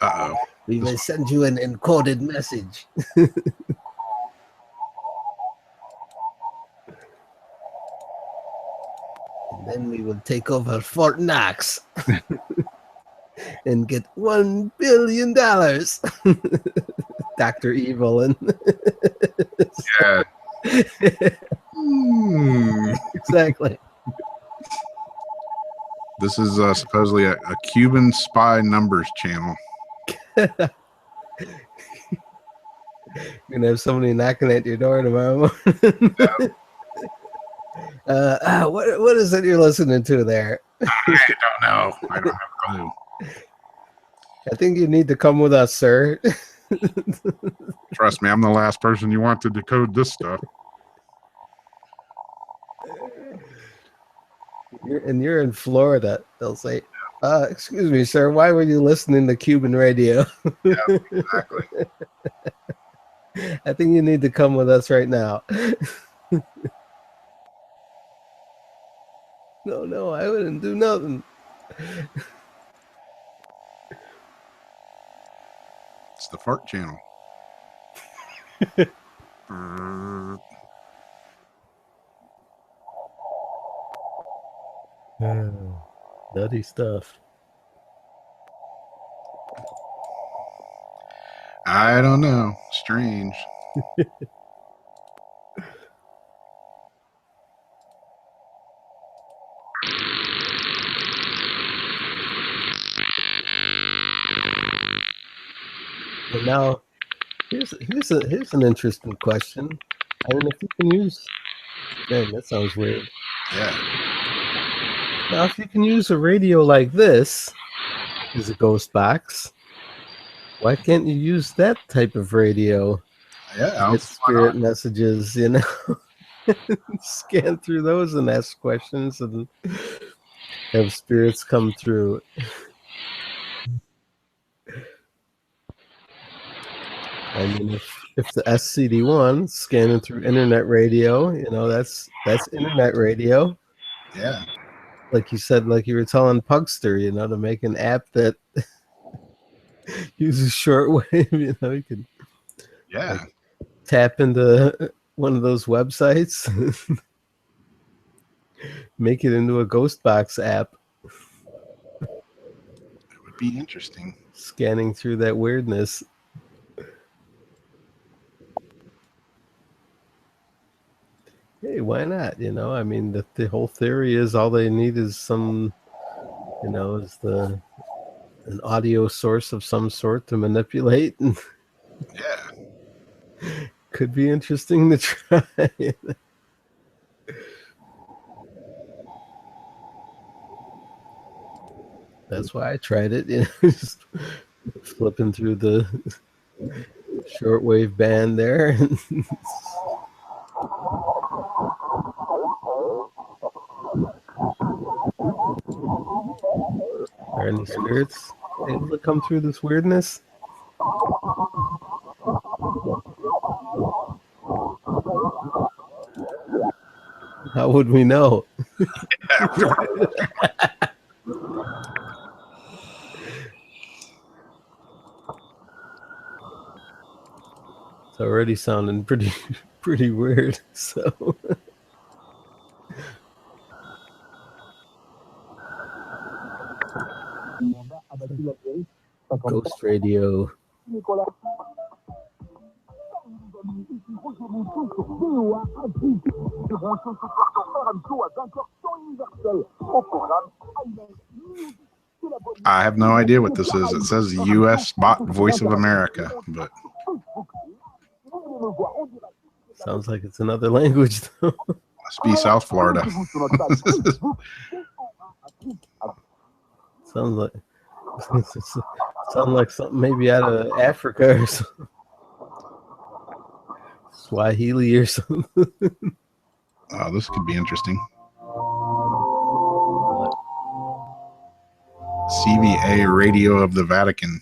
Uh-oh. We will send you an encoded message. And then we will take over Fort Knox and get $1 billion. Dr. Evil and yeah. Exactly. This is supposedly a Cuban spy numbers channel. You're gonna have somebody knocking at your door tomorrow morning. What is it you're listening to there? I don't know. I don't have a clue. I think you need to come with us, sir. Trust me, I'm the last person you want to decode this stuff. you're in Florida, they'll say, excuse me, sir, why were you listening to Cuban radio? Yeah, exactly. I think you need to come with us right now. No, I wouldn't do nothing. It's the fart channel. Nutty stuff. I don't know. Strange. But now, here's an interesting question. I mean, if you can use, man, that sounds weird. Yeah. Now, if you can use a radio like this as a ghost box, why can't you use that type of radio? Yeah, Get spirit messages, you know. Scan through those and ask questions and have spirits come through. I mean, if the SCD-1 scanning through internet radio, you know, that's internet radio. Yeah. Like you said, like you were telling Pugster, you know, to make an app that uses shortwave, you know, you could like, tap into one of those websites, make it into a ghost box app. It would be interesting. Scanning through that weirdness. Hey, why not? You know, I mean, the whole theory is all they need is some, you know, is an audio source of some sort to manipulate. Yeah. Could be interesting to try. That's why I tried it. You know, just flipping through the shortwave band there. Are any spirits able to come through this weirdness? How would we know? It's already sounding pretty weird. So ghost radio. I have no idea what this is. It says U.S. bot Voice of America, but Sounds like it's another language, though. Must be South Florida. Sounds like something maybe out of Africa or something. Swahili or something. Oh, this could be interesting. CVA Radio of the Vatican.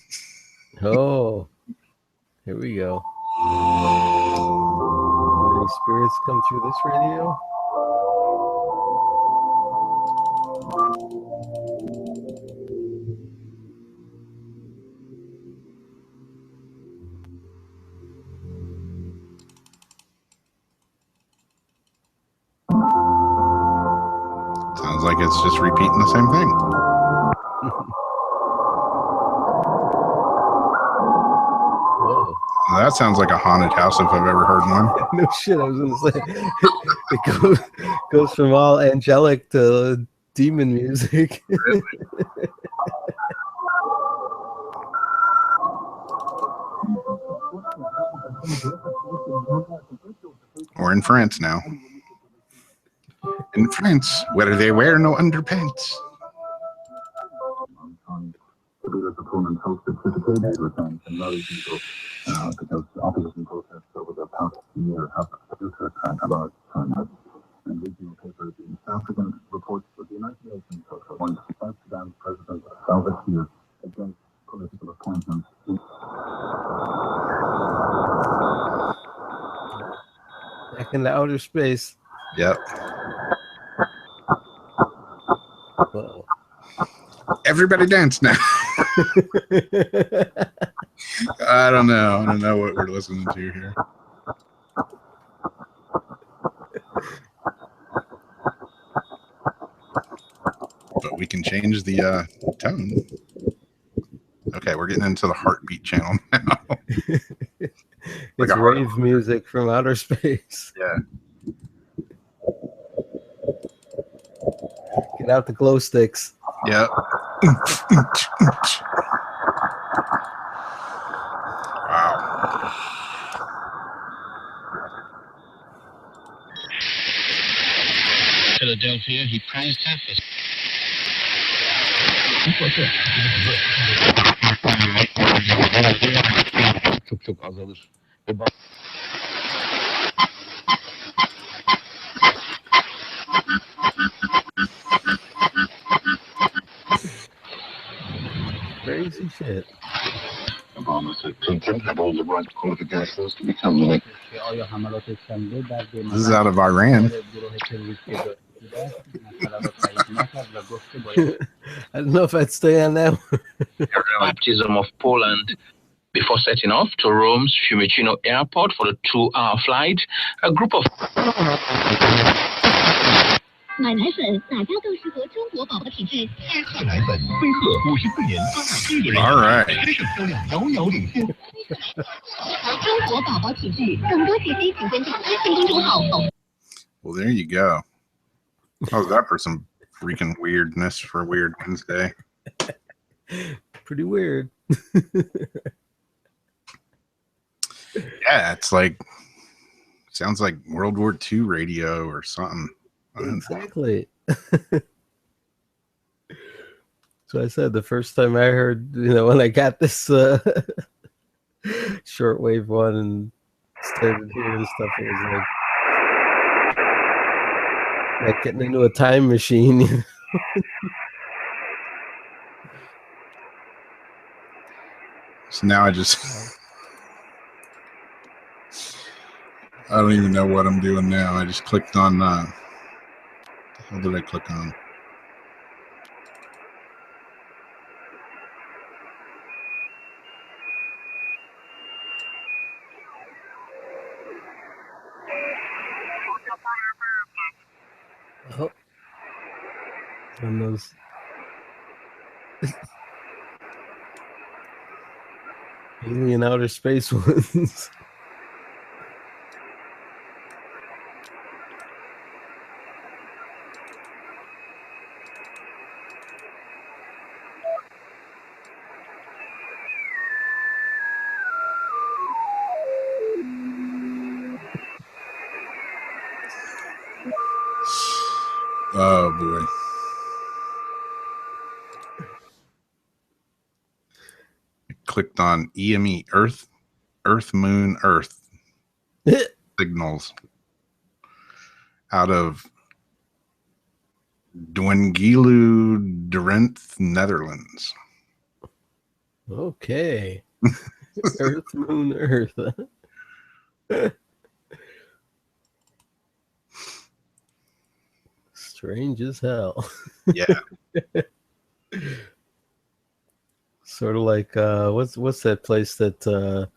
Oh, here we go. Any spirits come through this radio? Sounds like it's just repeating the same thing. Whoa. That sounds like a haunted house if I've ever heard one. No shit, I was gonna say it goes from all angelic to demon music. Really? We're in France now. In France, where they wear no underpants. Because opposition protests over the past year have about and regional papers in South African reports that the United into outer space. Yep. Whoa. Everybody dance now. I don't know. I don't know what we're listening to here. But we can change the tone. Okay, we're getting into the heartbeat channel now. It's a rave music from outer space. Yeah. Get out the glow sticks. Yep. Wow. Philadelphia, he prized half çok azalır. Crazy shit. Obama said Clinton had all the right qualifications to become the next. This is out of Iran. I don't know if I'd stay on that one. Baptism of Poland. Before setting off to Rome's Fiumicino airport for the 2-hour flight, a group of... 买奶粉，哪家更适合中国宝宝体质？爱克奶粉，飞鹤54年专卖中国人 All right. 开省销量遥遥领先。中国宝宝体质，更多信息请关注微信公众号。 Well, there you go. How's that for some freaking weirdness for Weird Wednesday? Pretty weird. Yeah, it's like sounds like World War II radio or something. Exactly. So I said the first time I heard, when I got this shortwave one and started hearing stuff, it was like getting into a time machine. So now I don't even know what I'm doing now. I just clicked on what did I click on? Oh. And those alien outer space ones. Oh boy. I clicked on EME Earth Moon Earth signals out of Dwingilu Drenthe, Netherlands. Okay. Earth, Moon, Earth. Strange as hell. Yeah. Sort of like what's that place that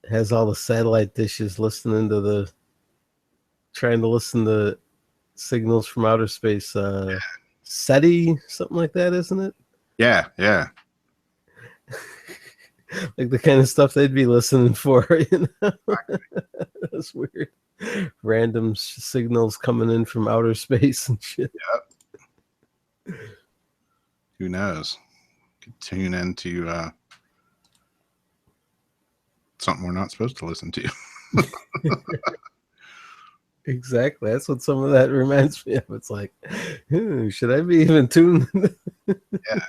has all the satellite dishes trying to listen to signals from outer space? SETI, something like that, isn't it? Yeah, yeah. Like the kind of stuff they'd be listening for, That's weird. Random signals coming in from outer space and shit. Yep. Who knows? Could tune into something we're not supposed to listen to. Exactly. That's what some of that reminds me of. It's like, should I be even tuned? Yeah.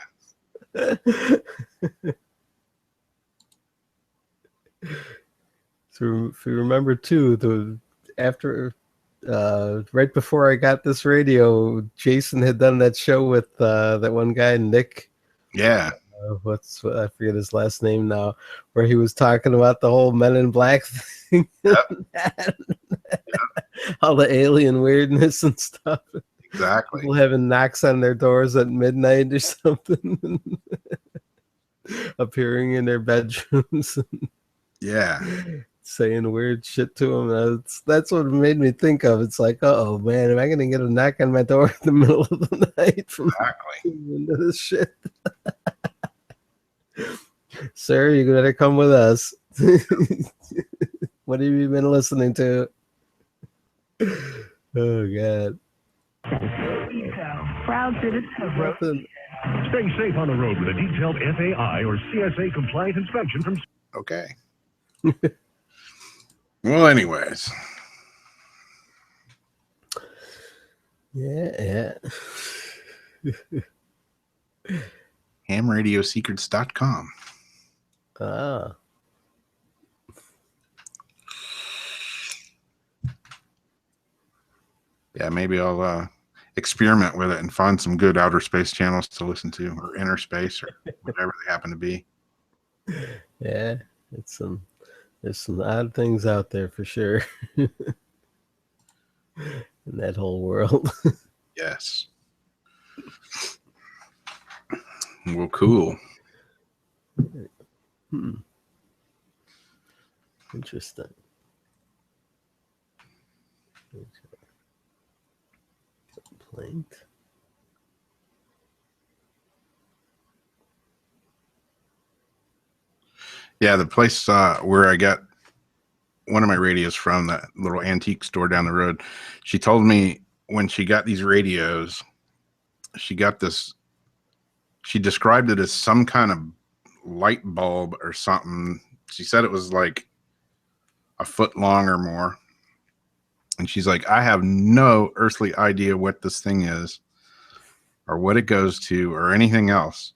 So if you remember too, right before I got this radio, Jason had done that show with that one guy, Nick. Yeah. I forget his last name now, where he was talking about the whole Men in Black thing. Yep. Yep. all the alien weirdness and stuff. Exactly. People having knocks on their doors at midnight or something, appearing in their bedrooms. Yeah. Saying weird shit to them. That's what it made me think of. It's like, oh man, am I gonna get a knock on my door in the middle of the night from into this shit? Sir, you better come with us. What have you been listening to? Oh god. Proud citizen of Nothing. Stay safe on the road with a detailed FAI or CSA compliant inspection from. Okay. Well, anyways. Yeah. HamRadioSecrets.com. Ah. Yeah, maybe I'll experiment with it and find some good outer space channels to listen to, or inner space, or whatever they happen to be. Yeah, there's some odd things out there for sure. In that whole world. Yes. Well, cool. Interesting. Complaint. Yeah, the place where I got one of my radios from, that little antique store down the road, she told me when she got these radios, she got this, she described it as some kind of light bulb or something. She said it was like a foot long or more. And she's like, I have no earthly idea what this thing is or what it goes to or anything else,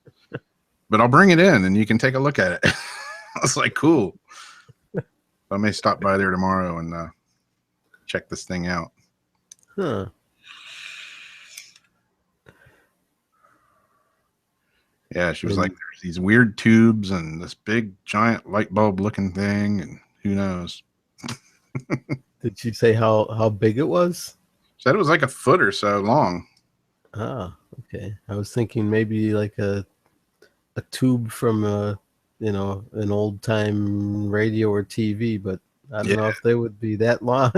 but I'll bring it in and you can take a look at it. I was like, cool. I may stop by there tomorrow and check this thing out. Huh. Yeah, she was like, there's these weird tubes and this big giant light bulb looking thing, and who knows. Did she say how big it was? Said it was like a foot or so long. Ah, okay. I was thinking maybe like a tube from an old time radio or TV, but I don't know if they would be that long.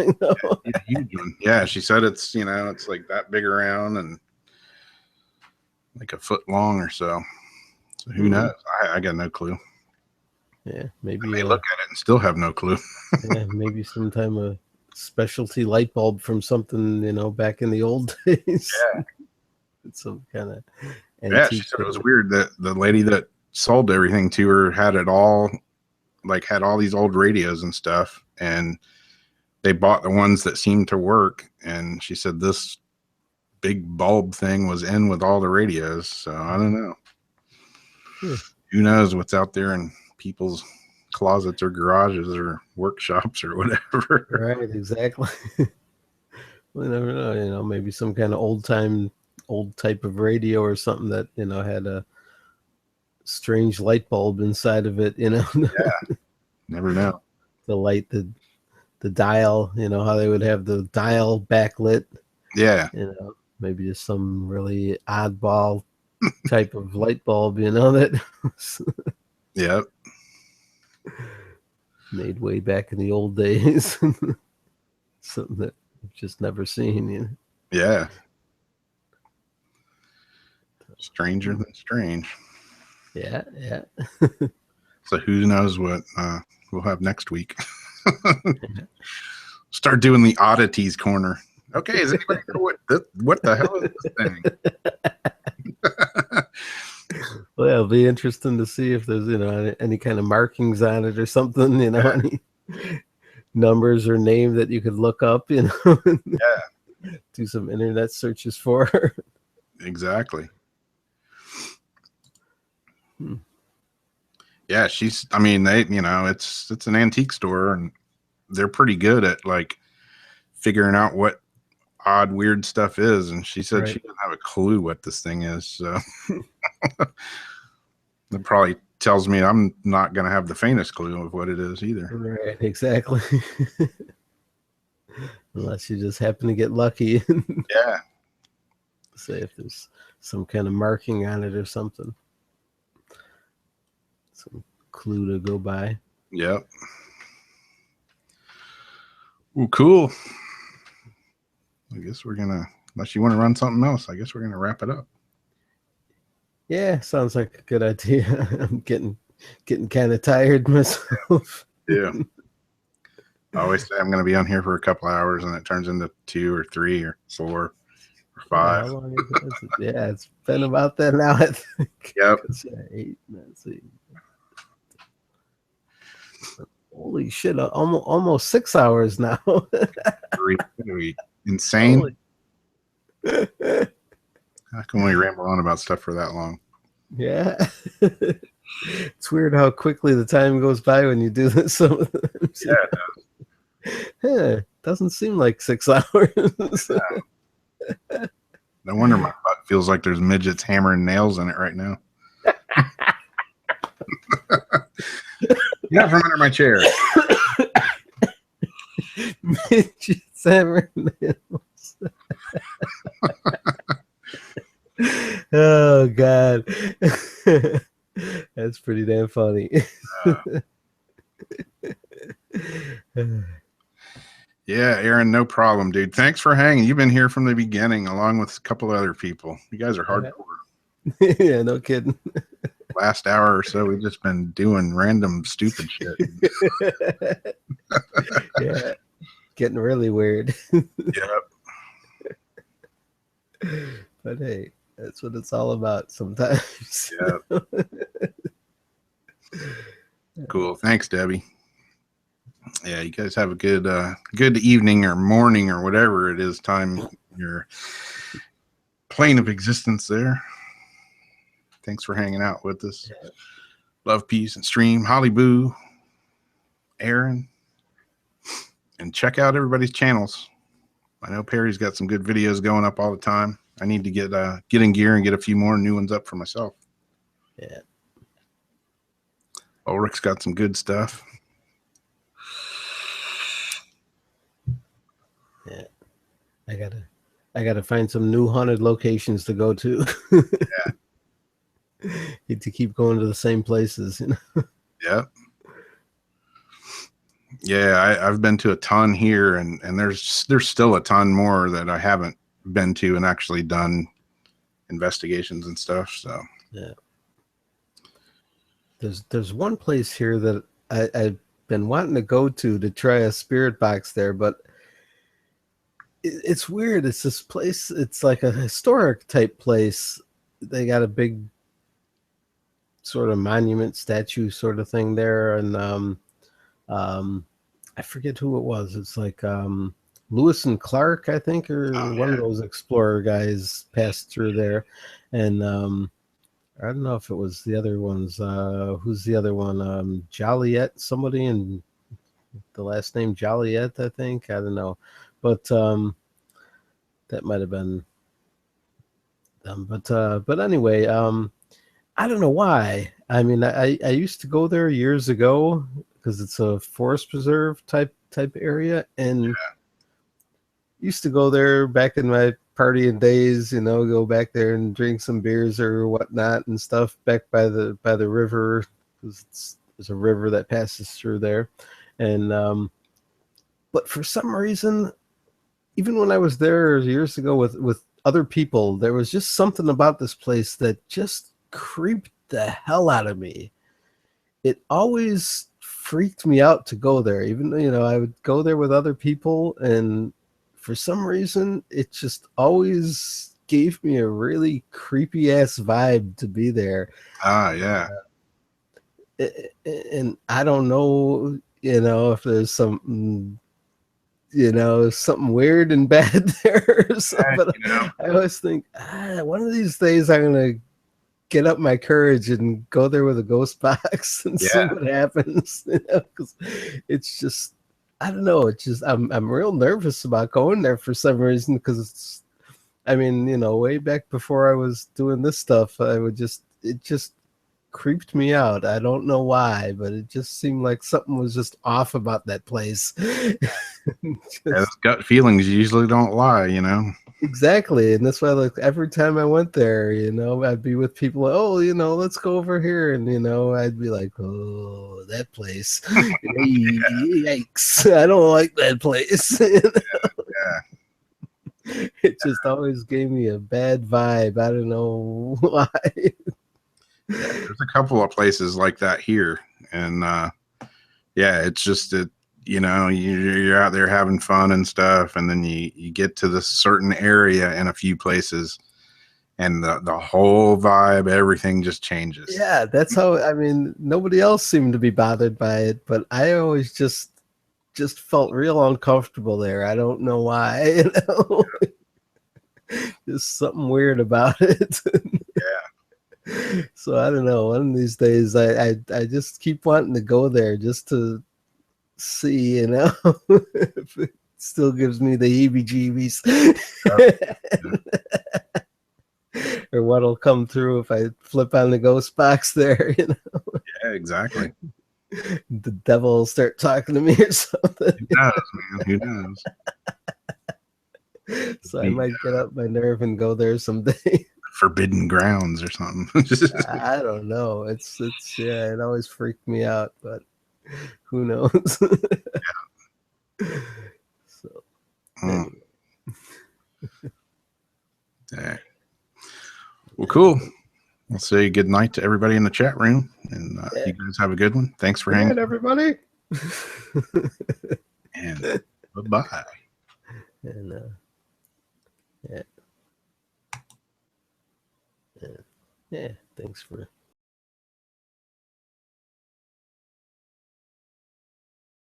Huge one. Yeah, she said it's it's like that big around and like a foot long or so. So who knows? I got no clue. Yeah, maybe I may look at it and still have no clue. Yeah, maybe sometime a specialty light bulb from something back in the old days. Yeah. It's some kind of Yeah, she said it was weird that the lady that sold everything to her had it all, like had all these old radios and stuff, and they bought the ones that seemed to work, and she said this big bulb thing was in with all the radios. So I don't know. Who knows what's out there in people's closets or garages or workshops or whatever. Right, exactly. We never know, maybe some kind of old type of radio or something that, had a strange light bulb inside of it, Yeah. Never know. The light, the dial, how they would have the dial backlit. Yeah. Maybe just some really oddball type of light bulb, that Yep. Made way back in the old days. Something that I've just never seen. Yeah. Stranger than strange. Yeah. So who knows what we'll have next week. Start doing the oddities corner. Okay, does anybody know what the hell is this thing? Well, it'll be interesting to see if there's any kind of markings on it or something, any numbers or name that you could look up, Yeah. Do some internet searches for. Exactly. Yeah, it's an antique store, and they're pretty good at like figuring out what odd weird stuff is, and she said she doesn't have a clue what this thing is, so that probably tells me I'm not going to have the faintest clue of what it is either. Right, exactly. unless you just happen to get lucky. Yeah. Say if there's some kind of marking on it or something. Some clue to go by. Yep. Well, cool. I guess we're gonna, unless you want to run something else, I guess we're gonna wrap it up. Yeah, sounds like a good idea. I'm getting kind of tired myself. Yeah. I always say I'm gonna be on here for a couple hours, and it turns into 2 or 3 or 4 or 5. How long is it? Yeah, it's been about that now, I think. Yep. 8, let's see. Holy shit, almost 6 hours now. Insane. How can we ramble on about stuff for that long? Yeah. It's weird how quickly the time goes by when you do this sometimes. Yeah, it does. Yeah, doesn't seem like 6 hours. No wonder my butt feels like there's midgets hammering nails in it right now. Get out from under my chair. Midgets hammering nails. Oh God. That's pretty damn funny. Yeah, Aaron, no problem, dude. Thanks for hanging. You've been here from the beginning, along with a couple other people. You guys are hardcore. Yeah, no kidding. Last hour or so, we've just been doing random stupid shit. Yeah, getting really weird. Yep. But hey, that's what it's all about sometimes. Yeah. Cool. Thanks, Debbie. Yeah, you guys have a good evening or morning or whatever it is time your plane of existence there. Thanks for hanging out with us. Love, peace, and stream. Holly Boo, Aaron, and check out everybody's channels. I know Perry's got some good videos going up all the time. I need to get in gear and get a few more new ones up for myself. Yeah. Ulrich's got some good stuff. Yeah. I gotta find some new haunted locations to go to. Yeah. Need to keep going to the same places, you know. Yep. Yeah, I've been to a ton here, and there's still a ton more that I haven't been to and actually done investigations and stuff. So yeah, there's one place here that I've been wanting to go to try a spirit box there, but it's weird. It's this place. It's like a historic type place. They got a big sort of monument statue sort of thing there, and I forget who it was. It's like Lewis and Clark, I think, or one of those explorer guys passed through there, and I don't know if it was the other ones. Who's the other one? Joliet, somebody in the last name Joliet, I think. I don't know, but that might have been them. But anyway, I don't know why. I mean, I used to go there years ago because it's a forest preserve type area, and used to go there back in my partying days. You know, go back there and drink some beers or whatnot and stuff back by the river, because there's a river that passes through there, and but for some reason, even when I was there years ago with other people, there was just something about this place that just creeped the hell out of me. It always freaked me out to go there, even though, you know, I would go there with other people, and for some reason it just always gave me a really creepy ass vibe to be there. Yeah. And I don't know, you know, if there's something, you know, something weird and bad there or something, but you know, I always think one of these days I'm gonna get up my courage and go there with a ghost box and see what happens. You know, because it's just, I don't know. It's just I'm real nervous about going there for some reason, because it's, I mean, you know, way back before I was doing this stuff, it just creeped me out. I don't know why, but it just seemed like something was just off about that place. Yeah, those gut feelings usually don't lie, you know. Exactly, and that's why, like, every time I went there, I'd be with people. Oh, let's go over here, and I'd be like, oh, that place. Yikes! I don't like that place. Yeah. It just always gave me a bad vibe. I don't know why. Yeah, there's a couple of places like that here, and yeah, it's just that you're out there having fun and stuff, and then you get to this certain area in a few places, and the whole vibe, everything just changes. Yeah, that's how. I mean, nobody else seemed to be bothered by it, but I always just felt real uncomfortable there. I don't know why. Just something weird about it. Yeah. So I don't know. One of these days, I just keep wanting to go there just to see, if it still gives me the heebie-jeebies. Or what'll come through if I flip on the ghost box there, Yeah, exactly. The devil will start talking to me or something. Who knows, man? Who knows? So I might get up my nerve and go there someday. Forbidden grounds or something. I don't know. It's yeah, it always freaked me out, but who knows? So anyway. Yeah. Well, cool. I'll say good night to everybody in the chat room, and you guys have a good one. Thanks for Good hanging. night, everybody. And bye-bye. And yeah. Thanks for